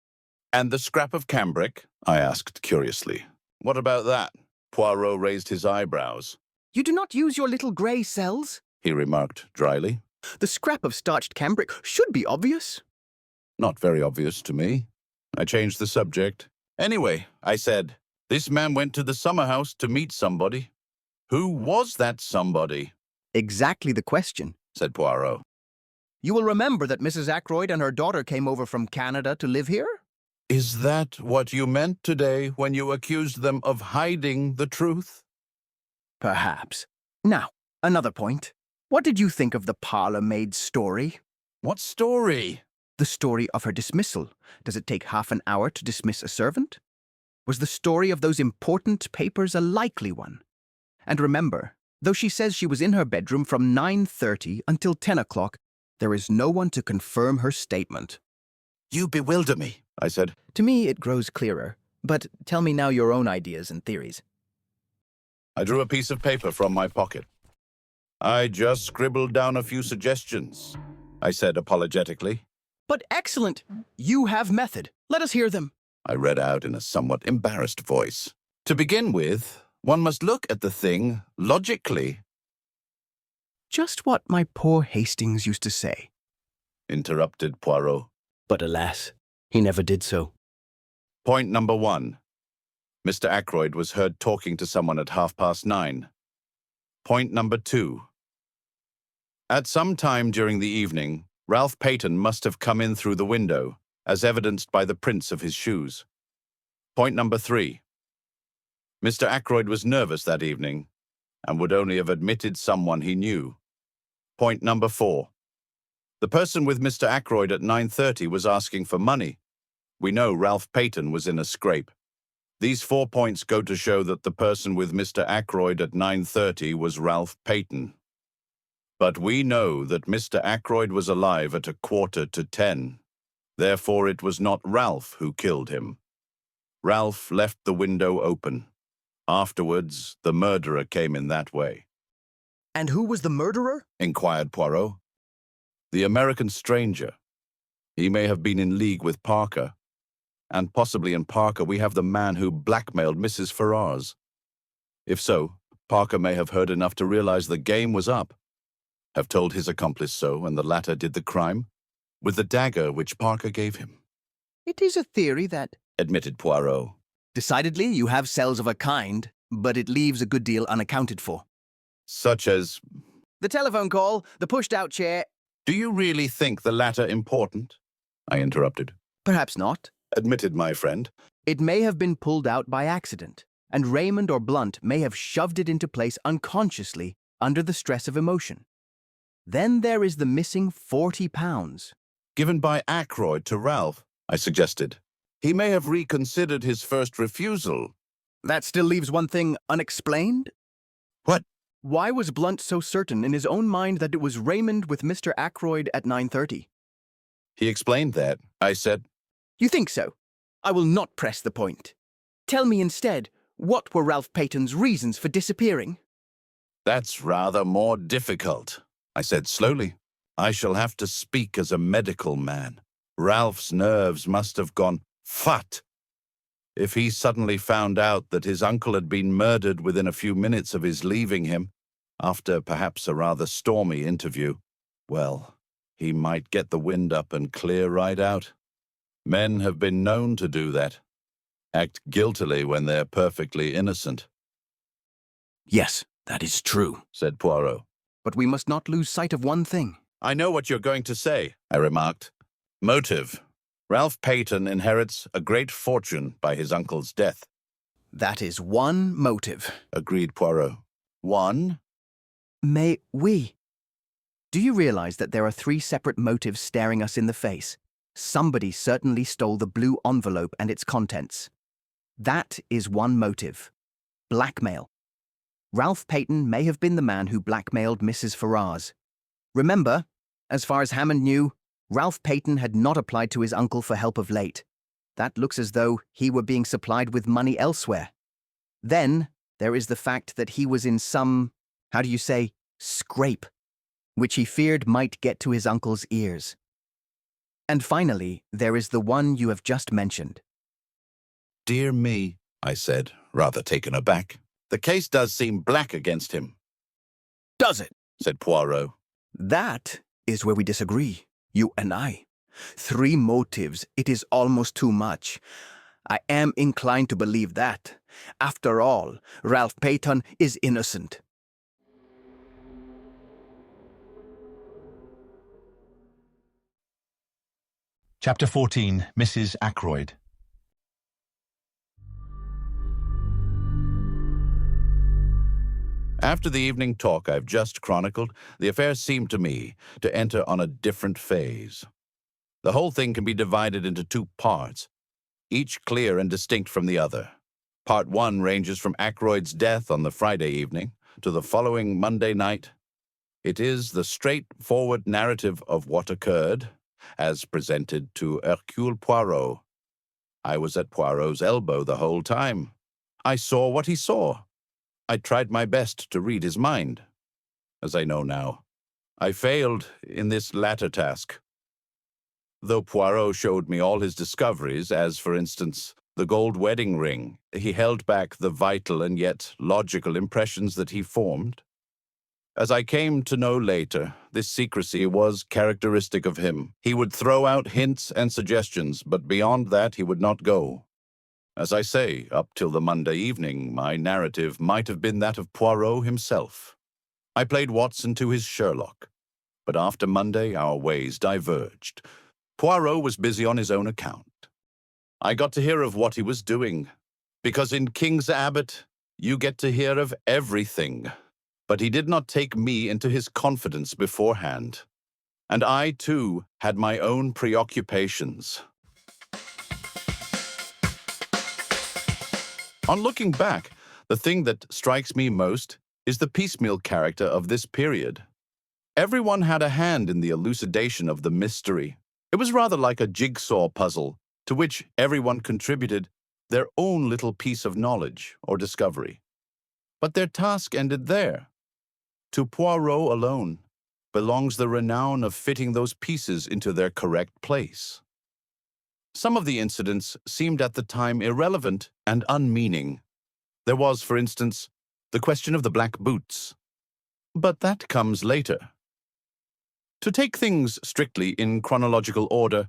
And the scrap of cambric? I asked curiously. What about that? Poirot raised his eyebrows. You do not use your little grey cells? He remarked dryly. The scrap of starched cambric should be obvious. Not very obvious to me. I changed the subject. Anyway, I said, this man went to the summer house to meet somebody. Who was that somebody? Exactly the question, said Poirot. You will remember that Mrs. Ackroyd and her daughter came over from Canada to live here? Is that what you meant today when you accused them of hiding the truth? Perhaps. Now, another point. What did you think of the parlourmaid's story? What story? The story of her dismissal. Does it take half an hour to dismiss a servant? Was the story of those important papers a likely one? And remember, though she says she was in her bedroom from 9:30 until 10 o'clock, there is no one to confirm her statement. You bewilder me, I said. To me, it grows clearer. But tell me now your own ideas and theories. I drew a piece of paper from my pocket. I just scribbled down a few suggestions, I said apologetically. But excellent! You have method. Let us hear them. I read out in a somewhat embarrassed voice. To begin with, one must look at the thing logically. Just what my poor Hastings used to say, interrupted Poirot. But alas, he never did so. Point number 1. Mr. Ackroyd was heard talking to someone at 9:30. Point number 2. At some time during the evening, Ralph Paton must have come in through the window, as evidenced by the prints of his shoes. Point number 3. Mr. Ackroyd was nervous that evening, and would only have admitted someone he knew. Point number 4. The person with Mr. Ackroyd at 9:30 was asking for money. We know Ralph Paton was in a scrape. These 4 points go to show that the person with Mr. Ackroyd at 9:30 was Ralph Paton. But we know that Mr. Ackroyd was alive at 9:45. Therefore, it was not Ralph who killed him. Ralph left the window open. Afterwards, the murderer came in that way. And who was the murderer? Inquired Poirot. The American stranger. He may have been in league with Parker. And possibly in Parker we have the man who blackmailed Mrs. Ferrars. If so, Parker may have heard enough to realize the game was up, have told his accomplice so, and the latter did the crime, with the dagger which Parker gave him. It is a theory that, admitted Poirot. Decidedly, you have cells of a kind, but it leaves a good deal unaccounted for. Such as... The telephone call, the pushed-out chair... Do you really think the latter important? I interrupted. Perhaps not, admitted my friend. It may have been pulled out by accident, and Raymond or Blunt may have shoved it into place unconsciously under the stress of emotion. Then there is the missing £40. Given by Ackroyd to Ralph, I suggested. He may have reconsidered his first refusal. That still leaves one thing unexplained? What? Why was Blunt so certain in his own mind that it was Raymond with Mr. Ackroyd at 9:30? He explained that. I said, You think so? I will not press the point. Tell me instead, what were Ralph Paton's reasons for disappearing? That's rather more difficult, I said slowly. I shall have to speak as a medical man. Ralph's nerves must have gone fat. If he suddenly found out that his uncle had been murdered within a few minutes of his leaving him, after perhaps a rather stormy interview, well, he might get the wind up and clear right out. Men have been known to do that. Act guiltily when they're perfectly innocent. Yes, that is true, said Poirot. But we must not lose sight of one thing. I know what you're going to say, I remarked. Motive. Ralph Paton inherits a great fortune by his uncle's death. That is one motive, agreed Poirot. One? May we? Do you realize that there are 3 separate motives staring us in the face? Somebody certainly stole the blue envelope and its contents. That is one motive. Blackmail. Ralph Paton may have been the man who blackmailed Mrs. Ferrars. Remember, as far as Hammond knew, Ralph Paton had not applied to his uncle for help of late. That looks as though he were being supplied with money elsewhere. Then there is the fact that he was in some, scrape, which he feared might get to his uncle's ears. And finally, there is the one you have just mentioned. Dear me, I said, rather taken aback. The case does seem black against him. Does it? Said Poirot. That is where we disagree, you and I. 3 motives, it is almost too much. I am inclined to believe that. After all, Ralph Paton is innocent. Chapter 14, Mrs. Ackroyd. After the evening talk I've just chronicled, the affair seemed to me to enter on a different phase. The whole thing can be divided into 2 parts, each clear and distinct from the other. Part 1 ranges from Ackroyd's death on the Friday evening to the following Monday night. It is the straightforward narrative of what occurred, as presented to Hercule Poirot. I was at Poirot's elbow the whole time. I saw what he saw. I tried my best to read his mind. As I know now, I failed in this latter task. Though Poirot showed me all his discoveries, as, for instance, the gold wedding ring, he held back the vital and yet logical impressions that he formed. As I came to know later, this secrecy was characteristic of him. He would throw out hints and suggestions, but beyond that he would not go. As I say, up till the Monday evening, my narrative might have been that of Poirot himself. I played Watson to his Sherlock. But after Monday, our ways diverged. Poirot was busy on his own account. I got to hear of what he was doing, because in King's Abbot, you get to hear of everything. But he did not take me into his confidence beforehand. And I, too, had my own preoccupations. On looking back, the thing that strikes me most is the piecemeal character of this period. Everyone had a hand in the elucidation of the mystery. It was rather like a jigsaw puzzle, to which everyone contributed their own little piece of knowledge or discovery. But their task ended there. To Poirot alone belongs the renown of fitting those pieces into their correct place. Some of the incidents seemed at the time irrelevant and unmeaning. There was, for instance, the question of the black boots. But that comes later. To take things strictly in chronological order,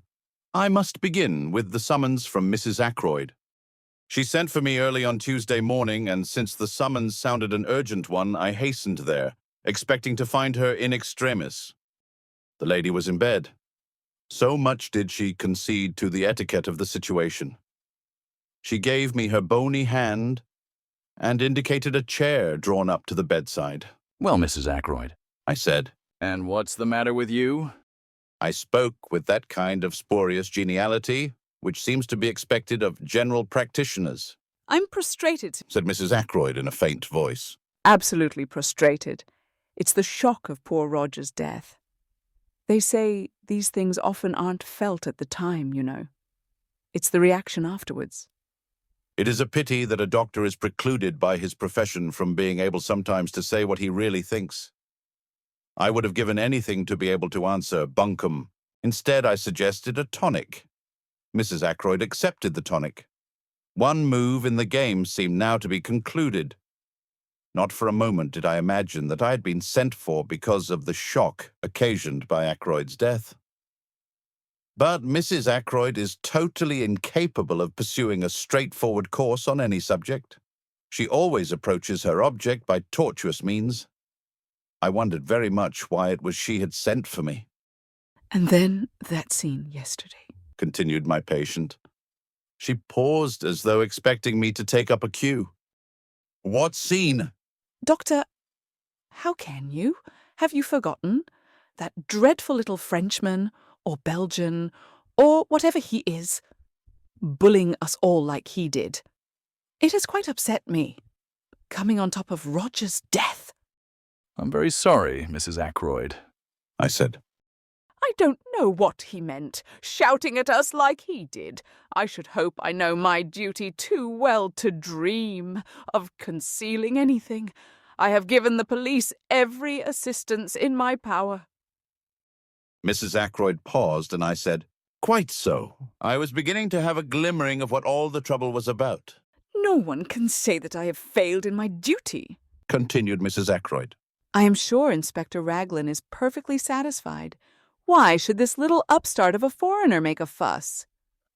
I must begin with the summons from Mrs. Ackroyd. She sent for me early on Tuesday morning, and since the summons sounded an urgent one, I hastened there, expecting to find her in extremis. The lady was in bed. So much did she concede to the etiquette of the situation. She gave me her bony hand and indicated a chair drawn up to the bedside. Well, Mrs. Ackroyd, I said. And what's the matter with you? I spoke with that kind of spurious geniality which seems to be expected of general practitioners. I'm prostrated, said Mrs. Ackroyd in a faint voice. Absolutely prostrated. It's the shock of poor Roger's death. They say these things often aren't felt at the time, you know. It's the reaction afterwards. It is a pity that a doctor is precluded by his profession from being able sometimes to say what he really thinks. I would have given anything to be able to answer bunkum. Instead, I suggested a tonic. Mrs. Ackroyd accepted the tonic. One move in the game seemed now to be concluded. Not for a moment did I imagine that I had been sent for because of the shock occasioned by Ackroyd's death. But Mrs. Ackroyd is totally incapable of pursuing a straightforward course on any subject. She always approaches her object by tortuous means. I wondered very much why it was she had sent for me. And then that scene yesterday, continued my patient. She paused as though expecting me to take up a cue. What scene? Doctor, how can you? Have you forgotten? That dreadful little Frenchman, or Belgian, or whatever he is, bullying us all like he did. It has quite upset me, coming on top of Roger's death. I'm very sorry, Mrs. Ackroyd, I said. I don't know what he meant, shouting at us like he did. I should hope I know my duty too well to dream of concealing anything. I have given the police every assistance in my power. Mrs. Ackroyd paused, and I said, Quite so. I was beginning to have a glimmering of what all the trouble was about. No one can say that I have failed in my duty, continued Mrs. Ackroyd. I am sure Inspector Raglan is perfectly satisfied. Why should this little upstart of a foreigner make a fuss?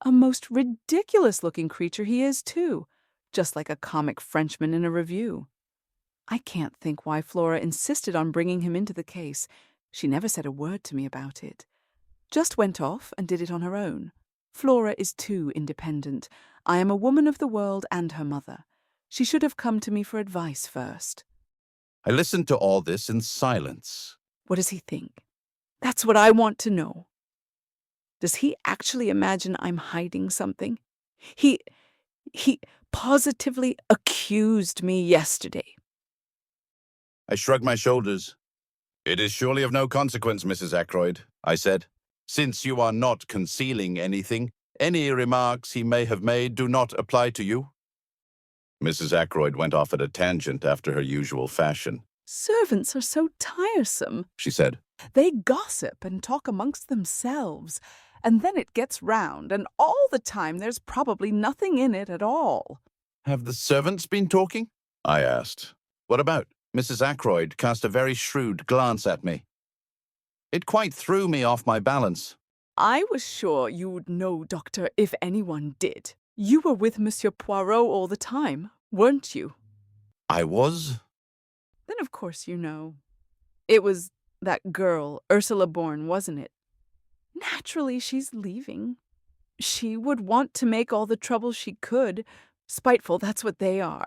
A most ridiculous-looking creature he is, too, just like a comic Frenchman in a review. I can't think why Flora insisted on bringing him into the case. She never said a word to me about it. Just went off and did it on her own. Flora is too independent. I am a woman of the world and her mother. She should have come to me for advice first. I listened to all this in silence. What does he think? That's what I want to know. Does he actually imagine I'm hiding something? He positively accused me yesterday. I shrugged my shoulders. It is surely of no consequence, Mrs. Ackroyd, I said. Since you are not concealing anything, any remarks he may have made do not apply to you. Mrs. Ackroyd went off at a tangent after her usual fashion. Servants are so tiresome, she said. They gossip and talk amongst themselves, and then it gets round, and all the time there's probably nothing in it at all. Have the servants been talking? I asked. What about? Mrs. Ackroyd cast a very shrewd glance at me. It quite threw me off my balance. I was sure you would know, Doctor, if anyone did. You were with Monsieur Poirot all the time, weren't you? I was? Then of course you know. It was that girl, Ursula Bourne, wasn't it? Naturally, she's leaving. She would want to make all the trouble she could. Spiteful, that's what they are.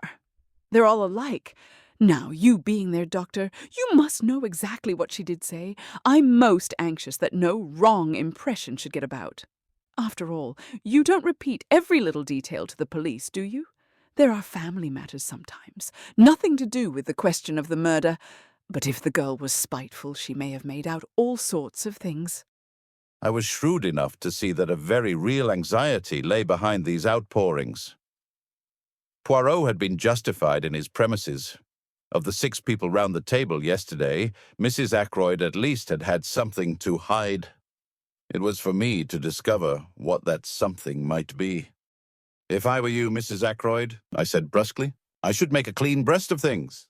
They're all alike. Now, you being their doctor, you must know exactly what she did say. I'm most anxious that no wrong impression should get about. After all, you don't repeat every little detail to the police, do you? There are family matters sometimes, nothing to do with the question of the murder. But if the girl was spiteful, she may have made out all sorts of things. I was shrewd enough to see that a very real anxiety lay behind these outpourings. Poirot had been justified in his premises. Of the 6 people round the table yesterday, Mrs. Ackroyd at least had had something to hide. It was for me to discover what that something might be. If I were you, Mrs. Ackroyd, I said brusquely, I should make a clean breast of things.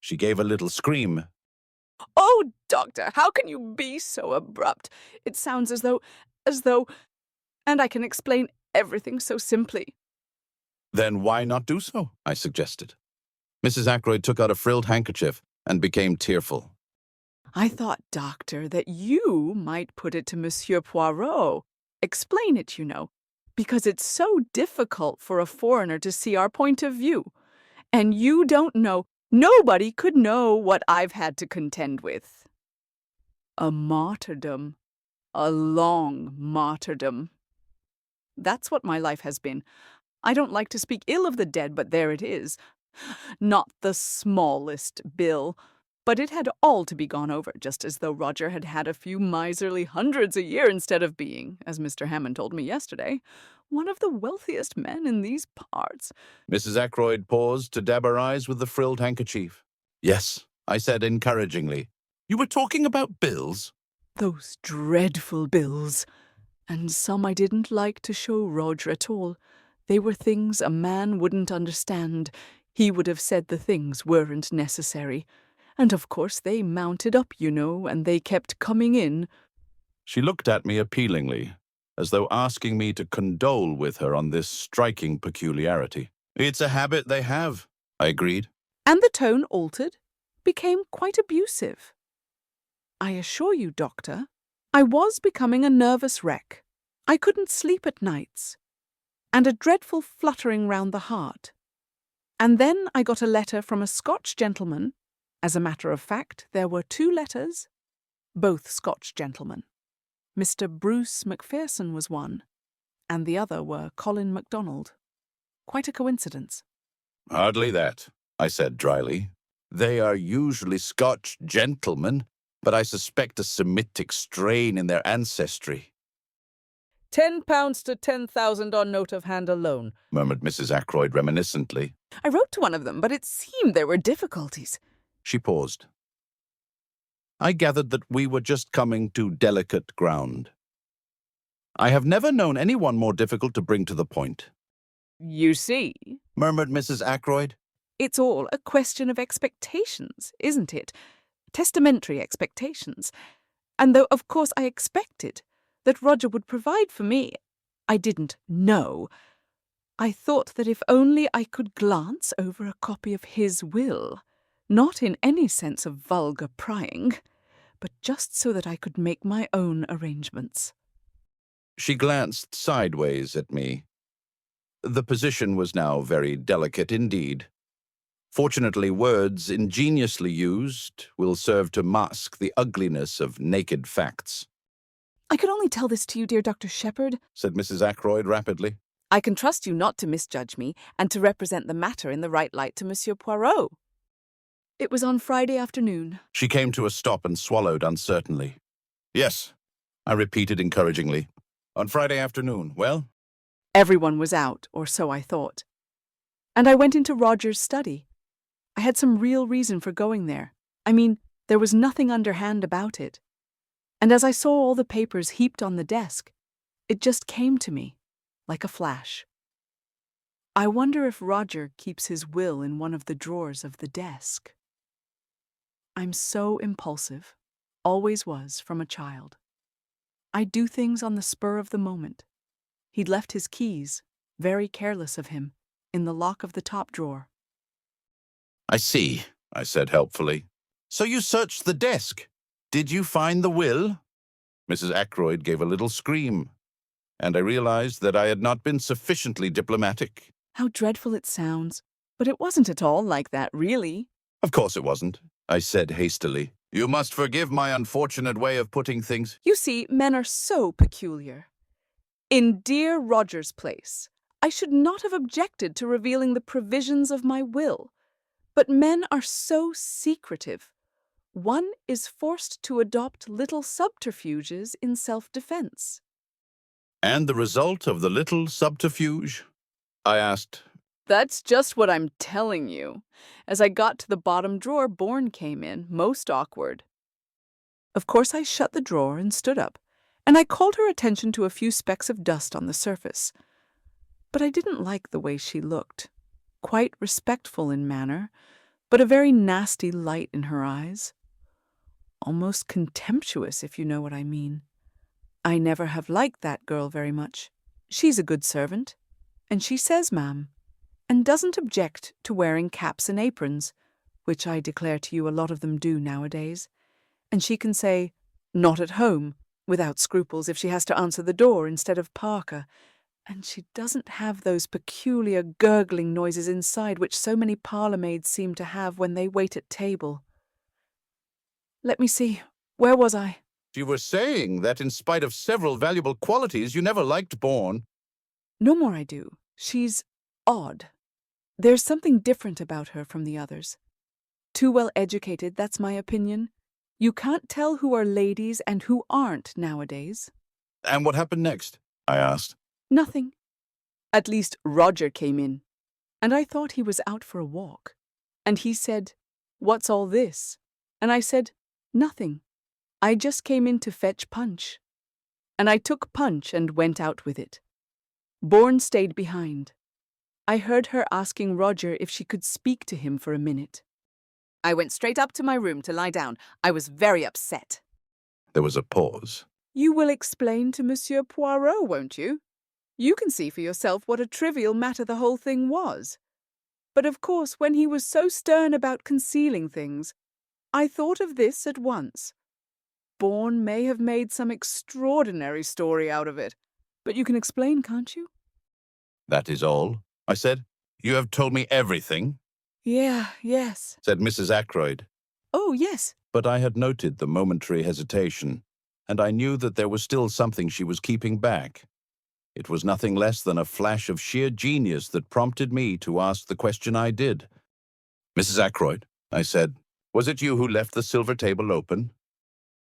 She gave a little scream. Oh, Doctor, how can you be so abrupt? It sounds as though, and I can explain everything so simply. Then why not do so? I suggested. Mrs. Ackroyd took out a frilled handkerchief and became tearful. I thought, Doctor, that you might put it to Monsieur Poirot. Explain it, you know, because it's so difficult for a foreigner to see our point of view. And you don't know, nobody could know what I've had to contend with. A martyrdom. A long martyrdom. That's what my life has been. I don't like to speak ill of the dead, but there it is. Not the smallest bill, but it had all to be gone over, just as though Roger had had a few miserly hundreds a year instead of being, as Mr. Hammond told me yesterday, one of the wealthiest men in these parts. Mrs. Ackroyd paused to dab her eyes with the frilled handkerchief. Yes, I said encouragingly. You were talking about bills? Those dreadful bills. And some I didn't like to show Roger at all. They were things a man wouldn't understand. He would have said the things weren't necessary. And of course they mounted up, you know, and they kept coming in. She looked at me appealingly, as though asking me to condole with her on this striking peculiarity. It's a habit they have, I agreed. And the tone altered, became quite abusive. I assure you, Doctor, I was becoming a nervous wreck. I couldn't sleep at nights, and a dreadful fluttering round the heart. And then I got a letter from a Scotch gentleman. As a matter of fact, there were 2 letters, both Scotch gentlemen. Mr. Bruce Macpherson was one, and the other were Colin MacDonald. Quite a coincidence. Hardly that, I said dryly. They are usually Scotch gentlemen, but I suspect a Semitic strain in their ancestry. £10 to 10,000 on note of hand alone, murmured Mrs. Ackroyd reminiscently. I wrote to one of them, but it seemed there were difficulties. She paused. I gathered that we were just coming to delicate ground. I have never known anyone more difficult to bring to the point. You see, murmured Mrs. Ackroyd. It's all a question of expectations, isn't it? Testamentary expectations. And though, of course, I expected that Roger would provide for me, I didn't know. I thought that if only I could glance over a copy of his will, not in any sense of vulgar prying, but just so that I could make my own arrangements. She glanced sideways at me. The position was now very delicate indeed. Fortunately, words ingeniously used will serve to mask the ugliness of naked facts. I could only tell this to you, dear Dr. Shepherd, said Mrs. Ackroyd rapidly. I can trust you not to misjudge me and to represent the matter in the right light to Monsieur Poirot. It was on Friday afternoon. She came to a stop and swallowed uncertainly. Yes, I repeated encouragingly. On Friday afternoon, well? Everyone was out, or so I thought. And I went into Roger's study. I had some real reason for going there. I mean, there was nothing underhand about it. And as I saw all the papers heaped on the desk, it just came to me, like a flash. I wonder if Roger keeps his will in one of the drawers of the desk. I'm so impulsive, always was from a child. I do things on the spur of the moment. He'd left his keys, very careless of him, in the lock of the top drawer. I see, I said helpfully. So you searched the desk. Did you find the will? Mrs. Ackroyd gave a little scream, and I realized that I had not been sufficiently diplomatic. How dreadful it sounds, but it wasn't at all like that, really. Of course it wasn't, I said hastily. You must forgive my unfortunate way of putting things. You see, men are so peculiar. In dear Roger's place, I should not have objected to revealing the provisions of my will, but men are so secretive. One is forced to adopt little subterfuges in self-defense. And the result of the little subterfuge? I asked. That's just what I'm telling you. As I got to the bottom drawer, Bourne came in, most awkward. Of course, I shut the drawer and stood up, and I called her attention to a few specks of dust on the surface. But I didn't like the way she looked. Quite respectful in manner, but a very nasty light in her eyes. Almost contemptuous, if you know what I mean. I never have liked that girl very much. She's a good servant, and she says, ma'am, and doesn't object to wearing caps and aprons, which I declare to you a lot of them do nowadays. And she can say, "Not at home," without scruples if she has to answer the door instead of Parker. And she doesn't have those peculiar gurgling noises inside which so many parlourmaids seem to have when they wait at table. Let me see, where was I? You were saying that in spite of several valuable qualities, you never liked Bourne. No more I do. She's odd. There's something different about her from the others. Too well educated, that's my opinion. You can't tell who are ladies and who aren't nowadays. And what happened next? I asked. Nothing. At least Roger came in, and I thought he was out for a walk. And he said, "What's all this?" And I said, "Nothing. I just came in to fetch punch." And I took punch and went out with it. Bourne stayed behind. I heard her asking Roger if she could speak to him for a minute. I went straight up to my room to lie down. I was very upset. There was a pause. You will explain to Monsieur Poirot, won't you? You can see for yourself what a trivial matter the whole thing was. But of course, when he was so stern about concealing things, I thought of this at once. Bourne may have made some extraordinary story out of it, but you can explain, can't you? That is all, I said. You have told me everything, Yes. said Mrs. Ackroyd. Oh, yes. But I had noted the momentary hesitation, and I knew that there was still something she was keeping back. It was nothing less than a flash of sheer genius that prompted me to ask the question I did. Mrs. Ackroyd, I said, was it you who left the silver table open?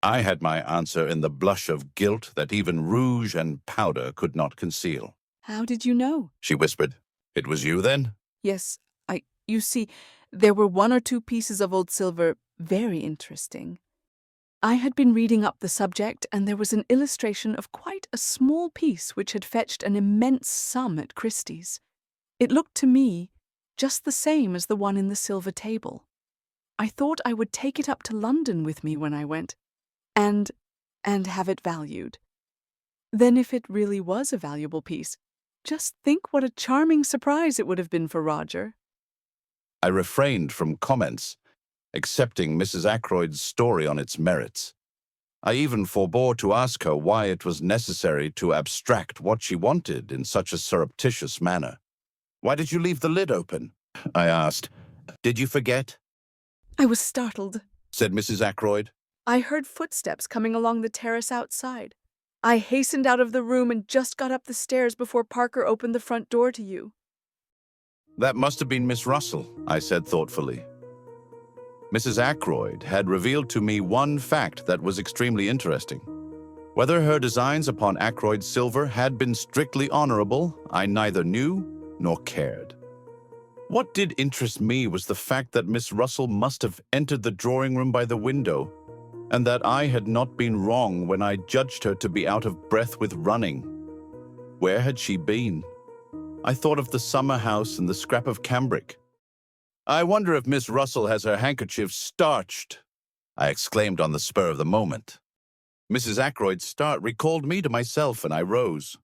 I had my answer in the blush of guilt that even rouge and powder could not conceal. How did you know? She whispered. It was you, then? Yes, you see, there were one or two pieces of old silver very interesting. I had been reading up the subject, and there was an illustration of quite a small piece which had fetched an immense sum at Christie's. It looked to me just the same as the one in the silver table. I thought I would take it up to London with me when I went, and have it valued. Then if it really was a valuable piece, just think what a charming surprise it would have been for Roger. I refrained from comments, accepting Mrs. Ackroyd's story on its merits. I even forbore to ask her why it was necessary to abstract what she wanted in such a surreptitious manner. Why did you leave the lid open? I asked. Did you forget? I was startled, said Mrs. Ackroyd. I heard footsteps coming along the terrace outside. I hastened out of the room and just got up the stairs before Parker opened the front door to you. That must have been Miss Russell, I said thoughtfully. Mrs. Ackroyd had revealed to me one fact that was extremely interesting. Whether her designs upon Ackroyd's silver had been strictly honorable, I neither knew nor cared. What did interest me was the fact that Miss Russell must have entered the drawing room by the window, and that I had not been wrong when I judged her to be out of breath with running. Where had she been? I thought of the summer house and the scrap of cambric. I wonder if Miss Russell has her handkerchief starched, I exclaimed on the spur of the moment. Mrs. Ackroyd's start recalled me to myself, and I rose.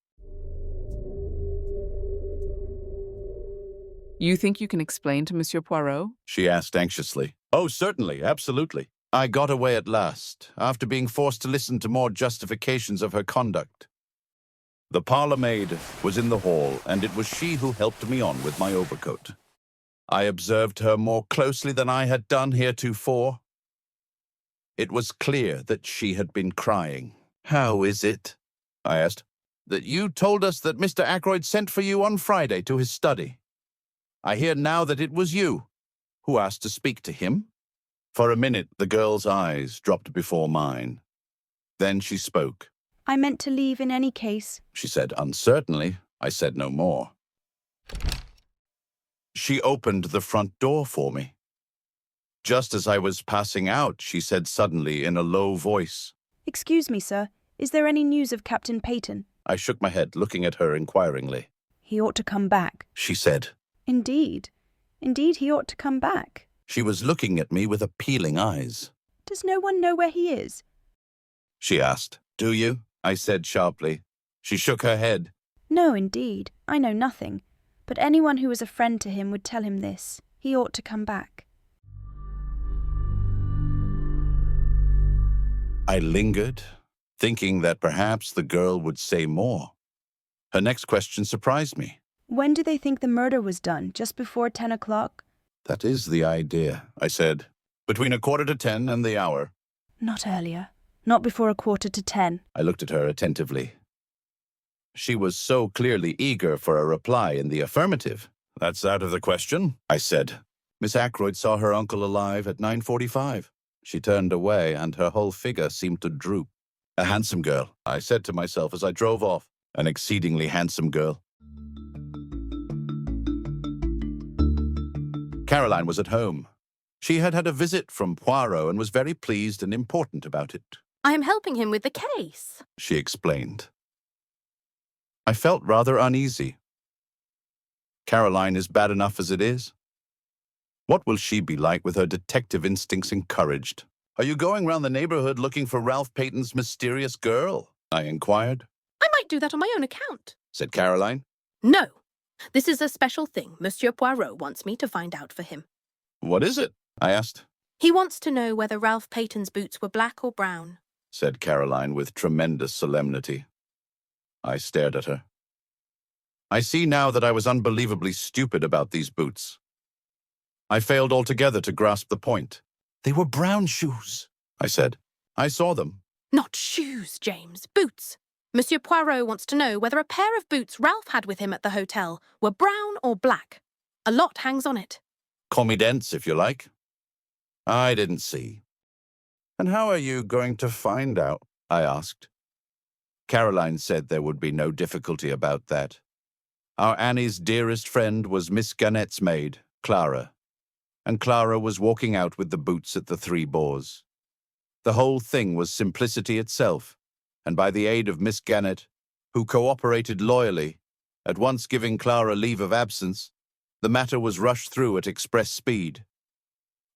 You think you can explain to Monsieur Poirot? She asked anxiously. Oh, certainly, absolutely. I got away at last, after being forced to listen to more justifications of her conduct. The parlourmaid was in the hall, and it was she who helped me on with my overcoat. I observed her more closely than I had done heretofore. It was clear that she had been crying. How is it, I asked, that you told us that Mr. Ackroyd sent for you on Friday to his study? I hear now that it was you who asked to speak to him. For a minute, the girl's eyes dropped before mine. Then she spoke. I meant to leave in any case, She said uncertainly. I said no more. She opened the front door for me. Just as I was passing out, she said suddenly in a low voice. Excuse me, sir. Is there any news of Captain Paton? I shook my head, looking at her inquiringly. He ought to come back. She said. Indeed. Indeed, he ought to come back. She was looking at me with appealing eyes. Does no one know where he is? She asked. Do you? I said sharply. She shook her head. No, indeed. I know nothing. But anyone who was a friend to him would tell him this. He ought to come back. I lingered, thinking that perhaps the girl would say more. Her next question surprised me. When do they think the murder was done? Just before 10 o'clock? That is the idea, I said. Between 10:15 and the hour. Not earlier. Not before 10:15. I looked at her attentively. She was so clearly eager for a reply in the affirmative. That's out of the question, I said. Miss Ackroyd saw her uncle alive at 9:45. She turned away, and her whole figure seemed to droop. A handsome girl, I said to myself as I drove off. An exceedingly handsome girl. Caroline was at home. She had had a visit from Poirot and was very pleased and important about it. I am helping him with the case, She explained. I felt rather uneasy. Caroline is bad enough as it is. What will she be like with her detective instincts encouraged? Are you going round the neighborhood looking for Ralph Paton's mysterious girl? I inquired. I might do that on my own account, Said Caroline. No. This is a special thing Monsieur Poirot wants me to find out for him. What is it? I asked. He wants to know whether Ralph Paton's boots were black or brown, Said Caroline with tremendous solemnity. I stared at her. I see now that I was unbelievably stupid about these boots. I failed altogether to grasp the point. They were brown shoes, I said. I saw them. Not shoes, James, boots. Monsieur Poirot wants to know whether a pair of boots Ralph had with him at the hotel were brown or black. A lot hangs on it. Call me dense, if you like. I didn't see. And how are you going to find out? I asked. Caroline said there would be no difficulty about that. Our Annie's dearest friend was Miss Garnett's maid, Clara, and Clara was walking out with the boots at the Three Boars. The whole thing was simplicity itself, and by the aid of Miss Garnett, who cooperated loyally, at once giving Clara leave of absence, the matter was rushed through at express speed.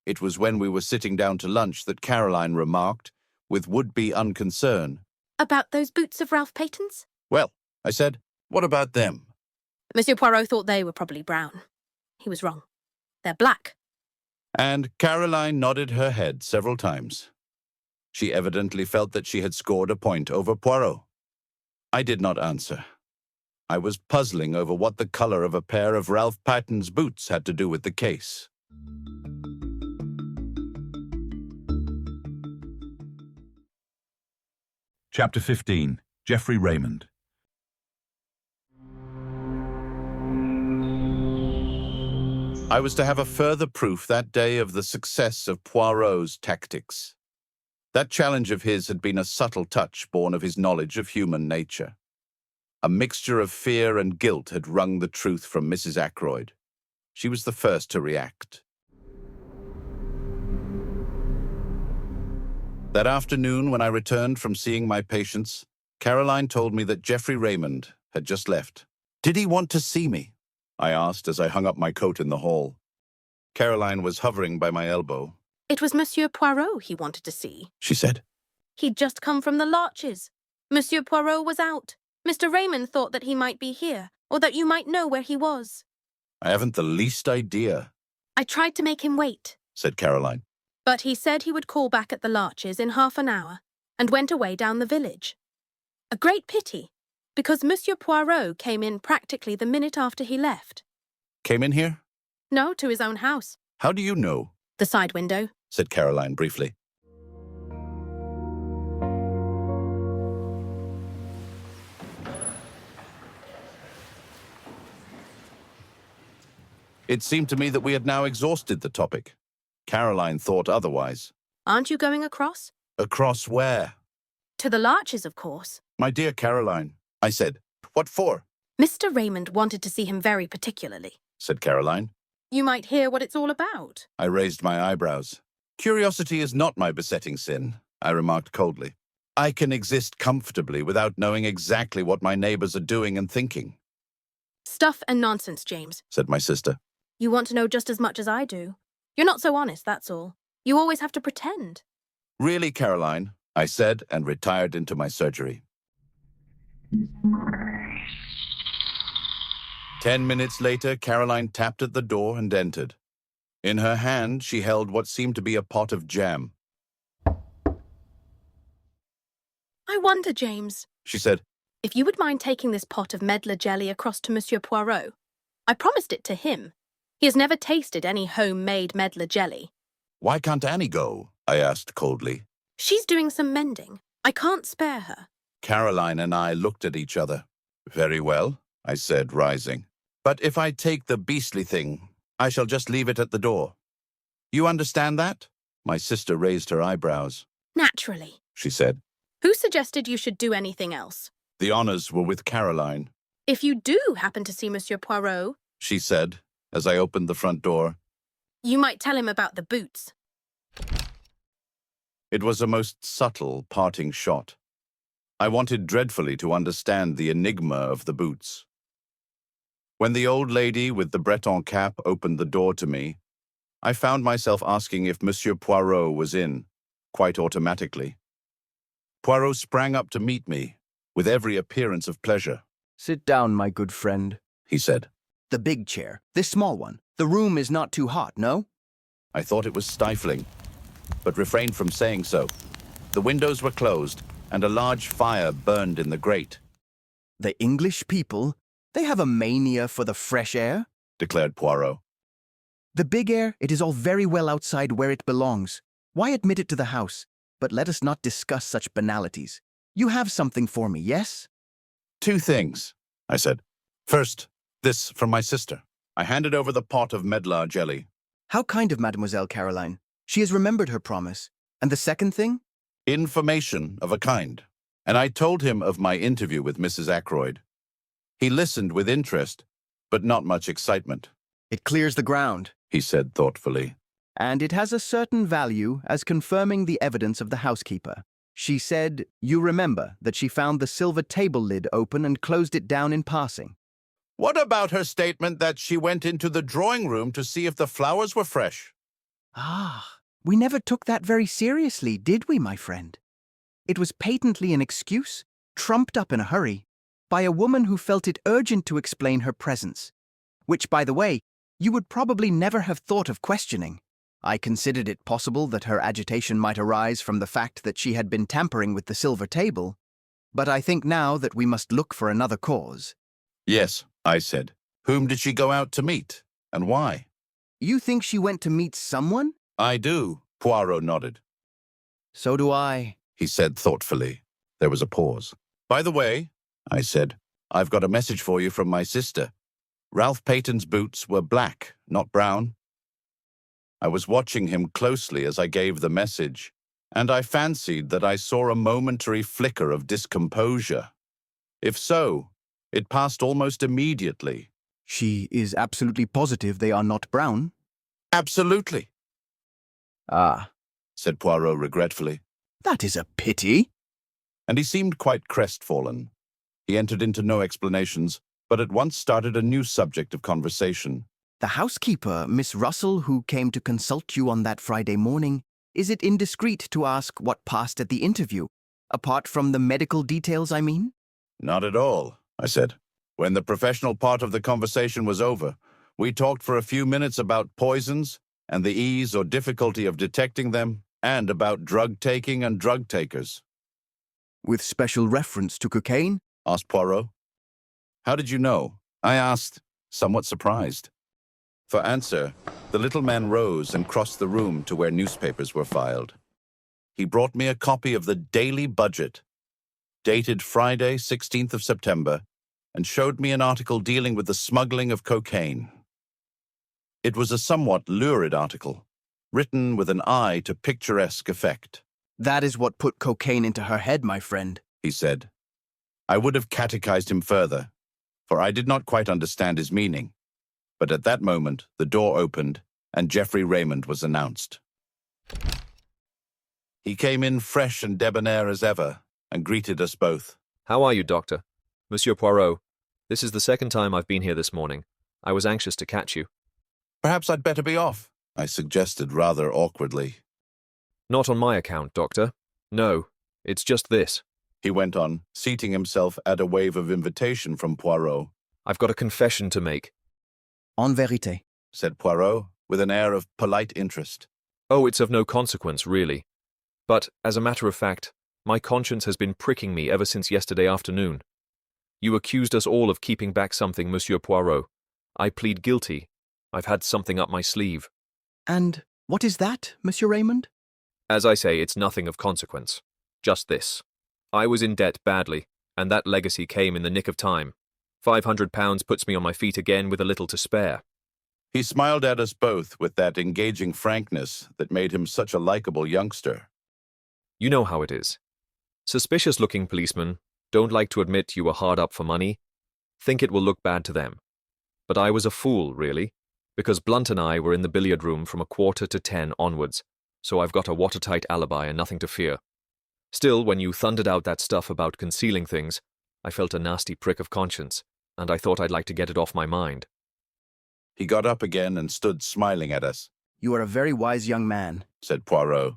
It was when we were sitting down to lunch that Caroline remarked, with would-be unconcern. About those boots of Ralph Paton's? Well, I said, what about them? Monsieur Poirot thought they were probably brown. He was wrong. They're black. And Caroline nodded her head several times. She evidently felt that she had scored a point over Poirot. I did not answer. I was puzzling over what the color of a pair of Ralph Paton's boots had to do with the case. Chapter 15. Geoffrey Raymond. I was to have a further proof that day of the success of Poirot's tactics. That challenge of his had been a subtle touch born of his knowledge of human nature. A mixture of fear and guilt had wrung the truth from Mrs. Ackroyd. She was the first to react. That afternoon, when I returned from seeing my patients, Caroline told me that Geoffrey Raymond had just left. Did he want to see me? I asked as I hung up my coat in the hall. Caroline was hovering by my elbow. It was Monsieur Poirot he wanted to see, She said. He'd just come from the Larches. Monsieur Poirot was out. Mr. Raymond thought that he might be here, or that you might know where he was. I haven't the least idea, I tried to make him wait, said Caroline. but he said he would call back at the Larches in half an hour, and went away down the village. A great pity, because Monsieur Poirot came in practically the minute after he left. Came in here? No, to his own house. How do you know? The side window, Said Caroline briefly. It seemed to me that we had now exhausted the topic. Caroline thought otherwise. Aren't you going across? Across where? To the Larches, of course. My dear Caroline, I said. What for? Mr. Raymond wanted to see him very particularly. Said Caroline. You might hear what it's all about. I raised my eyebrows. Curiosity is not my besetting sin, I remarked coldly. I can exist comfortably without knowing exactly what my neighbors are doing and thinking. Stuff and nonsense, James. Said my sister. You want to know just as much as I do. You're not so honest, that's all. You always have to pretend. Really, Caroline, I said and retired into my surgery. 10 minutes later, Caroline tapped at the door and entered. In her hand, she held what seemed to be a pot of jam. I wonder, James, She said, if you would mind taking this pot of medlar jelly across to Monsieur Poirot. I promised it to him. He has never tasted any homemade medlar jelly. "Why can't Annie go?" I asked coldly. She's doing some mending. I can't spare her. Caroline and I looked at each other. "Very well," I said, rising. "But if I take the beastly thing, I shall just leave it at the door. You understand that?" My sister raised her eyebrows. Naturally. She said. Who suggested you should do anything else? The honors were with Caroline. If you do happen to see Monsieur Poirot, She said, as I opened the front door. you might tell him about the boots. It was a most subtle parting shot. I wanted dreadfully to understand the enigma of the boots. When the old lady with the Breton cap opened the door to me, I found myself asking if Monsieur Poirot was in, quite automatically. Poirot sprang up to meet me, with every appearance of pleasure. Sit down, my good friend, he said. The big chair, this small one. The room is not too hot, no? I thought it was stifling, but refrained from saying so. The windows were closed, and a large fire burned in the grate. The English people, they have a mania for the fresh air, declared Poirot. The big air, it is all very well outside where it belongs. Why admit it to the house? But let us not discuss such banalities. You have something for me, yes? 2 things, I said. First, this from my sister. I handed over the pot of medlar jelly. How kind of Mademoiselle Caroline. She has remembered her promise. And the second thing? Information of a kind. And I told him of my interview with Mrs. Ackroyd. He listened with interest, but not much excitement. It clears the ground, he said thoughtfully. And it has a certain value as confirming the evidence of the housekeeper. She said, you remember, that she found the silver table lid open and closed it down in passing. What about her statement that she went into the drawing room to see if the flowers were fresh? Ah, we never took that very seriously, did we, my friend? It was patently an excuse, trumped up in a hurry, by a woman who felt it urgent to explain her presence, which, by the way, you would probably never have thought of questioning. I considered it possible that her agitation might arise from the fact that she had been tampering with the silver table, but I think now that we must look for another cause. Yes, I said. Whom did she go out to meet, and why? You think she went to meet someone? I do, Poirot nodded. So do I, he said thoughtfully. There was a pause. By the way, I said, I've got a message for you from my sister. Ralph Paton's boots were black, not brown. I was watching him closely as I gave the message, and I fancied that I saw a momentary flicker of discomposure. If so, it passed almost immediately. She is absolutely positive they are not brown? Absolutely. Ah, said Poirot regretfully. That is a pity. And he seemed quite crestfallen. He entered into no explanations, but at once started a new subject of conversation. The housekeeper, Miss Russell, who came to consult you on that Friday morning, is it indiscreet to ask what passed at the interview? Apart from the medical details, I mean? Not at all, I said. When the professional part of the conversation was over, we talked for a few minutes about poisons and the ease or difficulty of detecting them, and about drug-taking and drug-takers. With special reference to cocaine? Asked Poirot. How did you know? I asked, somewhat surprised. For answer, the little man rose and crossed the room to where newspapers were filed. He brought me a copy of the Daily Budget, dated Friday, 16th of September, and showed me an article dealing with the smuggling of cocaine. It was a somewhat lurid article, written with an eye to picturesque effect. That is what put cocaine into her head, my friend, he said. I would have catechized him further, for I did not quite understand his meaning. But at that moment, the door opened, and Geoffrey Raymond was announced. He came in fresh and debonair as ever, and greeted us both. How are you, Doctor? Monsieur Poirot, this is the second time I've been here this morning. I was anxious to catch you. Perhaps I'd better be off, I suggested rather awkwardly. Not on my account, Doctor. No, it's just this, he went on, seating himself at a wave of invitation from Poirot. I've got a confession to make. En vérité, said Poirot, with an air of polite interest. Oh, it's of no consequence, really. But, as a matter of fact, my conscience has been pricking me ever since yesterday afternoon. You accused us all of keeping back something, Monsieur Poirot. I plead guilty. I've had something up my sleeve. And what is that, Monsieur Raymond? As I say, it's nothing of consequence. Just this. I was in debt badly, and that legacy came in the nick of time. £500 puts me on my feet again with a little to spare. He smiled at us both with that engaging frankness that made him such a likable youngster. You know how it is. Suspicious-looking policemen don't like to admit you were hard up for money, think it will look bad to them. But I was a fool, really, because Blunt and I were in the billiard room from 9:45 onwards, so I've got a watertight alibi and nothing to fear. Still, when you thundered out that stuff about concealing things, I felt a nasty prick of conscience, and I thought I'd like to get it off my mind. He got up again and stood smiling at us. You are a very wise young man, said Poirot,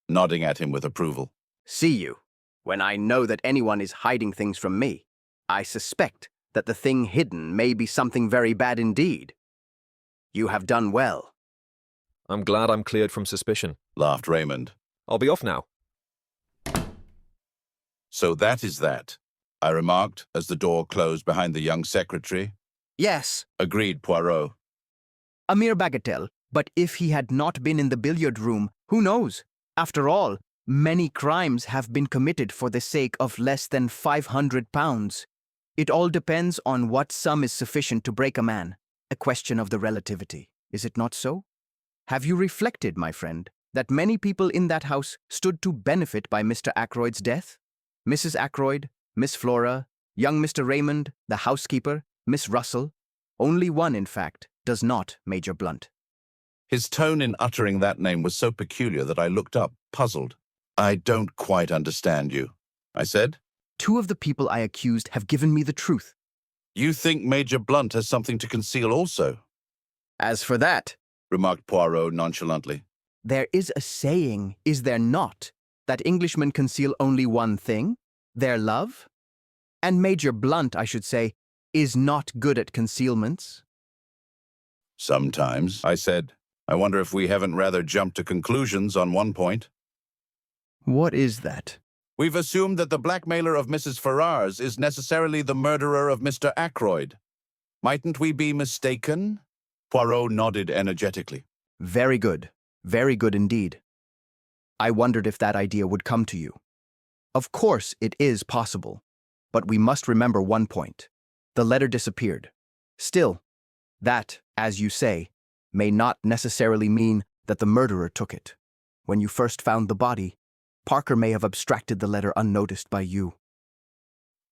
nodding at him with approval. See you. When I know that anyone is hiding things from me, I suspect that the thing hidden may be something very bad indeed. You have done well. I'm glad I'm cleared from suspicion, laughed Raymond. I'll be off now. So that is that, I remarked as the door closed behind the young secretary. Yes, agreed Poirot. A mere bagatelle, but if he had not been in the billiard room, who knows? After all, many crimes have been committed for the sake of less than £500. It all depends on what sum is sufficient to break a man. A question of the relativity, is it not so? Have you reflected, my friend, that many people in that house stood to benefit by Mr. Ackroyd's death? Mrs. Ackroyd, Miss Flora, young Mr. Raymond, the housekeeper, Miss Russell. Only one, in fact, does not, Major Blunt. His tone in uttering that name was so peculiar that I looked up, puzzled. I don't quite understand you, I said. 2 of the people I accused have given me the truth. You think Major Blunt has something to conceal also? As for that, remarked Poirot nonchalantly, there is a saying, is there not, that Englishmen conceal only one thing, their love? And Major Blunt, I should say, is not good at concealments. Sometimes, I said. I wonder if we haven't rather jumped to conclusions on one point. What is that? We've assumed that the blackmailer of Mrs. Ferrars is necessarily the murderer of Mr. Ackroyd. Mightn't we be mistaken? Poirot nodded energetically. Very good indeed. I wondered if that idea would come to you. Of course it is possible, but we must remember one point. The letter disappeared. Still, that, as you say, may not necessarily mean that the murderer took it. When you first found the body, Parker may have abstracted the letter unnoticed by you.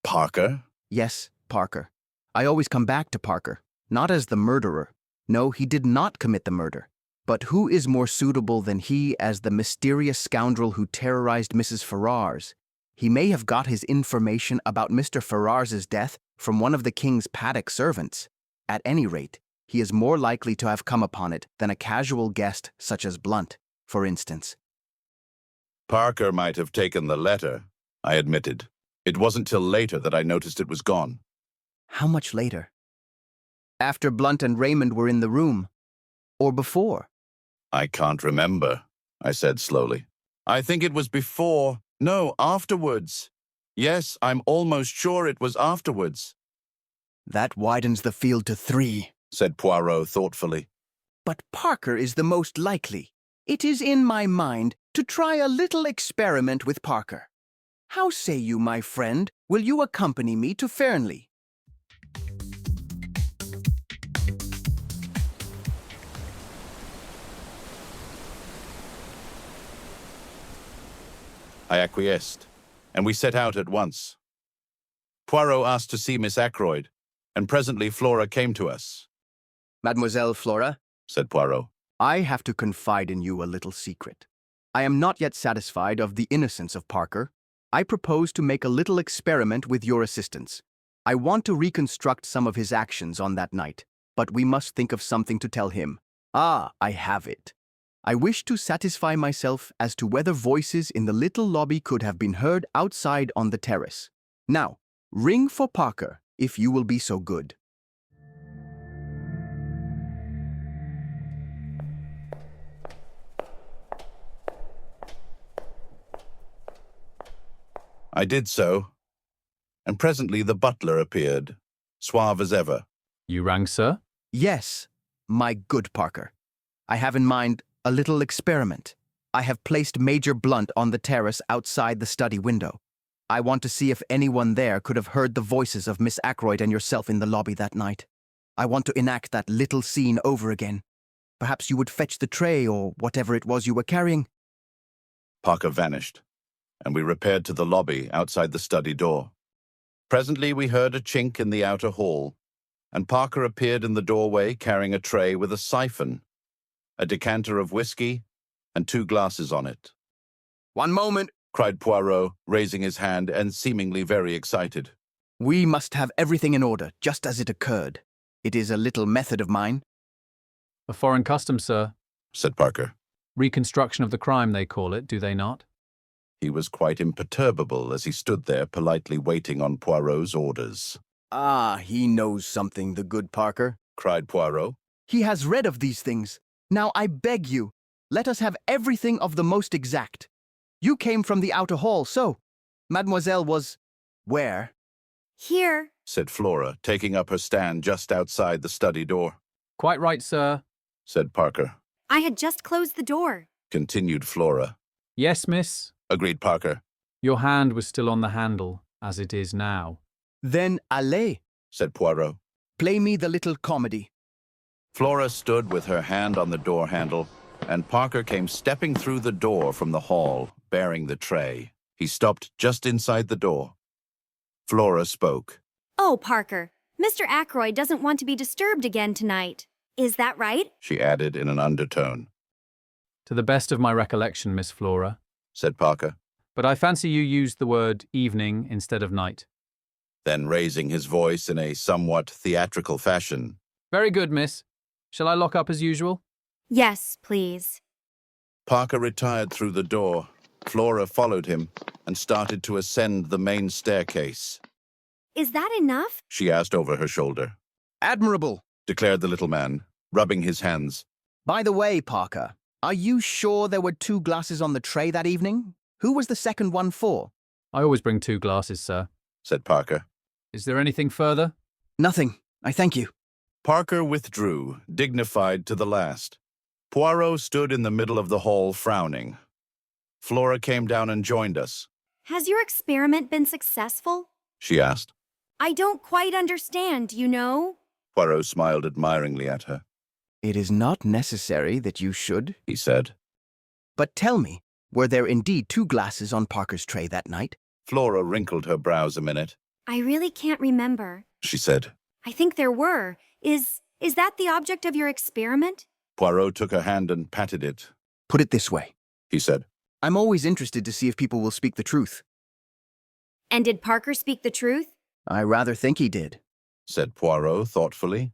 Parker? Yes, Parker. I always come back to Parker, not as the murderer. No, he did not commit the murder. But who is more suitable than he as the mysterious scoundrel who terrorized Mrs. Ferrars? He may have got his information about Mr. Ferrars's death from one of the king's paddock servants. At any rate, he is more likely to have come upon it than a casual guest such as Blunt, for instance. Parker might have taken the letter, I admitted. It wasn't till later that I noticed it was gone. How much later? After Blunt and Raymond were in the room? Or before? I can't remember, I said slowly. I think it was before. No, afterwards. Yes, I'm almost sure it was afterwards. That widens the field to 3, said Poirot thoughtfully. But Parker is the most likely. It is in my mind to try a little experiment with Parker. How say you, my friend, will you accompany me to FERNLY? I acquiesced, and we set out at once. Poirot asked to see Miss Ackroyd, and presently Flora came to us. Mademoiselle Flora, said Poirot, I have to confide in you a little secret. I am not yet satisfied of the innocence of Parker. I propose to make a little experiment with your assistance. I want to reconstruct some of his actions on that night, but we must think of something to tell him. Ah, I have it. I wish to satisfy myself as to whether voices in the little lobby could have been heard outside on the terrace. Now, ring for Parker, if you will be so good. I did so, and presently the butler appeared, suave as ever. You rang, sir? Yes, my good Parker. I have in mind a little experiment. I have placed Major Blunt on the terrace outside the study window. I want to see if anyone there could have heard the voices of Miss Ackroyd and yourself in the lobby that night. I want to enact that little scene over again. Perhaps you would fetch the tray or whatever it was you were carrying. Parker vanished, and we repaired to the lobby outside the study door. Presently we heard a chink in the outer hall, and Parker appeared in the doorway carrying a tray with a siphon, a decanter of whiskey, and 2 glasses on it. One moment, cried Poirot, raising his hand and seemingly very excited. We must have everything in order, just as it occurred. It is a little method of mine. A foreign custom, sir, said Parker. Reconstruction of the crime, they call it, do they not? He was quite imperturbable as he stood there politely waiting on Poirot's orders. Ah, he knows something, the good Parker, cried Poirot. He has read of these things. Now I beg you, let us have everything of the most exact. You came from the outer hall, so Mademoiselle was where? Here, said Flora, taking up her stand just outside the study door. Quite right, sir, said Parker. I had just closed the door, continued Flora. Yes, miss, agreed Parker. Your hand was still on the handle, as it is now. Then allez, said Poirot. Play me the little comedy. Flora stood with her hand on the door handle, and Parker came stepping through the door from the hall, bearing the tray. He stopped just inside the door. Flora spoke. Oh, Parker, Mr. Ackroyd doesn't want to be disturbed again tonight. Is that right? She added in an undertone. To the best of my recollection, Miss Flora, said Parker. But I fancy you used the word evening instead of night. Then raising his voice in a somewhat theatrical fashion. Very good, miss. Shall I lock up as usual? Yes, please. Parker retired through the door. Flora followed him and started to ascend the main staircase. Is that enough? She asked over her shoulder. Admirable, declared the little man, rubbing his hands. By the way, Parker, are you sure there were 2 glasses on the tray that evening? Who was the second one for? I always bring 2 glasses, sir, said Parker. Is there anything further? Nothing, I thank you. Parker withdrew, dignified to the last. Poirot stood in the middle of the hall, frowning. Flora came down and joined us. Has your experiment been successful? She asked. I don't quite understand, you know. Poirot smiled admiringly at her. It is not necessary that you should, he said. But tell me, were there indeed 2 glasses on Parker's tray that night? Flora wrinkled her brows a minute. I really can't remember, she said. I think there were. Is that the object of your experiment? Poirot took her hand and patted it. Put it this way, he said. I'm always interested to see if people will speak the truth. And did Parker speak the truth? I rather think he did, said Poirot thoughtfully.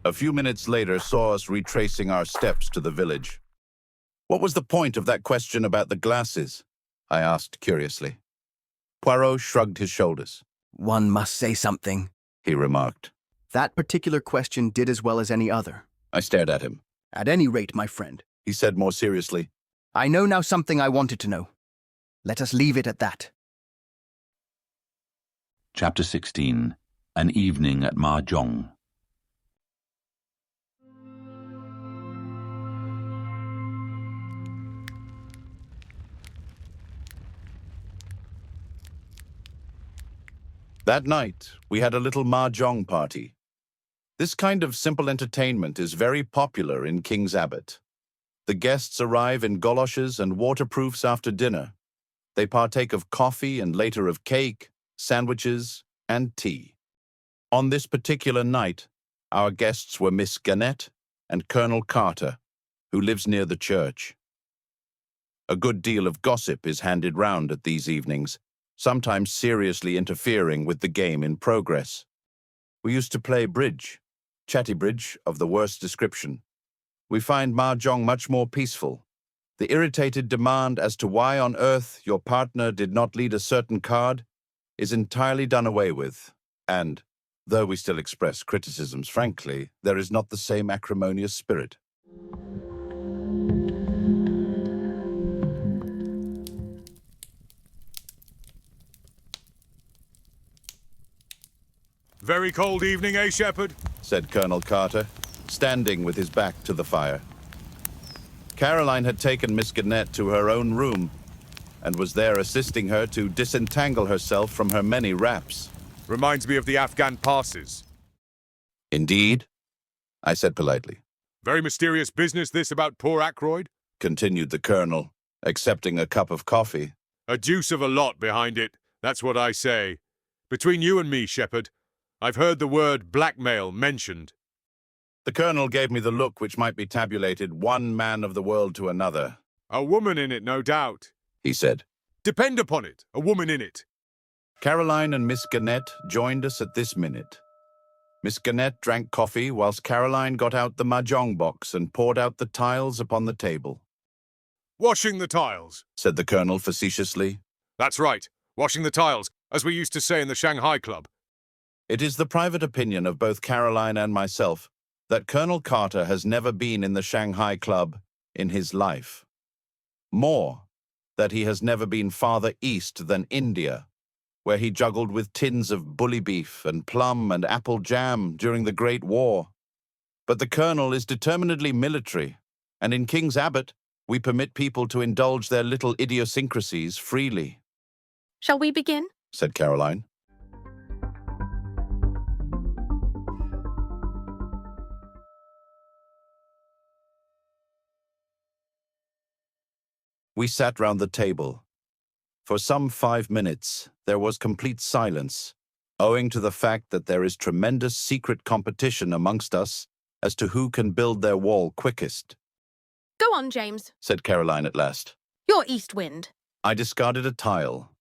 A few minutes later saw us retracing our steps to the village. What was the point of that question about the glasses? I asked curiously. Poirot shrugged his shoulders. One must say something, he remarked. That particular question did as well as any other. I stared at him. At any rate, my friend, he said more seriously. I know now something I wanted to know. Let us leave it at that. Chapter 16. An Evening at Mahjong. That night, we had a little mahjong party. This kind of simple entertainment is very popular in King's Abbot. The guests arrive in goloshes and waterproofs after dinner. They partake of coffee and later of cake, sandwiches, and tea. On this particular night, our guests were Miss Gannett and Colonel Carter, who lives near the church. A good deal of gossip is handed round at these evenings, sometimes seriously interfering with the game in progress. We used to play bridge, chatty bridge of the worst description. We find mahjong much more peaceful. The irritated demand as to why on earth your partner did not lead a certain card is entirely done away with, and, though we still express criticisms frankly, there is not the same acrimonious spirit. Very cold evening, eh, Shepherd? Said Colonel Carter, standing with his back to the fire. Caroline had taken Miss Gannett to her own room and was there assisting her to disentangle herself from her many wraps. Reminds me of the Afghan passes. Indeed, I said politely. Very mysterious business this about poor Ackroyd, continued the Colonel, accepting a cup of coffee. A deuce of a lot behind it, that's what I say. Between you and me, Shepherd, I've heard the word blackmail mentioned. The Colonel gave me the look which might be tabulated one man of the world to another. A woman in it, no doubt, he said. Depend upon it, a woman in it. Caroline and Miss Gannett joined us at this minute. Miss Gannett drank coffee whilst Caroline got out the mahjong box and poured out the tiles upon the table. Washing the tiles, said the Colonel facetiously. That's right, washing the tiles, as we used to say in the Shanghai Club. It is the private opinion of both Caroline and myself that Colonel Carter has never been in the Shanghai Club in his life. More, that he has never been farther east than India, where he juggled with tins of bully beef and plum and apple jam during the Great War. But the Colonel is determinedly military, and in King's Abbot, we permit people to indulge their little idiosyncrasies freely. Shall we begin? Said Caroline. We sat round the table. For some 5 minutes, there was complete silence, owing to the fact that there is tremendous secret competition amongst us as to who can build their wall quickest. Go on, James, said Caroline at last. You're East Wind. I discarded a tile.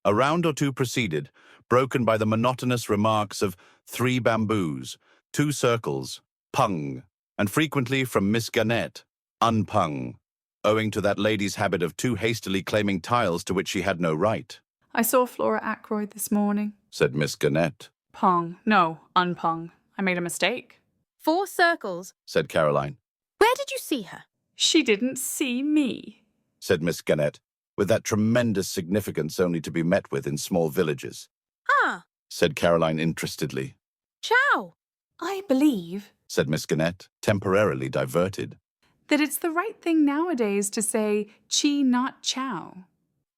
A round or two proceeded, broken by the monotonous remarks of 3 bamboos, 2 circles, pung, and frequently from Miss Gannett, unpung, owing to that lady's habit of too hastily claiming tiles to which she had no right. I saw Flora Ackroyd this morning, said Miss Gannett. Pung. No, unpung. I made a mistake. 4 circles, said Caroline. Where did you see her? She didn't see me, said Miss Gannett, with that tremendous significance only to be met with in small villages. Ah, said Caroline interestedly. Chow. I believe, said Miss Gannett, temporarily diverted, that it's the right thing nowadays to say chi, not chow.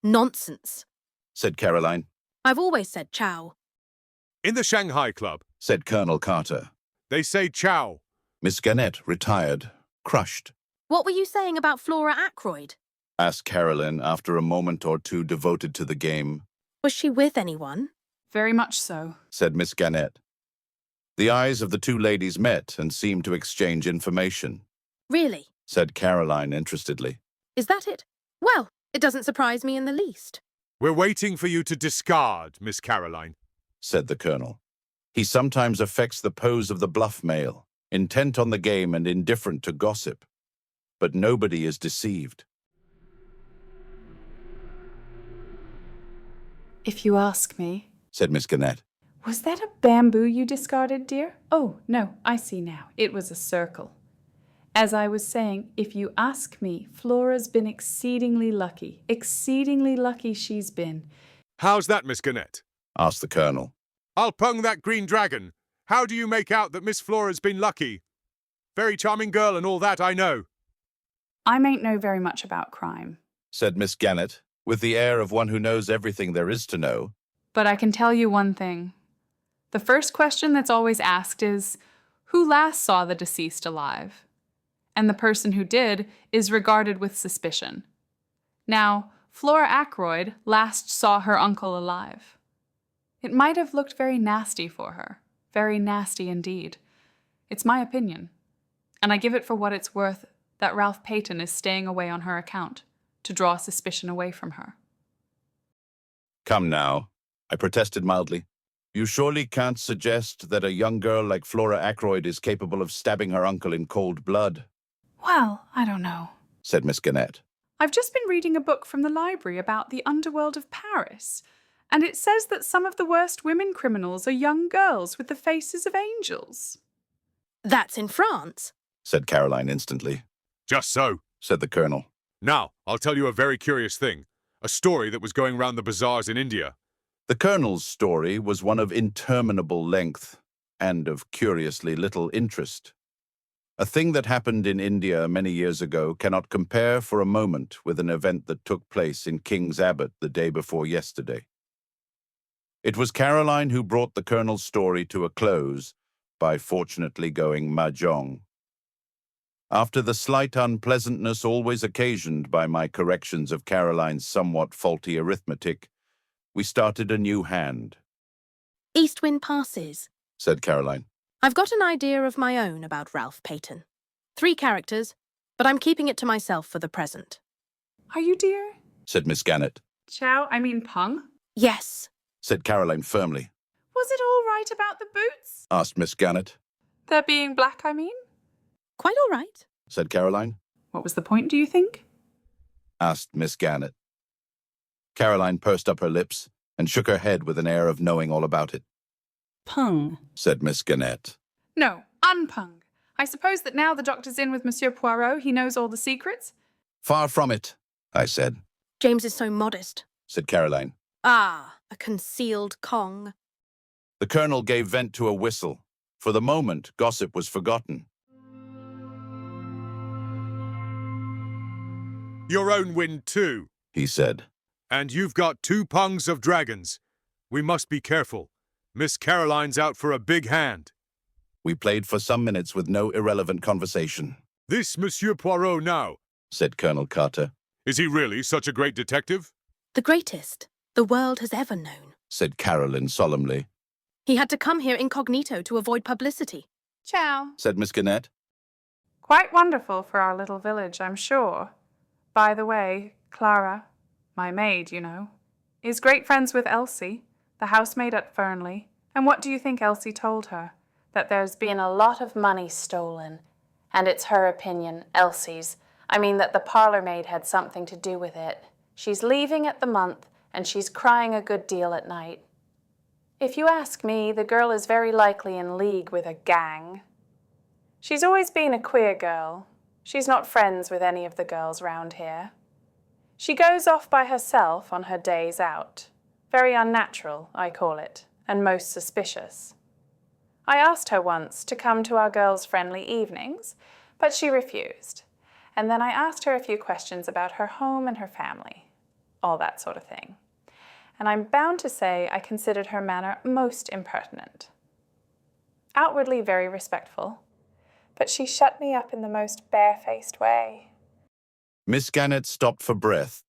Nonsense, said Caroline. I've always said chow. In the Shanghai Club, said Colonel Carter, they say chow. Miss Gannett retired, crushed. What were you saying about Flora Ackroyd? Asked Caroline after a moment or two devoted to the game. Was she with anyone? Very much so, said Miss Gannett. The eyes of the 2 ladies met and seemed to exchange information. Really? Said Caroline interestedly. Is that it? Well, it doesn't surprise me in the least. We're waiting for you to discard, Miss Caroline, said the Colonel. He sometimes affects the pose of the bluff male, intent on the game and indifferent to gossip. But nobody is deceived. If you ask me, said Miss Gannett. Was that a bamboo you discarded, dear? Oh, no, I see now. It was a circle. As I was saying, if you ask me, Flora's been exceedingly lucky. Exceedingly lucky she's been. How's that, Miss Gannett? Asked the Colonel. I'll pung that green dragon. How do you make out that Miss Flora's been lucky? Very charming girl and all that, I know. I mayn't know very much about crime, said Miss Gannett, with the air of one who knows everything there is to know. But I can tell you one thing. The first question that's always asked is, who last saw the deceased alive? And the person who did is regarded with suspicion. Now, Flora Ackroyd last saw her uncle alive. It might have looked very nasty for her, very nasty indeed. It's my opinion, and I give it for what it's worth that Ralph Paton is staying away on her account, to draw suspicion away from her. Come now, I protested mildly. You surely can't suggest that a young girl like Flora Ackroyd is capable of stabbing her uncle in cold blood. Well, I don't know, said Miss Gannett. I've just been reading a book from the library about the underworld of Paris, and it says that some of the worst women criminals are young girls with the faces of angels. That's in France, said Caroline instantly. Just so, said the Colonel. Now, I'll tell you a very curious thing, a story that was going round the bazaars in India. The Colonel's story was one of interminable length and of curiously little interest. A thing that happened in India many years ago cannot compare for a moment with an event that took place in King's Abbot the day before yesterday. It was Caroline who brought the Colonel's story to a close by fortunately going mahjong. After the slight unpleasantness always occasioned by my corrections of Caroline's somewhat faulty arithmetic, we started a new hand. East wind passes, said Caroline. I've got an idea of my own about Ralph Paton. 3 characters, but I'm keeping it to myself for the present. Are you, dear? Said Miss Gannett. Chow, I mean Pung? Yes, said Caroline firmly. Was it all right about the boots? Asked Miss Gannett. Their being black, I mean? Quite all right, said Caroline. What was the point, do you think? Asked Miss Gannett. Caroline pursed up her lips and shook her head with an air of knowing all about it. Pung, said Miss Gannett. No, unpung. I suppose that now the doctor's in with Monsieur Poirot, he knows all the secrets? Far from it, I said. James is so modest, said Caroline. Ah, a concealed Kong. The Colonel gave vent to a whistle. For the moment, gossip was forgotten. Your own wind too, he said. And you've got 2 pungs of dragons. We must be careful. Miss Caroline's out for a big hand. We played for some minutes with no irrelevant conversation. This Monsieur Poirot now, said Colonel Carter. Is he really such a great detective? The greatest the world has ever known, said Caroline solemnly. He had to come here incognito to avoid publicity. Chow, said Miss Gannett. Quite wonderful for our little village, I'm sure. By the way, Clara, my maid, you know, is great friends with Elsie, the housemaid at Fernley. And what do you think Elsie told her? That there's been a lot of money stolen. And it's her opinion, Elsie's. I mean that the parlourmaid had something to do with it. She's leaving at the month, and she's crying a good deal at night. If you ask me, the girl is very likely in league with a gang. She's always been a queer girl. She's not friends with any of the girls round here. She goes off by herself on her days out. Very unnatural, I call it, and most suspicious. I asked her once to come to our girls' friendly evenings, but she refused. And then I asked her a few questions about her home and her family, all that sort of thing. And I'm bound to say I considered her manner most impertinent. Outwardly very respectful, but she shut me up in the most barefaced way. Miss Gannett stopped for breath,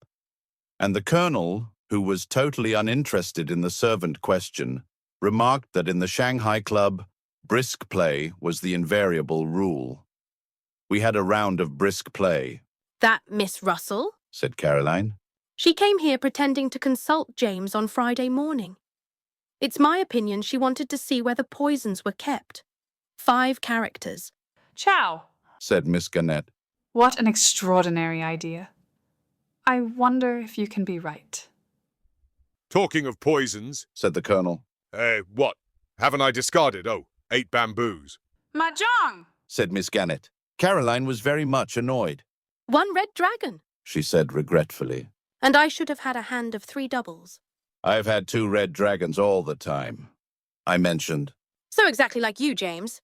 and the Colonel, who was totally uninterested in the servant question, remarked that in the Shanghai Club, brisk play was the invariable rule. We had a round of brisk play. That Miss Russell? Said Caroline. She came here pretending to consult James on Friday morning. It's my opinion she wanted to see where the poisons were kept. 5 characters. Chow, said Miss Gannett. What an extraordinary idea. I wonder if you can be right. Talking of poisons, said the Colonel. What? Haven't I discarded, 8 bamboos? Mahjong, said Miss Gannett. Caroline was very much annoyed. 1 red dragon, she said regretfully. And I should have had a hand of 3 doubles. I've had 2 red dragons all the time, I mentioned. So exactly like you, James,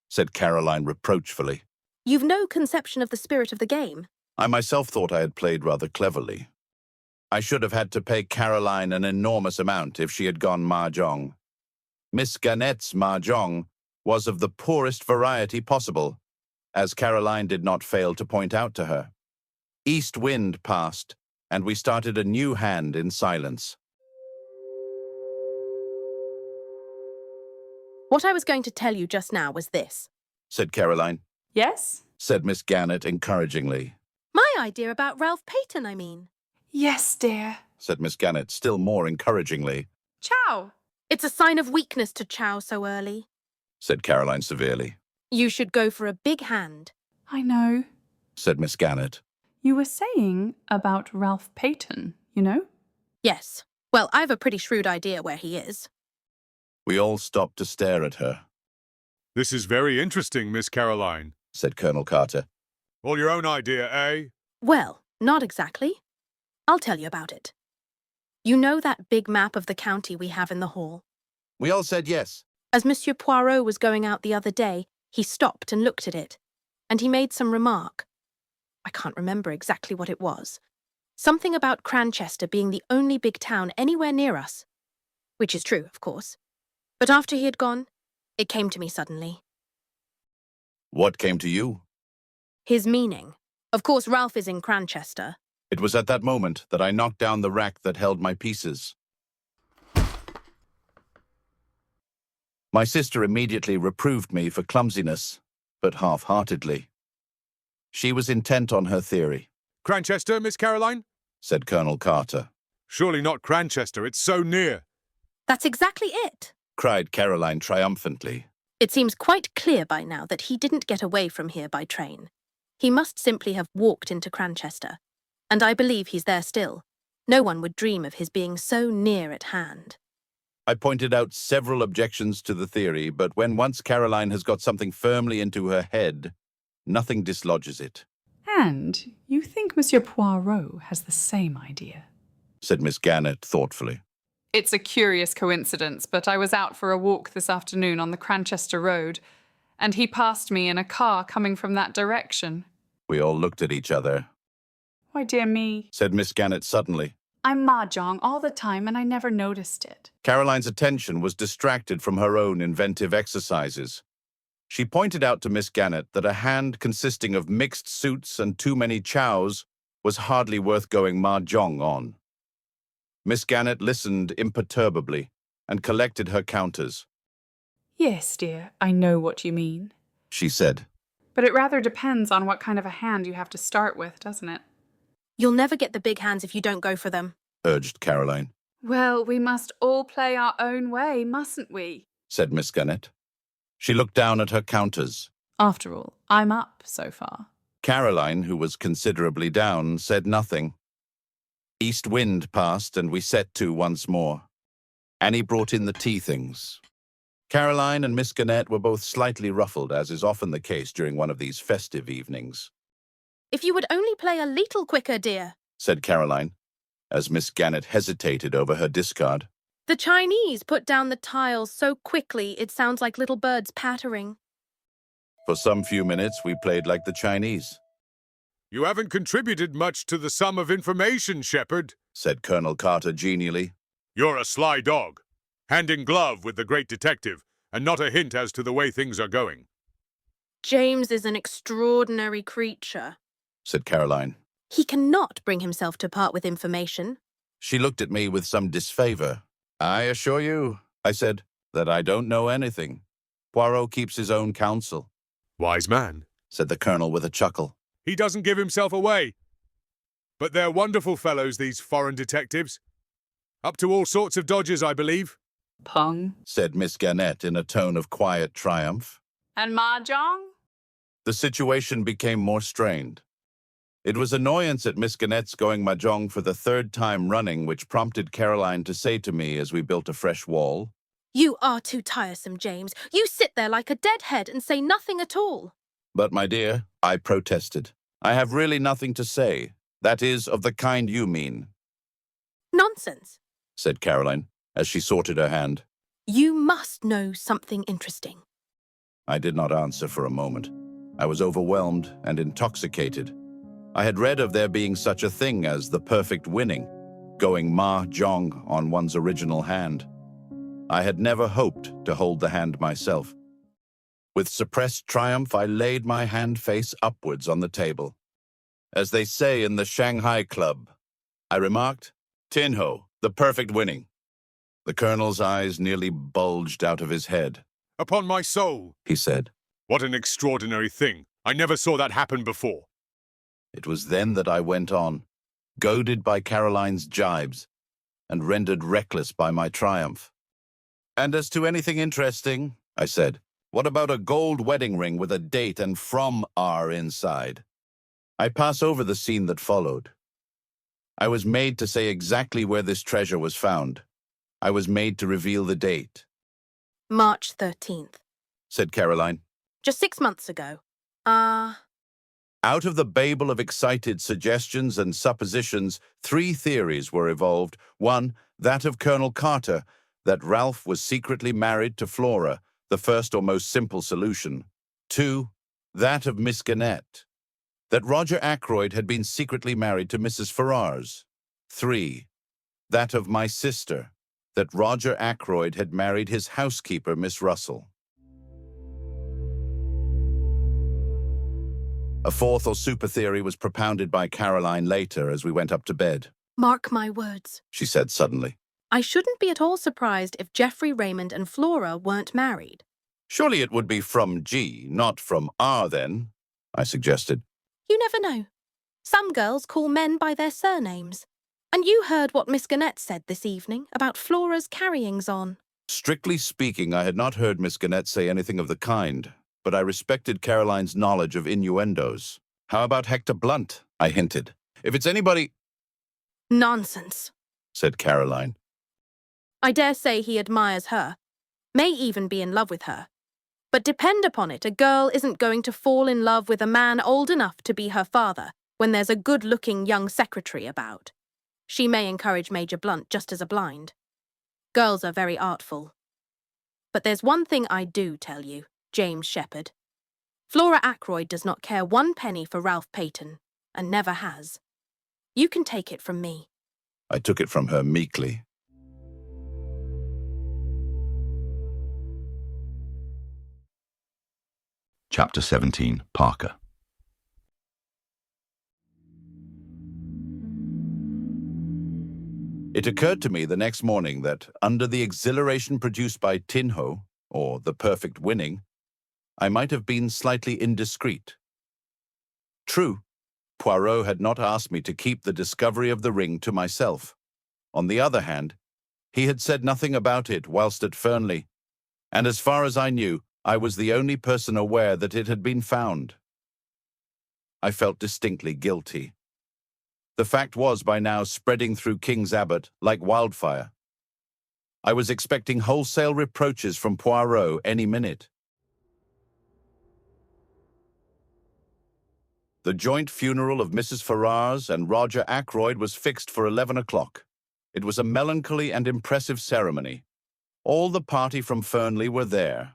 said Caroline reproachfully. You've no conception of the spirit of the game. I myself thought I had played rather cleverly. I should have had to pay Caroline an enormous amount if she had gone mahjong. Miss Gannett's mahjong was of the poorest variety possible, as Caroline did not fail to point out to her. East wind passed, and we started a new hand in silence. What I was going to tell you just now was this, said Caroline. Yes? Said Miss Gannett encouragingly. My idea about Ralph Paton, I mean. Yes, dear, said Miss Gannett still more encouragingly. Chow. It's a sign of weakness to chow so early, said Caroline severely. You should go for a big hand. I know, said Miss Gannett. You were saying about Ralph Paton, you know? Yes. Well, I've a pretty shrewd idea where he is. We all stopped to stare at her. This is very interesting, Miss Caroline, said Colonel Carter. All your own idea, eh? Well, not exactly. I'll tell you about it. You know that big map of the county we have in the hall? We all said yes. As Monsieur Poirot was going out the other day, he stopped and looked at it, and he made some remark. I can't remember exactly what it was. Something about Cranchester being the only big town anywhere near us. Which is true, of course. But after he had gone, it came to me suddenly. What came to you? His meaning. Of course, Ralph is in Cranchester. It was at that moment that I knocked down the rack that held my pieces. My sister immediately reproved me for clumsiness, but half-heartedly. She was intent on her theory. Cranchester, Miss Caroline? Said Colonel Carter. Surely not Cranchester, it's so near. That's exactly it. Cried Caroline triumphantly. It seems quite clear by now that he didn't get away from here by train. He must simply have walked into Cranchester. And I believe he's there still. No one would dream of his being so near at hand. I pointed out several objections to the theory, but when once Caroline has got something firmly into her head, nothing dislodges it. And you think Monsieur Poirot has the same idea? Said Miss Gannett thoughtfully. It's a curious coincidence, but I was out for a walk this afternoon on the Cranchester Road, and he passed me in a car coming from that direction. We all looked at each other. Why, dear me, Said Miss Gannett suddenly. I'm mahjong all the time and I never noticed it. Caroline's attention was distracted from her own inventive exercises. She pointed out to Miss Gannett that a hand consisting of mixed suits and too many chows was hardly worth going mahjong on. Miss Gannett listened imperturbably and collected her counters. Yes, dear, I know what you mean. She said. But it rather depends on what kind of a hand you have to start with, doesn't it? You'll never get the big hands if you don't go for them, Urged Caroline. Well, we must all play our own way, mustn't we? Said Miss Gannett. She looked down at her counters. After all, I'm up so far. Caroline, who was considerably down, said nothing. East wind passed and we set to once more. Annie brought in the tea things. Caroline and Miss Gannett were both slightly ruffled, as is often the case during one of these festive evenings. If you would only play a little quicker, dear, Said Caroline, as Miss Gannett hesitated over her discard. The Chinese put down the tiles so quickly it sounds like little birds pattering. For some few minutes, we played like the Chinese. You haven't contributed much to the sum of information, Shepherd, Said Colonel Carter genially. You're a sly dog, hand in glove with the great detective, and not a hint as to the way things are going. James is an extraordinary creature, Said Caroline. He cannot bring himself to part with information. She looked at me with some disfavor. I assure you, I said, that I don't know anything. Poirot keeps his own counsel. Wise man, Said the Colonel with a chuckle. He doesn't give himself away. But they're wonderful fellows, these foreign detectives. Up to all sorts of dodges, I believe. Pung. Said Miss Gannett in a tone of quiet triumph. And mahjong? The situation became more strained. It was annoyance at Miss Gannett's going mahjong for the third time running which prompted Caroline to say to me as we built a fresh wall, You are too tiresome, James. You sit there like a deadhead and say nothing at all. But, my dear, I protested. I have really nothing to say. That is, of the kind you mean. Nonsense, Said Caroline, as she sorted her hand. You must know something interesting. I did not answer for a moment. I was overwhelmed and intoxicated. I had read of there being such a thing as the perfect winning, going mahjong on one's original hand. I had never hoped to hold the hand myself. With suppressed triumph, I laid my hand face upwards on the table. As they say in the Shanghai Club, I remarked, Tin Ho, the perfect winning. The Colonel's eyes nearly bulged out of his head. Upon my soul, He said. What an extraordinary thing. I never saw that happen before. It was then that I went on, goaded by Caroline's jibes, and rendered reckless by my triumph. And as to anything interesting, I said, what about a gold wedding ring with a date and from R inside? I pass over the scene that followed. I was made to say exactly where this treasure was found. I was made to reveal the date. March 13th. Said Caroline. Just 6 months ago. Out of the babel of excited suggestions and suppositions, 3 theories were evolved. 1, that of Colonel Carter, that Ralph was secretly married to Flora, the first or most simple solution. 2, that of Miss Gannett, that Roger Ackroyd had been secretly married to Mrs. Ferrars. 3, that of my sister, that Roger Ackroyd had married his housekeeper, Miss Russell. A 4th or super theory was propounded by Caroline later as we went up to bed. Mark my words, She said suddenly. I shouldn't be at all surprised if Geoffrey, Raymond and Flora weren't married. Surely it would be from G, not from R then, I suggested. You never know. Some girls call men by their surnames. And you heard what Miss Gannett said this evening about Flora's carryings-on. Strictly speaking, I had not heard Miss Gannett say anything of the kind, but I respected Caroline's knowledge of innuendos. How about Hector Blunt? I hinted. If it's anybody... Nonsense, said Caroline. I dare say he admires her, may even be in love with her. But depend upon it, a girl isn't going to fall in love with a man old enough to be her father when there's a good-looking young secretary about. She may encourage Major Blunt just as a blind. Girls are very artful. But there's one thing I do tell you, James Shepherd. Flora Ackroyd does not care 1 penny for Ralph Paton, and never has. You can take it from me. I took it from her meekly. Chapter 17, Parker. It occurred to me the next morning that, under the exhilaration produced by Tinho, or the perfect winning, I might have been slightly indiscreet. True, Poirot had not asked me to keep the discovery of the ring to myself. On the other hand, he had said nothing about it whilst at Fernley, and as far as I knew, I was the only person aware that it had been found. I felt distinctly guilty. The fact was by now spreading through King's Abbot like wildfire. I was expecting wholesale reproaches from Poirot any minute. The joint funeral of Mrs. Ferrars and Roger Ackroyd was fixed for 11 o'clock. It was a melancholy and impressive ceremony. All the party from Fernley were there.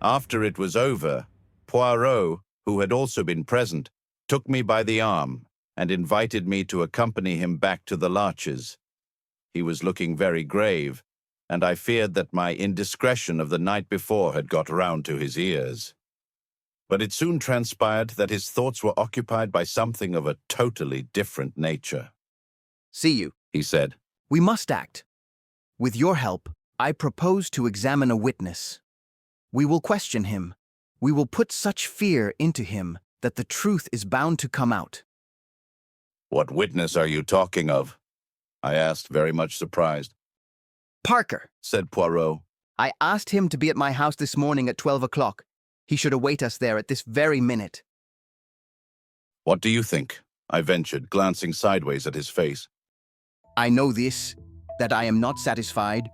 After it was over, Poirot, who had also been present, took me by the arm and invited me to accompany him back to the Larches. He was looking very grave, and I feared that my indiscretion of the night before had got round to his ears. But it soon transpired that his thoughts were occupied by something of a totally different nature. See you, he said. We must act. With your help, I propose to examine a witness. We will question him. We will put such fear into him that the truth is bound to come out. What witness are you talking of? I asked, very much surprised. Parker, said Poirot. I asked him to be at my house this morning at 12 o'clock. He should await us there at this very minute. What do you think? I ventured, glancing sideways at his face. I know this, that I am not satisfied.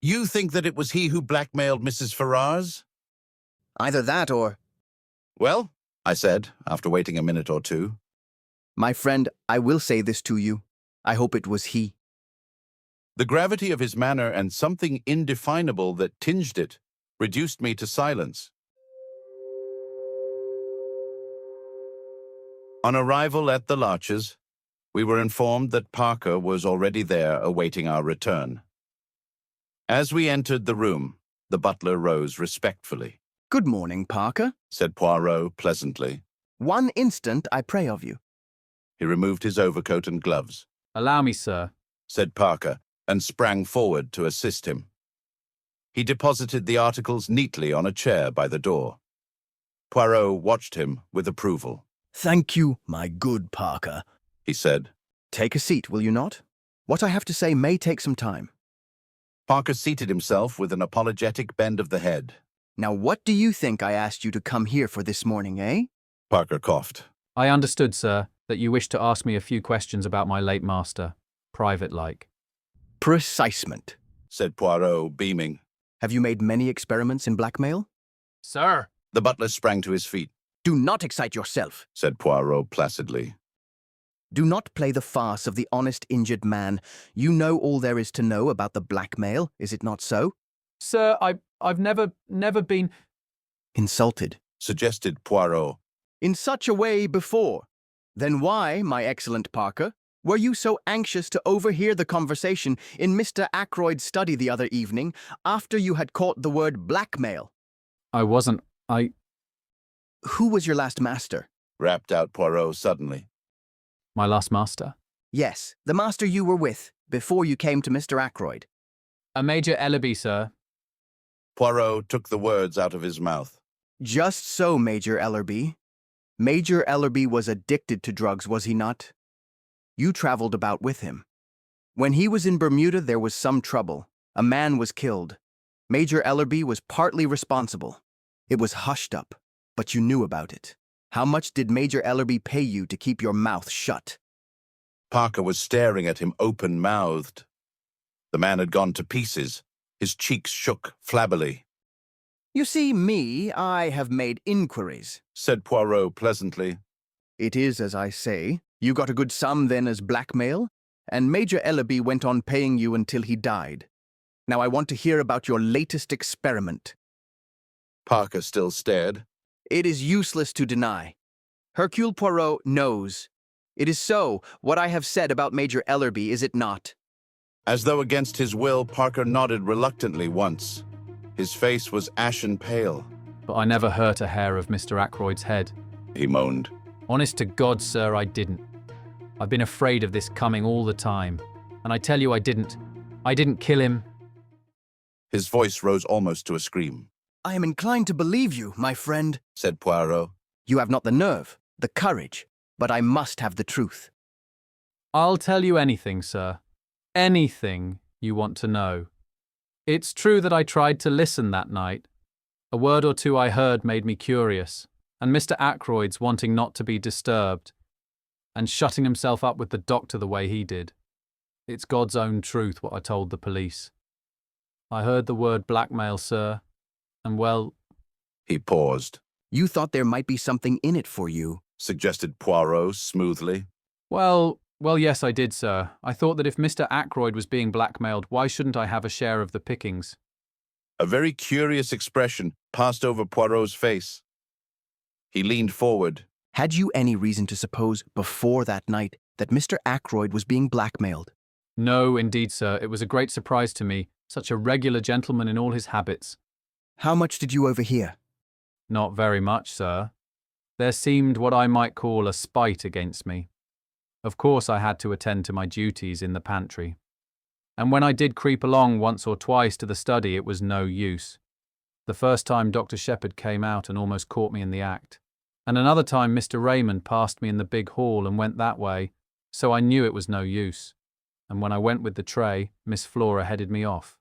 You think that it was he who blackmailed Mrs. Ferrars? Either that or... Well, I said, after waiting a minute or two. My friend, I will say this to you. I hope it was he. The gravity of his manner and something indefinable that tinged it reduced me to silence. On arrival at the Larches, we were informed that Parker was already there awaiting our return. As we entered the room, the butler rose respectfully. Good morning, Parker, said Poirot pleasantly. 1 instant, I pray of you. He removed his overcoat and gloves. Allow me, sir, said Parker, and sprang forward to assist him. He deposited the articles neatly on a chair by the door. Poirot watched him with approval. Thank you, my good Parker, he said. Take a seat, will you not? What I have to say may take some time. Parker seated himself with an apologetic bend of the head. Now what do you think I asked you to come here for this morning, eh? Parker coughed. I understood, sir, that you wished to ask me a few questions about my late master. private-like. Precisement, said Poirot, beaming. Have you made many experiments in blackmail? Sir! The butler sprang to his feet. Do not excite yourself, said Poirot placidly. Do not play the farce of the honest injured man. You know all there is to know about the blackmail, is it not so? Sir, I've never been... Insulted, suggested Poirot. In such a way before. Then why, my excellent Parker, were you so anxious to overhear the conversation in Mr. Ackroyd's study the other evening after you had caught the word blackmail? I wasn't. Who was your last master? Rapped out Poirot suddenly. My last master? Yes, the master you were with before you came to Mr. Ackroyd. A Major Ellaby, sir. Poirot took the words out of his mouth. Just so, Major Ellerby. Major Ellerby was addicted to drugs, was he not? You traveled about with him. When he was in Bermuda, there was some trouble. A man was killed. Major Ellerby was partly responsible. It was hushed up, but you knew about it. How much did Major Ellerby pay you to keep your mouth shut? Parker was staring at him open-mouthed. The man had gone to pieces. His cheeks shook flabbily. You see, I have made inquiries, said Poirot pleasantly. It is as I say. You got a good sum then as blackmail, and Major Ellerby went on paying you until he died. Now I want to hear about your latest experiment. Parker still stared. It is useless to deny. Hercule Poirot knows. It is so. What I have said about Major Ellerby, is it not? As though against his will, Parker nodded reluctantly once. His face was ashen pale. But I never hurt a hair of Mr. Ackroyd's head, he moaned. Honest to God, sir, I didn't. I've been afraid of this coming all the time. And I tell you I didn't. I didn't kill him. His voice rose almost to a scream. I am inclined to believe you, my friend, said Poirot. You have not the nerve, the courage, but I must have the truth. I'll tell you anything, sir. Anything you want to know. It's true that I tried to listen that night. A word or two I heard made me curious, and Mr. Ackroyd's wanting not to be disturbed, and shutting himself up with the doctor the way he did. It's God's own truth what I told the police. I heard the word blackmail, sir, and well... He paused. You thought there might be something in it for you, suggested Poirot smoothly. Well, yes, I did, sir. I thought that if Mr. Ackroyd was being blackmailed, why shouldn't I have a share of the pickings? A very curious expression passed over Poirot's face. He leaned forward. Had you any reason to suppose before that night that Mr. Ackroyd was being blackmailed? No, indeed, sir. It was a great surprise to me. Such a regular gentleman in all his habits. How much did you overhear? Not very much, sir. There seemed what I might call a spite against me. Of course I had to attend to my duties in the pantry. And when I did creep along once or twice to the study, it was no use. The first time Dr. Shepherd came out and almost caught me in the act. And another time Mr. Raymond passed me in the big hall and went that way, so I knew it was no use. And when I went with the tray, Miss Flora headed me off.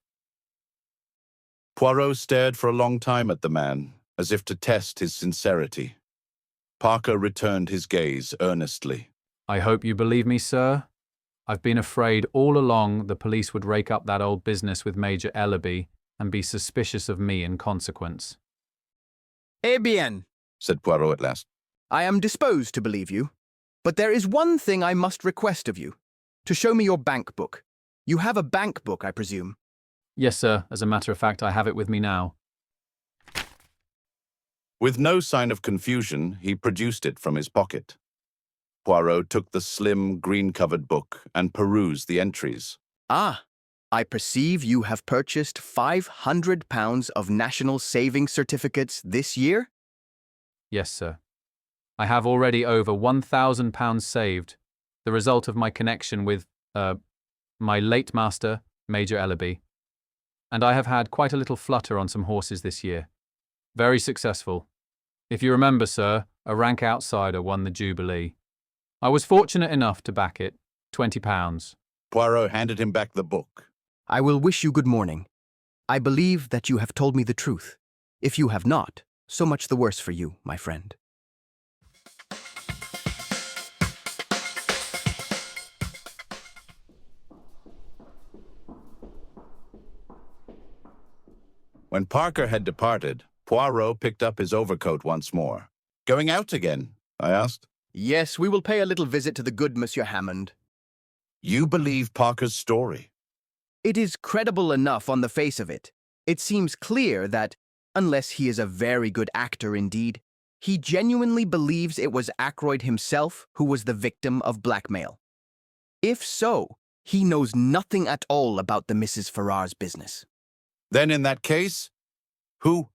Poirot stared for a long time at the man, as if to test his sincerity. Parker returned his gaze earnestly. I hope you believe me, sir. I've been afraid all along the police would rake up that old business with Major Ellerby and be suspicious of me in consequence. Eh bien, said Poirot at last. I am disposed to believe you, but there is one thing I must request of you, to show me your bank book. You have a bank book, I presume. Yes, sir. As a matter of fact, I have it with me now. With no sign of confusion, he produced it from his pocket. Poirot took the slim, green-covered book and perused the entries. Ah, I perceive you have purchased £500 of National Savings Certificates this year? Yes, sir. I have already over £1,000 saved, the result of my connection with, my late master, Major Ellerby. And I have had quite a little flutter on some horses this year. Very successful. If you remember, sir, a rank outsider won the Jubilee. I was fortunate enough to back it, £20. Poirot handed him back the book. I will wish you good morning. I believe that you have told me the truth. If you have not, so much the worse for you, my friend. When Parker had departed, Poirot picked up his overcoat once more. "Going out again?" I asked. Yes, we will pay a little visit to the good Monsieur Hammond. "You believe Parker's story?" It is credible enough on the face of it. It seems clear that, unless he is a very good actor indeed, he genuinely believes it was Ackroyd himself who was the victim of blackmail. If so, he knows nothing at all about the Mrs. Ferrars business. Then in that case, who?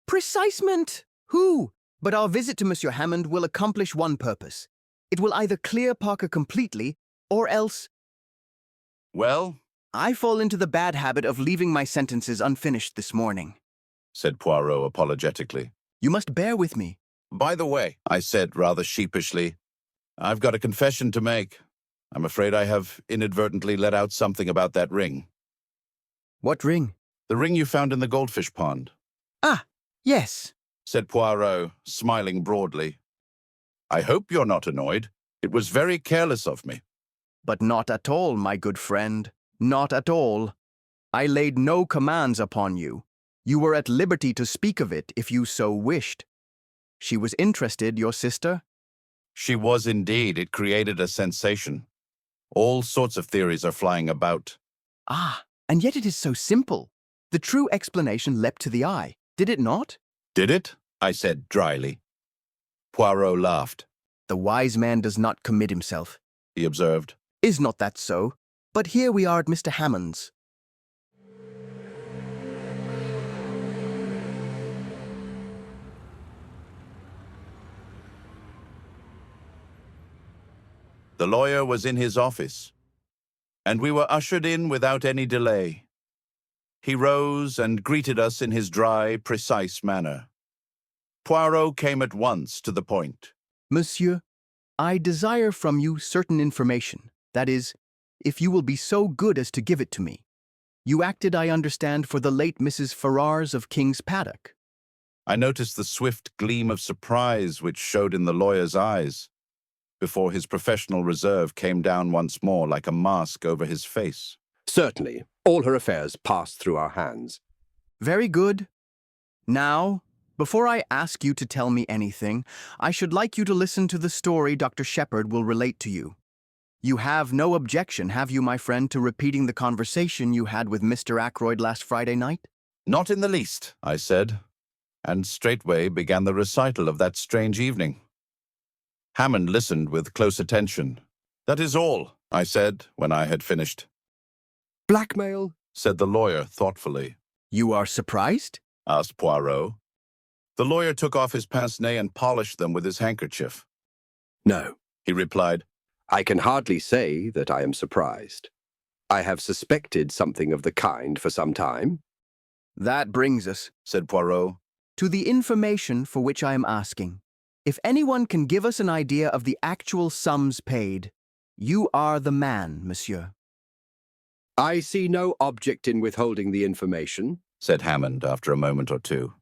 Precisement! Who? But our visit to Monsieur Hammond will accomplish one purpose. It will either clear Parker completely, or else... Well? I fall into the bad habit of leaving my sentences unfinished this morning, said Poirot apologetically. You must bear with me. By the way, I said rather sheepishly, I've got a confession to make. I'm afraid I have inadvertently let out something about that ring. What ring? The ring you found in the goldfish pond. Ah, yes, said Poirot, smiling broadly. I hope you're not annoyed. It was very careless of me. But not at all, my good friend. Not at all. I laid no commands upon you. You were at liberty to speak of it if you so wished. She was interested, your sister? She was indeed. It created a sensation. All sorts of theories are flying about. Ah, and yet it is so simple. The true explanation leapt to the eye, did it not? Did it? I said dryly. Poirot laughed. The wise man does not commit himself, he observed. Is not that so? But here we are at Mr. Hammond's. The lawyer was in his office, and we were ushered in without any delay. He rose and greeted us in his dry, precise manner. Poirot came at once to the point. Monsieur, I desire from you certain information. That is, if you will be so good as to give it to me. You acted, I understand, for the late Mrs. Ferrars of King's Paddock. I noticed the swift gleam of surprise which showed in the lawyer's eyes, before his professional reserve came down once more like a mask over his face. Certainly. All her affairs passed through our hands. Very good. Now, before I ask you to tell me anything, I should like you to listen to the story Dr. Sheppard will relate to you. You have no objection, have you, my friend, to repeating the conversation you had with Mr. Ackroyd last Friday night? Not in the least, I said, and straightway began the recital of that strange evening. Hammond listened with close attention. That is all, I said, when I had finished. Blackmail? Said the lawyer thoughtfully. You are surprised? Asked Poirot. The lawyer took off his pince-nez and polished them with his handkerchief. No, he replied. I can hardly say that I am surprised. I have suspected something of the kind for some time. That brings us, said Poirot, to the information for which I am asking. If anyone can give us an idea of the actual sums paid, you are the man, monsieur. I see no object in withholding the information, said Hammond after a moment or two.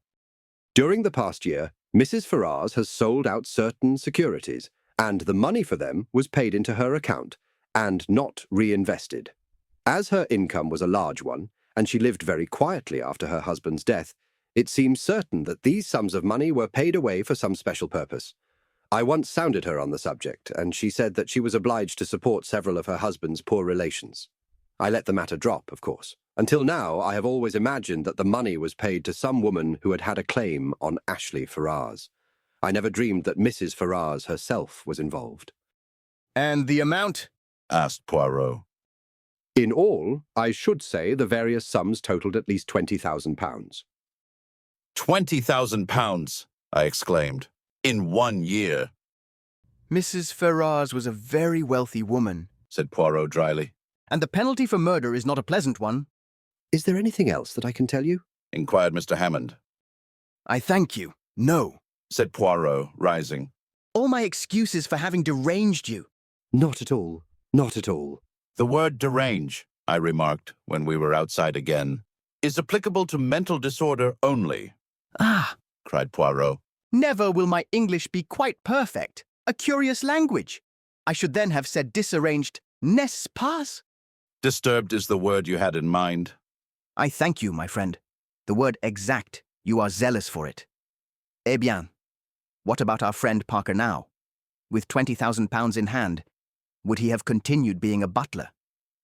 During the past year, Mrs. Ferrars has sold out certain securities, and the money for them was paid into her account and not reinvested. As her income was a large one, and she lived very quietly after her husband's death, it seems certain that these sums of money were paid away for some special purpose. I once sounded her on the subject, and she said that she was obliged to support several of her husband's poor relations. I let the matter drop, of course. Until now, I have always imagined that the money was paid to some woman who had had a claim on Ashley Ferrars. I never dreamed that Mrs. Ferrars herself was involved. And the amount? Asked Poirot. In all, I should say the various sums totaled at least £20,000. £20,000, I exclaimed, in 1 year. Mrs. Ferrars was a very wealthy woman, said Poirot dryly. And the penalty for murder is not a pleasant one. Is there anything else that I can tell you? Inquired Mr. Hammond. I thank you. No, said Poirot, rising. All my excuses for having deranged you. Not at all. Not at all. The word derange, I remarked when we were outside again, is applicable to mental disorder only. Ah, cried Poirot. Never will my English be quite perfect. A curious language. I should then have said disarranged, n'est-ce pas? Disturbed is the word you had in mind. I thank you, my friend. The word exact. You are zealous for it. Eh bien, what about our friend Parker now? With £20,000 in hand, would he have continued being a butler?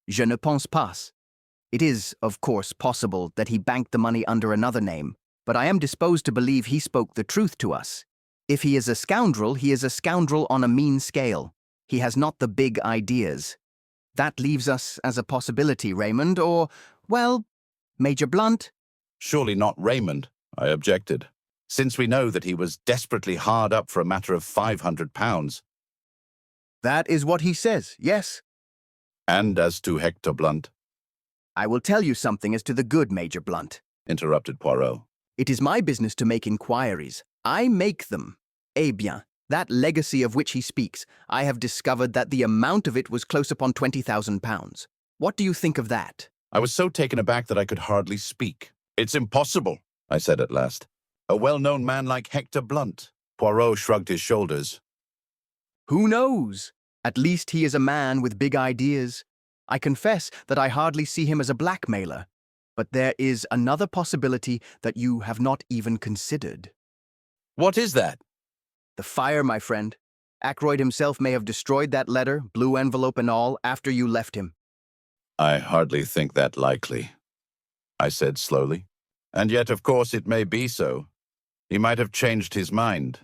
Je ne pense pas. It is, of course, possible that he banked the money under another name, but I am disposed to believe he spoke the truth to us. If he is a scoundrel, he is a scoundrel on a mean scale. He has not the big ideas. That leaves us as a possibility, Raymond, or, well, Major Blunt. Surely not Raymond, I objected, since we know that he was desperately hard up for a matter of £500. That is what he says, yes. And as to Hector Blunt? I will tell you something as to the good Major Blunt, interrupted Poirot. It is my business to make inquiries. I make them. Eh bien, that legacy of which he speaks, I have discovered that the amount of it was close upon £20,000. What do you think of that? I was so taken aback that I could hardly speak. It's impossible, I said at last. A well-known man like Hector Blunt. Poirot shrugged his shoulders. Who knows? At least he is a man with big ideas. I confess that I hardly see him as a blackmailer. But there is another possibility that you have not even considered. What is that? The fire, my friend. Ackroyd himself may have destroyed that letter, blue envelope and all, after you left him. I hardly think that likely, I said slowly. And yet, of course, it may be so. He might have changed his mind.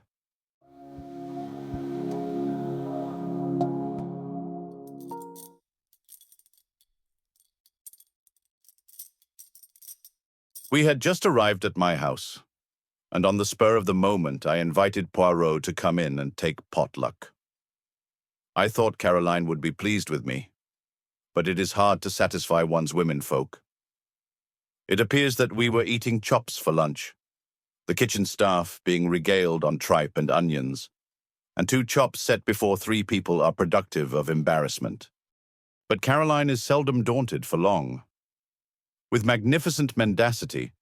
We had just arrived at my house, and on the spur of the moment I invited Poirot to come in and take potluck. I thought Caroline would be pleased with me, but it is hard to satisfy one's womenfolk. It appears that we were eating chops for lunch, the kitchen staff being regaled on tripe and onions, and 2 chops set before 3 people are productive of embarrassment. But Caroline is seldom daunted for long. With magnificent mendacity,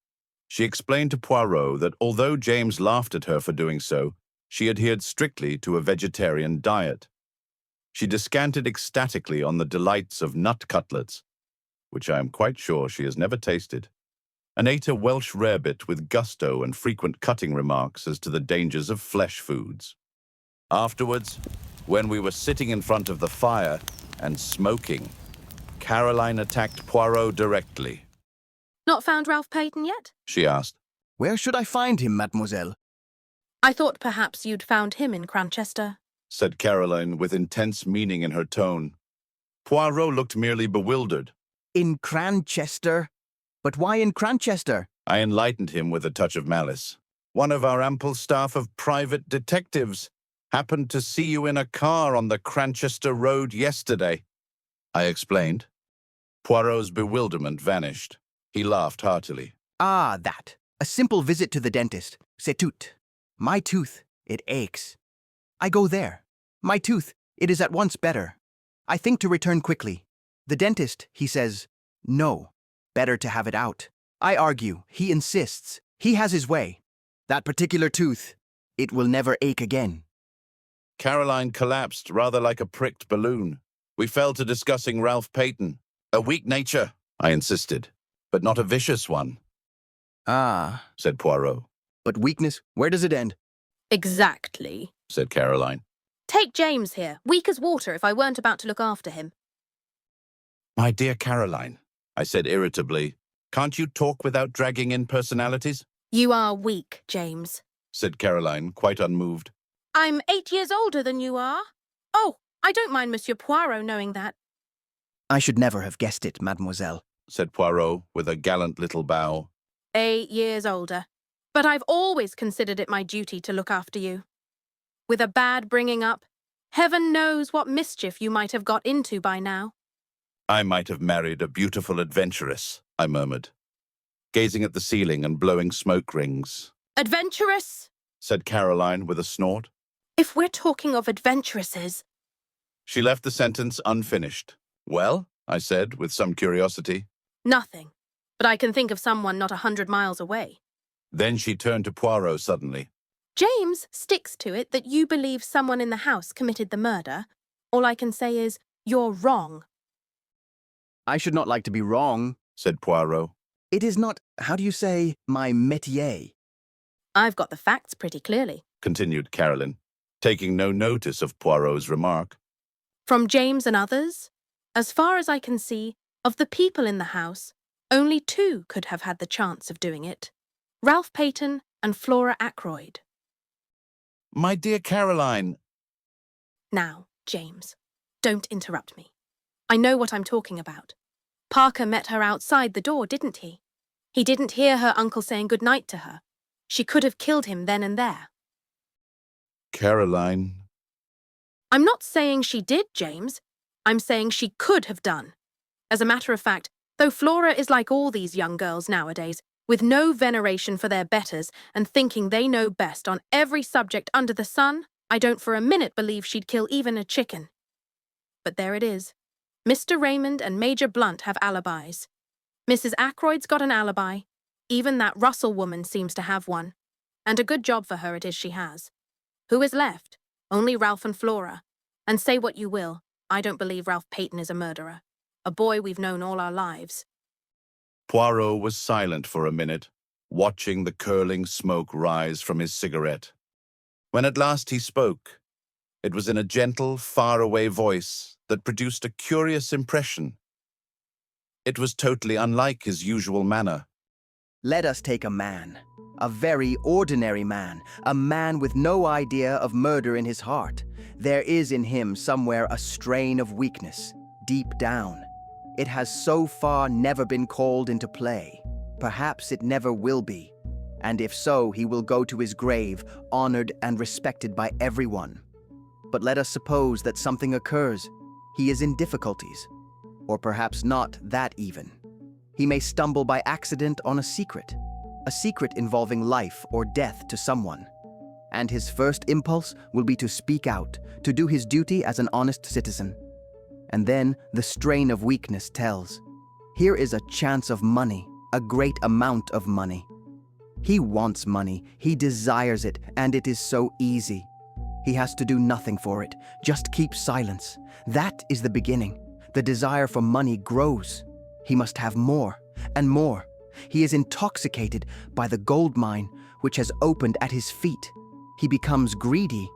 she explained to Poirot that although James laughed at her for doing so, she adhered strictly to a vegetarian diet. She descanted ecstatically on the delights of nut cutlets, which I am quite sure she has never tasted, and ate a Welsh rarebit with gusto and frequent cutting remarks as to the dangers of flesh foods. Afterwards, when we were sitting in front of the fire and smoking, Caroline attacked Poirot directly. Not found Ralph Paton yet? She asked. Where should I find him, mademoiselle? I thought perhaps you'd found him in Cranchester, said Caroline with intense meaning in her tone. Poirot looked merely bewildered. In Cranchester? But why in Cranchester? I enlightened him with a touch of malice. One of our ample staff of private detectives happened to see you in a car on the Cranchester Road yesterday, I explained. Poirot's bewilderment vanished. He laughed heartily. Ah, that. A simple visit to the dentist. C'est tout. My tooth, it aches. I go there. My tooth, it is at once better. I think to return quickly. The dentist, he says, no. Better to have it out. I argue. He insists. He has his way. That particular tooth, it will never ache again. Caroline collapsed rather like a pricked balloon. We fell to discussing Ralph Paton. A weak nature, I insisted, but not a vicious one. Ah, said Poirot. But weakness, where does it end? Exactly, said Caroline. Take James here, weak as water if I weren't about to look after him. My dear Caroline, I said irritably, can't you talk without dragging in personalities? You are weak, James, said Caroline, quite unmoved. I'm 8 years older than you are. Oh, I don't mind Monsieur Poirot knowing that. I should never have guessed it, mademoiselle, said Poirot with a gallant little bow. 8 years older. But I've always considered it my duty to look after you. With a bad bringing up, heaven knows what mischief you might have got into by now. I might have married a beautiful adventuress, I murmured, gazing at the ceiling and blowing smoke rings. Adventuress? Said Caroline with a snort. If we're talking of adventuresses... She left the sentence unfinished. Well, I said with some curiosity. Nothing, but I can think of someone not 100 miles away. Then she turned to Poirot suddenly. James sticks to it that you believe someone in the house committed the murder. All I can say is, you're wrong. I should not like to be wrong, said Poirot. It is not, how do you say, my métier. I've got the facts pretty clearly. Continued Caroline, taking no notice of Poirot's remark. From James and others, as far as I can see, of the people in the house, only 2 could have had the chance of doing it. Ralph Paton and Flora Ackroyd. My dear Caroline. Now, James, don't interrupt me. I know what I'm talking about. Parker met her outside the door, didn't he? He didn't hear her uncle saying good night to her. She could have killed him then and there. Caroline. I'm not saying she did, James. I'm saying she could have done. As a matter of fact, though Flora is like all these young girls nowadays, with no veneration for their betters and thinking they know best on every subject under the sun, I don't for a minute believe she'd kill even a chicken. But there it is. Mr. Raymond and Major Blunt have alibis. Mrs. Ackroyd's got an alibi. Even that Russell woman seems to have one. And a good job for her it is she has. Who is left? Only Ralph and Flora. And say what you will, I don't believe Ralph Paton is a murderer. A boy we've known all our lives. Poirot was silent for a minute, watching the curling smoke rise from his cigarette. When at last he spoke, it was in a gentle, faraway voice that produced a curious impression. It was totally unlike his usual manner. Let us take a man. A very ordinary man. A man with no idea of murder in his heart. There is in him somewhere a strain of weakness, deep down. It has so far never been called into play. Perhaps it never will be. And if so, he will go to his grave, honored and respected by everyone. But let us suppose that something occurs. He is in difficulties. Or perhaps not that even. He may stumble by accident on a secret involving life or death to someone. And his first impulse will be to speak out, to do his duty as an honest citizen. And then the strain of weakness tells. Here is a chance of money, a great amount of money. He wants money, he desires it, and it is so easy. He has to do nothing for it, just keep silence. That is the beginning. The desire for money grows. He must have more and more. He is intoxicated by the gold mine which has opened at his feet. He becomes greedy,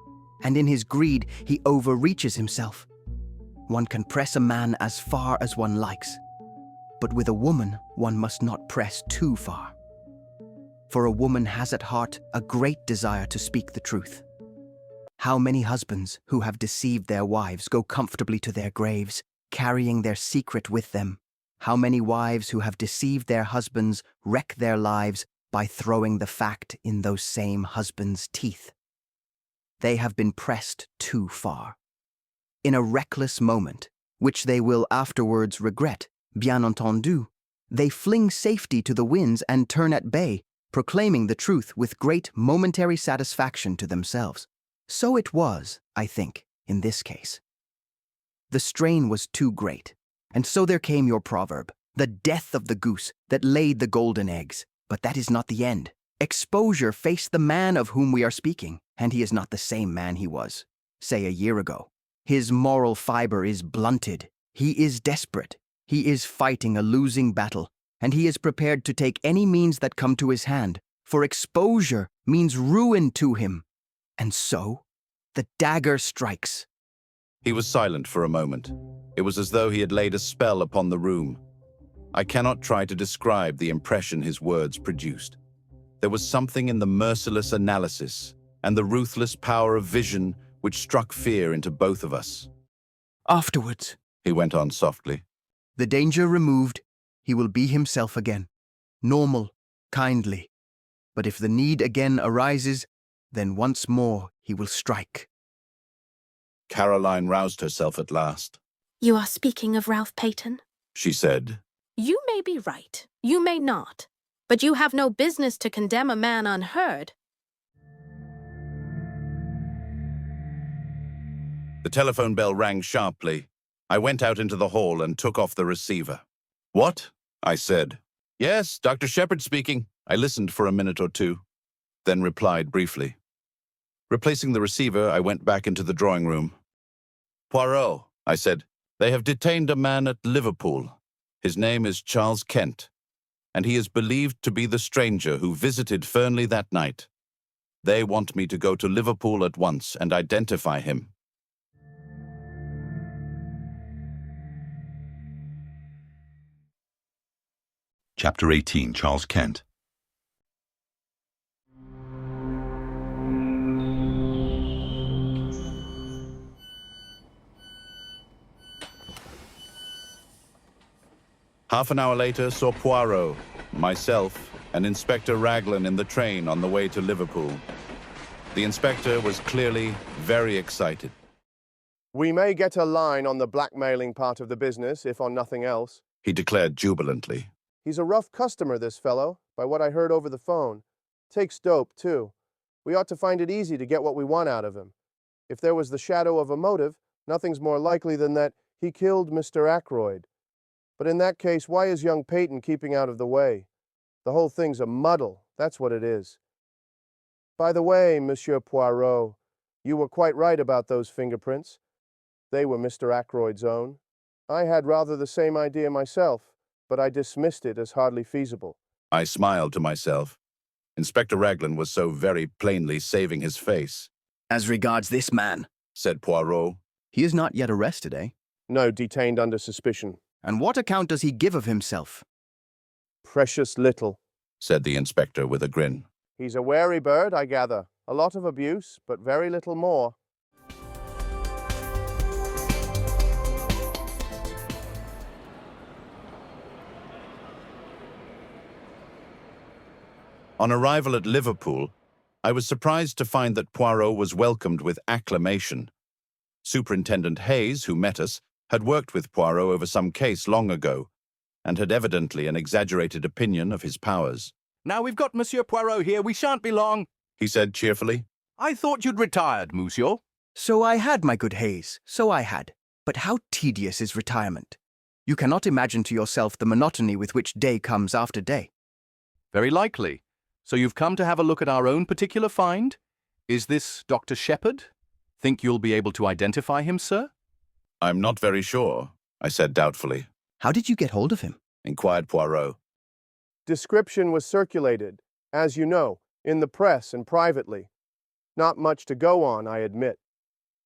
and in his greed he overreaches himself. One can press a man as far as one likes, but with a woman one must not press too far. For a woman has at heart a great desire to speak the truth. How many husbands who have deceived their wives go comfortably to their graves, carrying their secret with them? How many wives who have deceived their husbands wreck their lives by throwing the fact in those same husbands' teeth? They have been pressed too far. In a reckless moment, which they will afterwards regret, bien entendu, they fling safety to the winds and turn at bay, proclaiming the truth with great momentary satisfaction to themselves. So it was, I think, in this case. The strain was too great, and so there came your proverb, the death of the goose that laid the golden eggs. But that is not the end. Exposure faced the man of whom we are speaking, and he is not the same man he was, say, a year ago. His moral fiber is blunted. He is desperate. He is fighting a losing battle, and he is prepared to take any means that come to his hand, for exposure means ruin to him. And so, the dagger strikes. He was silent for a moment. It was as though he had laid a spell upon the room. I cannot try to describe the impression his words produced. There was something in the merciless analysis and the ruthless power of vision which struck fear into both of us. Afterwards, he went on softly, the danger removed, he will be himself again, normal, kindly. But if the need again arises, then once more he will strike. Caroline roused herself at last. You are speaking of Ralph Paton? She said. You may be right, you may not, but you have no business to condemn a man unheard. The telephone bell rang sharply. I went out into the hall and took off the receiver. What? I said. Yes, Dr. Shepherd speaking. I listened for a minute or two, then replied briefly. Replacing the receiver, I went back into the drawing room. Poirot, I said, they have detained a man at Liverpool. His name is Charles Kent. and he is believed to be the stranger who visited Fernley that night. They want me to go to Liverpool at once and identify him. Chapter 18, Charles Kent. Half an hour later, saw Poirot, myself, and Inspector Raglan in the train on the way to Liverpool. The inspector was clearly very excited. We may get a line on the blackmailing part of the business, if on nothing else, he declared jubilantly. He's a rough customer, this fellow, by what I heard over the phone. Takes dope, too. We ought to find it easy to get what we want out of him. If there was the shadow of a motive, nothing's more likely than that he killed Mr. Ackroyd. But in that case, why is young Paton keeping out of the way? The whole thing's a muddle, that's what it is. By the way, Monsieur Poirot, you were quite right about those fingerprints. They were Mr. Ackroyd's own. I had rather the same idea myself, but I dismissed it as hardly feasible. I smiled to myself. Inspector Raglan was so very plainly saving his face. As regards this man, said Poirot. He is not yet arrested, eh? No, detained under suspicion. And what account does he give of himself? Precious little, said the inspector with a grin. He's a wary bird, I gather. A lot of abuse, but very little more. On arrival at Liverpool, I was surprised to find that Poirot was welcomed with acclamation. Superintendent Hayes, who met us, had worked with Poirot over some case long ago, and had evidently an exaggerated opinion of his powers. Now we've got Monsieur Poirot here, we shan't be long, he said cheerfully. I thought you'd retired, Monsieur. So I had, my good Hayes, so I had. But how tedious is retirement? You cannot imagine to yourself the monotony with which day comes after day. Very likely. So you've come to have a look at our own particular find? Is this Dr. Shepherd? Think you'll be able to identify him, sir? I'm not very sure, I said doubtfully. How did you get hold of him? Inquired Poirot. Description was circulated, as you know, in the press and privately. Not much to go on, I admit.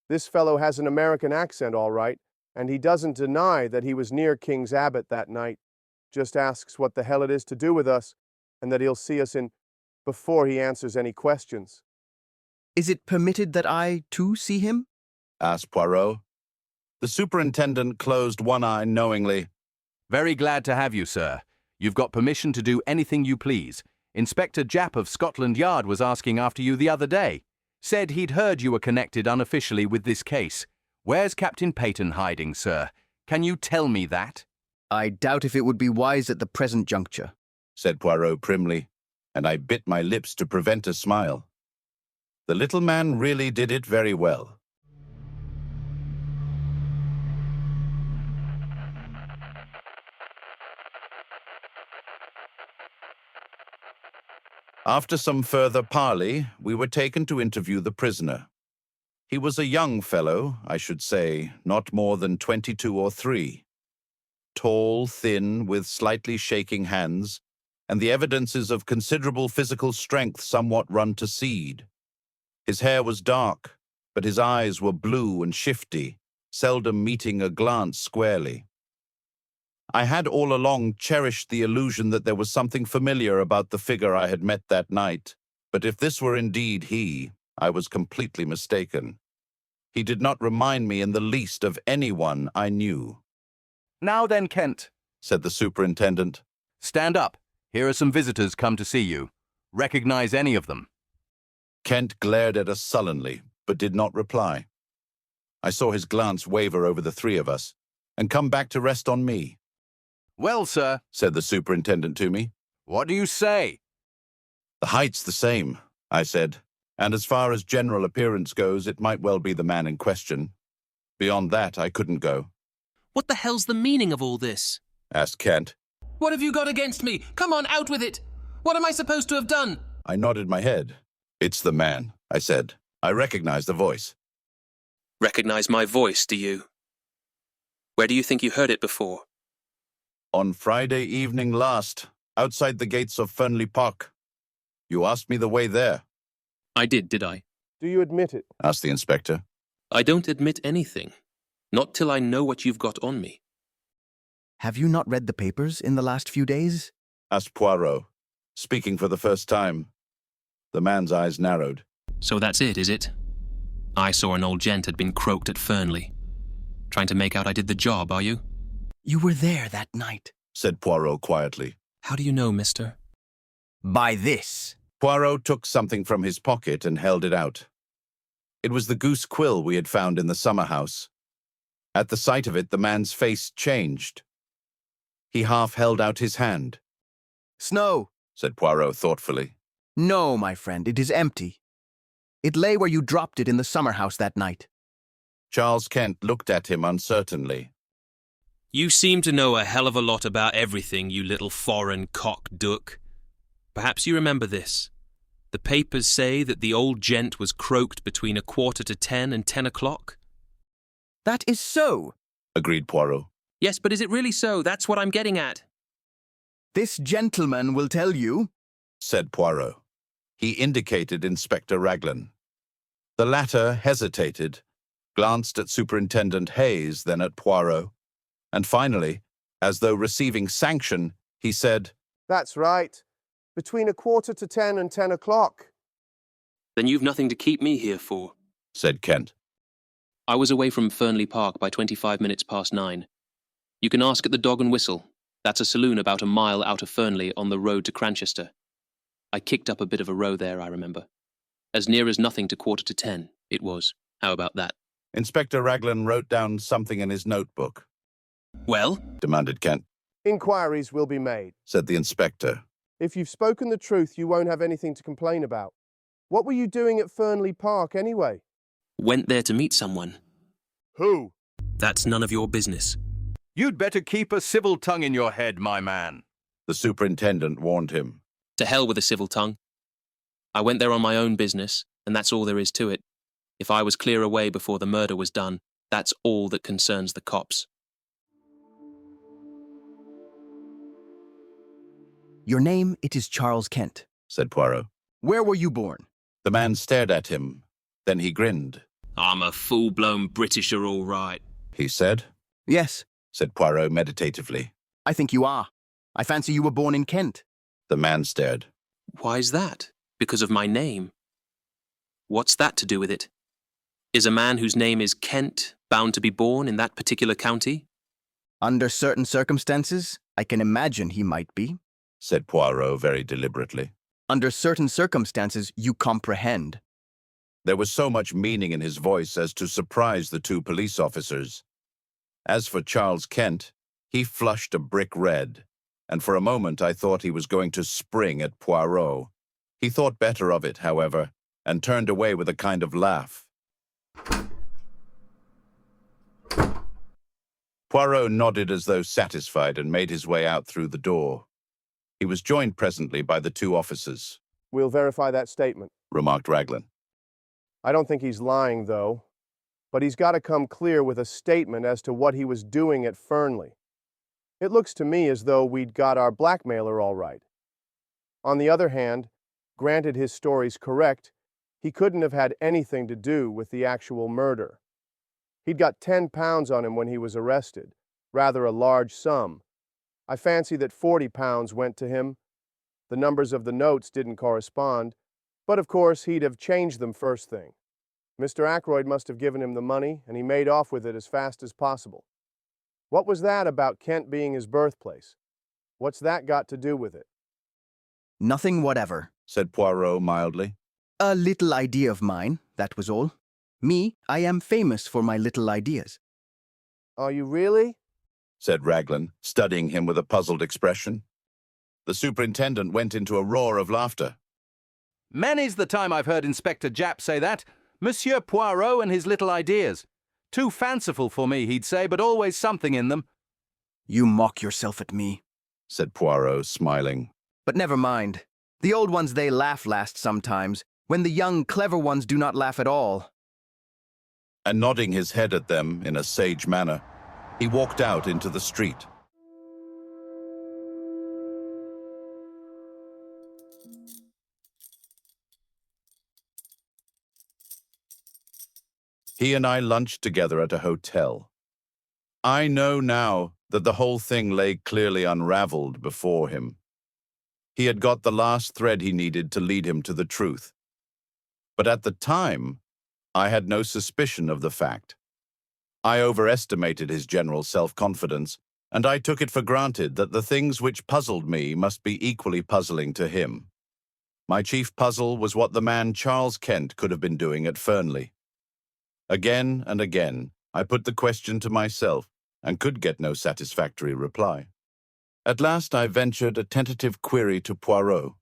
This fellow has an American accent, all right, and he doesn't deny that he was near King's Abbot that night. Just asks what the hell it is to do with us, and that he'll see us in before he answers any questions. Is it permitted that I, too, see him? Asked Poirot. The superintendent closed one eye knowingly. Very glad to have you, sir. You've got permission to do anything you please. Inspector Japp of Scotland Yard was asking after you the other day. Said he'd heard you were connected unofficially with this case. Where's Captain Paton hiding, sir? Can you tell me that? I doubt if it would be wise at the present juncture, said Poirot primly, and I bit my lips to prevent a smile. The little man really did it very well. After some further parley, we were taken to interview the prisoner. He was a young fellow, I should say, not more than 22 or 3. Tall, thin, with slightly shaking hands, and the evidences of considerable physical strength somewhat run to seed. His hair was dark, but his eyes were blue and shifty, seldom meeting a glance squarely. I had all along cherished the illusion that there was something familiar about the figure I had met that night, but if this were indeed he, I was completely mistaken. He did not remind me in the least of anyone I knew. Now then, Kent, said the superintendent. Stand up. Here are some visitors come to see you. Recognize any of them? Kent glared at us sullenly, but did not reply. I saw his glance waver over the 3 of us, and come back to rest on me. Well, sir, said the superintendent to me. What do you say? The height's the same, I said, and as far as general appearance goes, it might well be the man in question. Beyond that, I couldn't go. What the hell's the meaning of all this? Asked Kent. What have you got against me? Come on, out with it! What am I supposed to have done? I nodded my head. It's the man, I said. I recognize the voice. Recognize my voice, do you? Where do you think you heard it before? On Friday evening last, Outside the gates of Fernley Park. You asked me the way there. I did I? Do you admit it? Asked the inspector. I don't admit anything. Not till I know what you've got on me. Have you not read the papers in the last few days? Asked Poirot, speaking for the first time. The man's eyes narrowed. So that's it, is it? I saw an old gent had been croaked at Fernley. Trying to make out I did the job, are you? You were there that night, said Poirot quietly. How do you know, mister? By this. Poirot took something from his pocket and held it out. It was the goose quill we had found in the summer house. At the sight of it, the man's face changed. He half held out his hand. Snow, said Poirot thoughtfully. No, my friend, it is empty. It lay where you dropped it in the summer house that night. Charles Kent looked at him uncertainly. You seem to know a hell of a lot about everything, you little foreign cock-duck. Perhaps you remember this. The papers say that the old gent was croaked between 9:45 and 10 o'clock. That is so, agreed Poirot. Yes, but is it really so? That's what I'm getting at. This gentleman will tell you, said Poirot. He indicated Inspector Raglan. The latter hesitated, glanced at Superintendent Hayes, then at Poirot, and finally, as though receiving sanction, he said, That's right. Between 9:45 and 10 o'clock. Then you've nothing to keep me here for, said Kent. I was away from Fernley Park by 25 minutes past 9. You can ask at the Dog and Whistle. That's a saloon about a mile out of Fernley on the road to Cranchester. I kicked up a bit of a row there, I remember. As near as nothing to 9:45, it was. How about that? Inspector Raglan wrote down something in his notebook. Well? Demanded Kent. Inquiries will be made, said the inspector. If you've spoken the truth, you won't have anything to complain about. What were you doing at Fernley Park, anyway? Went there to meet someone. Who? That's none of your business. You'd better keep a civil tongue in your head, my man, the superintendent warned him. To hell with a civil tongue. I went there on my own business, and that's all there is to it. If I was clear away before the murder was done, that's all that concerns the cops. Your name, it is Charles Kent, said Poirot. Where were you born? The man stared at him. Then he grinned. I'm a full-blown Britisher, all right, he said. Yes, said Poirot meditatively. I think you are. I fancy you were born in Kent. The man stared. Why's that? Because of my name. What's that to do with it? Is a man whose name is Kent bound to be born in that particular county? Under certain circumstances, I can imagine he might be, said Poirot very deliberately. Under certain circumstances, you comprehend. There was so much meaning in his voice as to surprise the two police officers. As for Charles Kent, he flushed a brick red, and for a moment I thought he was going to spring at Poirot. He thought better of it, however, and turned away with a kind of laugh. Poirot nodded as though satisfied and made his way out through the door. He was joined presently by the two officers. We'll verify that statement, remarked Raglan. I don't think he's lying, though. But he's got to come clear with a statement as to what he was doing at Fernley. It looks to me as though we'd got our blackmailer all right. On the other hand, granted his story's correct, he couldn't have had anything to do with the actual murder. He'd got £10 on him when he was arrested, rather a large sum. I fancy that £40 went to him. The numbers of the notes didn't correspond, but of course he'd have changed them first thing. Mr. Ackroyd must have given him the money, and he made off with it as fast as possible. What was that about Kent being his birthplace? What's that got to do with it? Nothing whatever, said Poirot mildly. A little idea of mine, that was all. Me, I am famous for my little ideas. Are you really? Said Raglan, studying him with a puzzled expression. The superintendent went into a roar of laughter. Many's the time I've heard Inspector Japp say that. Monsieur Poirot and his little ideas. Too fanciful for me, he'd say, but always something in them. You mock yourself at me, said Poirot, smiling. But never mind. The old ones, they laugh last sometimes, when the young, clever ones do not laugh at all. And nodding his head at them in a sage manner, he walked out into the street. He and I lunched together at a hotel. I know now that the whole thing lay clearly unraveled before him. He had got the last thread he needed to lead him to the truth. But at the time, I had no suspicion of the fact. I overestimated his general self-confidence, and I took it for granted that the things which puzzled me must be equally puzzling to him. My chief puzzle was what the man Charles Kent could have been doing at Fernley. Again and again, I put the question to myself and could get no satisfactory reply. At last I ventured a tentative query to Poirot.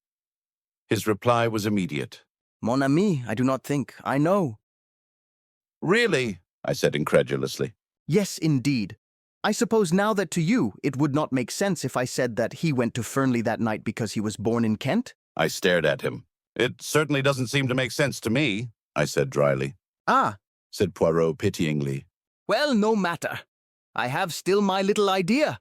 His reply was immediate. Mon ami, I do not think. I know. Really? I said incredulously. Yes, indeed. I suppose now that to you it would not make sense if I said that he went to Fernley that night because he was born in Kent? I stared at him. It certainly doesn't seem to make sense to me, I said dryly. Ah, said Poirot pityingly. Well, no matter. I have still my little idea.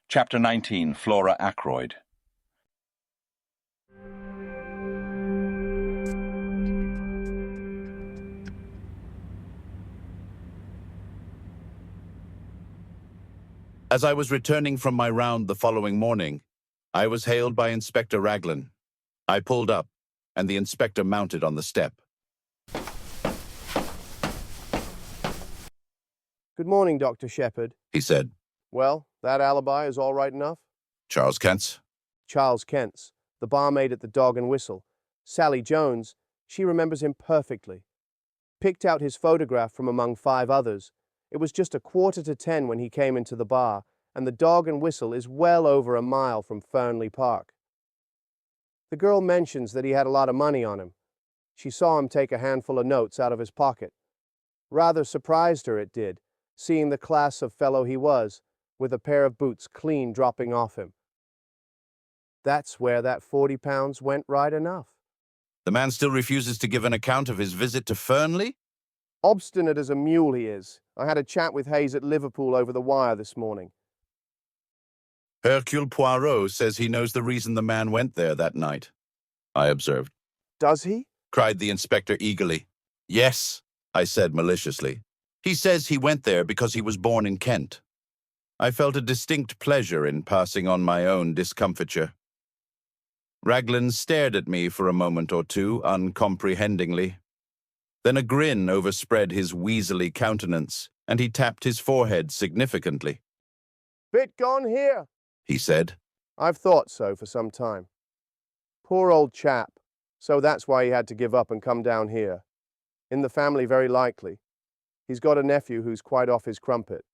Chapter 19, Flora Ackroyd. As I was returning from my round the following morning, I was hailed by Inspector Raglan. I pulled up, and the inspector mounted on the step. Good morning, Dr. Shepherd, he said. Well, that alibi is all right enough? Charles Kent's? Charles Kent's, the barmaid at the Dog and Whistle. Sally Jones, she remembers him perfectly. Picked out his photograph from among 5 others. It was just 9:45 when he came into the bar, and the Dog and Whistle is well over a mile from Fernley Park. The girl mentions that he had a lot of money on him. She saw him take a handful of notes out of his pocket. Rather surprised her, it did, seeing the class of fellow he was, with a pair of boots clean dropping off him. That's where that £40 went right enough. The man still refuses to give an account of his visit to Fernley? Obstinate as a mule he is. I had a chat with Hayes at Liverpool over the wire this morning. Hercule Poirot says he knows the reason the man went there that night, I observed. Does he? Cried the inspector eagerly. Yes, I said maliciously. He says he went there because he was born in Kent. I felt a distinct pleasure in passing on my own discomfiture. Raglan stared at me for a moment or two, uncomprehendingly. Then a grin overspread his weaselly countenance, and he tapped his forehead significantly. Bit gone here, he said. I've thought so for some time. Poor old chap. So that's why he had to give up and come down here. In the family, very likely. He's got a nephew who's quite off his crumpet.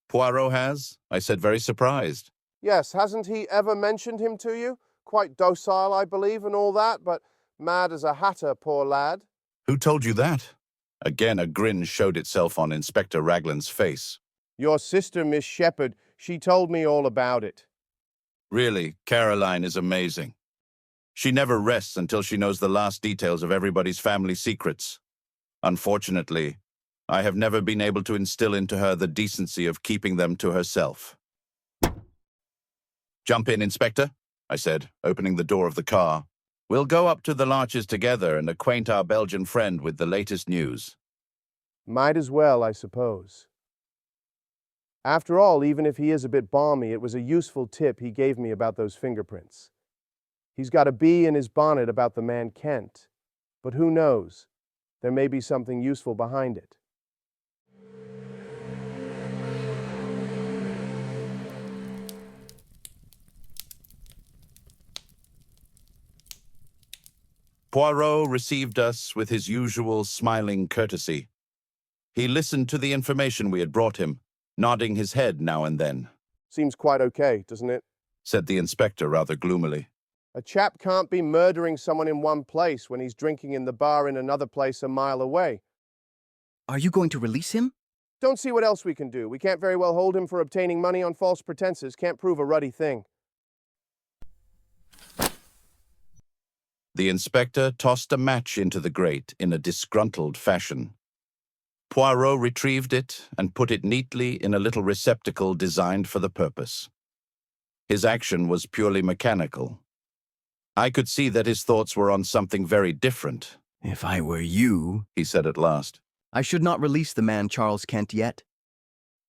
Poirot has? I said, very surprised. Yes, hasn't he ever mentioned him to you? Quite docile, I believe, and all that, but mad as a hatter, poor lad. Who told you that? Again, a grin showed itself on Inspector Raglan's face. Your sister, Miss Shepherd, she told me all about it. Really, Caroline is amazing. She never rests until she knows the last details of everybody's family secrets. Unfortunately, I have never been able to instill into her the decency of keeping them to herself. Jump in, Inspector, I said, opening the door of the car. We'll go up to the Larches together and acquaint our Belgian friend with the latest news. Might as well, I suppose. After all, even if he is a bit balmy, it was a useful tip he gave me about those fingerprints. He's got a bee in his bonnet about the man Kent. But who knows? There may be something useful behind it. Poirot received us with his usual smiling courtesy. He listened to the information we had brought him, nodding his head now and then. Seems quite okay, doesn't it? Said the inspector rather gloomily. A chap can't be murdering someone in one place when he's drinking in the bar in another place a mile away. Are you going to release him? Don't see what else we can do. We can't very well hold him for obtaining money on false pretenses. Can't prove a ruddy thing. The inspector tossed a match into the grate in a disgruntled fashion. Poirot retrieved it and put it neatly in a little receptacle designed for the purpose. His action was purely mechanical. I could see that his thoughts were on something very different. If I were you, he said at last, I should not release the man Charles Kent yet.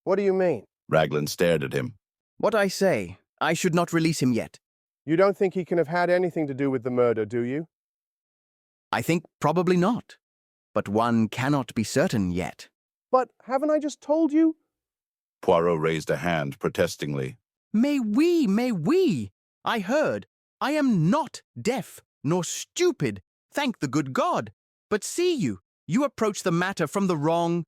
What do you mean? Raglan stared at him. What I say, I should not release him yet. You don't think he can have had anything to do with the murder, do you? I think probably not. But one cannot be certain yet. But haven't I just told you? Poirot raised a hand protestingly. May we? I heard. I am not deaf, nor stupid, thank the good God. But see you approach the matter from the wrong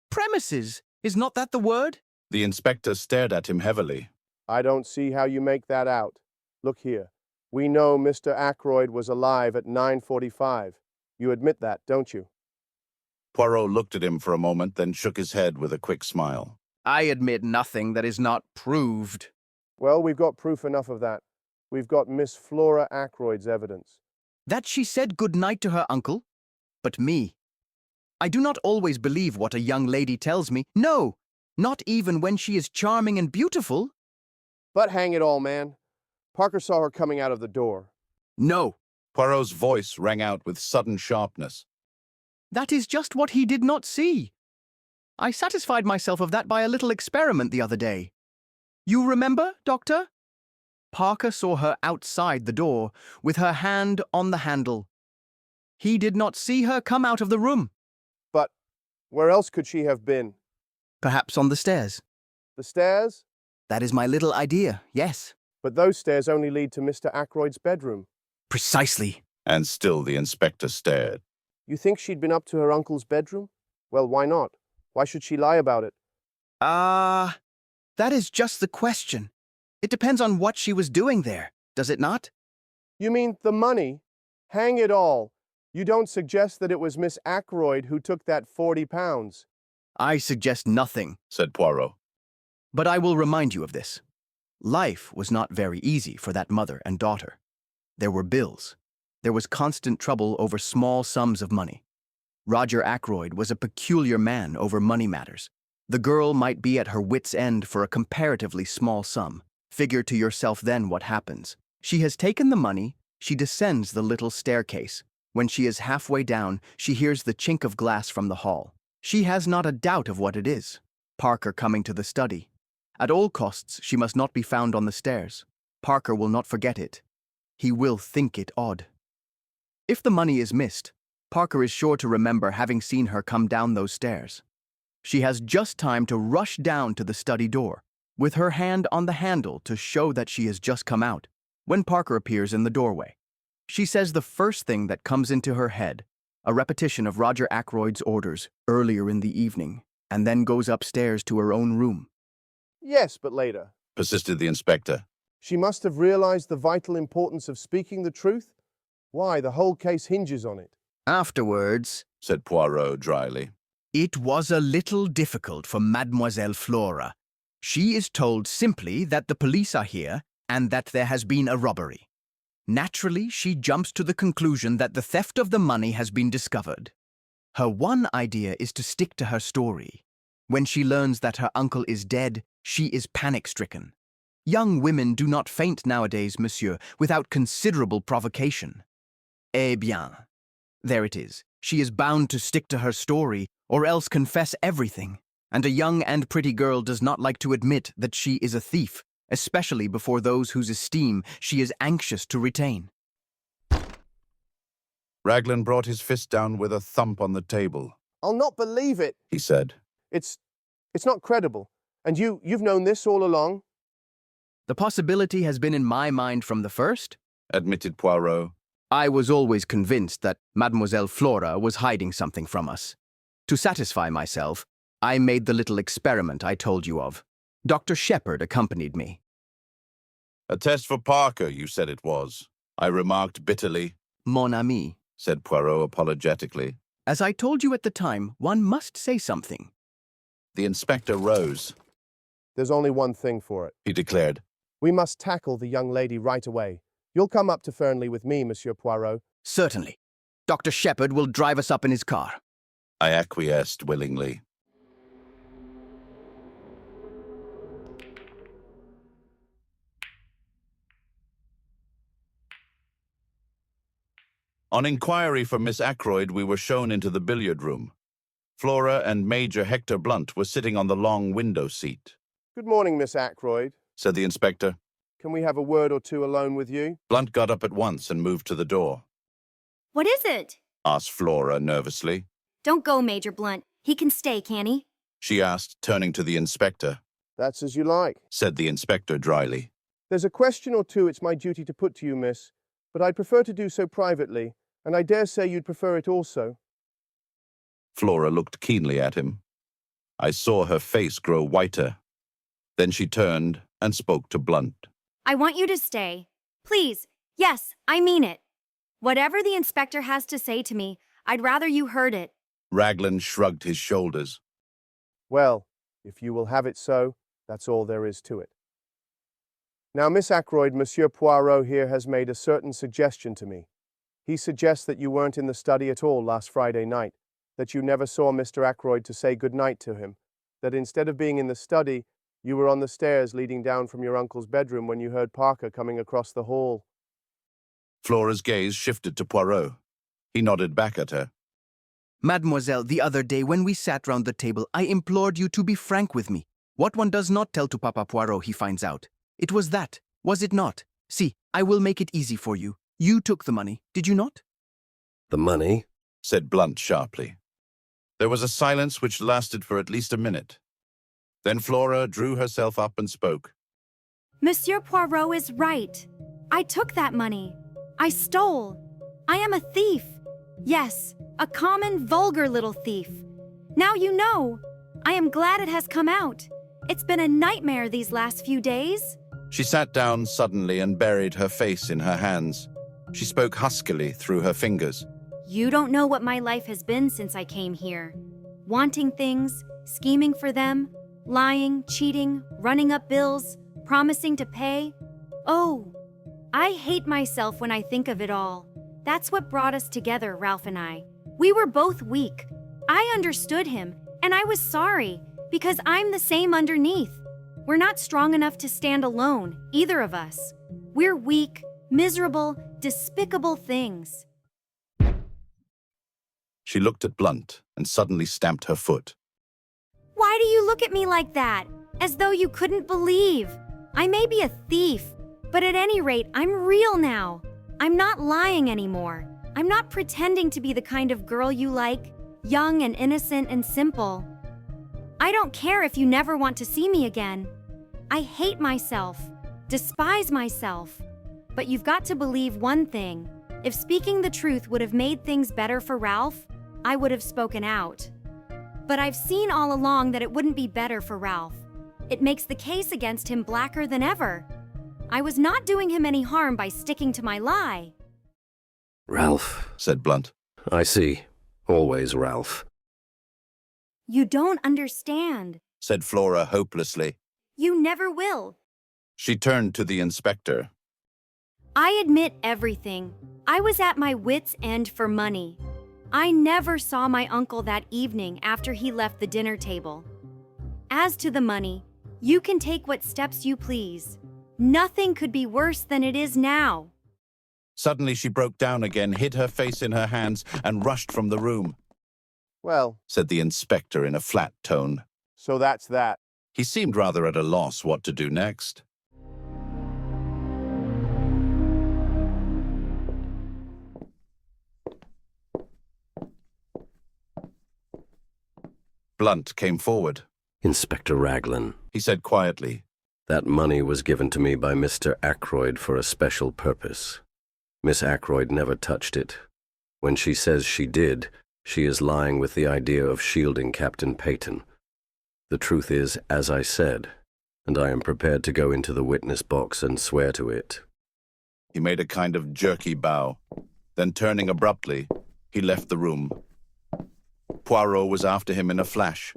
premises. Is not that the word? The inspector stared at him heavily. I don't see how you make that out. Look here. We know Mr. Ackroyd was alive at 9:45. You admit that, don't you? Poirot looked at him for a moment, then shook his head with a quick smile. I admit nothing that is not proved. Well, we've got proof enough of that. We've got Miss Flora Ackroyd's evidence. That she said good night to her uncle? But me. I do not always believe what a young lady tells me. No, not even when she is charming and beautiful. But hang it all, man. Parker saw her coming out of the door. No. Poirot's voice rang out with sudden sharpness. That is just what he did not see. I satisfied myself of that by a little experiment the other day. You remember, Doctor? Parker saw her outside the door, with her hand on the handle. He did not see her come out of the room. But where else could she have been? Perhaps on the stairs. The stairs? That is my little idea, yes. But those stairs only lead to Mr. Ackroyd's bedroom. Precisely. And still the inspector stared. You think she'd been up to her uncle's bedroom? Well, why not? Why should she lie about it? That is just the question. It depends on what she was doing there, does it not? You mean the money? Hang it all. You don't suggest that it was Miss Ackroyd who took that £40? I suggest nothing, said Poirot. But I will remind you of this. Life was not very easy for that mother and daughter. There were bills. There was constant trouble over small sums of money. Roger Ackroyd was a peculiar man over money matters. The girl might be at her wit's end for a comparatively small sum. Figure to yourself then what happens. She has taken the money, she descends the little staircase. When she is halfway down, she hears the chink of glass from the hall. She has not a doubt of what it is. Parker coming to the study. At all costs, she must not be found on the stairs. Parker will not forget it. He will think it odd. If the money is missed, Parker is sure to remember having seen her come down those stairs. She has just time to rush down to the study door, with her hand on the handle to show that she has just come out, when Parker appears in the doorway. She says the first thing that comes into her head, a repetition of Roger Ackroyd's orders earlier in the evening, and then goes upstairs to her own room. Yes, but later, persisted the inspector. She must have realized the vital importance of speaking the truth. Why, the whole case hinges on it. Afterwards, said Poirot dryly, it was a little difficult for Mademoiselle Flora. She is told simply that the police are here and that there has been a robbery. Naturally, she jumps to the conclusion that the theft of the money has been discovered. Her one idea is to stick to her story. When she learns that her uncle is dead, she is panic-stricken. Young women do not faint nowadays, monsieur, without considerable provocation. Eh bien. There it is. She is bound to stick to her story, or else confess everything. And a young and pretty girl does not like to admit that she is a thief, especially before those whose esteem she is anxious to retain. Raglan brought his fist down with a thump on the table. I'll not believe it, he said. It's not credible. And you've known this all along? The possibility has been in my mind from the first, admitted Poirot. I was always convinced that Mademoiselle Flora was hiding something from us. To satisfy myself, I made the little experiment I told you of. Dr. Sheppard accompanied me. A test for Parker, you said it was, I remarked bitterly. Mon ami, said Poirot apologetically. As I told you at the time, one must say something. The inspector rose. There's only one thing for it, he declared. We must tackle the young lady right away. You'll come up to Fernley with me, Monsieur Poirot. Certainly. Dr. Sheppard will drive us up in his car. I acquiesced willingly. On inquiry from Miss Ackroyd, we were shown into the billiard room. Flora and Major Hector Blunt were sitting on the long window seat. Good morning, Miss Ackroyd, said the inspector. Can we have a word or two alone with you? Blunt got up at once and moved to the door. What is it? Asked Flora nervously. Don't go, Major Blunt. He can stay, can he? She asked, turning to the inspector. That's as you like, said the inspector dryly. There's a question or two it's my duty to put to you, miss, but I'd prefer to do so privately, and I dare say you'd prefer it also. Flora looked keenly at him. I saw her face grow whiter. Then she turned and spoke to Blunt. I want you to stay. Please. Yes, I mean it. Whatever the inspector has to say to me, I'd rather you heard it. Raglan shrugged his shoulders. Well, if you will have it so, that's all there is to it. Now, Miss Ackroyd, Monsieur Poirot here has made a certain suggestion to me. He suggests that you weren't in the study at all last Friday night, that you never saw Mr. Ackroyd to say good night to him, that instead of being in the study, you were on the stairs leading down from your uncle's bedroom when you heard Parker coming across the hall. Flora's gaze shifted to Poirot. He nodded back at her. Mademoiselle, the other day when we sat round the table, I implored you to be frank with me. What one does not tell to Papa Poirot, he finds out. It was that, was it not? See, I will make it easy for you. You took the money, did you not? The money? Said Blunt sharply. There was a silence which lasted for at least a minute. Then Flora drew herself up and spoke. Monsieur Poirot is right. I took that money. I stole. I am a thief. Yes, a common, vulgar little thief. Now you know. I am glad it has come out. It's been a nightmare these last few days. She sat down suddenly and buried her face in her hands. She spoke huskily through her fingers. You don't know what my life has been since I came here. Wanting things, scheming for them, lying, cheating, running up bills, promising to pay. Oh, I hate myself when I think of it all. That's what brought us together, Ralph and I. We were both weak. I understood him, and I was sorry, because I'm the same underneath. We're not strong enough to stand alone, either of us. We're weak, miserable, despicable things. She looked at Blunt and suddenly stamped her foot. Why do you look at me like that? As though you couldn't believe. I may be a thief, but at any rate, I'm real now. I'm not lying anymore. I'm not pretending to be the kind of girl you like, young and innocent and simple. I don't care if you never want to see me again. I hate myself, despise myself. But you've got to believe one thing. If speaking the truth would have made things better for Ralph, I would have spoken out. But I've seen all along that it wouldn't be better for Ralph. It makes the case against him blacker than ever. I was not doing him any harm by sticking to my lie. Ralph, said Blunt. I see. Always Ralph. You don't understand, said Flora hopelessly. You never will. She turned to the inspector. I admit everything. I was at my wits' end for money. I never saw my uncle that evening after he left the dinner table. As to the money, you can take what steps you please. Nothing could be worse than it is now. Suddenly she broke down again, hid her face in her hands, and rushed from the room. Well, said the inspector in a flat tone. So that's that. He seemed rather at a loss what to do next. Blunt came forward. Inspector Raglan, he said quietly. That money was given to me by Mr. Ackroyd for a special purpose. Miss Ackroyd never touched it. When she says she did, she is lying with the idea of shielding Captain Paton. The truth is, as I said, and I am prepared to go into the witness box and swear to it. He made a kind of jerky bow. Then turning abruptly, he left the room. Poirot was after him in a flash.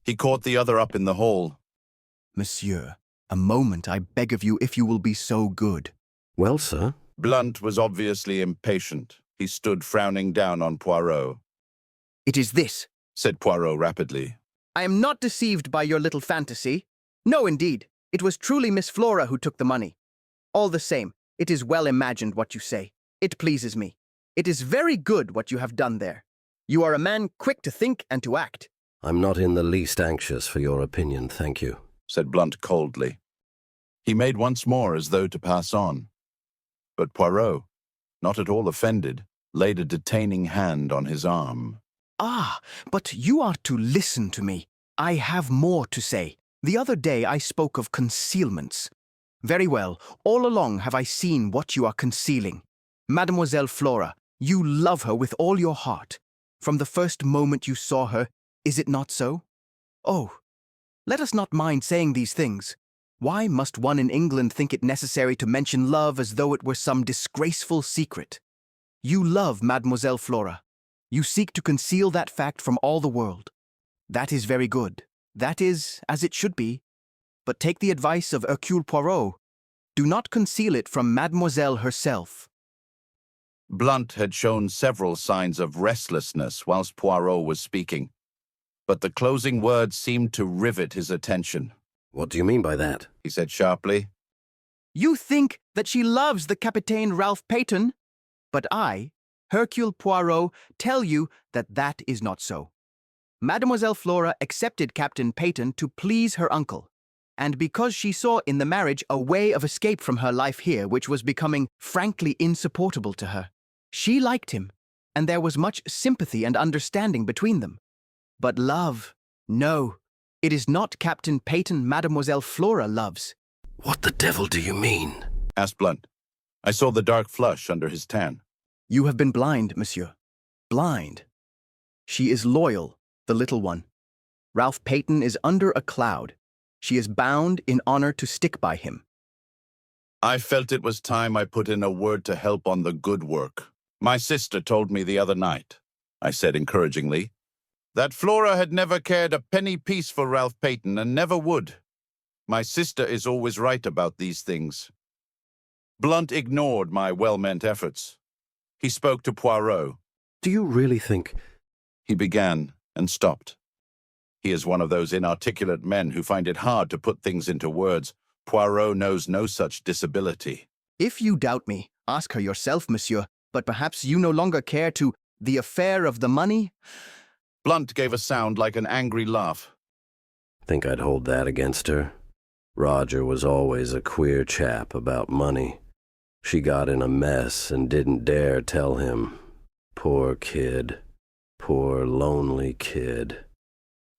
He caught the other up in the hall. Monsieur, a moment, I beg of you, if you will be so good. Well, sir? Blunt was obviously impatient. He stood frowning down on Poirot. It is this, said Poirot rapidly. I am not deceived by your little fantasy. No, indeed. It was truly Miss Flora who took the money. All the same, it is well imagined what you say. It pleases me. It is very good what you have done there. You are a man quick to think and to act. I'm not in the least anxious for your opinion, thank you, said Blunt coldly. He made once more as though to pass on. But Poirot, not at all offended, laid a detaining hand on his arm. Ah, but you are to listen to me. I have more to say. The other day I spoke of concealments. Very well, all along have I seen what you are concealing. Mademoiselle Flora, you love her with all your heart. From the first moment you saw her, is it not so? Oh, let us not mind saying these things. Why must one in England think it necessary to mention love as though it were some disgraceful secret? You love Mademoiselle Flora. You seek to conceal that fact from all the world. That is very good. That is as it should be. But take the advice of Hercule Poirot. Do not conceal it from Mademoiselle herself. Blunt had shown several signs of restlessness whilst Poirot was speaking, but the closing words seemed to rivet his attention. What do you mean by that? He said sharply. You think that she loves the Capitaine Ralph Paton, but I, Hercule Poirot, tell you that that is not so. Mademoiselle Flora accepted Captain Paton to please her uncle, and because she saw in the marriage a way of escape from her life here which was becoming frankly insupportable to her. She liked him, and there was much sympathy and understanding between them. But love, no, it is not Captain Paton Mademoiselle Flora loves. What the devil do you mean? Asked Blunt. I saw the dark flush under his tan. You have been blind, monsieur. Blind. She is loyal, the little one. Ralph Paton is under a cloud. She is bound in honor to stick by him. I felt it was time I put in a word to help on the good work. My sister told me the other night, I said encouragingly, that Flora had never cared a penny piece for Ralph Paton and never would. My sister is always right about these things. Blunt ignored my well-meant efforts. He spoke to Poirot. Do you really think... He began and stopped. He is one of those inarticulate men who find it hard to put things into words. Poirot knows no such disability. If you doubt me, ask her yourself, monsieur, but perhaps you no longer care to... the affair of the money? Blunt gave a sound like an angry laugh. Think I'd hold that against her? Roger was always a queer chap about money. She got in a mess and didn't dare tell him. Poor kid. Poor lonely kid.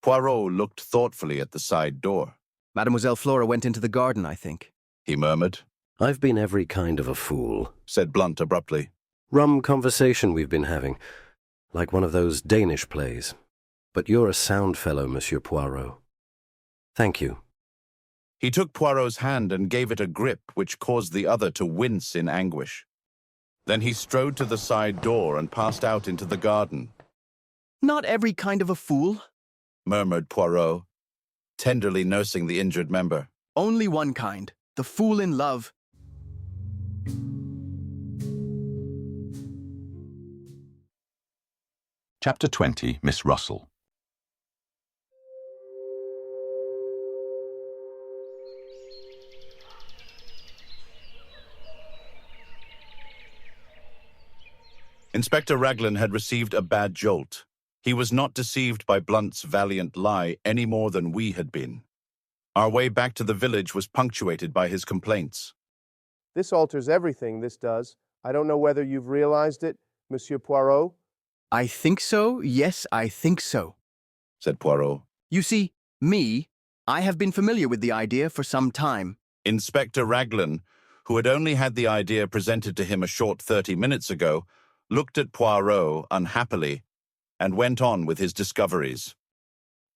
Poirot looked thoughtfully at the side door. Mademoiselle Flora went into the garden, I think, he murmured. I've been every kind of a fool, said Blunt abruptly. Rum conversation we've been having, like one of those Danish plays. But you're a sound fellow, Monsieur Poirot. Thank you. He took Poirot's hand and gave it a grip which caused the other to wince in anguish. Then he strode to the side door and passed out into the garden. Not every kind of a fool, murmured Poirot, tenderly nursing the injured member. Only one kind, the fool in love. Chapter 20, Miss Russell. Inspector Raglan had received a bad jolt. He was not deceived by Blunt's valiant lie any more than we had been. Our way back to the village was punctuated by his complaints. This alters everything, this does. I don't know whether you've realized it, Monsieur Poirot. I think so, yes, I think so, said Poirot. You see, I have been familiar with the idea for some time. Inspector Raglan, who had only had the idea presented to him a short 30 minutes ago, looked at Poirot unhappily and went on with his discoveries.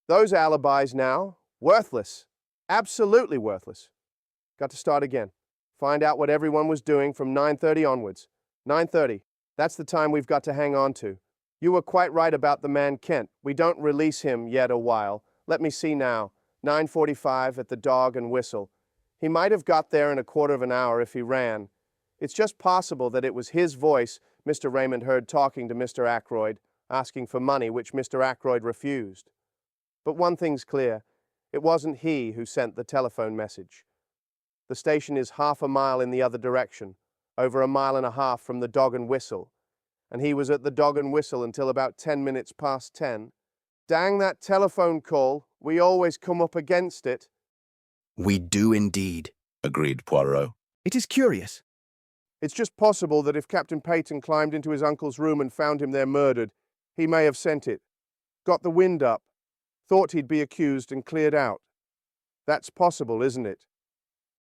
Those alibis now, worthless. Absolutely worthless. Got to start again. Find out what everyone was doing from 9:30 onwards. 9:30. That's the time we've got to hang on to. You were quite right about the man Kent. We don't release him yet a while. Let me see now. 9:45 at the Dog and Whistle. He might have got there in a quarter of an hour if he ran. It's just possible that it was his voice Mr. Raymond heard talking to Mr. Ackroyd, asking for money which Mr. Ackroyd refused. But one thing's clear. It wasn't he who sent the telephone message. The station is half a mile in the other direction, over a mile and a half from the Dog and Whistle, and he was at the Dog and Whistle until about 10 minutes past 10. Dang that telephone call. We always come up against it. We do indeed, agreed Poirot. It is curious. It's just possible that if Captain Paton climbed into his uncle's room and found him there murdered, he may have sent it. Got the wind up. Thought he'd be accused and cleared out. That's possible, isn't it?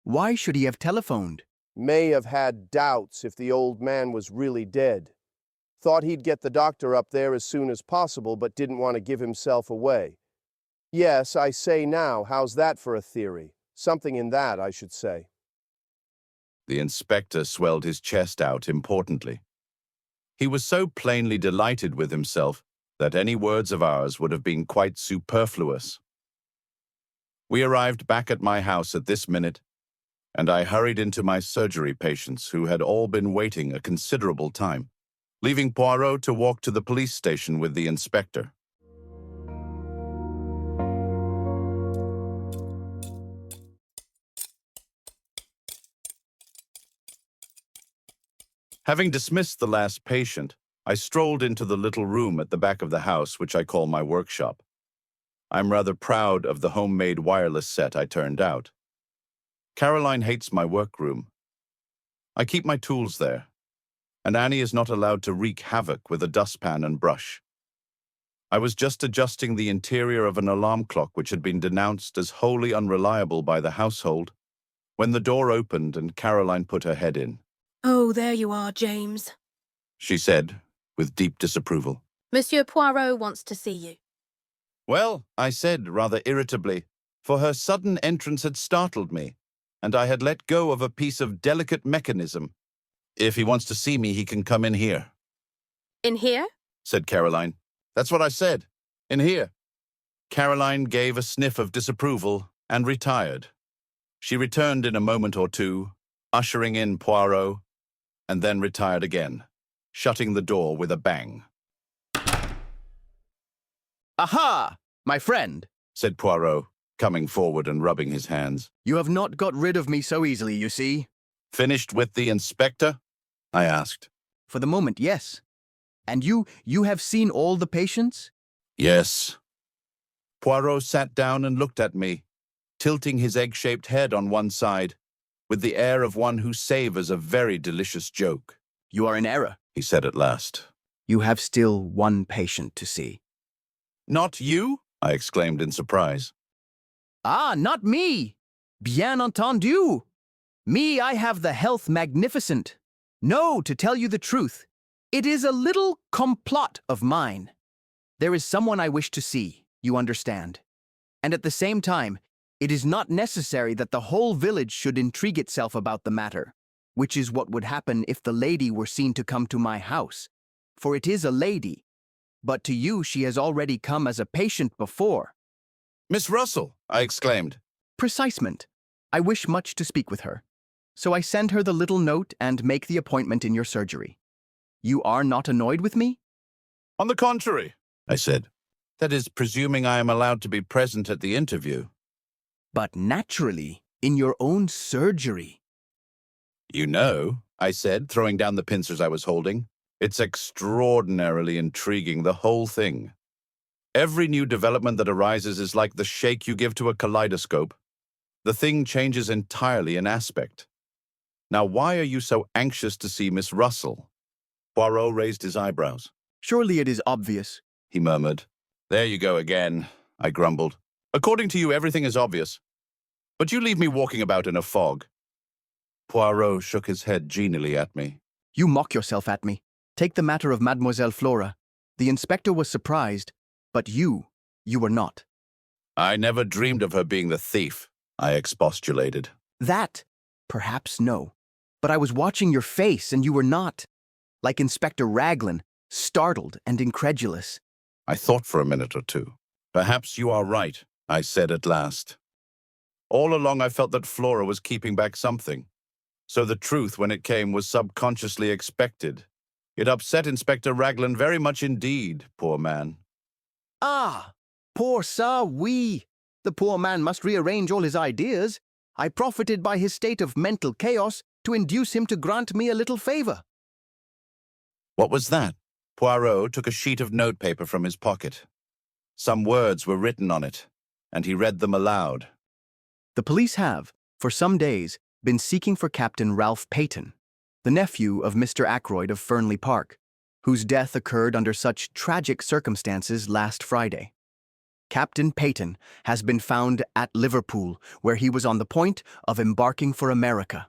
Why should he have telephoned? May have had doubts if the old man was really dead. Thought he'd get the doctor up there as soon as possible, but didn't want to give himself away. Yes, I say now, how's that for a theory? Something in that, I should say. The inspector swelled his chest out importantly. He was so plainly delighted with himself that any words of ours would have been quite superfluous. We arrived back at my house at this minute, and I hurried into my surgery patients who had all been waiting a considerable time, leaving Poirot to walk to the police station with the inspector. Having dismissed the last patient, I strolled into the little room at the back of the house, which I call my workshop. I'm rather proud of the homemade wireless set I turned out. Caroline hates my workroom. I keep my tools there, and Annie is not allowed to wreak havoc with a dustpan and brush. I was just adjusting the interior of an alarm clock which had been denounced as wholly unreliable by the household, when the door opened and Caroline put her head in. Oh, there you are, James, She said, with deep disapproval. Monsieur Poirot wants to see you. Well, I said rather irritably, for her sudden entrance had startled me, and I had let go of a piece of delicate mechanism. If he wants to see me, he can come in here. In here? Said Caroline. That's what I said. In here. Caroline gave a sniff of disapproval and retired. She returned in a moment or two, ushering in Poirot, and then retired again, shutting the door with a bang. Aha! My friend, said Poirot, coming forward and rubbing his hands. You have not got rid of me so easily, you see. Finished with the inspector? I asked. For the moment, yes. And you have seen all the patients? Yes. Poirot sat down and looked at me, tilting his egg-shaped head on one side, with the air of one who savors a very delicious joke. You are in error, he said at last. You have still one patient to see. Not you? I exclaimed in surprise. Ah, not me! Bien entendu! Me, I have the health magnificent. No, to tell you the truth, it is a little complot of mine. There is someone I wish to see, you understand. And at the same time, it is not necessary that the whole village should intrigue itself about the matter, which is what would happen if the lady were seen to come to my house. For it is a lady, but to you she has already come as a patient before. Miss Russell, I exclaimed. Precisement. I wish much to speak with her. So I send her the little note and make the appointment in your surgery. You are not annoyed with me? On the contrary, I said. That is, presuming I am allowed to be present at the interview. But naturally, in your own surgery. You know, I said, throwing down the pincers I was holding, it's extraordinarily intriguing, the whole thing. Every new development that arises is like the shake you give to a kaleidoscope. The thing changes entirely in aspect. Now, why are you so anxious to see Miss Russell? Poirot raised his eyebrows. Surely it is obvious, he murmured. There you go again, I grumbled. According to you, everything is obvious. But you leave me walking about in a fog. Poirot shook his head genially at me. You mock yourself at me. Take the matter of Mademoiselle Flora. The inspector was surprised, but you were not. I never dreamed of her being the thief, I expostulated. That, perhaps no. But I was watching your face and you were not. Like Inspector Raglan, startled and incredulous. I thought for a minute or two. Perhaps you are right, I said at last. All along I felt that Flora was keeping back something. So the truth, when it came, was subconsciously expected. It upset Inspector Raglan very much indeed, poor man. Ah, poor ça, oui. The poor man must rearrange all his ideas. I profited by his state of mental chaos to induce him to grant me a little favor. What was that? Poirot took a sheet of notepaper from his pocket. Some words were written on it, and he read them aloud. The police have, for some days, been seeking for Captain Ralph Paton, the nephew of Mr. Ackroyd of Fernley Park, whose death occurred under such tragic circumstances last Friday. Captain Paton has been found at Liverpool, where he was on the point of embarking for America.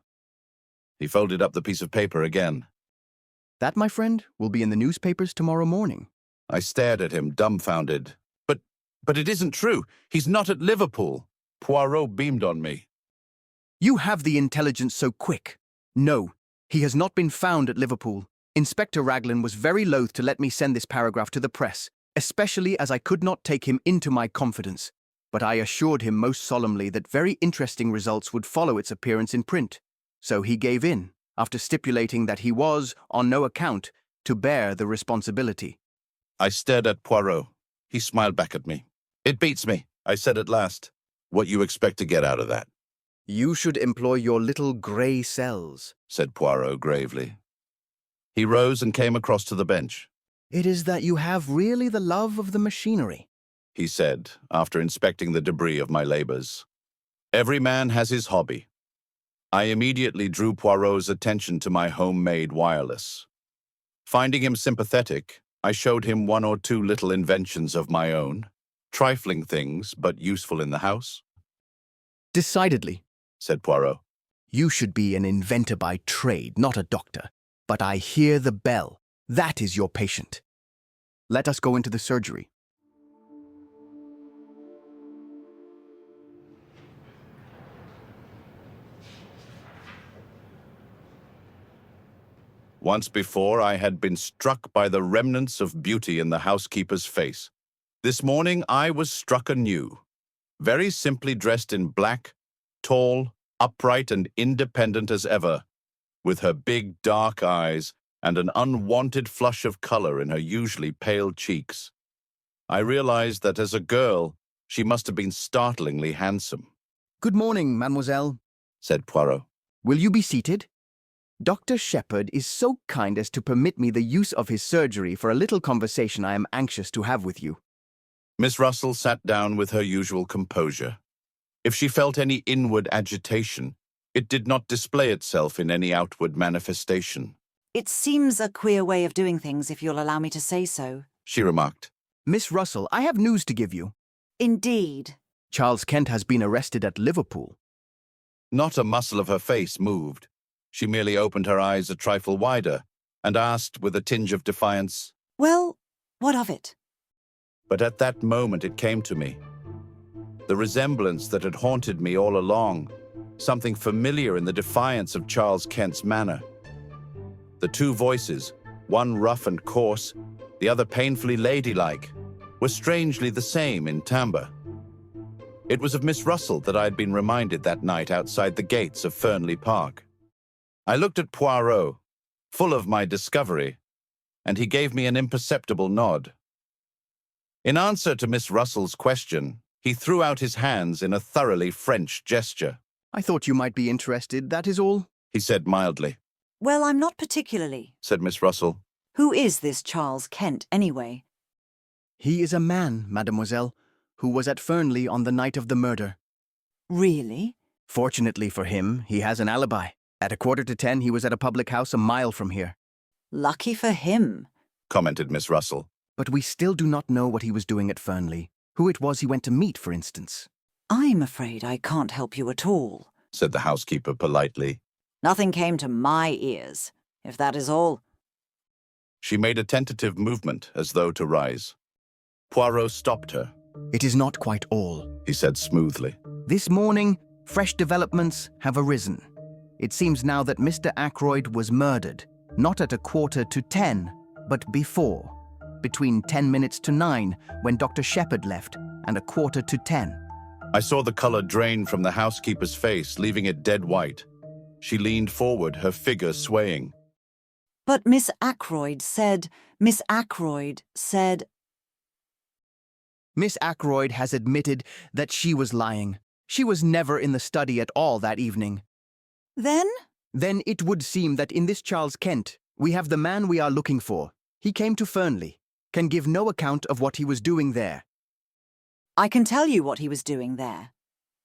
He folded up the piece of paper again. That, my friend, will be in the newspapers tomorrow morning. I stared at him, dumbfounded. But it isn't true. He's not at Liverpool. Poirot beamed on me. You have the intelligence so quick. No, he has not been found at Liverpool. Inspector Raglan was very loath to let me send this paragraph to the press, especially as I could not take him into my confidence. But I assured him most solemnly that very interesting results would follow its appearance in print. So he gave in, after stipulating that he was, on no account, to bear the responsibility. I stared at Poirot. He smiled back at me. It beats me, I said at last. What you expect to get out of that? You should employ your little grey cells, said Poirot gravely. He rose and came across to the bench. It is that you have really the love of the machinery, he said, after inspecting the debris of my labors. Every man has his hobby. I immediately drew Poirot's attention to my homemade wireless. Finding him sympathetic, I showed him one or two little inventions of my own, trifling things, but useful in the house. Decidedly, said Poirot. You should be an inventor by trade, not a doctor. But I hear the bell. That is your patient. Let us go into the surgery. Once before, I had been struck by the remnants of beauty in the housekeeper's face. This morning, I was struck anew. Very simply dressed in black, tall, upright and independent as ever, with her big dark eyes and an unwanted flush of color in her usually pale cheeks. I realized that as a girl, she must have been startlingly handsome. Good morning, mademoiselle, said Poirot. Will you be seated? Dr. Shepherd is so kind as to permit me the use of his surgery for a little conversation I am anxious to have with you. Miss Russell sat down with her usual composure. If she felt any inward agitation, it did not display itself in any outward manifestation. It seems a queer way of doing things, if you'll allow me to say so, she remarked. Miss Russell, I have news to give you. Indeed. Charles Kent has been arrested at Liverpool. Not a muscle of her face moved. She merely opened her eyes a trifle wider and asked with a tinge of defiance, Well, what of it? But at that moment it came to me. The resemblance that had haunted me all along, something familiar in the defiance of Charles Kent's manner. The two voices, one rough and coarse, the other painfully ladylike, were strangely the same in timbre. It was of Miss Russell that I had been reminded that night outside the gates of Fernley Park. I looked at Poirot, full of my discovery, and he gave me an imperceptible nod. In answer to Miss Russell's question, he threw out his hands in a thoroughly French gesture. I thought you might be interested, that is all, he said mildly. Well, I'm not particularly, said Miss Russell. Who is this Charles Kent, anyway? He is a man, mademoiselle, who was at Fernley on the night of the murder. Really? Fortunately for him, he has an alibi. At 9:45, he was at a public house a mile from here. Lucky for him, commented Miss Russell. But we still do not know what he was doing at Fernley. Who it was he went to meet, for instance. I'm afraid I can't help you at all, said the housekeeper politely. Nothing came to my ears, if that is all. She made a tentative movement as though to rise. Poirot stopped her. It is not quite all, he said smoothly. This morning, fresh developments have arisen. It seems now that Mr. Ackroyd was murdered, not at 9:45, but before, between 9:10 when Dr. Shepherd left, and 9:15. I saw the color drain from the housekeeper's face, leaving it dead white. She leaned forward, her figure swaying. But Miss Ackroyd said... Miss Ackroyd has admitted that she was lying. She was never in the study at all that evening. Then? Then it would seem that in this Charles Kent, We have the man we are looking for. He came to Fernley, can give no account of what he was doing there. I can tell you what he was doing there.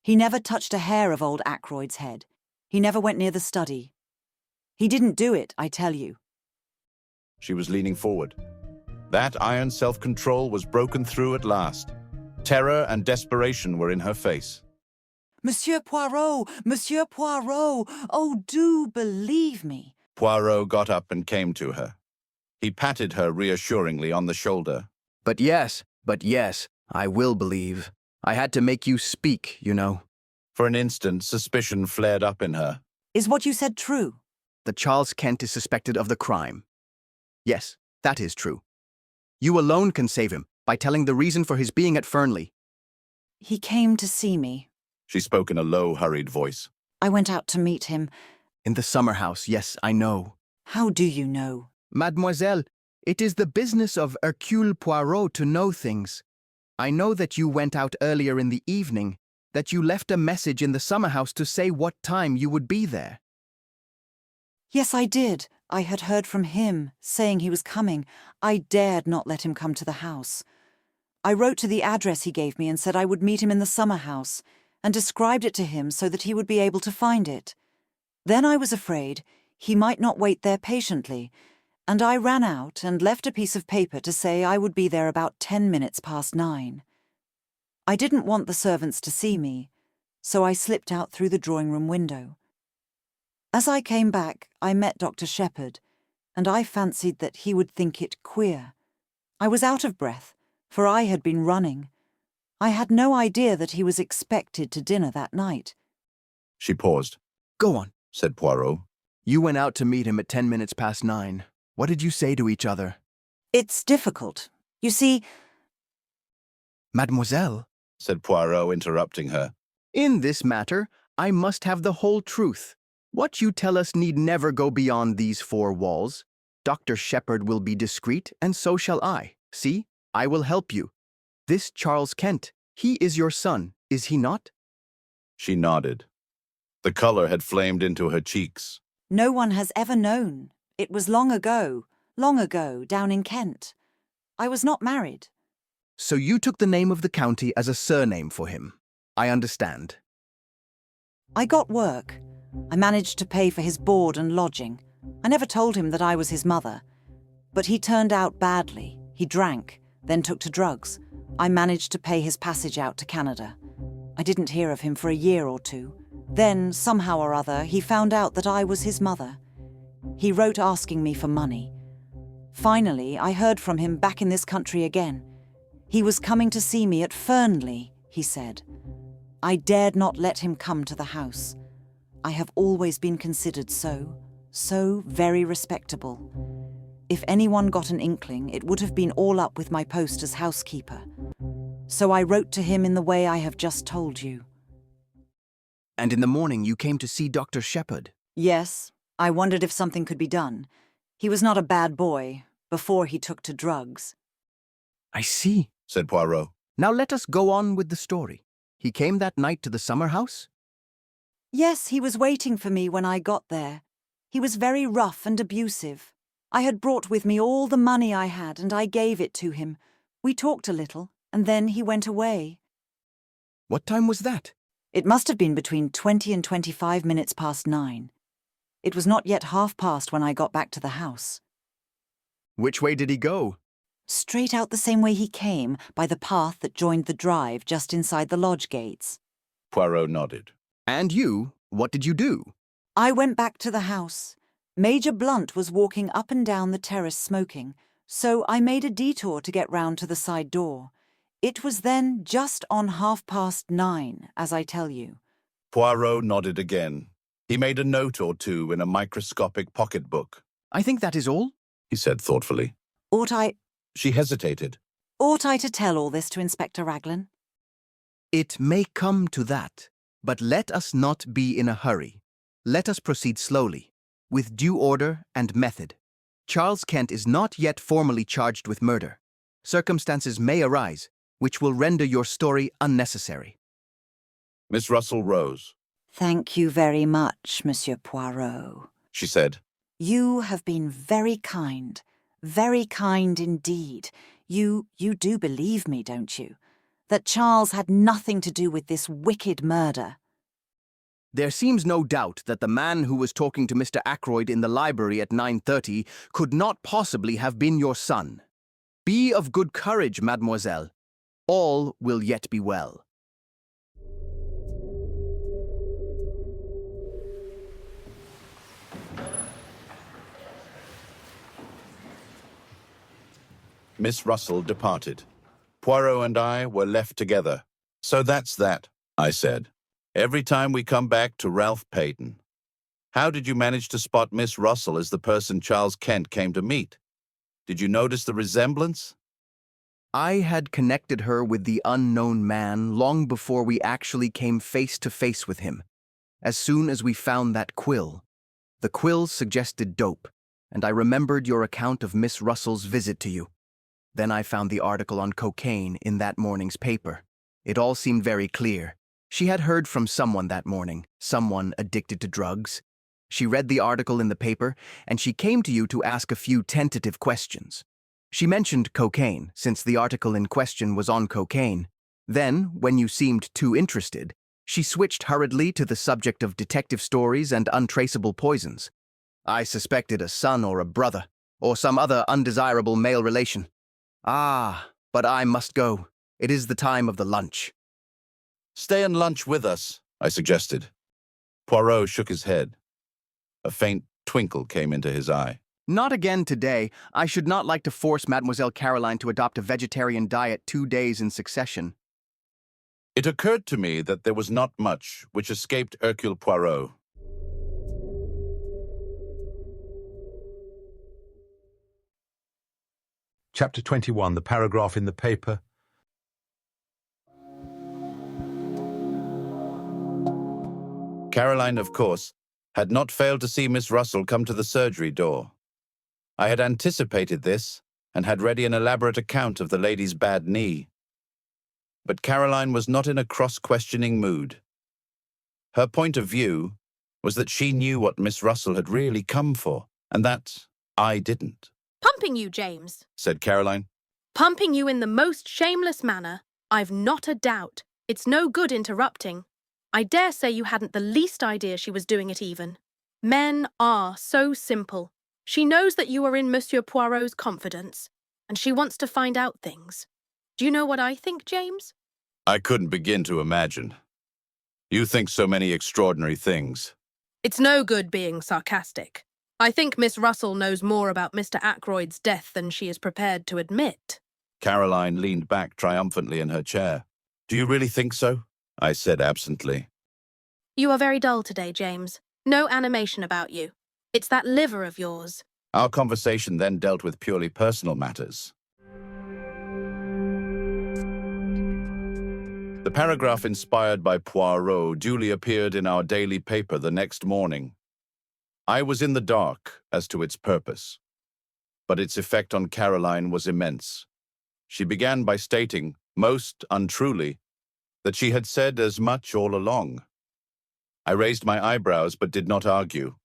He never touched a hair of old Ackroyd's head. He never went near the study. He didn't do it, I tell you. She was leaning forward. That iron self-control was broken through at last. Terror and desperation were in her face. Monsieur Poirot! Monsieur Poirot! Oh, do believe me. Poirot got up and came to her. He patted her reassuringly on the shoulder. But yes, I will believe. I had to make you speak, you know. For an instant, suspicion flared up in her. Is what you said true? That Charles Kent is suspected of the crime. Yes, that is true. You alone can save him by telling the reason for his being at Fernley. He came to see me. She spoke in a low, hurried voice. I went out to meet him. In the summer house, yes, I know. How do you know? Mademoiselle, it is the business of Hercule Poirot to know things. I know that you went out earlier in the evening, that you left a message in the summer house to say what time you would be there. Yes, I did. I had heard from him, saying he was coming. I dared not let him come to the house. I wrote to the address he gave me and said I would meet him in the summer house, and described it to him so that he would be able to find it. Then I was afraid he might not wait there patiently, and I ran out and left a piece of paper to say I would be there about 10 minutes past 9. I didn't want the servants to see me, so I slipped out through the drawing-room window. As I came back, I met Dr. Shepherd, and I fancied that he would think it queer. I was out of breath, for I had been running. I had no idea that he was expected to dinner that night. She paused. Go on, said Poirot. You went out to meet him at 10 minutes past 9. What did you say to each other? It's difficult. You see... Mademoiselle, said Poirot, interrupting her. In this matter, I must have the whole truth. What you tell us need never go beyond these 4 walls. Dr. Shepherd will be discreet, and so shall I. See, I will help you. This Charles Kent, he is your son, is he not? She nodded. The color had flamed into her cheeks. No one has ever known. It was long ago, down in Kent. I was not married. So you took the name of the county as a surname for him. I understand. I got work. I managed to pay for his board and lodging. I never told him that I was his mother. But he turned out badly. He drank, then took to drugs. I managed to pay his passage out to Canada. I didn't hear of him for a year or 2. Then, somehow or other, he found out that I was his mother. He wrote asking me for money. Finally, I heard from him back in this country again. He was coming to see me at Fernley, he said. I dared not let him come to the house. I have always been considered so very respectable. If anyone got an inkling, it would have been all up with my post as housekeeper. So I wrote to him in the way I have just told you. And in the morning you came to see Dr. Shepherd? Yes, I wondered if something could be done. He was not a bad boy, before he took to drugs. I see, said Poirot. Now let us go on with the story. He came that night to the summer house? Yes, he was waiting for me when I got there. He was very rough and abusive. I had brought with me all the money I had, and I gave it to him. We talked a little, and then he went away. What time was that? It must have been between 20 and 25 minutes past 9. It was not yet past when I got back to the house. Which way did he go? Straight out the same way he came, by the path that joined the drive just inside the lodge gates. Poirot nodded. And you, what did you do? I went back to the house. Major Blunt was walking up and down the terrace smoking, so I made a detour to get round to the side door. It was then just on 9:30, as I tell you. Poirot nodded again. He made a note or 2 in a microscopic pocketbook. I think that is all, he said thoughtfully. Ought I... She hesitated. Ought I to tell all this to Inspector Raglan? It may come to that, but let us not be in a hurry. Let us proceed slowly, with due order and method. Charles Kent is not yet formally charged with murder. Circumstances may arise, which will render your story unnecessary. Miss Russell rose. Thank you very much, Monsieur Poirot, she said. You have been very kind indeed. You do believe me, don't you? That Charles had nothing to do with this wicked murder. There seems no doubt that the man who was talking to Mr. Ackroyd in the library at 9:30 could not possibly have been your son. Be of good courage, mademoiselle. All will yet be well. Miss Russell departed. Poirot and I were left together. So that's that, I said. Every time we come back to Ralph Paton. How did you manage to spot Miss Russell as the person Charles Kent came to meet? Did you notice the resemblance? I had connected her with the unknown man long before we actually came face to face with him. As soon as we found that quill. The quill suggested dope, and I remembered your account of Miss Russell's visit to you. Then I found the article on cocaine in that morning's paper. It all seemed very clear. She had heard from someone that morning, someone addicted to drugs. She read the article in the paper, and she came to you to ask a few tentative questions. She mentioned cocaine, since the article in question was on cocaine. Then, when you seemed too interested, she switched hurriedly to the subject of detective stories and untraceable poisons. I suspected a son or a brother, or some other undesirable male relation. Ah, but I must go. It is the time of the lunch. Stay and lunch with us, I suggested. Poirot shook his head. A faint twinkle came into his eye. Not again today. I should not like to force Mademoiselle Caroline to adopt a vegetarian diet 2 days in succession. It occurred to me that there was not much which escaped Hercule Poirot. Chapter 21, the paragraph in the paper. Caroline, of course, had not failed to see Miss Russell come to the surgery door. I had anticipated this and had ready an elaborate account of the lady's bad knee. But Caroline was not in a cross-questioning mood. Her point of view was that she knew what Miss Russell had really come for, and that I didn't. Pumping you, James, Said Caroline. Pumping you in the most shameless manner. I've not a doubt. It's no good interrupting. I dare say you hadn't the least idea she was doing it even. Men are so simple. She knows that you are in Monsieur Poirot's confidence, and she wants to find out things. Do you know what I think, James? I couldn't begin to imagine. You think so many extraordinary things. It's no good being sarcastic. I think Miss Russell knows more about Mr. Ackroyd's death than she is prepared to admit. Caroline leaned back triumphantly in her chair. Do you really think so? I said absently. You are very dull today, James. No animation about you. It's that liver of yours. Our conversation then dealt with purely personal matters. The paragraph inspired by Poirot duly appeared in our daily paper the next morning. I was in the dark as to its purpose, but its effect on Caroline was immense. She began by stating, most untruly, that she had said as much all along. I raised my eyebrows but did not argue.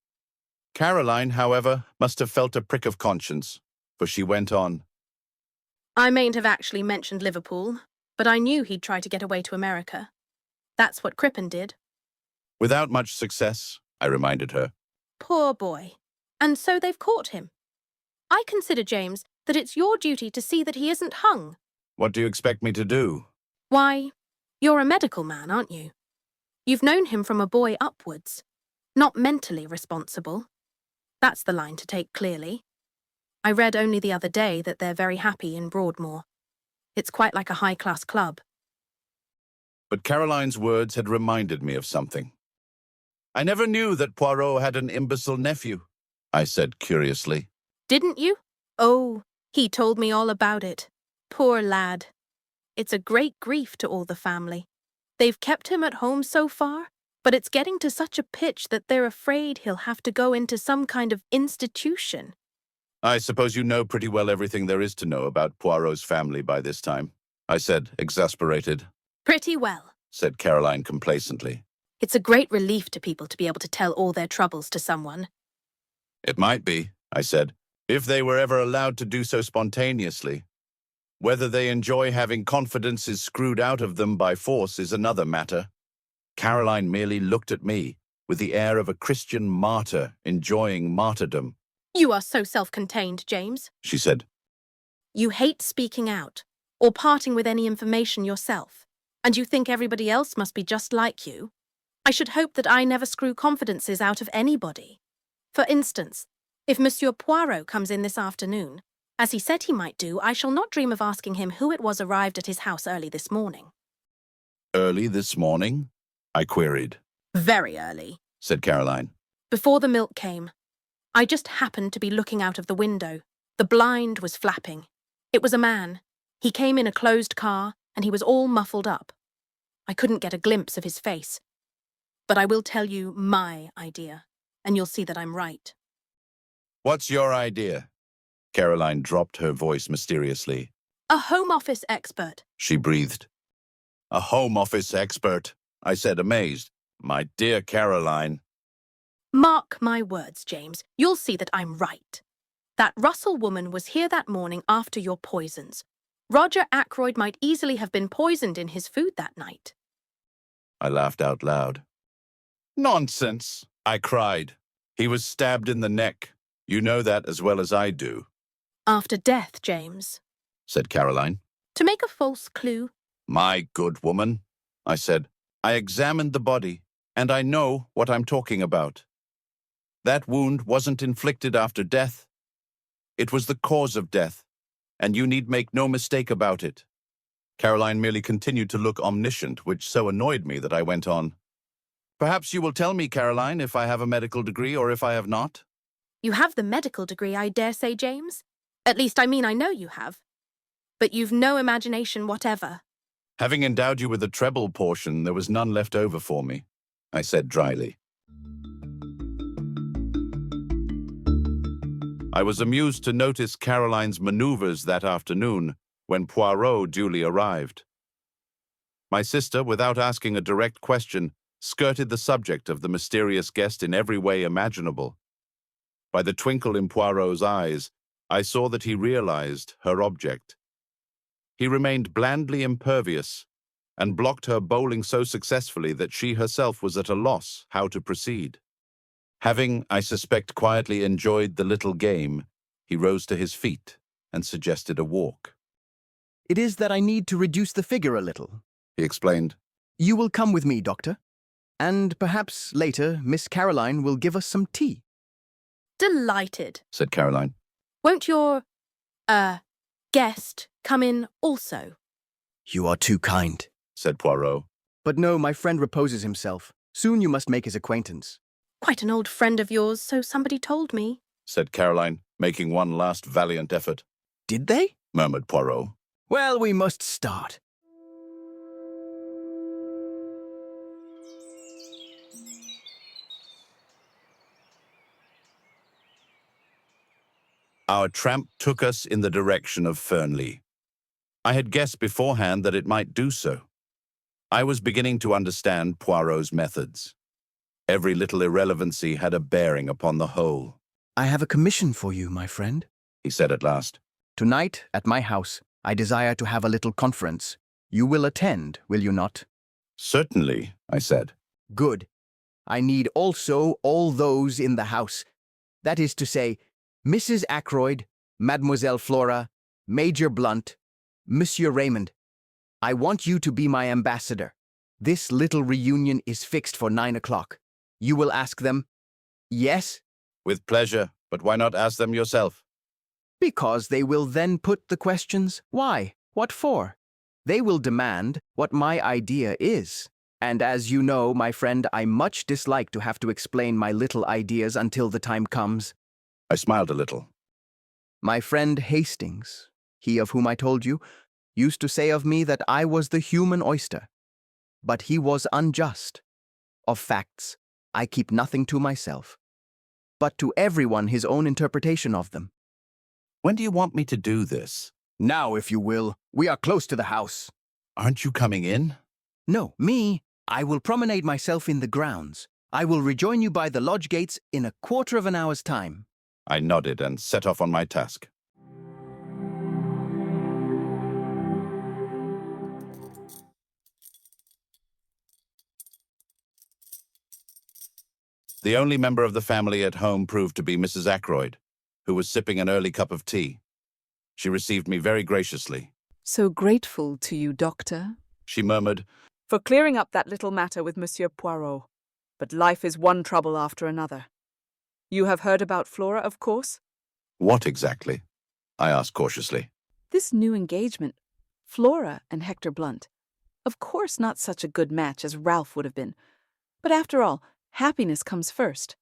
Caroline, however, must have felt a prick of conscience, for she went on. I mayn't have actually mentioned Liverpool, but I knew he'd try to get away to America. That's what Crippen did. Without much success, I reminded her. Poor boy. And so they've caught him. I consider, James, that it's your duty to see that he isn't hung. What do you expect me to do? Why, you're a medical man, aren't you? You've known him from a boy upwards. Not mentally responsible. That's the line to take clearly. I read only the other day that they're very happy in Broadmoor. It's quite like a high-class club. But Caroline's words had reminded me of something. I never knew that Poirot had an imbecile nephew, I said curiously. Didn't you? Oh, he told me all about it. Poor lad. It's a great grief to all the family. They've kept him at home so far, but it's getting to such a pitch that they're afraid he'll have to go into some kind of institution. I suppose you know pretty well everything there is to know about Poirot's family by this time, I said, exasperated. Pretty well, said Caroline complacently. It's a great relief to people to be able to tell all their troubles to someone. It might be, I said, if they were ever allowed to do so spontaneously. Whether they enjoy having confidences screwed out of them by force is another matter. Caroline merely looked at me with the air of a Christian martyr enjoying martyrdom. You are so self-contained, James, She said. You hate speaking out, or parting with any information yourself, and you think everybody else must be just like you. I should hope that I never screw confidences out of anybody. For instance, if Monsieur Poirot comes in this afternoon, as he said he might do, I shall not dream of asking him who it was arrived at his house early this morning. Early this morning? I queried. Very early, Said Caroline. before the milk came. I just happened to be looking out of the window. The blind was flapping. It was a man. He came in a closed car, and he was all muffled up. I couldn't get a glimpse of his face. But I will tell you my idea, and you'll see that I'm right. What's your idea? Caroline dropped her voice mysteriously. A Home Office expert. She breathed. A Home Office expert, I said, amazed. My dear Caroline. Mark my words, James. You'll see that I'm right. That Russell woman was here that morning after your poisons. Roger Ackroyd might easily have been poisoned in his food that night. I laughed out loud. Nonsense, I cried. He was stabbed in the neck. You know that as well as I do. After death, James. Said Caroline. To make a false clue. My good woman, I said. I examined the body, and I know what I'm talking about. That wound wasn't inflicted after death. It was the cause of death, and you need make no mistake about it. Caroline merely continued to look omniscient, which so annoyed me that I went on. Perhaps you will tell me, Caroline, if I have a medical degree or if I have not? You have the medical degree, I dare say, James. At least, I mean, I know you have. But you've no imagination whatever. Having endowed you with the treble portion, there was none left over for me, I said dryly. I was amused to notice Caroline's maneuvers that afternoon when Poirot duly arrived. My sister, without asking a direct question, skirted the subject of the mysterious guest in every way imaginable. By the twinkle in Poirot's eyes, I saw that he realized her object. He remained blandly impervious and blocked her bowling so successfully that she herself was at a loss how to proceed. Having, I suspect, quietly enjoyed the little game, he rose to his feet and suggested a walk. It is that I need to reduce the figure a little, He explained. You will come with me, Doctor. And perhaps later, Miss Caroline will give us some tea. Delighted, Said Caroline. Won't your, guest come in also? You are too kind, said Poirot. But no, my friend reposes himself. Soon you must make his acquaintance. Quite an old friend of yours, so somebody told me, Said Caroline, making one last valiant effort. Did they? Murmured Poirot. Well, we must start. Our tramp took us in the direction of Fernley. I had guessed beforehand that it might do so. I was beginning to understand Poirot's methods. Every little irrelevancy had a bearing upon the whole. I have a commission for you, my friend, He said at last. Tonight, at my house, I desire to have a little conference. You will attend, will you not? Certainly, I said. Good. I need also all those in the house. That is to say, Mrs. Ackroyd, Mademoiselle Flora, Major Blunt, Monsieur Raymond. I want you to be my ambassador. This little reunion is fixed for 9 o'clock. You will ask them, yes? With pleasure, but why not ask them yourself? Because they will then put the questions, why, what for? They will demand what my idea is. And as you know, my friend, I much dislike to have to explain my little ideas until the time comes. I smiled a little. My friend Hastings, he of whom I told you, used to say of me that I was the human oyster. But he was unjust. Of facts, I keep nothing to myself, but to everyone his own interpretation of them. When do you want me to do this? Now, if you will. We are close to the house. Aren't you coming in? No, me. I will promenade myself in the grounds. I will rejoin you by the lodge gates in a quarter of an hour's time. I nodded and set off on my task. The only member of the family at home proved to be Mrs. Ackroyd, who was sipping an early cup of tea. She received me very graciously. So grateful to you, Doctor, she murmured, for clearing up that little matter with Monsieur Poirot. But life is one trouble after another. You have heard about Flora, of course? What exactly? I asked cautiously. This new engagement, Flora and Hector Blunt. Of course not such a good match as Ralph would have been. But after all, happiness comes first.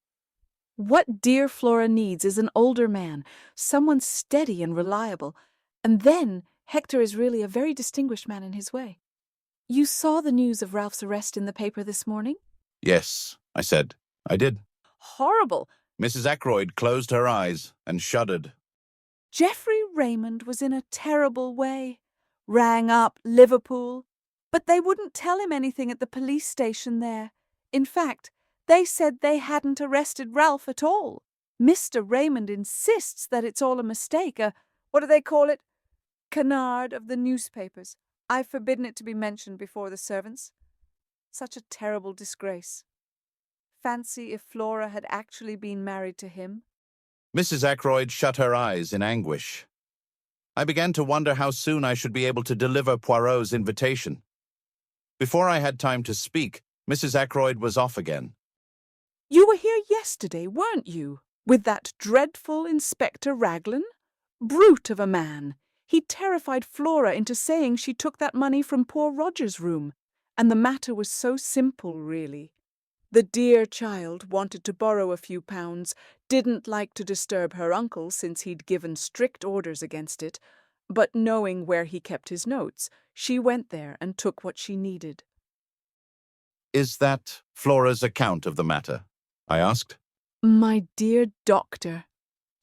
What dear Flora needs is an older man, someone steady and reliable, and then Hector is really a very distinguished man in his way. You saw the news of Ralph's arrest in the paper this morning? Yes, I said. I did. Horrible. Mrs. Ackroyd closed her eyes and shuddered. Geoffrey Raymond was in a terrible way. Rang up Liverpool, but they wouldn't tell him anything at the police station there. In fact, they said they hadn't arrested Ralph at all. Mr. Raymond insists that it's all a mistake, what do they call it? Canard of the newspapers. I've forbidden it to be mentioned before the servants. Such a terrible disgrace. Fancy if Flora had actually been married to him. Mrs. Ackroyd shut her eyes in anguish. I began to wonder how soon I should be able to deliver Poirot's invitation. Before I had time to speak, Mrs. Ackroyd was off again. You were here yesterday, weren't you? With that dreadful Inspector Raglan? Brute of a man. He terrified Flora into saying she took that money from poor Roger's room. And the matter was so simple, really. The dear child wanted to borrow a few pounds, didn't like to disturb her uncle since he'd given strict orders against it, but knowing where he kept his notes, she went there and took what she needed. Is that Flora's account of the matter? I asked. My dear doctor,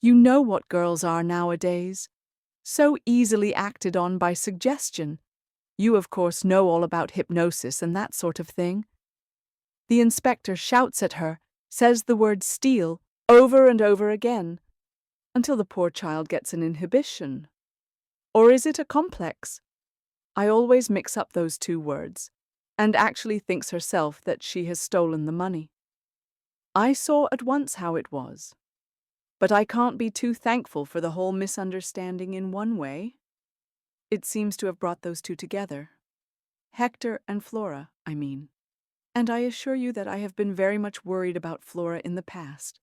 you know what girls are nowadays. So easily acted on by suggestion. You, of course, know all about hypnosis and that sort of thing. The inspector shouts at her, says the word steal over and over again, until the poor child gets an inhibition. Or is it a complex? I always mix up those two words, and actually thinks herself that she has stolen the money. I saw at once how it was. But I can't be too thankful for the whole misunderstanding in one way. It seems to have brought those two together. Hector and Flora, I mean. And I assure you that I have been very much worried about Flora in the past.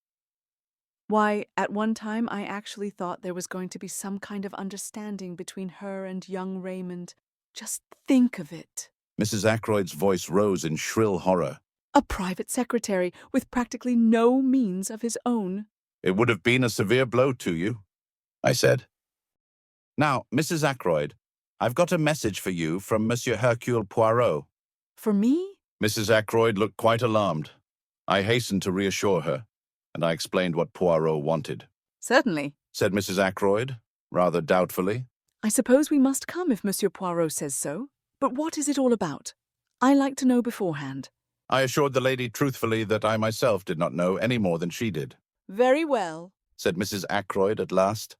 Why, at one time I actually thought there was going to be some kind of understanding between her and young Raymond. Just think of it. Mrs. Ackroyd's voice rose in shrill horror. A private secretary with practically no means of his own. It would have been a severe blow to you, I said. Now, Mrs. Ackroyd, I've got a message for you from Monsieur Hercule Poirot. For me? Mrs. Ackroyd looked quite alarmed. I hastened to reassure her, and I explained what Poirot wanted. Certainly, said Mrs. Ackroyd, rather doubtfully. I suppose we must come if Monsieur Poirot says so. But what is it all about? I like to know beforehand. I assured the lady truthfully that I myself did not know any more than she did. Very well, said Mrs. Ackroyd at last,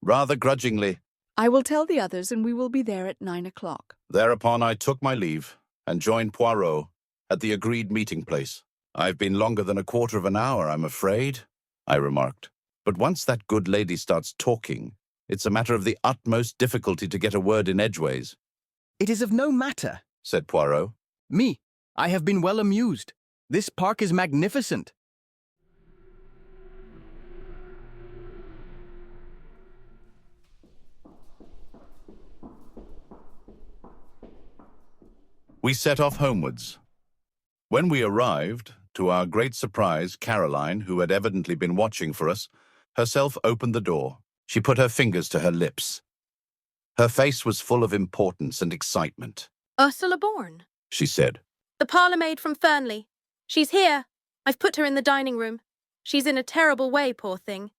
rather grudgingly. I will tell the others and we will be there at 9 o'clock. Thereupon I took my leave and joined Poirot at the agreed meeting place. I've been longer than a quarter of an hour, I'm afraid, I remarked. But once that good lady starts talking, it's a matter of the utmost difficulty to get a word in edgeways. It is of no matter, said Poirot. Me, I have been well amused. This park is magnificent. We set off homewards. When we arrived, to our great surprise, Caroline, who had evidently been watching for us, herself opened the door. She put her fingers to her lips. Her face was full of importance and excitement. Ursula Bourne, she said. The parlourmaid from Fernley. She's here. I've put her in the dining room. She's in a terrible way, poor thing.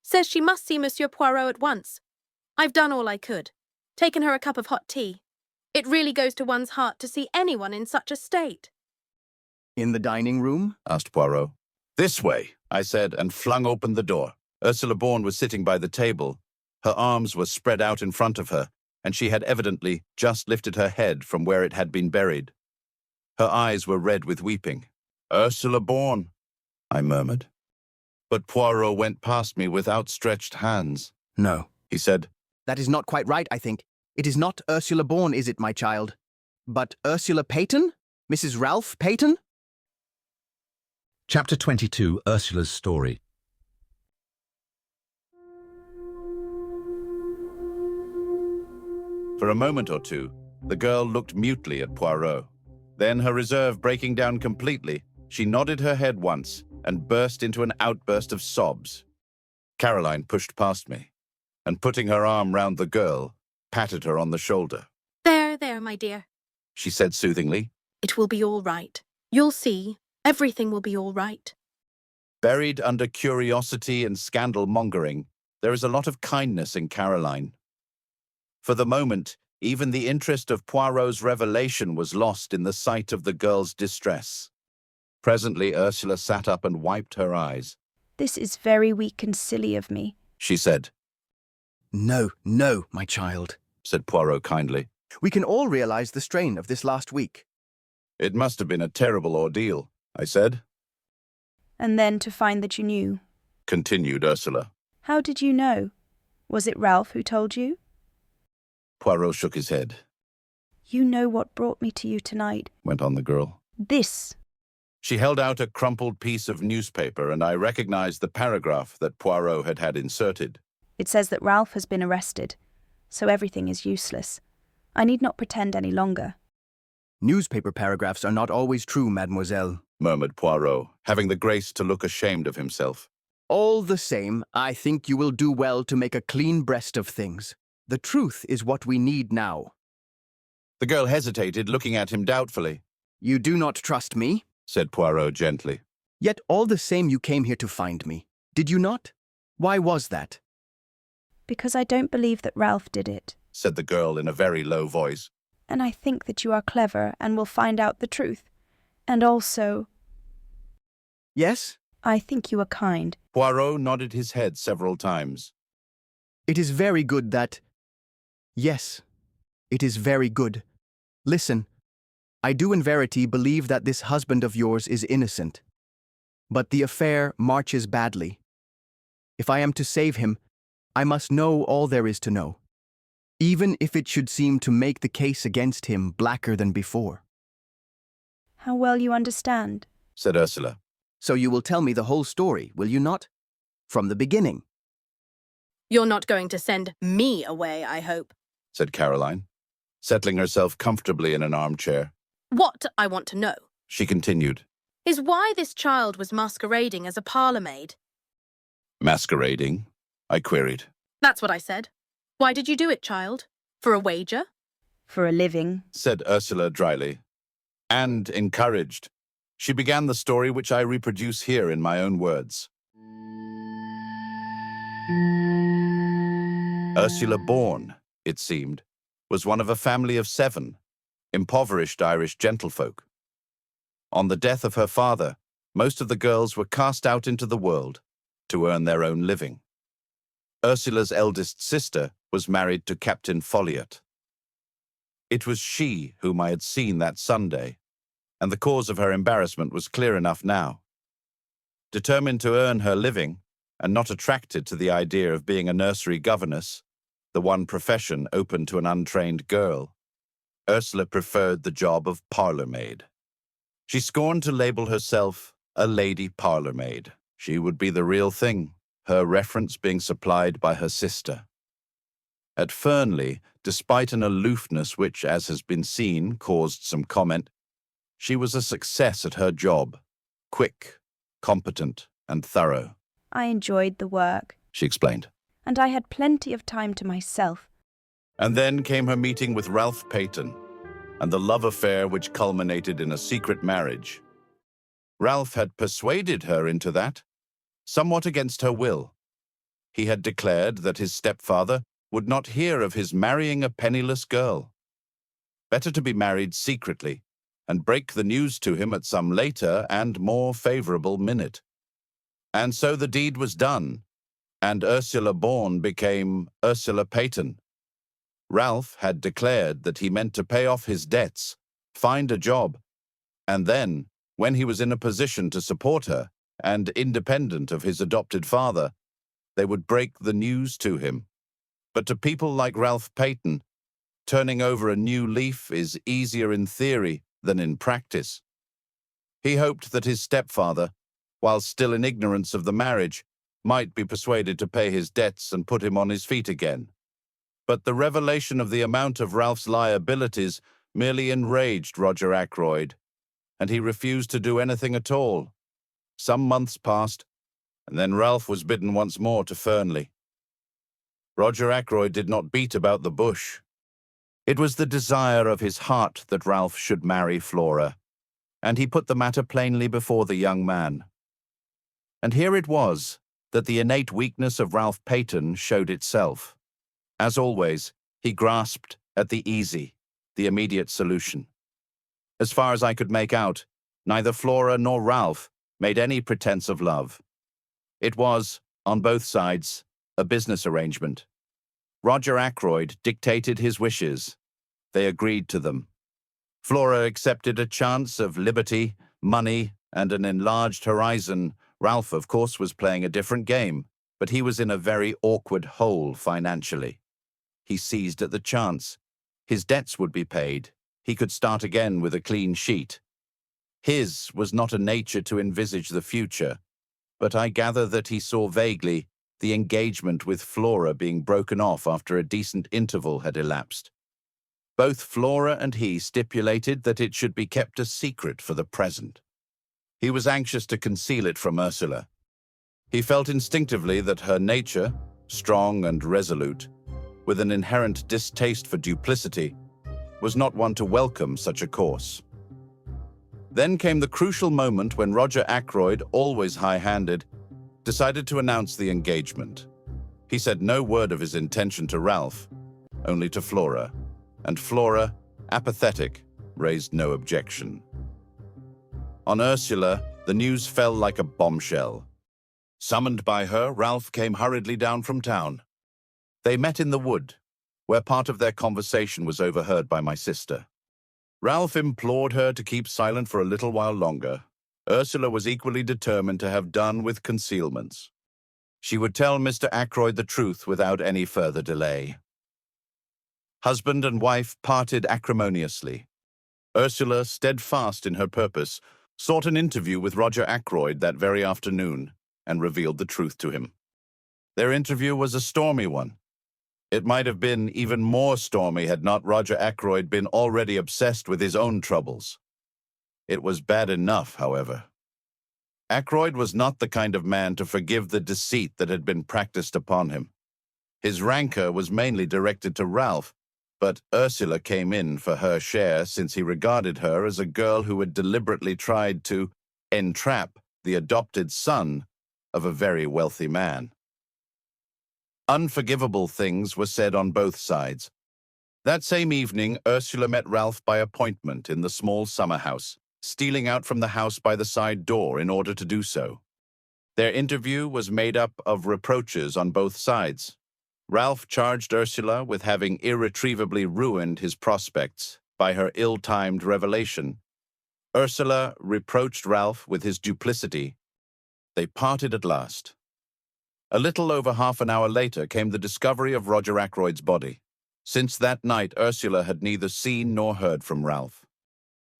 Says she must see Monsieur Poirot at once. I've done all I could. Taken her a cup of hot tea. It really goes to one's heart to see anyone in such a state. In the dining room? Asked Poirot. This way, I said, and flung open the door. Ursula Bourne was sitting by the table. Her arms were spread out in front of her, and she had evidently just lifted her head from where it had been buried. Her eyes were red with weeping. "Ursula Bourne," I murmured. But Poirot went past me with outstretched hands. No, he said. That is not quite right, I think. It is not Ursula Bourne, is it, my child? But Ursula Paton? Mrs. Ralph Paton? Chapter 22, Ursula's Story. For a moment or two, the girl looked mutely at Poirot. Then, her reserve breaking down completely, she nodded her head once and burst into an outburst of sobs. Caroline pushed past me, and putting her arm round the girl, patted her on the shoulder. There, there, my dear. She said soothingly. It will be all right. You'll see. Everything will be all right. Buried under curiosity and scandal-mongering, there is a lot of kindness in Caroline. For the moment, even the interest of Poirot's revelation was lost in the sight of the girl's distress. Presently, Ursula sat up and wiped her eyes. This is very weak and silly of me, she said. No, no, my child, said Poirot kindly. We can all realize the strain of this last week. It must have been a terrible ordeal, I said. And then to find that you knew, continued Ursula. How did you know? Was it Ralph who told you? Poirot shook his head. You know what brought me to you tonight, went on the girl. This. She held out a crumpled piece of newspaper, and I recognized the paragraph that Poirot had had inserted. It says that Ralph has been arrested, so everything is useless. I need not pretend any longer. Newspaper paragraphs are not always true, mademoiselle, murmured Poirot, having the grace to look ashamed of himself. All the same, I think you will do well to make a clean breast of things. The truth is what we need now. The girl hesitated, looking at him doubtfully. You do not trust me, said Poirot gently. Yet all the same you came here to find me. Did you not? Why was that? Because I don't believe that Ralph did it, said the girl in a very low voice. And I think that you are clever and will find out the truth. And also... Yes? I think you are kind. Poirot nodded his head several times. It is very good that... Yes, it is very good. Listen, I do in verity believe that this husband of yours is innocent. But the affair marches badly. If I am to save him, I must know all there is to know, even if it should seem to make the case against him blacker than before. How well you understand, said Ursula. So you will tell me the whole story, will you not? From the beginning. You're not going to send me away, I hope, said Caroline, settling herself comfortably in an armchair. What I want to know, she continued, is why this child was masquerading as a parlourmaid. Masquerading? I queried. That's what I said. Why did you do it, child? For a wager? For a living, said Ursula dryly. And, encouraged, she began the story which I reproduce here in my own words. Ursula Bourne, it seemed, was one of a family of 7, impoverished Irish gentlefolk. On the death of her father, most of the girls were cast out into the world to earn their own living. Ursula's eldest sister was married to Captain Folliot. It was she whom I had seen that Sunday, and the cause of her embarrassment was clear enough now. Determined to earn her living, and not attracted to the idea of being a nursery governess, the one profession open to an untrained girl, Ursula preferred the job of parlourmaid. She scorned to label herself a lady parlourmaid. She would be the real thing, her reference being supplied by her sister. At Fernley, despite an aloofness which, as has been seen, caused some comment, she was a success at her job, quick, competent, and thorough. I enjoyed the work, she explained. And I had plenty of time to myself. And then came her meeting with Ralph Paton, and the love affair which culminated in a secret marriage. Ralph had persuaded her into that, somewhat against her will. He had declared that his stepfather would not hear of his marrying a penniless girl. Better to be married secretly, and break the news to him at some later and more favorable minute. And so the deed was done, and Ursula born became Ursula Paton. Ralph had declared that he meant to pay off his debts, find a job, and then, when he was in a position to support her and independent of his adopted father, they would break the news to him. But to people like Ralph Paton, turning over a new leaf is easier in theory than in practice. He hoped that his stepfather, while still in ignorance of the marriage, might be persuaded to pay his debts and put him on his feet again. But the revelation of the amount of Ralph's liabilities merely enraged Roger Ackroyd, and he refused to do anything at all. Some months passed, and then Ralph was bidden once more to Fernley. Roger Ackroyd did not beat about the bush. It was the desire of his heart that Ralph should marry Flora, and he put the matter plainly before the young man. And here it was that the innate weakness of Ralph Paton showed itself. As always, he grasped at the easy, the immediate solution. As far as I could make out, neither Flora nor Ralph made any pretense of love. It was, on both sides, a business arrangement. Roger Ackroyd dictated his wishes. They agreed to them. Flora accepted a chance of liberty, money, and an enlarged horizon. Ralph, of course, was playing a different game, but he was in a very awkward hole financially. He seized at the chance. His debts would be paid. He could start again with a clean sheet. His was not a nature to envisage the future, but I gather that he saw vaguely the engagement with Flora being broken off after a decent interval had elapsed. Both Flora and he stipulated that it should be kept a secret for the present. He was anxious to conceal it from Ursula. He felt instinctively that her nature, strong and resolute, with an inherent distaste for duplicity, was not one to welcome such a course. Then came the crucial moment when Roger Ackroyd, always high-handed, decided to announce the engagement. He said no word of his intention to Ralph, only to Flora, and Flora, apathetic, raised no objection. On Ursula, the news fell like a bombshell. Summoned by her, Ralph came hurriedly down from town. They met in the wood, where part of their conversation was overheard by my sister. Ralph implored her to keep silent for a little while longer. Ursula was equally determined to have done with concealments. She would tell Mr. Ackroyd the truth without any further delay. Husband and wife parted acrimoniously. Ursula, steadfast in her purpose, sought an interview with Roger Ackroyd that very afternoon and revealed the truth to him. Their interview was a stormy one. It might have been even more stormy had not Roger Ackroyd been already obsessed with his own troubles. It was bad enough, however. Ackroyd was not the kind of man to forgive the deceit that had been practiced upon him. His rancor was mainly directed to Ralph, but Ursula came in for her share since he regarded her as a girl who had deliberately tried to entrap the adopted son of a very wealthy man. Unforgivable things were said on both sides. That same evening, Ursula met Ralph by appointment in the small summer house, stealing out from the house by the side door in order to do so. Their interview was made up of reproaches on both sides. Ralph charged Ursula with having irretrievably ruined his prospects by her ill-timed revelation. Ursula reproached Ralph with his duplicity. They parted at last. A little over half an hour later came the discovery of Roger Ackroyd's body. Since that night, Ursula had neither seen nor heard from Ralph.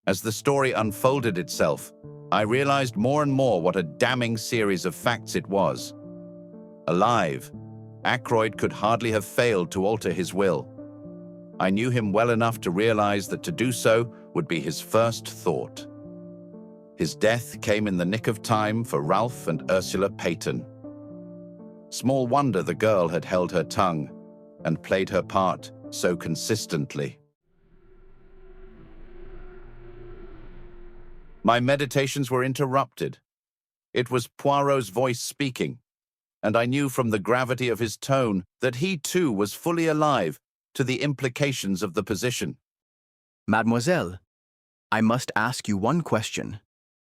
As the story unfolded itself, I realized more and more what a damning series of facts it was. Alive, Ackroyd could hardly have failed to alter his will. I knew him well enough to realize that to do so would be his first thought. His death came in the nick of time for Ralph and Ursula Paton. Small wonder the girl had held her tongue and played her part so consistently. My meditations were interrupted. It was Poirot's voice speaking, and I knew from the gravity of his tone that he too was fully alive to the implications of the position. Mademoiselle, I must ask you one question,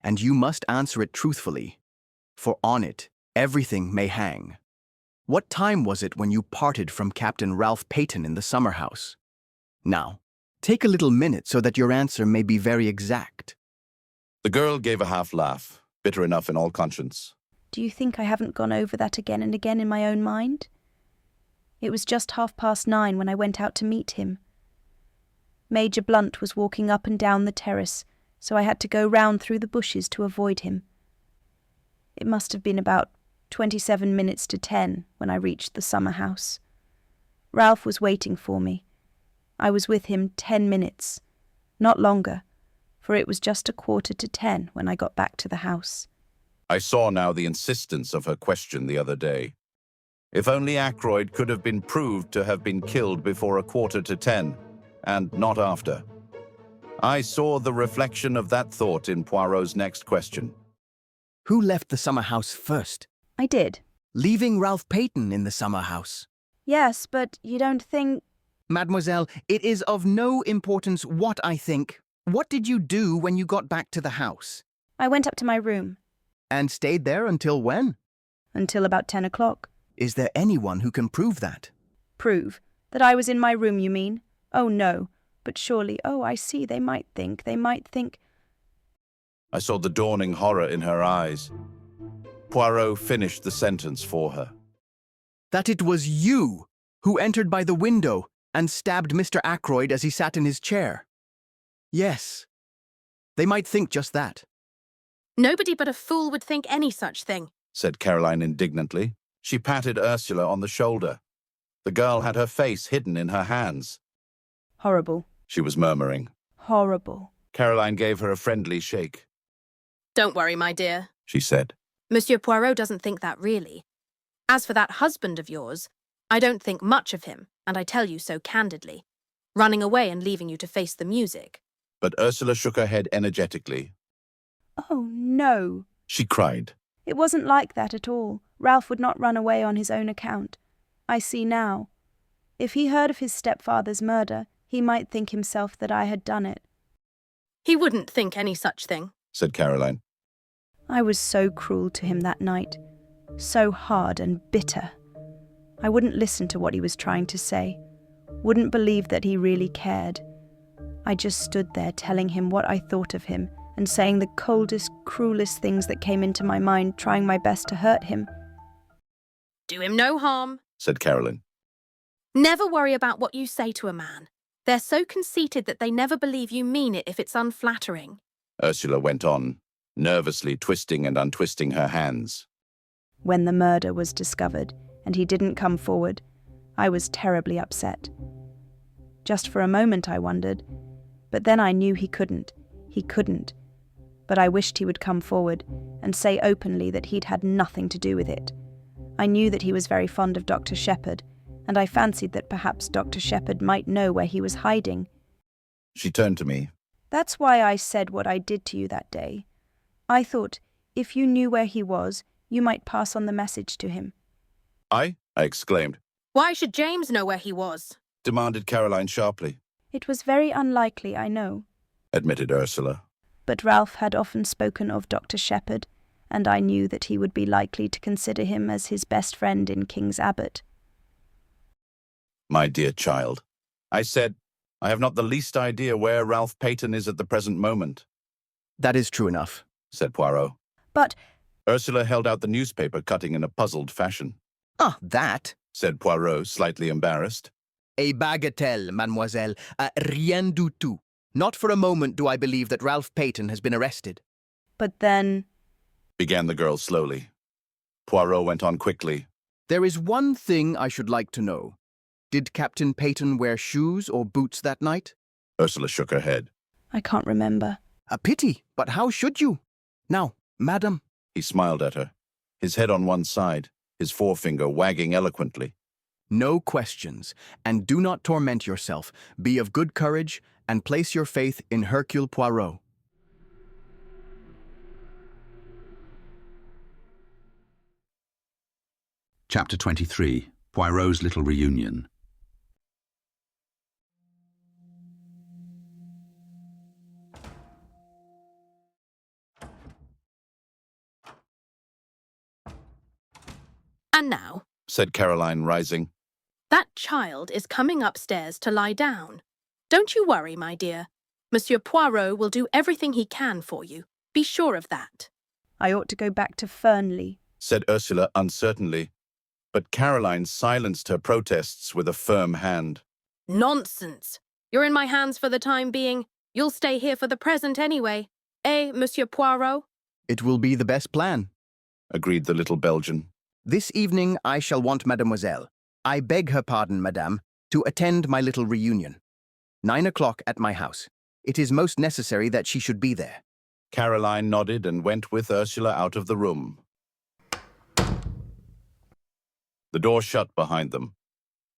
and you must answer it truthfully, for on it everything may hang. What time was it when you parted from Captain Ralph Paton in the summer house? Now, take a little minute so that your answer may be very exact. The girl gave a half laugh, bitter enough in all conscience. Do you think I haven't gone over that again and again in my own mind? It was just 9:30 when I went out to meet him. Major Blunt was walking up and down the terrace, so I had to go round through the bushes to avoid him. It must have been about 27 minutes to 10 when I reached the summer house. Ralph was waiting for me. I was with him 10 minutes, not longer, for it was just 9:45 when I got back to the house. I saw now the insistence of her question the other day. If only Ackroyd could have been proved to have been killed before 9:45, and not after. I saw the reflection of that thought in Poirot's next question. Who left the summer house first? I did. Leaving Ralph Paton in the summer house. Yes, but you don't think... Mademoiselle, it is of no importance what I think. What did you do when you got back to the house? I went up to my room. And stayed there until when? Until about 10 o'clock. Is there anyone who can prove that? Prove? That I was in my room, you mean? Oh, no. But surely, oh, I see, they might think. I saw the dawning horror in her eyes. Poirot finished the sentence for her. That it was you who entered by the window and stabbed Mr. Ackroyd as he sat in his chair. Yes. They might think just that. Nobody but a fool would think any such thing, said Caroline indignantly. She patted Ursula on the shoulder. The girl had her face hidden in her hands. Horrible, she was murmuring. Horrible. Caroline gave her a friendly shake. Don't worry, my dear, she said. Monsieur Poirot doesn't think that really. As for that husband of yours, I don't think much of him, and I tell you so candidly. Running away and leaving you to face the music. But Ursula shook her head energetically. Oh, no, she cried. It wasn't like that at all. Ralph would not run away on his own account. I see now. If he heard of his stepfather's murder, he might think himself that I had done it. He wouldn't think any such thing, said Caroline. I was so cruel to him that night, so hard and bitter. I wouldn't listen to what he was trying to say, wouldn't believe that he really cared. I just stood there telling him what I thought of him and saying the coldest, cruelest things that came into my mind, trying my best to hurt him. Do him no harm, said Caroline. Never worry about what you say to a man. They're so conceited that they never believe you mean it if it's unflattering. Ursula went on, nervously twisting and untwisting her hands. When the murder was discovered and he didn't come forward, I was terribly upset. Just for a moment I wondered, but then I knew he couldn't. He couldn't. But I wished he would come forward and say openly that he'd had nothing to do with it. I knew that he was very fond of Dr. Sheppard, and I fancied that perhaps Dr. Sheppard might know where he was hiding. She turned to me. That's why I said what I did to you that day. I thought, if you knew where he was, you might pass on the message to him. I exclaimed. Why should James know where he was? Demanded Caroline sharply. It was very unlikely, I know, admitted Ursula. But Ralph had often spoken of Dr. Sheppard, and I knew that he would be likely to consider him as his best friend in King's Abbot. My dear child, I said, I have not the least idea where Ralph Paton is at the present moment. That is true enough, said Poirot. But... Ursula held out the newspaper cutting in a puzzled fashion. Ah, that, said Poirot, slightly embarrassed. A bagatelle, mademoiselle, rien du tout. Not for a moment do I believe that Ralph Paton has been arrested. But then... began the girl slowly. Poirot went on quickly. There is one thing I should like to know. Did Captain Paton wear shoes or boots that night? Ursula shook her head. I can't remember. A pity, but how should you? Now, madam. He smiled at her, his head on one side, his forefinger wagging eloquently. No questions, and do not torment yourself. Be of good courage, and place your faith in Hercule Poirot. Chapter 23. Poirot's Little Reunion. And now, said Caroline, rising. That child is coming upstairs to lie down. Don't you worry, my dear. Monsieur Poirot will do everything he can for you. Be sure of that. I ought to go back to Fernley, said Ursula uncertainly, but Caroline silenced her protests with a firm hand. Nonsense. You're in my hands for the time being. You'll stay here for the present anyway. Eh, Monsieur Poirot? It will be the best plan, agreed the little Belgian. This evening I shall want Mademoiselle. I beg her pardon, Madame, to attend my little reunion. 9 o'clock at my house. It is most necessary that she should be there. Caroline nodded and went with Ursula out of the room. The door shut behind them.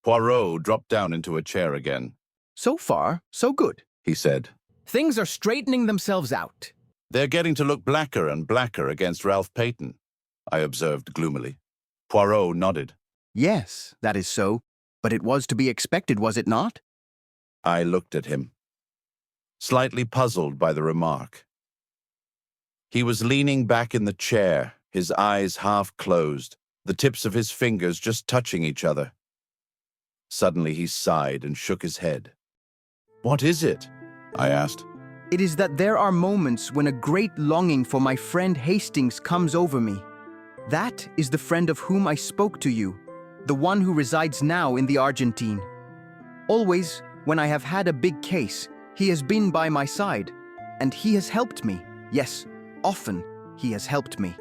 Poirot dropped down into a chair again. So far, so good, he said. Things are straightening themselves out. They're getting to look blacker and blacker against Ralph Paton, I observed gloomily. Poirot nodded. Yes, that is so. But it was to be expected, was it not? I looked at him, slightly puzzled by the remark. He was leaning back in the chair, his eyes half closed, the tips of his fingers just touching each other. Suddenly he sighed and shook his head. What is it? I asked. It is that there are moments when a great longing for my friend Hastings comes over me. That is the friend of whom I spoke to you, the one who resides now in the Argentine. Always, when I have had a big case, he has been by my side, and he has helped me. Yes, often he has helped me.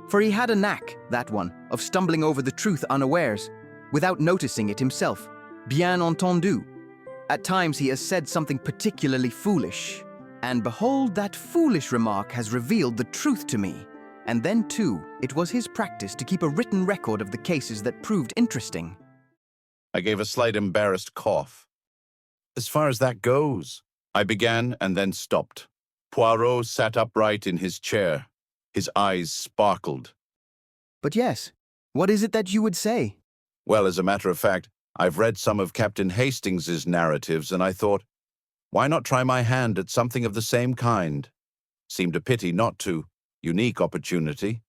For he had a knack, that one, of stumbling over the truth unawares, without noticing it himself. Bien entendu. At times he has said something particularly foolish, and behold, that foolish remark has revealed the truth to me. And then, too, it was his practice to keep a written record of the cases that proved interesting. I gave a slight embarrassed cough. As far as that goes, I began and then stopped. Poirot sat upright in his chair. His eyes sparkled. But yes, what is it that you would say? Well, as a matter of fact, I've read some of Captain Hastings's narratives, and I thought, why not try my hand at something of the same kind? Seemed a pity not to. Unique opportunity.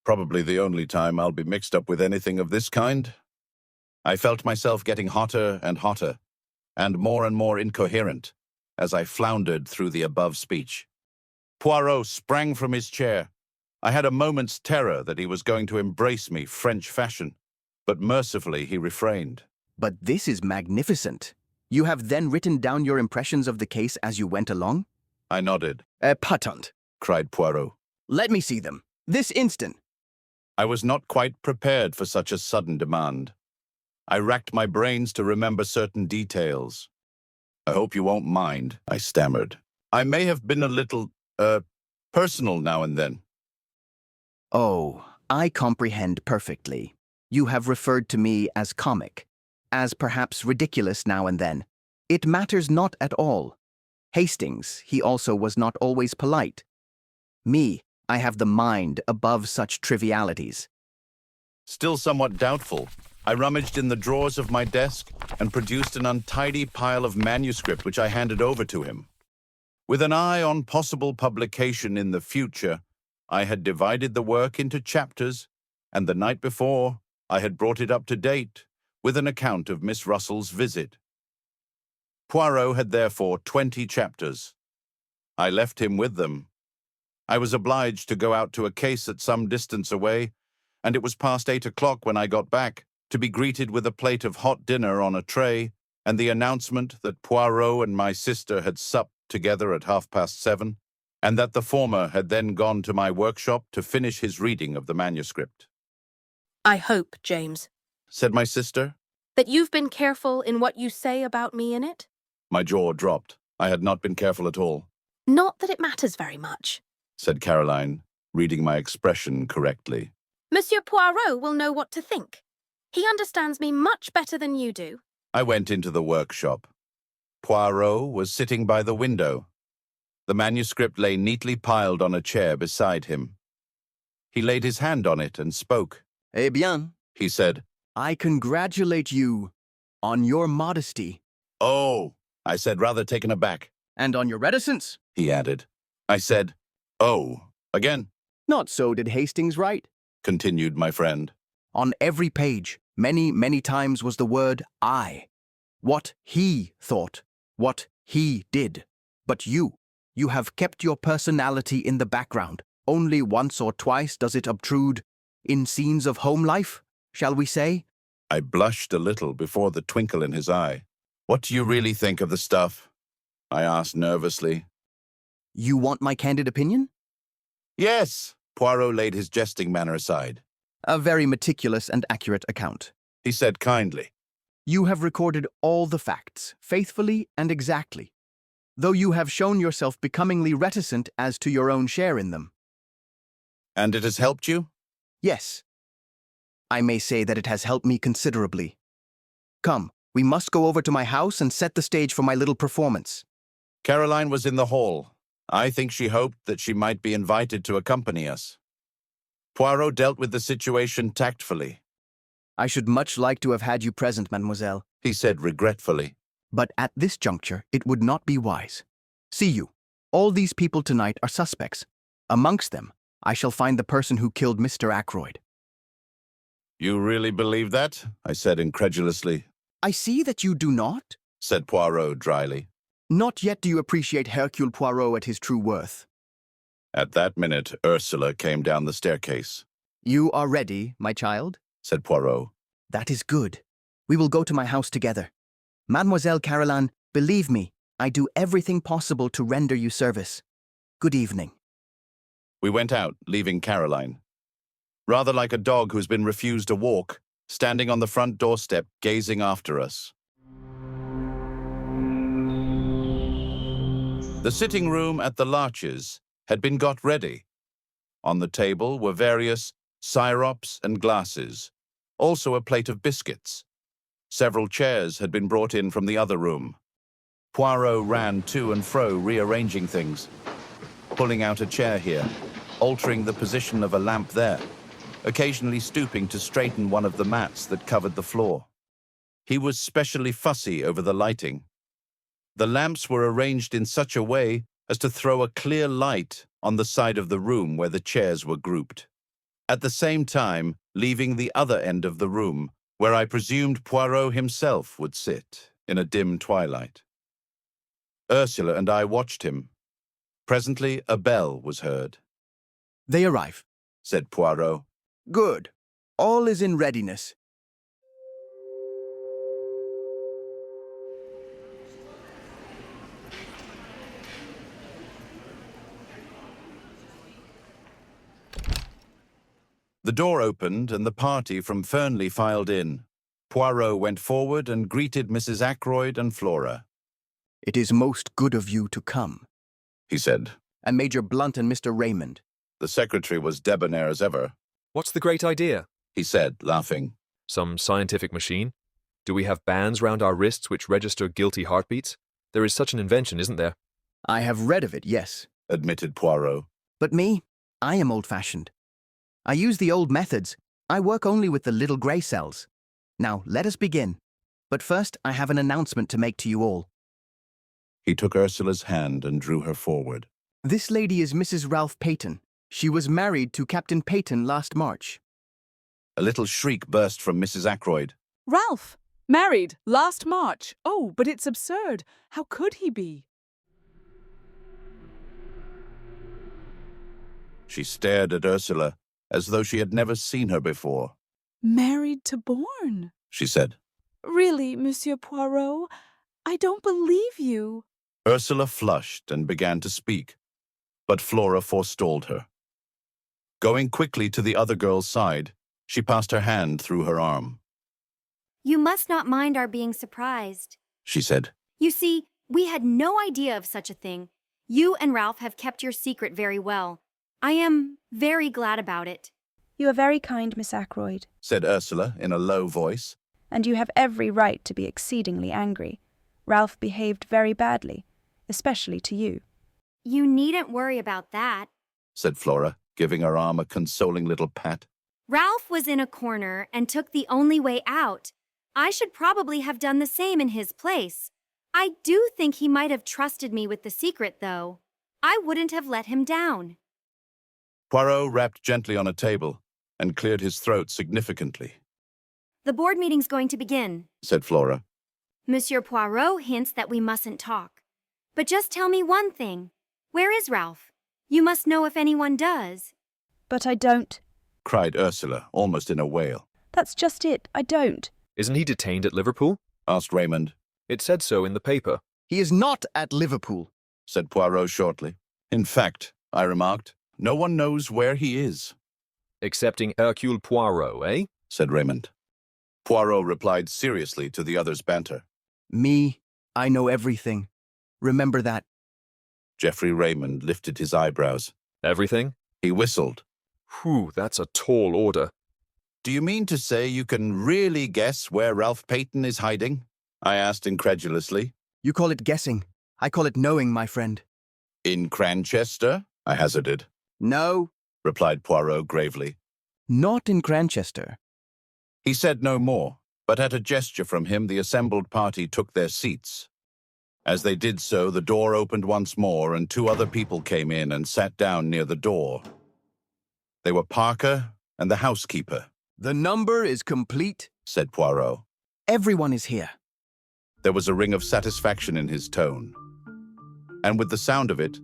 Probably the only time I'll be mixed up with anything of this kind. I felt myself getting hotter and hotter, and more incoherent, as I floundered through the above speech. Poirot sprang from his chair. I had a moment's terror that he was going to embrace me French fashion, but mercifully he refrained. But this is magnificent. You have then written down your impressions of the case as you went along? I nodded. Patent, cried Poirot. Let me see them. This instant. I was not quite prepared for such a sudden demand. I racked my brains to remember certain details. I hope you won't mind, I stammered. I may have been a little, personal now and then. Oh, I comprehend perfectly. You have referred to me as comic, as perhaps ridiculous now and then. It matters not at all. Hastings, he also was not always polite. Me, I have the mind above such trivialities. Still somewhat doubtful, I rummaged in the drawers of my desk and produced an untidy pile of manuscript which I handed over to him. With an eye on possible publication in the future, I had divided the work into chapters, and the night before, I had brought it up to date with an account of Miss Russell's visit. Poirot had therefore 20 chapters. I left him with them. I was obliged to go out to a case at some distance away, and it was past 8 o'clock when I got back, to be greeted with a plate of hot dinner on a tray, and the announcement that Poirot and my sister had supped together at 7:30, and that the former had then gone to my workshop to finish his reading of the manuscript. I hope, James, said my sister, that you've been careful in what you say about me in it. My jaw dropped. I had not been careful at all. Not that it matters very much, said Caroline, reading my expression correctly. Monsieur Poirot will know what to think. He understands me much better than you do. I went into the workshop. Poirot was sitting by the window. The manuscript lay neatly piled on a chair beside him. He laid his hand on it and spoke. Eh bien, he said. I congratulate you on your modesty. Oh, I said, rather taken aback. And on your reticence, he added. I said, oh, again. Not so did Hastings write, continued my friend. On every page, Many, many times was the word I. What he thought, what he did. But you have kept your personality in the background. Only once or twice does it obtrude in scenes of home life, shall we say? I blushed a little before the twinkle in his eye. What do you really think of the stuff? I asked nervously. You want my candid opinion? Yes. Poirot laid his jesting manner aside. A very meticulous and accurate account, he said kindly. You have recorded all the facts, faithfully and exactly, though you have shown yourself becomingly reticent as to your own share in them. And it has helped you? Yes. I may say that it has helped me considerably. Come, we must go over to my house and set the stage for my little performance. Caroline was in the hall. I think she hoped that she might be invited to accompany us. Poirot dealt with the situation tactfully. I should much like to have had you present, mademoiselle, he said regretfully. But at this juncture, it would not be wise. See you, all these people tonight are suspects. Amongst them, I shall find the person who killed Mr. Ackroyd. You really believe that? I said incredulously. I see that you do not, said Poirot dryly. Not yet do you appreciate Hercule Poirot at his true worth. At that minute, Ursula came down the staircase. You are ready, my child? Said Poirot. That is good. We will go to my house together. Mademoiselle Caroline, believe me, I do everything possible to render you service. Good evening. We went out, leaving Caroline. Rather like a dog who's been refused a walk, standing on the front doorstep, gazing after us. The sitting room at the Larches had been got ready. On the table were various syrops and glasses, also a plate of biscuits. Several chairs had been brought in from the other room. Poirot ran to and fro, rearranging things, pulling out a chair here, altering the position of a lamp there, occasionally stooping to straighten one of the mats that covered the floor. He was specially fussy over the lighting. The lamps were arranged in such a way as to throw a clear light on the side of the room where the chairs were grouped, at the same time leaving the other end of the room, where I presumed Poirot himself would sit in a dim twilight. Ursula and I watched him. Presently a bell was heard. They arrive, said Poirot. Good. All is in readiness. The door opened and the party from Fernley filed in. Poirot went forward and greeted Mrs. Ackroyd and Flora. It is most good of you to come, he said. And Major Blunt and Mr. Raymond. The secretary was debonair as ever. What's the great idea? He said, laughing. Some scientific machine? Do we have bands round our wrists which register guilty heartbeats? There is such an invention, isn't there? I have read of it, yes, admitted Poirot. But me, I am old-fashioned. I use the old methods. I work only with the little grey cells. Now, let us begin. But first, I have an announcement to make to you all. He took Ursula's hand and drew her forward. This lady is Mrs. Ralph Paton. She was married to Captain Paton last March. A little shriek burst from Mrs. Ackroyd. Ralph! Married last March. Oh, but it's absurd. How could he be? She stared at Ursula as though she had never seen her before. Married to Bourne, she said. Really, Monsieur Poirot? I don't believe you. Ursula flushed and began to speak, but Flora forestalled her. Going quickly to the other girl's side, she passed her hand through her arm. You must not mind our being surprised, she said. You see, we had no idea of such a thing. You and Ralph have kept your secret very well. I am very glad about it. You are very kind, Miss Ackroyd, said Ursula in a low voice. And you have every right to be exceedingly angry. Ralph behaved very badly, especially to you. You needn't worry about that, said Flora, giving her arm a consoling little pat. Ralph was in a corner and took the only way out. I should probably have done the same in his place. I do think he might have trusted me with the secret, though. I wouldn't have let him down. Poirot rapped gently on a table and cleared his throat significantly. The board meeting's going to begin. said Flora. Monsieur Poirot hints that we mustn't talk. But just tell me one thing. Where is Ralph? You must know if anyone does. But I don't. Cried Ursula, almost in a wail. That's just it. I don't. Isn't he detained at Liverpool? Asked Raymond. It said so in the paper. He is not at Liverpool, said Poirot shortly. In fact, I remarked, no one knows where he is. Excepting Hercule Poirot, eh? Said Raymond. Poirot replied seriously to the other's banter. Me, I know everything. Remember that. Geoffrey Raymond lifted his eyebrows. Everything? He whistled. Whew, that's a tall order. Do you mean to say you can really guess where Ralph Paton is hiding? I asked incredulously. You call it guessing. I call it knowing, my friend. In Cranchester? I hazarded. No, replied Poirot gravely. Not in Cranchester. He said no more, but at a gesture from him the assembled party took their seats. As they did so, the door opened once more and two other people came in and sat down near the door. They were Parker and the housekeeper. The number is complete, said Poirot. Everyone is here. There was a ring of satisfaction in his tone. And with the sound of it,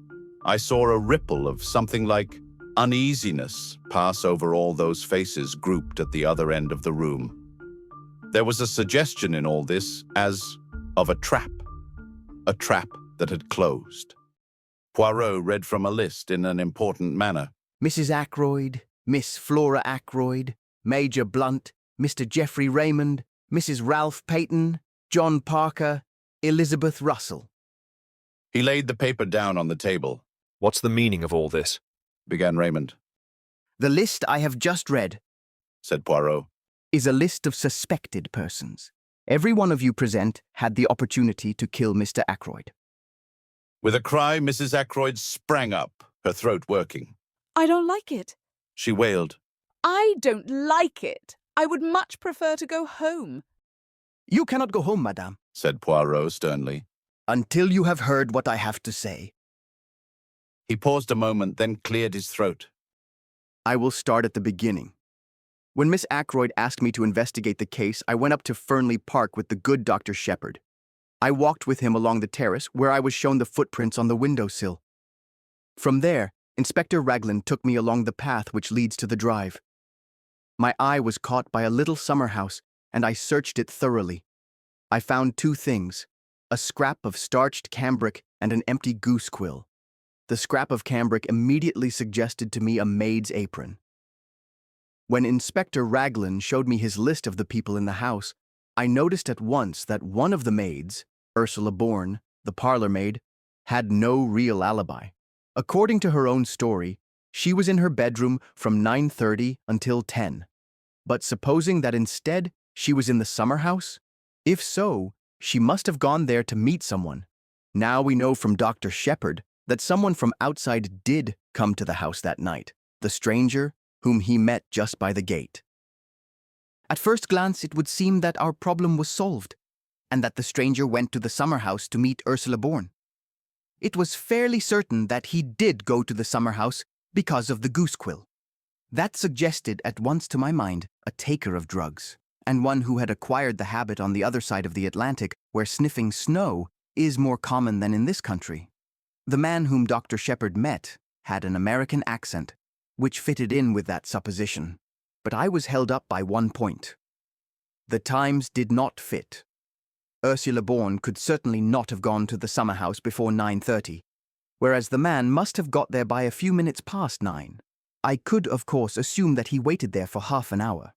I saw a ripple of something like uneasiness pass over all those faces grouped at the other end of the room. There was a suggestion in all this as of a trap that had closed. Poirot read from a list in an important manner. Mrs. Ackroyd, Miss Flora Ackroyd, Major Blunt, Mr. Geoffrey Raymond, Mrs. Ralph Paton, John Parker, Elizabeth Russell. He laid the paper down on the table. What's the meaning of all this? Began Raymond. The list I have just read, said Poirot, is a list of suspected persons. Every one of you present had the opportunity to kill Mr. Ackroyd. With a cry, Mrs. Ackroyd sprang up, her throat working. I don't like it. She wailed. I don't like it. I would much prefer to go home. You cannot go home, madame, said Poirot sternly, until you have heard what I have to say. He paused a moment, then cleared his throat. I will start at the beginning. When Miss Ackroyd asked me to investigate the case, I went up to Fernley Park with the good Dr. Shepherd. I walked with him along the terrace where I was shown the footprints on the windowsill. From there, Inspector Raglan took me along the path which leads to the drive. My eye was caught by a little summer house, and I searched it thoroughly. I found two things, a scrap of starched cambric and an empty goose quill. The scrap of cambric immediately suggested to me a maid's apron. When Inspector Raglan showed me his list of the people in the house, I noticed at once that one of the maids, Ursula Bourne, the parlourmaid, had no real alibi. According to her own story, she was in her bedroom from 9:30 until 10. But supposing that instead she was in the summer house? If so, she must have gone there to meet someone. Now we know from Dr. Shepherd that someone from outside did come to the house that night, the stranger whom he met just by the gate. At first glance, it would seem that our problem was solved, and that the stranger went to the summer house to meet Ursula Bourne. It was fairly certain that he did go to the summer house because of the goose quill. That suggested at once to my mind a taker of drugs, and one who had acquired the habit on the other side of the Atlantic, where sniffing snow is more common than in this country. The man whom Dr. Shepherd met had an American accent, which fitted in with that supposition. But I was held up by one point. The times did not fit. Ursula Bourne could certainly not have gone to the summer house before 9:30, whereas the man must have got there by a few minutes past 9. I could, of course, assume that he waited there for half an hour.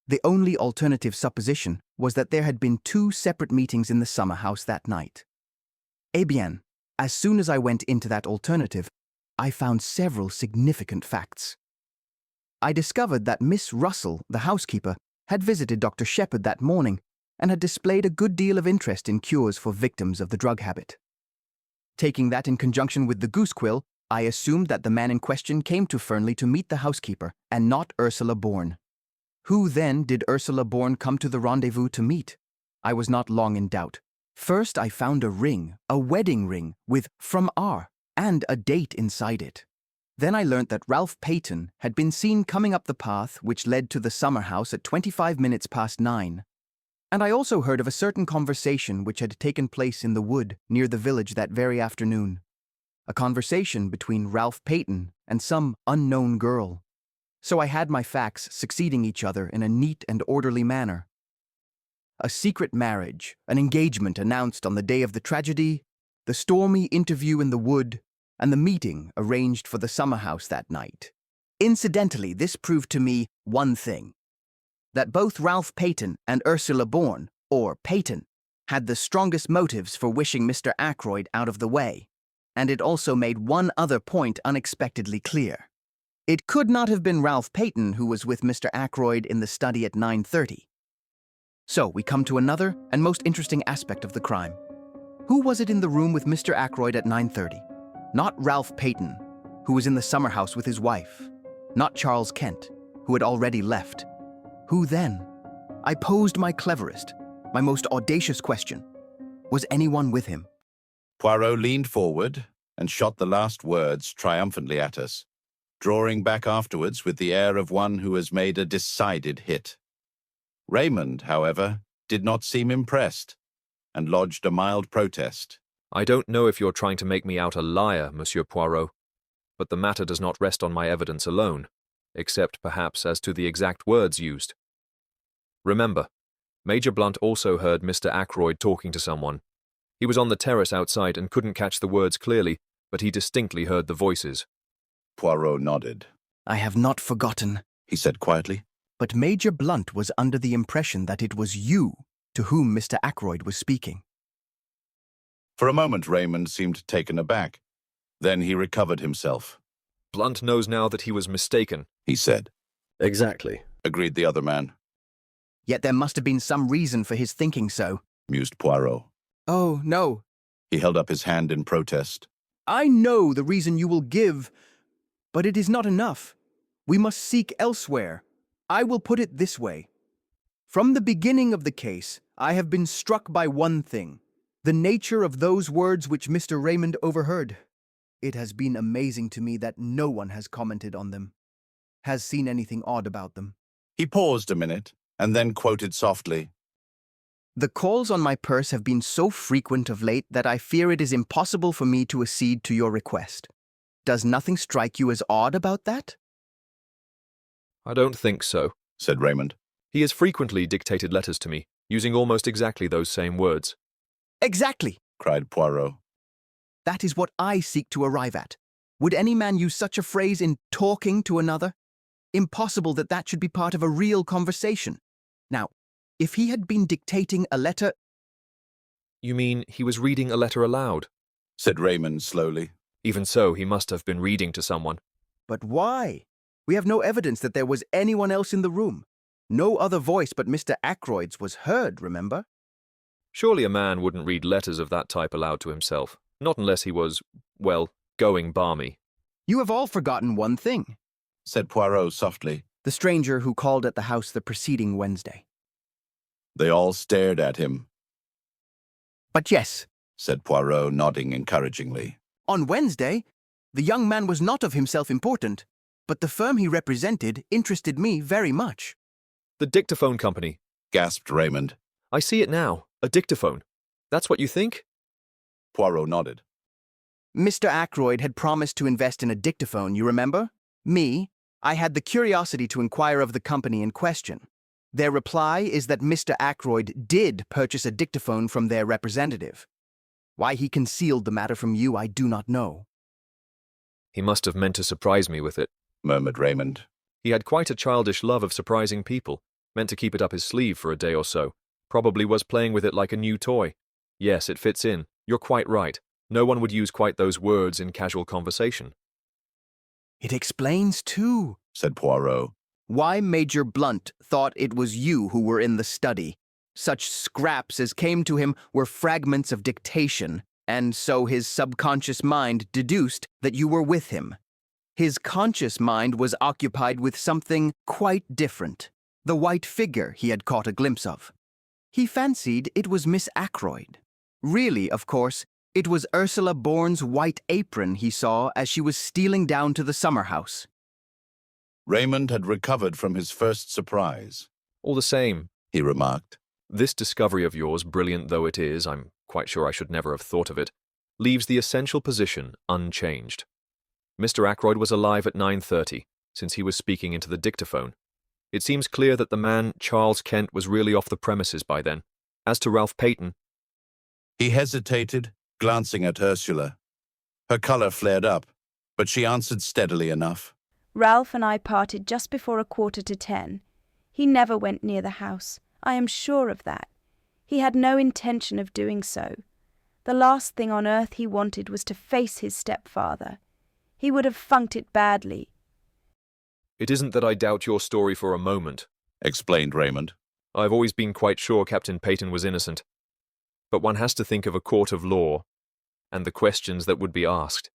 The only alternative supposition was that there had been two separate meetings in the summer house that night. Eh bien, as soon as I went into that alternative, I found several significant facts. I discovered that Miss Russell, the housekeeper, had visited Dr. Shepherd that morning and had displayed a good deal of interest in cures for victims of the drug habit. Taking that in conjunction with the goose quill, I assumed that the man in question came to Fernley to meet the housekeeper and not Ursula Bourne. Who then did Ursula Bourne come to the rendezvous to meet? I was not long in doubt. First, I found a ring, a wedding ring, with "From R" and a date inside it. Then I learnt that Ralph Paton had been seen coming up the path which led to the summer house at 25 minutes past 9. And I also heard of a certain conversation which had taken place in the wood near the village that very afternoon. A conversation between Ralph Paton and some unknown girl. So I had my facts succeeding each other in a neat and orderly manner. A secret marriage, an engagement announced on the day of the tragedy, the stormy interview in the wood, and the meeting arranged for the summer house that night. Incidentally, this proved to me one thing. That both Ralph Paton and Ursula Bourne, or Paton, had the strongest motives for wishing Mr. Ackroyd out of the way, and it also made one other point unexpectedly clear. It could not have been Ralph Paton who was with Mr. Ackroyd in the study at 9:30. So we come to another and most interesting aspect of the crime. Who was it in the room with Mr. Ackroyd at 9:30? Not Ralph Paton, who was in the summer house with his wife. Not Charles Kent, who had already left. Who then? I posed my cleverest, my most audacious question. Was anyone with him? Poirot leaned forward and shot the last words triumphantly at us, drawing back afterwards with the air of one who has made a decided hit. Raymond, however, did not seem impressed, and lodged a mild protest. I don't know if you're trying to make me out a liar, Monsieur Poirot, but the matter does not rest on my evidence alone, except perhaps as to the exact words used. Remember, Major Blunt also heard Mr. Ackroyd talking to someone. He was on the terrace outside and couldn't catch the words clearly, but he distinctly heard the voices. Poirot nodded. I have not forgotten, he said quietly. But Major Blunt was under the impression that it was you to whom Mr. Ackroyd was speaking. For a moment Raymond seemed taken aback. Then he recovered himself. Blunt knows now that he was mistaken, he said. Exactly, agreed the other man. Yet there must have been some reason for his thinking so, mused Poirot. Oh, no. He held up his hand in protest. I know the reason you will give, but it is not enough. We must seek elsewhere. I will put it this way. From the beginning of the case, I have been struck by one thing, the nature of those words which Mr. Raymond overheard. It has been amazing to me that no one has commented on them, has seen anything odd about them. He paused a minute, and then quoted softly. The calls on my purse have been so frequent of late that I fear it is impossible for me to accede to your request. Does nothing strike you as odd about that? I don't think so, said Raymond. He has frequently dictated letters to me, using almost exactly those same words. Exactly, cried Poirot. That is what I seek to arrive at. Would any man use such a phrase in talking to another? Impossible that that should be part of a real conversation. Now, if he had been dictating a letter... You mean he was reading a letter aloud? Said Raymond slowly. Even so, he must have been reading to someone. But why? We have no evidence that there was anyone else in the room. No other voice but Mr. Ackroyd's was heard, remember? Surely a man wouldn't read letters of that type aloud to himself, not unless he was, well, going balmy. You have all forgotten one thing, said Poirot softly. The stranger who called at the house the preceding Wednesday. They all stared at him. But yes, said Poirot, nodding encouragingly. On Wednesday, the young man was not of himself important, but the firm he represented interested me very much. The dictaphone company, gasped Raymond. I see it now. A dictaphone. That's what you think? Poirot nodded. Mr. Ackroyd had promised to invest in a dictaphone, you remember? Me, I had the curiosity to inquire of the company in question. Their reply is that Mr. Ackroyd did purchase a dictaphone from their representative. Why he concealed the matter from you, I do not know. He must have meant to surprise me with it, murmured Raymond. He had quite a childish love of surprising people, meant to keep it up his sleeve for a day or so. Probably was playing with it like a new toy. Yes, it fits in. You're quite right. No one would use quite those words in casual conversation. It explains, too, said Poirot, why Major Blunt thought it was you who were in the study. Such scraps as came to him were fragments of dictation, and so his subconscious mind deduced that you were with him. His conscious mind was occupied with something quite different, the white figure he had caught a glimpse of. He fancied it was Miss Ackroyd. Really, of course, It was Ursula Bourne's white apron he saw as she was stealing down to the summer house. Raymond had recovered from his first surprise. All the same, he remarked, this discovery of yours, brilliant though it is, I'm quite sure I should never have thought of it, leaves the essential position unchanged. Mr. Ackroyd was alive at 9:30, since he was speaking into the dictaphone. It seems clear that the man, Charles Kent, was really off the premises by then. As to Ralph Paton... He hesitated, glancing at Ursula. Her colour flared up, but she answered steadily enough. Ralph and I parted just before 9:45. He never went near the house. I am sure of that. He had no intention of doing so. The last thing on earth he wanted was to face his stepfather. He would have funked it badly. It isn't that I doubt your story for a moment, explained Raymond. I've always been quite sure Captain Paton was innocent. But one has to think of a court of law, and the questions that would be asked.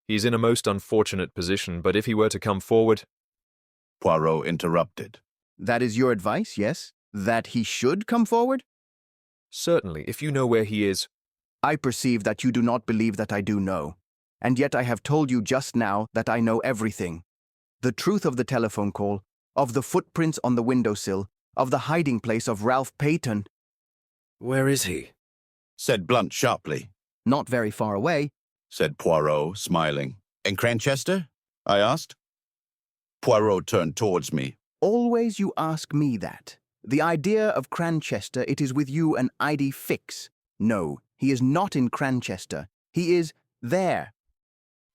He's in a most unfortunate position, but if he were to come forward... Poirot interrupted. That is your advice, yes? That he should come forward? Certainly, if you know where he is. I perceive that you do not believe that I do know. And yet I have told you just now that I know everything. The truth of the telephone call, of the footprints on the windowsill, of the hiding place of Ralph Paton. Where is he? Said Blunt sharply. Not very far away, said Poirot, smiling. In Cranchester? I asked. Poirot turned towards me. Always you ask me that. The idea of Cranchester, it is with you an ID fix. No, he is not in Cranchester. He is there.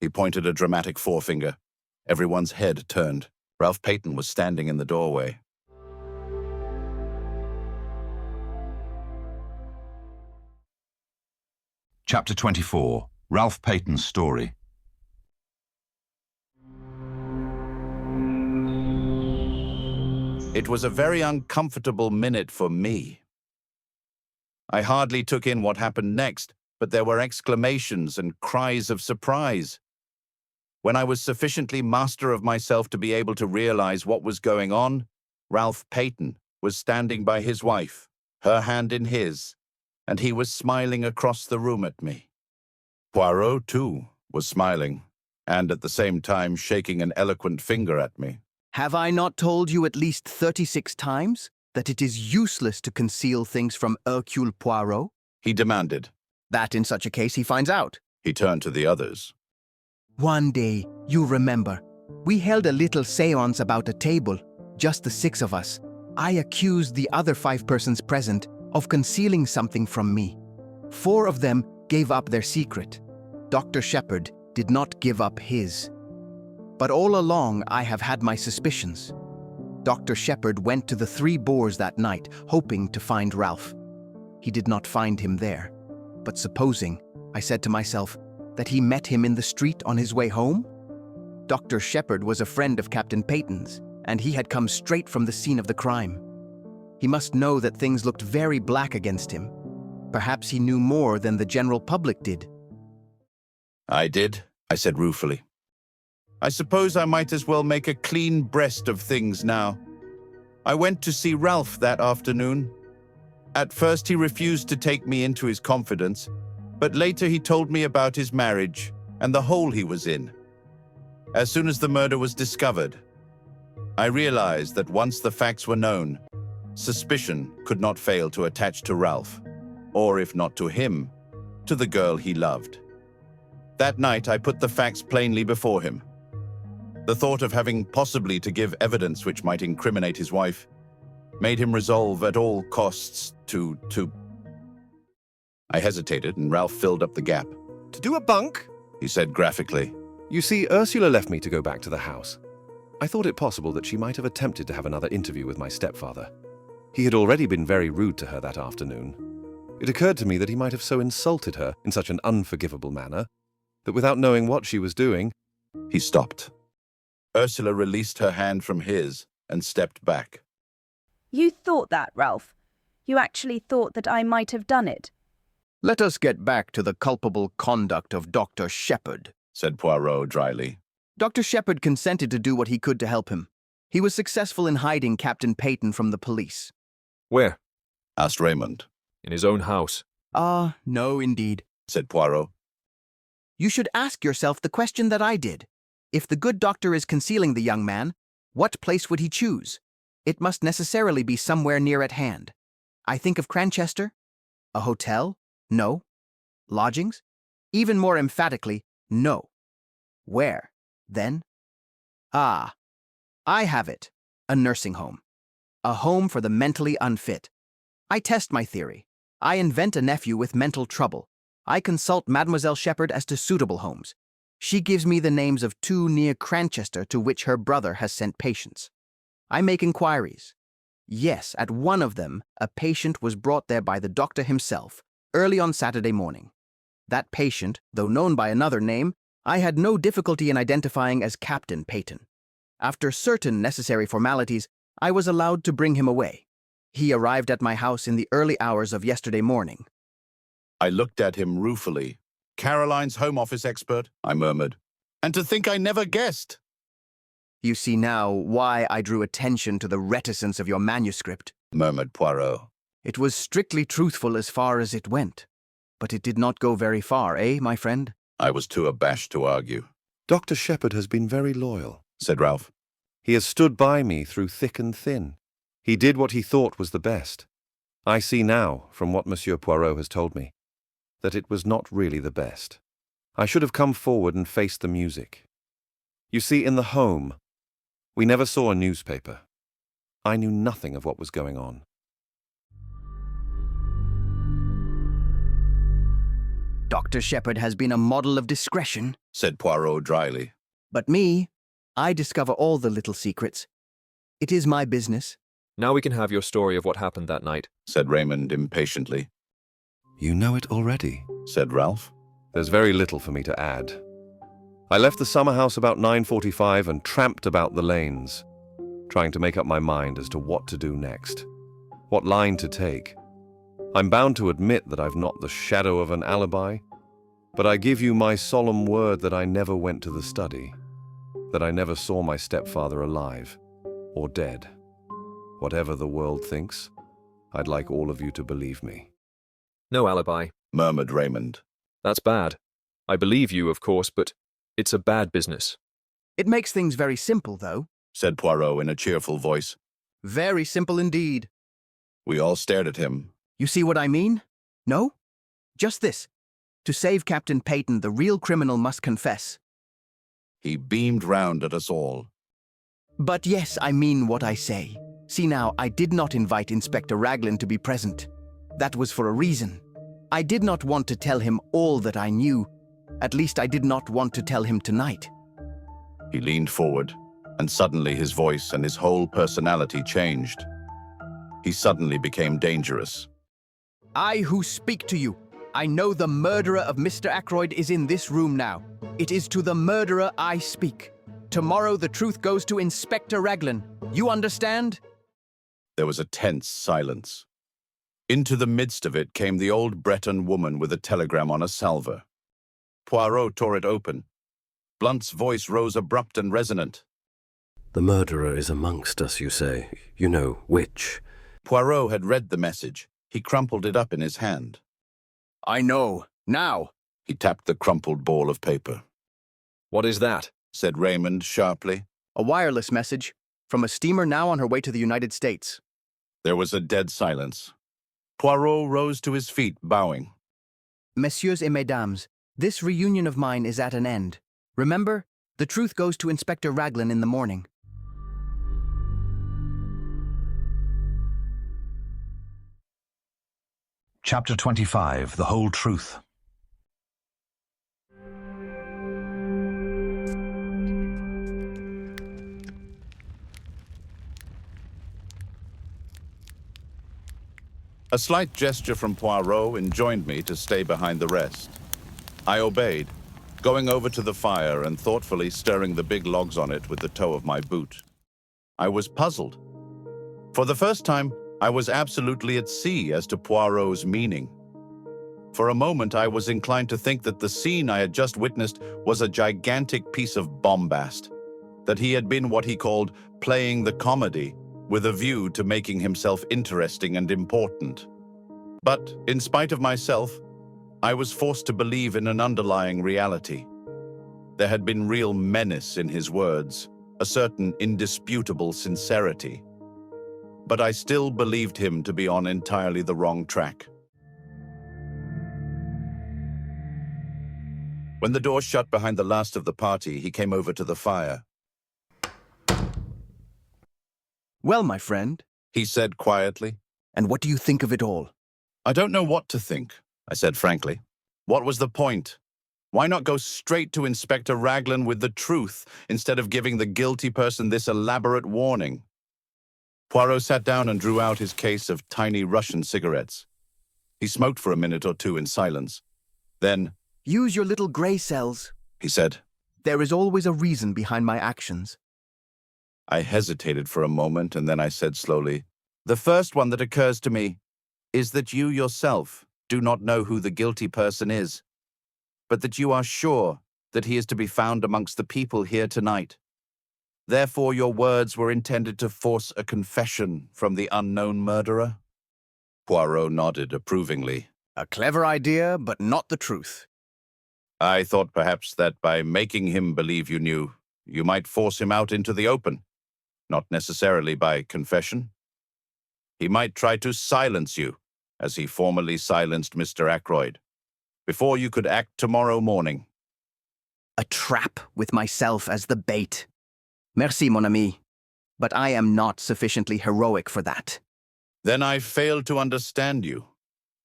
He pointed a dramatic forefinger. Everyone's head turned. Ralph Paton was standing in the doorway. Chapter 24. Ralph Paton's Story. It was a very uncomfortable minute for me. I hardly took in what happened next, but there were exclamations and cries of surprise. When I was sufficiently master of myself to be able to realize what was going on, Ralph Paton was standing by his wife, her hand in his, and he was smiling across the room at me. Poirot, too, was smiling, and at the same time shaking an eloquent finger at me. Have I not told you at least 36 times that it is useless to conceal things from Hercule Poirot? He demanded. That in such a case he finds out. He turned to the others. One day, you remember, we held a little séance about a table, just the 6 of us. I accused the other 5 persons present of concealing something from me. 4 of them gave up their secret. Dr. Sheppard did not give up his. But all along I have had my suspicions. Dr. Sheppard went to the 3 Boars that night, hoping to find Ralph. He did not find him there. But supposing, I said to myself, that he met him in the street on his way home? Dr. Sheppard was a friend of Captain Paton's, and he had come straight from the scene of the crime. He must know that things looked very black against him. Perhaps he knew more than the general public did. I did, I said ruefully. I suppose I might as well make a clean breast of things now. I went to see Ralph that afternoon. At first he refused to take me into his confidence, but later he told me about his marriage and the hole he was in. As soon as the murder was discovered, I realized that once the facts were known, suspicion could not fail to attach to Ralph, or if not to him, to the girl he loved. That night I put the facts plainly before him. The thought of having possibly to give evidence which might incriminate his wife made him resolve at all costs to... I hesitated, and Ralph filled up the gap. To do a bunk? He said graphically. You see, Ursula left me to go back to the house. I thought it possible that she might have attempted to have another interview with my stepfather. He had already been very rude to her that afternoon. It occurred to me that he might have so insulted her in such an unforgivable manner that without knowing what she was doing... He stopped. Ursula released her hand from his and stepped back. You thought that, Ralph? You actually thought that I might have done it? Let us get back to the culpable conduct of Dr. Sheppard, said Poirot dryly. Dr. Sheppard consented to do what he could to help him. He was successful in hiding Captain Paton from the police. Where? Asked Raymond. In his own house. No, indeed. said Poirot. You should ask yourself the question that I did. If the good doctor is concealing the young man, what place would he choose? It must necessarily be somewhere near at hand. I think of Cranchester. A hotel? No. Lodgings? Even more emphatically, no. Where, then? Ah, I have it. A nursing home. A home for the mentally unfit. I test my theory. I invent a nephew with mental trouble. I consult Mademoiselle Shepherd as to suitable homes. She gives me the names of 2 near Cranchester to which her brother has sent patients. I make inquiries. Yes, at one of them, a patient was brought there by the doctor himself, early on Saturday morning. That patient, though known by another name, I had no difficulty in identifying as Captain Paton. After certain necessary formalities, I was allowed to bring him away. He arrived at my house in the early hours of yesterday morning. I looked at him ruefully. Caroline's Home Office expert, I murmured. And to think I never guessed. You see now why I drew attention to the reticence of your manuscript, murmured Poirot. It was strictly truthful as far as it went. But it did not go very far, eh, my friend? I was too abashed to argue. Dr. Shepherd has been very loyal, said Ralph. He has stood by me through thick and thin. He did what he thought was the best. I see now, from what Monsieur Poirot has told me, that it was not really the best. I should have come forward and faced the music. You see, in the home, we never saw a newspaper. I knew nothing of what was going on. Dr. Shepherd has been a model of discretion, said Poirot dryly. But me, I discover all the little secrets. It is my business. Now we can have your story of what happened that night, said Raymond impatiently. You know it already, said Ralph. There's very little for me to add. I left the summer house about 9:45 and tramped about the lanes, trying to make up my mind as to what to do next, what line to take. I'm bound to admit that I've not the shadow of an alibi, but I give you my solemn word that I never went to the study, that I never saw my stepfather alive or dead. Whatever the world thinks, I'd like all of you to believe me. No alibi, murmured Raymond. That's bad. I believe you, of course, but it's a bad business. It makes things very simple, though, said Poirot in a cheerful voice. Very simple indeed. We all stared at him. You see what I mean? No? Just this. To save Captain Paton, the real criminal must confess. He beamed round at us all. But yes, I mean what I say. See now, I did not invite Inspector Raglan to be present. That was for a reason. I did not want to tell him all that I knew. At least I did not want to tell him tonight. He leaned forward, and suddenly his voice and his whole personality changed. He suddenly became dangerous. I who speak to you, I know the murderer of Mr. Ackroyd is in this room now. It is to the murderer I speak. Tomorrow the truth goes to Inspector Raglan. You understand? There was a tense silence. Into the midst of it came the old Breton woman with a telegram on a salver. Poirot tore it open. Blunt's voice rose abrupt and resonant. The murderer is amongst us, you say. You know which. Poirot had read the message. He crumpled it up in his hand. I know. Now. He tapped the crumpled ball of paper. What is that? Said Raymond sharply. A wireless message from a steamer now on her way to the United States. There was a dead silence. Poirot rose to his feet, bowing. Messieurs et mesdames, this reunion of mine is at an end. Remember, the truth goes to Inspector Raglan in the morning. Chapter 25, The Whole Truth. A slight gesture from Poirot enjoined me to stay behind the rest. I obeyed, going over to the fire and thoughtfully stirring the big logs on it with the toe of my boot. I was puzzled. For the first time, I was absolutely at sea as to Poirot's meaning. For a moment, I was inclined to think that the scene I had just witnessed was a gigantic piece of bombast, that he had been what he called playing the comedy, with a view to making himself interesting and important. But, in spite of myself, I was forced to believe in an underlying reality. There had been real menace in his words, a certain indisputable sincerity. But I still believed him to be on entirely the wrong track. When the door shut behind the last of the party, he came over to the fire. Well, my friend, he said quietly. And what do you think of it all? I don't know what to think, I said frankly. What was the point? Why not go straight to Inspector Raglan with the truth instead of giving the guilty person this elaborate warning? Poirot sat down and drew out his case of tiny Russian cigarettes. He smoked for a minute or two in silence. Then, use your little grey cells, he said. There is always a reason behind my actions. I hesitated for a moment, and then I said slowly, the first one that occurs to me is that you yourself do not know who the guilty person is, but that you are sure that he is to be found amongst the people here tonight. Therefore, your words were intended to force a confession from the unknown murderer? Poirot nodded approvingly. A clever idea, but not the truth. I thought perhaps that by making him believe you knew, you might force him out into the open, not necessarily by confession. He might try to silence you, as he formerly silenced Mr. Ackroyd, before you could act tomorrow morning. A trap with myself as the bait. Merci, mon ami, but I am not sufficiently heroic for that. Then I fail to understand you.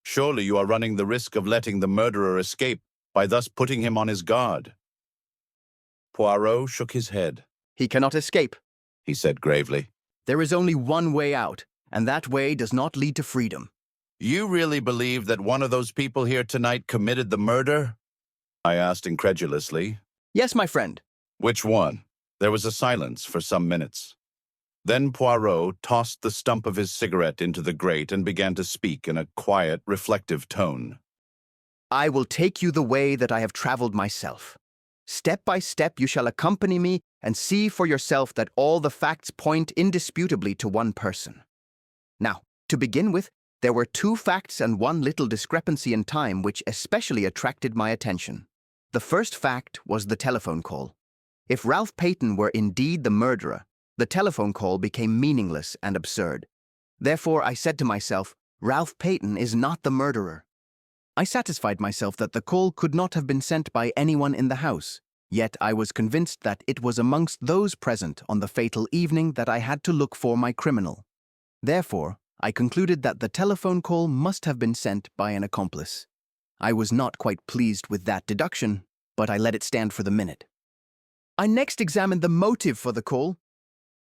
Surely you are running the risk of letting the murderer escape by thus putting him on his guard. Poirot shook his head. He cannot escape, he said gravely. There is only one way out, and that way does not lead to freedom. You really believe that one of those people here tonight committed the murder? I asked incredulously. Yes, my friend. Which one? There was a silence for some minutes. Then Poirot tossed the stump of his cigarette into the grate and began to speak in a quiet, reflective tone. I will take you the way that I have traveled myself. Step by step you shall accompany me and see for yourself that all the facts point indisputably to one person. Now, to begin with, there were two facts and one little discrepancy in time which especially attracted my attention. The first fact was the telephone call. If Ralph Paton were indeed the murderer, the telephone call became meaningless and absurd. Therefore, I said to myself, Ralph Paton is not the murderer. I satisfied myself that the call could not have been sent by anyone in the house, yet I was convinced that it was amongst those present on the fatal evening that I had to look for my criminal. Therefore, I concluded that the telephone call must have been sent by an accomplice. I was not quite pleased with that deduction, but I let it stand for the minute. I next examined the motive for the call.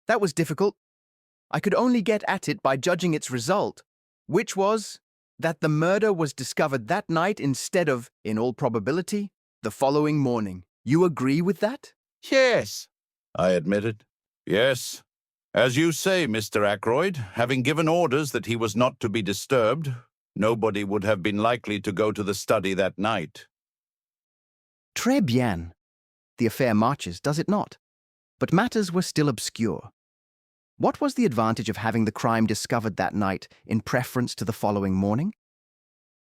That was difficult. I could only get at it by judging its result, which was that the murder was discovered that night instead of, in all probability, the following morning. You agree with that? Yes, I admitted. Yes. As you say, Mr. Ackroyd, having given orders that he was not to be disturbed, nobody would have been likely to go to the study that night. Très bien. The affair marches, does it not? But matters were still obscure. What was the advantage of having the crime discovered that night in preference to the following morning?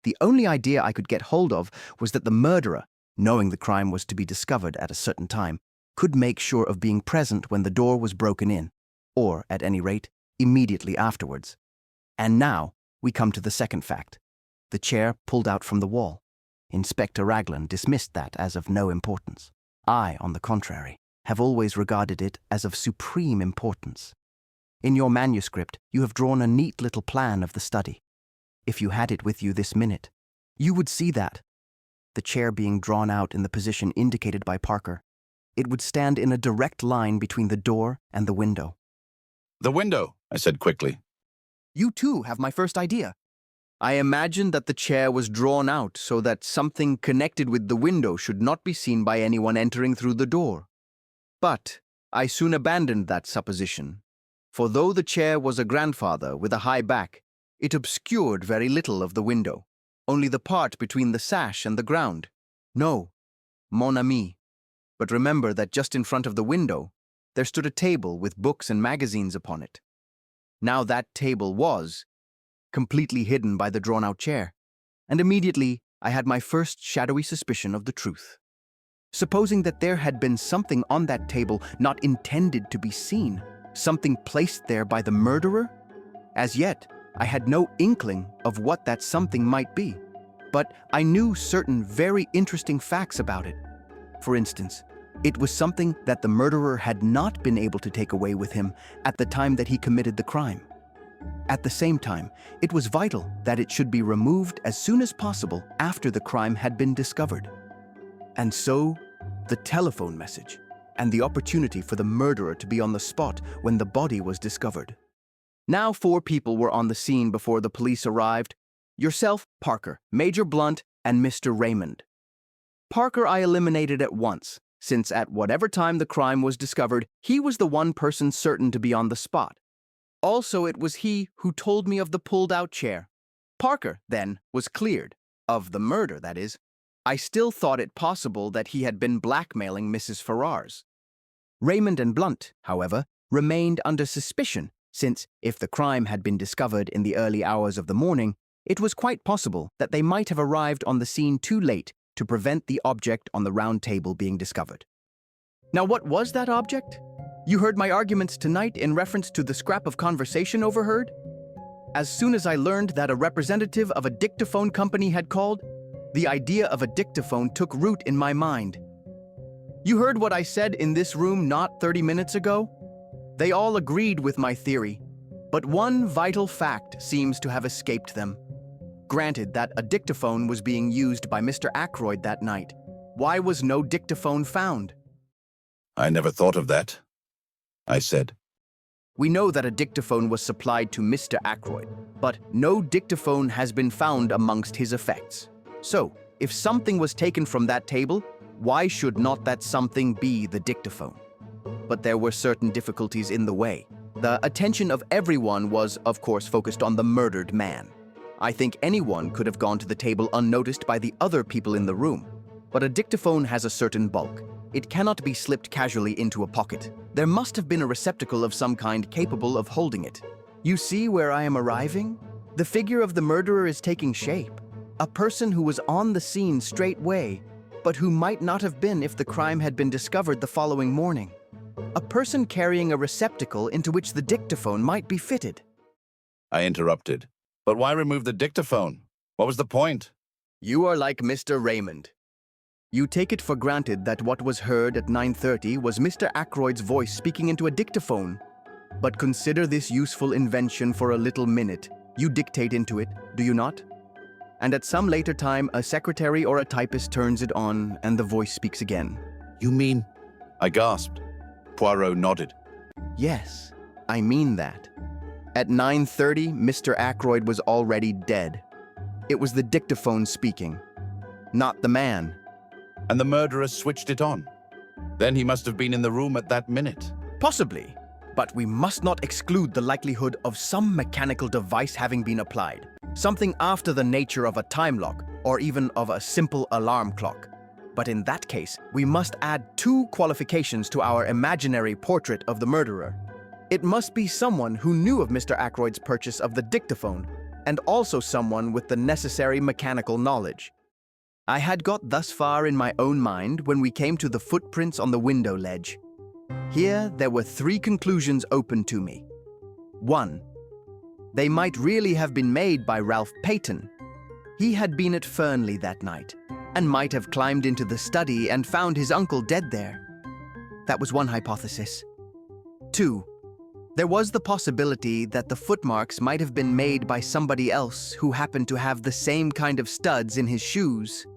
The only idea I could get hold of was that the murderer, knowing the crime was to be discovered at a certain time, could make sure of being present when the door was broken in, or, at any rate, immediately afterwards. And now we come to the second fact. The chair pulled out from the wall. Inspector Raglan dismissed that as of no importance. I, on the contrary, have always regarded it as of supreme importance. In your manuscript, you have drawn a neat little plan of the study. If you had it with you this minute, you would see that, the chair being drawn out in the position indicated by Parker, it would stand in a direct line between the door and the window. The window, I said quickly. You too have my first idea. I imagined that the chair was drawn out so that something connected with the window should not be seen by anyone entering through the door. But I soon abandoned that supposition, for though the chair was a grandfather with a high back, it obscured very little of the window, only the part between the sash and the ground. No, mon ami. But remember that just in front of the window, there stood a table with books and magazines upon it. Now that table was completely hidden by the drawn-out chair, and immediately I had my first shadowy suspicion of the truth. Supposing that there had been something on that table not intended to be seen, something placed there by the murderer? As yet, I had no inkling of what that something might be, but I knew certain very interesting facts about it. For instance, it was something that the murderer had not been able to take away with him at the time that he committed the crime. At the same time, it was vital that it should be removed as soon as possible after the crime had been discovered. And so, the telephone message, and the opportunity for the murderer to be on the spot when the body was discovered. Now 4 people were on the scene before the police arrived. Yourself, Parker, Major Blunt, and Mr. Raymond. Parker I eliminated at once, since at whatever time the crime was discovered, he was the one person certain to be on the spot. Also, it was he who told me of the pulled-out chair. Parker, then, was cleared. Of the murder, that is. I still thought it possible that he had been blackmailing Mrs. Ferrars. Raymond and Blunt, however, remained under suspicion, since, if the crime had been discovered in the early hours of the morning, it was quite possible that they might have arrived on the scene too late to prevent the object on the round table being discovered. Now, what was that object? You heard my arguments tonight in reference to the scrap of conversation overheard? As soon as I learned that a representative of a dictaphone company had called, the idea of a dictaphone took root in my mind. You heard what I said in this room not 30 minutes ago? They all agreed with my theory, but one vital fact seems to have escaped them. Granted that a dictaphone was being used by Mr. Ackroyd that night, why was no dictaphone found? I never thought of that, I said. We know that a dictaphone was supplied to Mr. Ackroyd, but no dictaphone has been found amongst his effects. So, if something was taken from that table, why should not that something be the dictaphone? But there were certain difficulties in the way. The attention of everyone was, of course, focused on the murdered man. I think anyone could have gone to the table unnoticed by the other people in the room. But a dictaphone has a certain bulk. It cannot be slipped casually into a pocket. There must have been a receptacle of some kind capable of holding it. You see where I am arriving? The figure of the murderer is taking shape. A person who was on the scene straightway, but who might not have been if the crime had been discovered the following morning. A person carrying a receptacle into which the dictaphone might be fitted. I interrupted. But why remove the dictaphone? What was the point? You are like Mr. Raymond. You take it for granted that what was heard at 9:30 was Mr. Ackroyd's voice speaking into a dictaphone. But consider this useful invention for a little minute. You dictate into it, do you not? And at some later time, a secretary or a typist turns it on, and the voice speaks again. You mean? I gasped. Poirot nodded. Yes, I mean that. At 9:30, Mr. Ackroyd was already dead. It was the dictaphone speaking, not the man. And the murderer switched it on. Then he must have been in the room at that minute. Possibly, but we must not exclude the likelihood of some mechanical device having been applied. Something after the nature of a time lock, or even of a simple alarm clock. But in that case, we must add 2 qualifications to our imaginary portrait of the murderer. It must be someone who knew of Mr. Ackroyd's purchase of the dictaphone, and also someone with the necessary mechanical knowledge. I had got thus far in my own mind when we came to the footprints on the window ledge. Here there were 3 conclusions open to me. 1. They might really have been made by Ralph Paton. He had been at Fernley that night, and might have climbed into the study and found his uncle dead there. That was one hypothesis. 2. There was the possibility that the footmarks might have been made by somebody else who happened to have the same kind of studs in his shoes.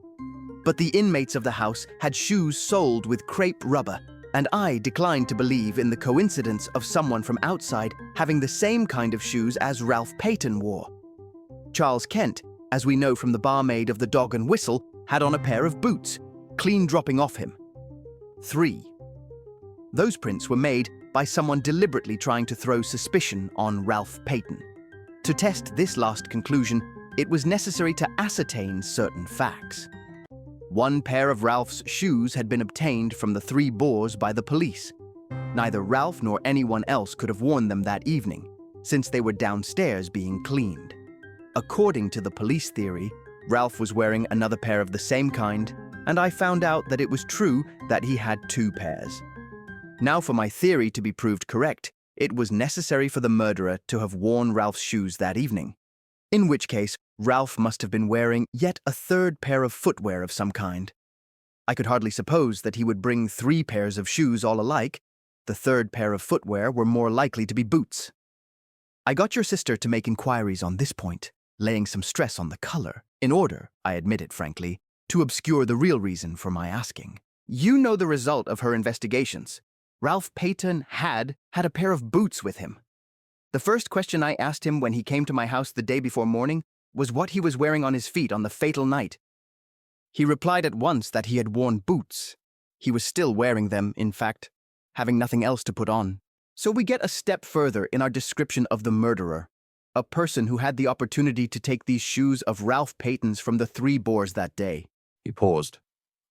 But the inmates of the house had shoes soled with crepe rubber, and I declined to believe in the coincidence of someone from outside having the same kind of shoes as Ralph Paton wore. Charles Kent, as we know from the barmaid of the Dog and Whistle, had on a pair of boots, clean dropping off him. 3. Those prints were made by someone deliberately trying to throw suspicion on Ralph Paton. To test this last conclusion, it was necessary to ascertain certain facts. 1 pair of Ralph's shoes had been obtained from the 3 Boers by the police. Neither Ralph nor anyone else could have worn them that evening, since they were downstairs being cleaned. According to the police theory, Ralph was wearing another pair of the same kind, and I found out that it was true that he had 2 pairs. Now for my theory to be proved correct, it was necessary for the murderer to have worn Ralph's shoes that evening. In which case, Ralph must have been wearing yet a 3rd pair of footwear of some kind. I could hardly suppose that he would bring 3 pairs of shoes all alike. The 3rd pair of footwear were more likely to be boots. I got your sister to make inquiries on this point, laying some stress on the color, in order, I admit it frankly, to obscure the real reason for my asking. You know the result of her investigations. Ralph Paton had a pair of boots with him. The first question I asked him when he came to my house the day before morning was what he was wearing on his feet on the fatal night. He replied at once that he had worn boots. He was still wearing them, in fact, having nothing else to put on. So we get a step further in our description of the murderer, a person who had the opportunity to take these shoes of Ralph Paton's from the 3 Boars that day. He paused,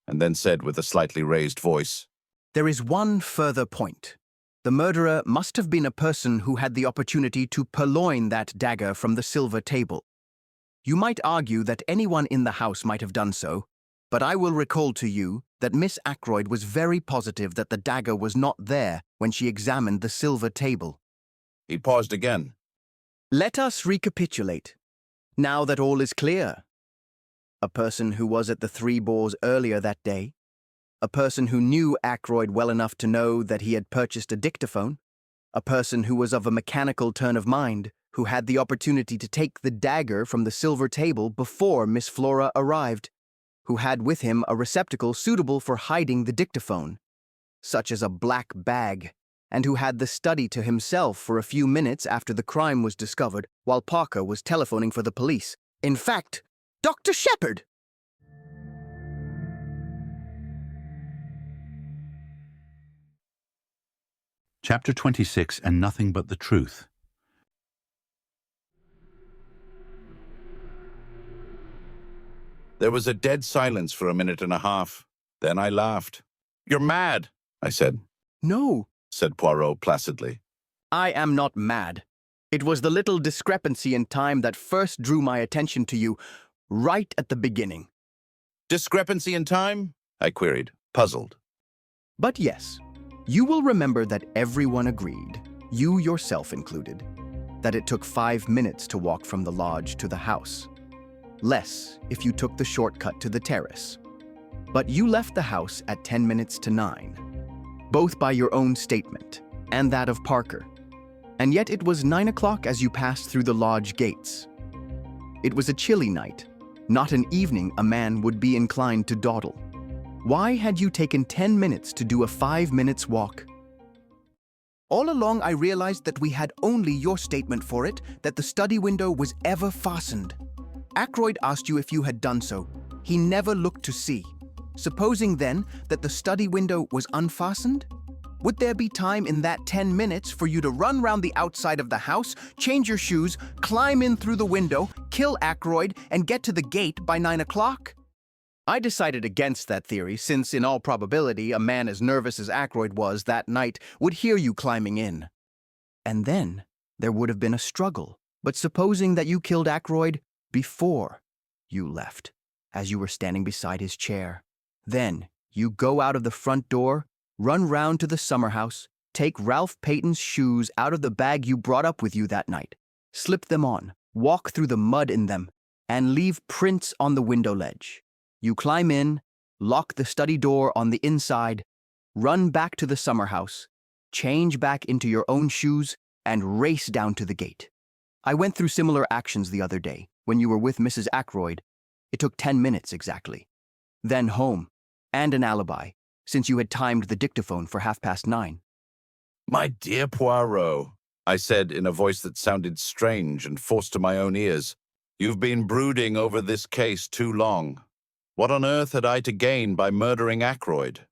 and then said with a slightly raised voice, There is one further point. The murderer must have been a person who had the opportunity to purloin that dagger from the silver table. You might argue that anyone in the house might have done so, but I will recall to you that Miss Ackroyd was very positive that the dagger was not there when she examined the silver table. He paused again. Let us recapitulate, now that all is clear. A person who was at the 3 Boars earlier that day, a person who knew Ackroyd well enough to know that he had purchased a dictaphone, a person who was of a mechanical turn of mind, who had the opportunity to take the dagger from the silver table before Miss Flora arrived, who had with him a receptacle suitable for hiding the dictaphone, such as a black bag, and who had the study to himself for a few minutes after the crime was discovered while Parker was telephoning for the police. In fact, Dr. Sheppard! Chapter 26, And Nothing But the Truth. There was a dead silence for a minute and a half. Then I laughed. You're mad, I said. No, said Poirot placidly. I am not mad. It was the little discrepancy in time that first drew my attention to you, right at the beginning. Discrepancy in time? I queried, puzzled. But yes, you will remember that everyone agreed, you yourself included, that it took 5 minutes to walk from the lodge to the house. Less if you took the shortcut to the terrace. But you left the house at 10 minutes to 9, both by your own statement and that of Parker. And yet it was 9 o'clock as you passed through the lodge gates. It was a chilly night, not an evening a man would be inclined to dawdle. Why had you taken 10 minutes to do a 5 minutes walk? All along I realized that we had only your statement for it, that the study window was ever fastened. Ackroyd asked you if you had done so. He never looked to see. Supposing then that the study window was unfastened? Would there be time in that 10 minutes for you to run round the outside of the house, change your shoes, climb in through the window, kill Ackroyd, and get to the gate by 9 o'clock? I decided against that theory, since in all probability a man as nervous as Ackroyd was that night would hear you climbing in. And then there would have been a struggle. But supposing that you killed Ackroyd before you left, as you were standing beside his chair. Then you go out of the front door, run round to the summer house, take Ralph Paton's shoes out of the bag you brought up with you that night, slip them on, walk through the mud in them, and leave prints on the window ledge. You climb in, lock the study door on the inside, run back to the summer house, change back into your own shoes, and race down to the gate. I went through similar actions the other day, when you were with Mrs. Ackroyd. It took 10 minutes exactly. Then home, and an alibi, since you had timed the dictaphone for 9:30. My dear Poirot, I said in a voice that sounded strange and forced to my own ears, you've been brooding over this case too long. What on earth had I to gain by murdering Ackroyd?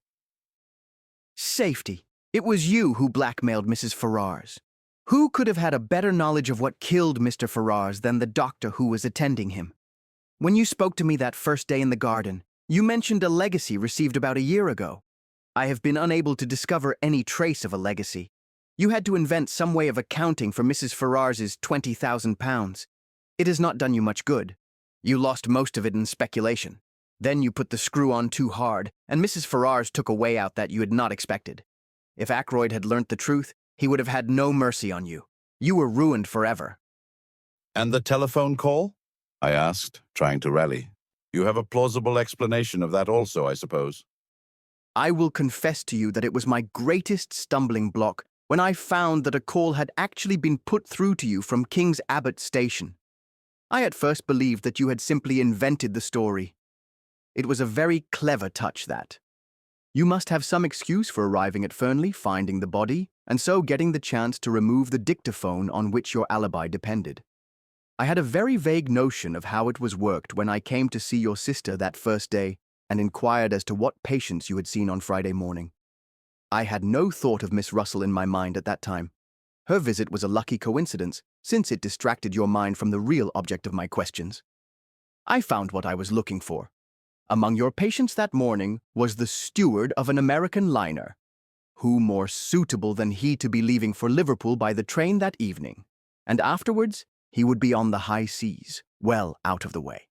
Safety. It was you who blackmailed Mrs. Ferrars. Who could have had a better knowledge of what killed Mr. Ferrars than the doctor who was attending him? When you spoke to me that first day in the garden, you mentioned a legacy received about a year ago. I have been unable to discover any trace of a legacy. You had to invent some way of accounting for Mrs. Ferrars's £20,000. It has not done you much good. You lost most of it in speculation. Then you put the screw on too hard, and Mrs. Ferrars took a way out that you had not expected. If Ackroyd had learnt the truth, he would have had no mercy on you. You were ruined forever. And the telephone call? I asked, trying to rally. You have a plausible explanation of that also, I suppose. I will confess to you that it was my greatest stumbling block when I found that a call had actually been put through to you from King's Abbot Station. I at first believed that you had simply invented the story. It was a very clever touch, that. You must have some excuse for arriving at Fernley, finding the body, and so getting the chance to remove the dictaphone on which your alibi depended. I had a very vague notion of how it was worked when I came to see your sister that first day and inquired as to what patients you had seen on Friday morning. I had no thought of Miss Russell in my mind at that time. Her visit was a lucky coincidence, since it distracted your mind from the real object of my questions. I found what I was looking for. Among your patients that morning was the steward of an American liner. Who more suitable than he to be leaving for Liverpool by the train that evening? And afterwards, he would be on the high seas, well out of the way.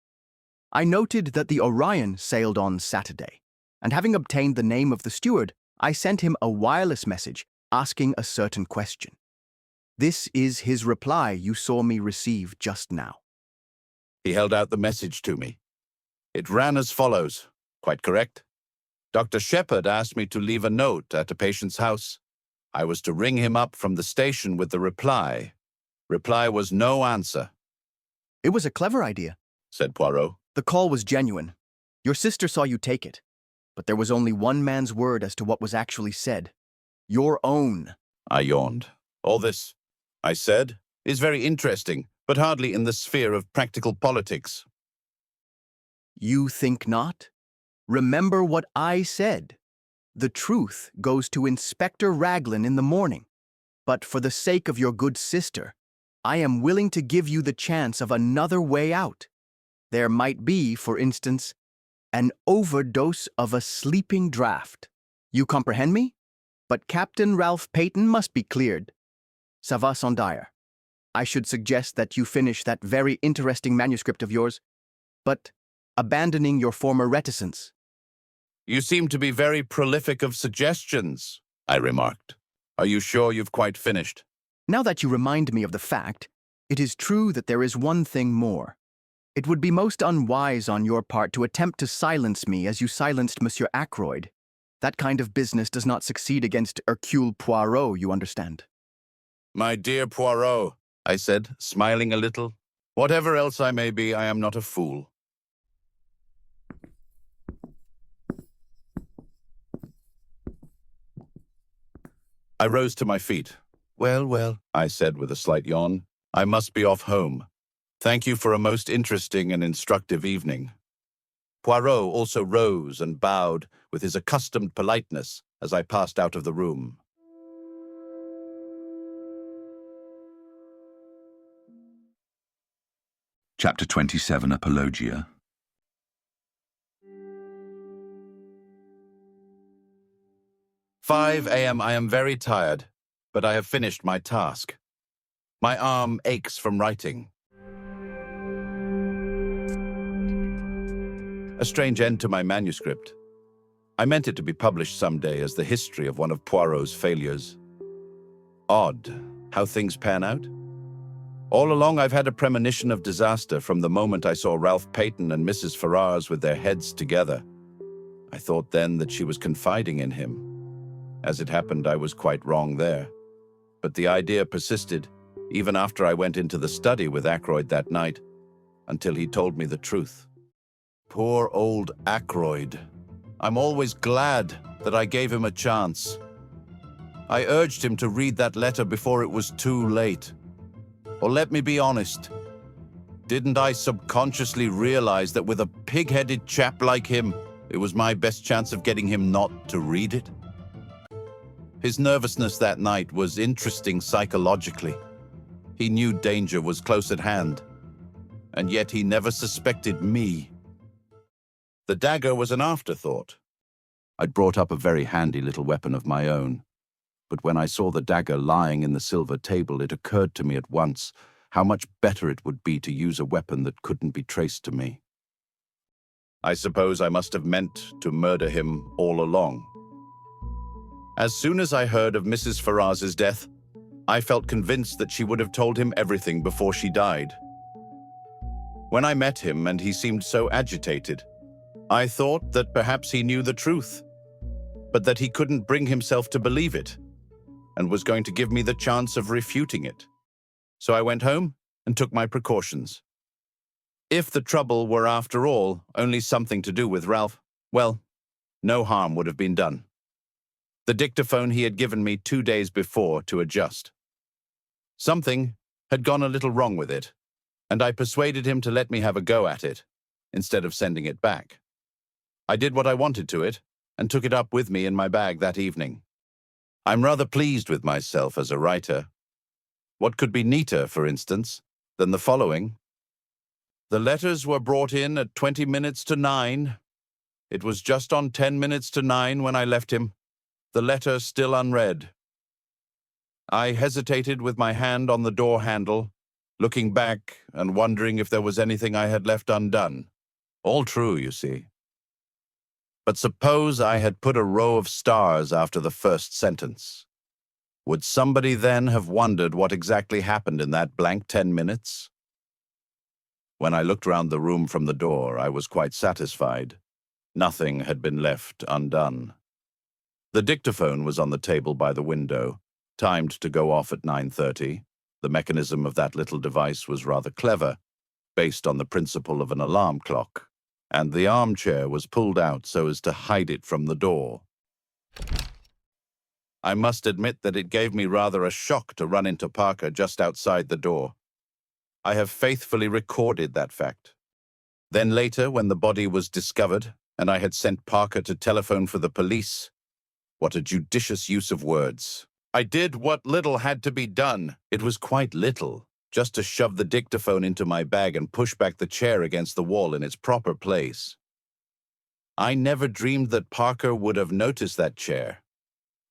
I noted that the Orion sailed on Saturday, and having obtained the name of the steward, I sent him a wireless message asking a certain question. This is his reply you saw me receive just now. He held out the message to me. It ran as follows, quite correct. Dr. Shepherd asked me to leave a note at a patient's house. I was to ring him up from the station with the reply. Reply was no answer. It was a clever idea, said Poirot. The call was genuine. Your sister saw you take it. But there was only one man's word as to what was actually said. Your own. I yawned. All this, I said, is very interesting, but hardly in the sphere of practical politics. You think not? Remember what I said. The truth goes to Inspector Raglan in the morning. But for the sake of your good sister, I am willing to give you the chance of another way out. There might be, for instance, an overdose of a sleeping draught. You comprehend me? But Captain Ralph Paton must be cleared. Ça va sans dire. I should suggest that you finish that very interesting manuscript of yours, but abandoning your former reticence. You seem to be very prolific of suggestions, I remarked. Are you sure you've quite finished? Now that you remind me of the fact, it is true that there is one thing more. It would be most unwise on your part to attempt to silence me as you silenced Monsieur Ackroyd. That kind of business does not succeed against Hercule Poirot, you understand. My dear Poirot, I said, smiling a little. Whatever else I may be, I am not a fool. I rose to my feet. Well, I said with a slight yawn, I must be off home. Thank you for a most interesting and instructive evening. Poirot also rose and bowed with his accustomed politeness as I passed out of the room. Chapter 27, Apologia. 5 a.m. I am very tired, but I have finished my task. My arm aches from writing. A strange end to my manuscript. I meant it to be published someday as the history of one of Poirot's failures. Odd how things pan out. All along I've had a premonition of disaster from the moment I saw Ralph Paton and Mrs. Ferrars with their heads together. I thought then that she was confiding in him. As it happened, I was quite wrong there. But the idea persisted, even after I went into the study with Ackroyd that night, until he told me the truth. Poor old Ackroyd. I'm always glad that I gave him a chance. I urged him to read that letter before it was too late. Or let me be honest, didn't I subconsciously realize that with a pig-headed chap like him, it was my best chance of getting him not to read it? His nervousness that night was interesting psychologically. He knew danger was close at hand, and yet he never suspected me. The dagger was an afterthought. I'd brought up a very handy little weapon of my own, but when I saw the dagger lying in the silver table, it occurred to me at once how much better it would be to use a weapon that couldn't be traced to me. I suppose I must have meant to murder him all along. As soon as I heard of Mrs. Ferraz's death, I felt convinced that she would have told him everything before she died. When I met him and he seemed so agitated, I thought that perhaps he knew the truth, but that he couldn't bring himself to believe it, and was going to give me the chance of refuting it. So I went home and took my precautions. If the trouble were, after all, only something to do with Ralph, well, no harm would have been done. The dictaphone he had given me 2 days before to adjust. Something had gone a little wrong with it, and I persuaded him to let me have a go at it, instead of sending it back. I did what I wanted to it, and took it up with me in my bag that evening. I'm rather pleased with myself as a writer. What could be neater, for instance, than the following? The letters were brought in at 20 minutes to 9. It was just on 10 minutes to 9 when I left him, the letter still unread. I hesitated with my hand on the door handle, looking back and wondering if there was anything I had left undone. All true, you see. But suppose I had put a row of stars after the first sentence. Would somebody then have wondered what exactly happened in that blank 10 minutes? When I looked round the room from the door, I was quite satisfied. Nothing had been left undone. The dictaphone was on the table by the window, timed to go off at 9:30. The mechanism of that little device was rather clever, based on the principle of an alarm clock, and the armchair was pulled out so as to hide it from the door. I must admit that it gave me rather a shock to run into Parker just outside the door. I have faithfully recorded that fact. Then later, when the body was discovered, and I had sent Parker to telephone for the police, what a judicious use of words. I did what little had to be done. It was quite little, just to shove the dictaphone into my bag and push back the chair against the wall in its proper place. I never dreamed that Parker would have noticed that chair.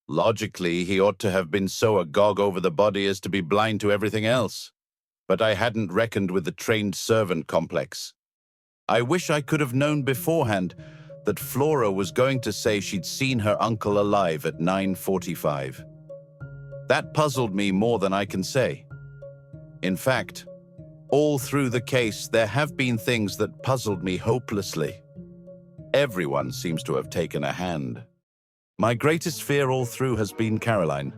Logically, he ought to have been so agog over the body as to be blind to everything else. But I hadn't reckoned with the trained servant complex. I wish I could have known beforehand that Flora was going to say she'd seen her uncle alive at 9:45. That puzzled me more than I can say. In fact, all through the case, there have been things that puzzled me hopelessly. Everyone seems to have taken a hand. My greatest fear all through has been Caroline.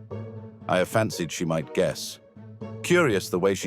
I have fancied she might guess. Curious the way she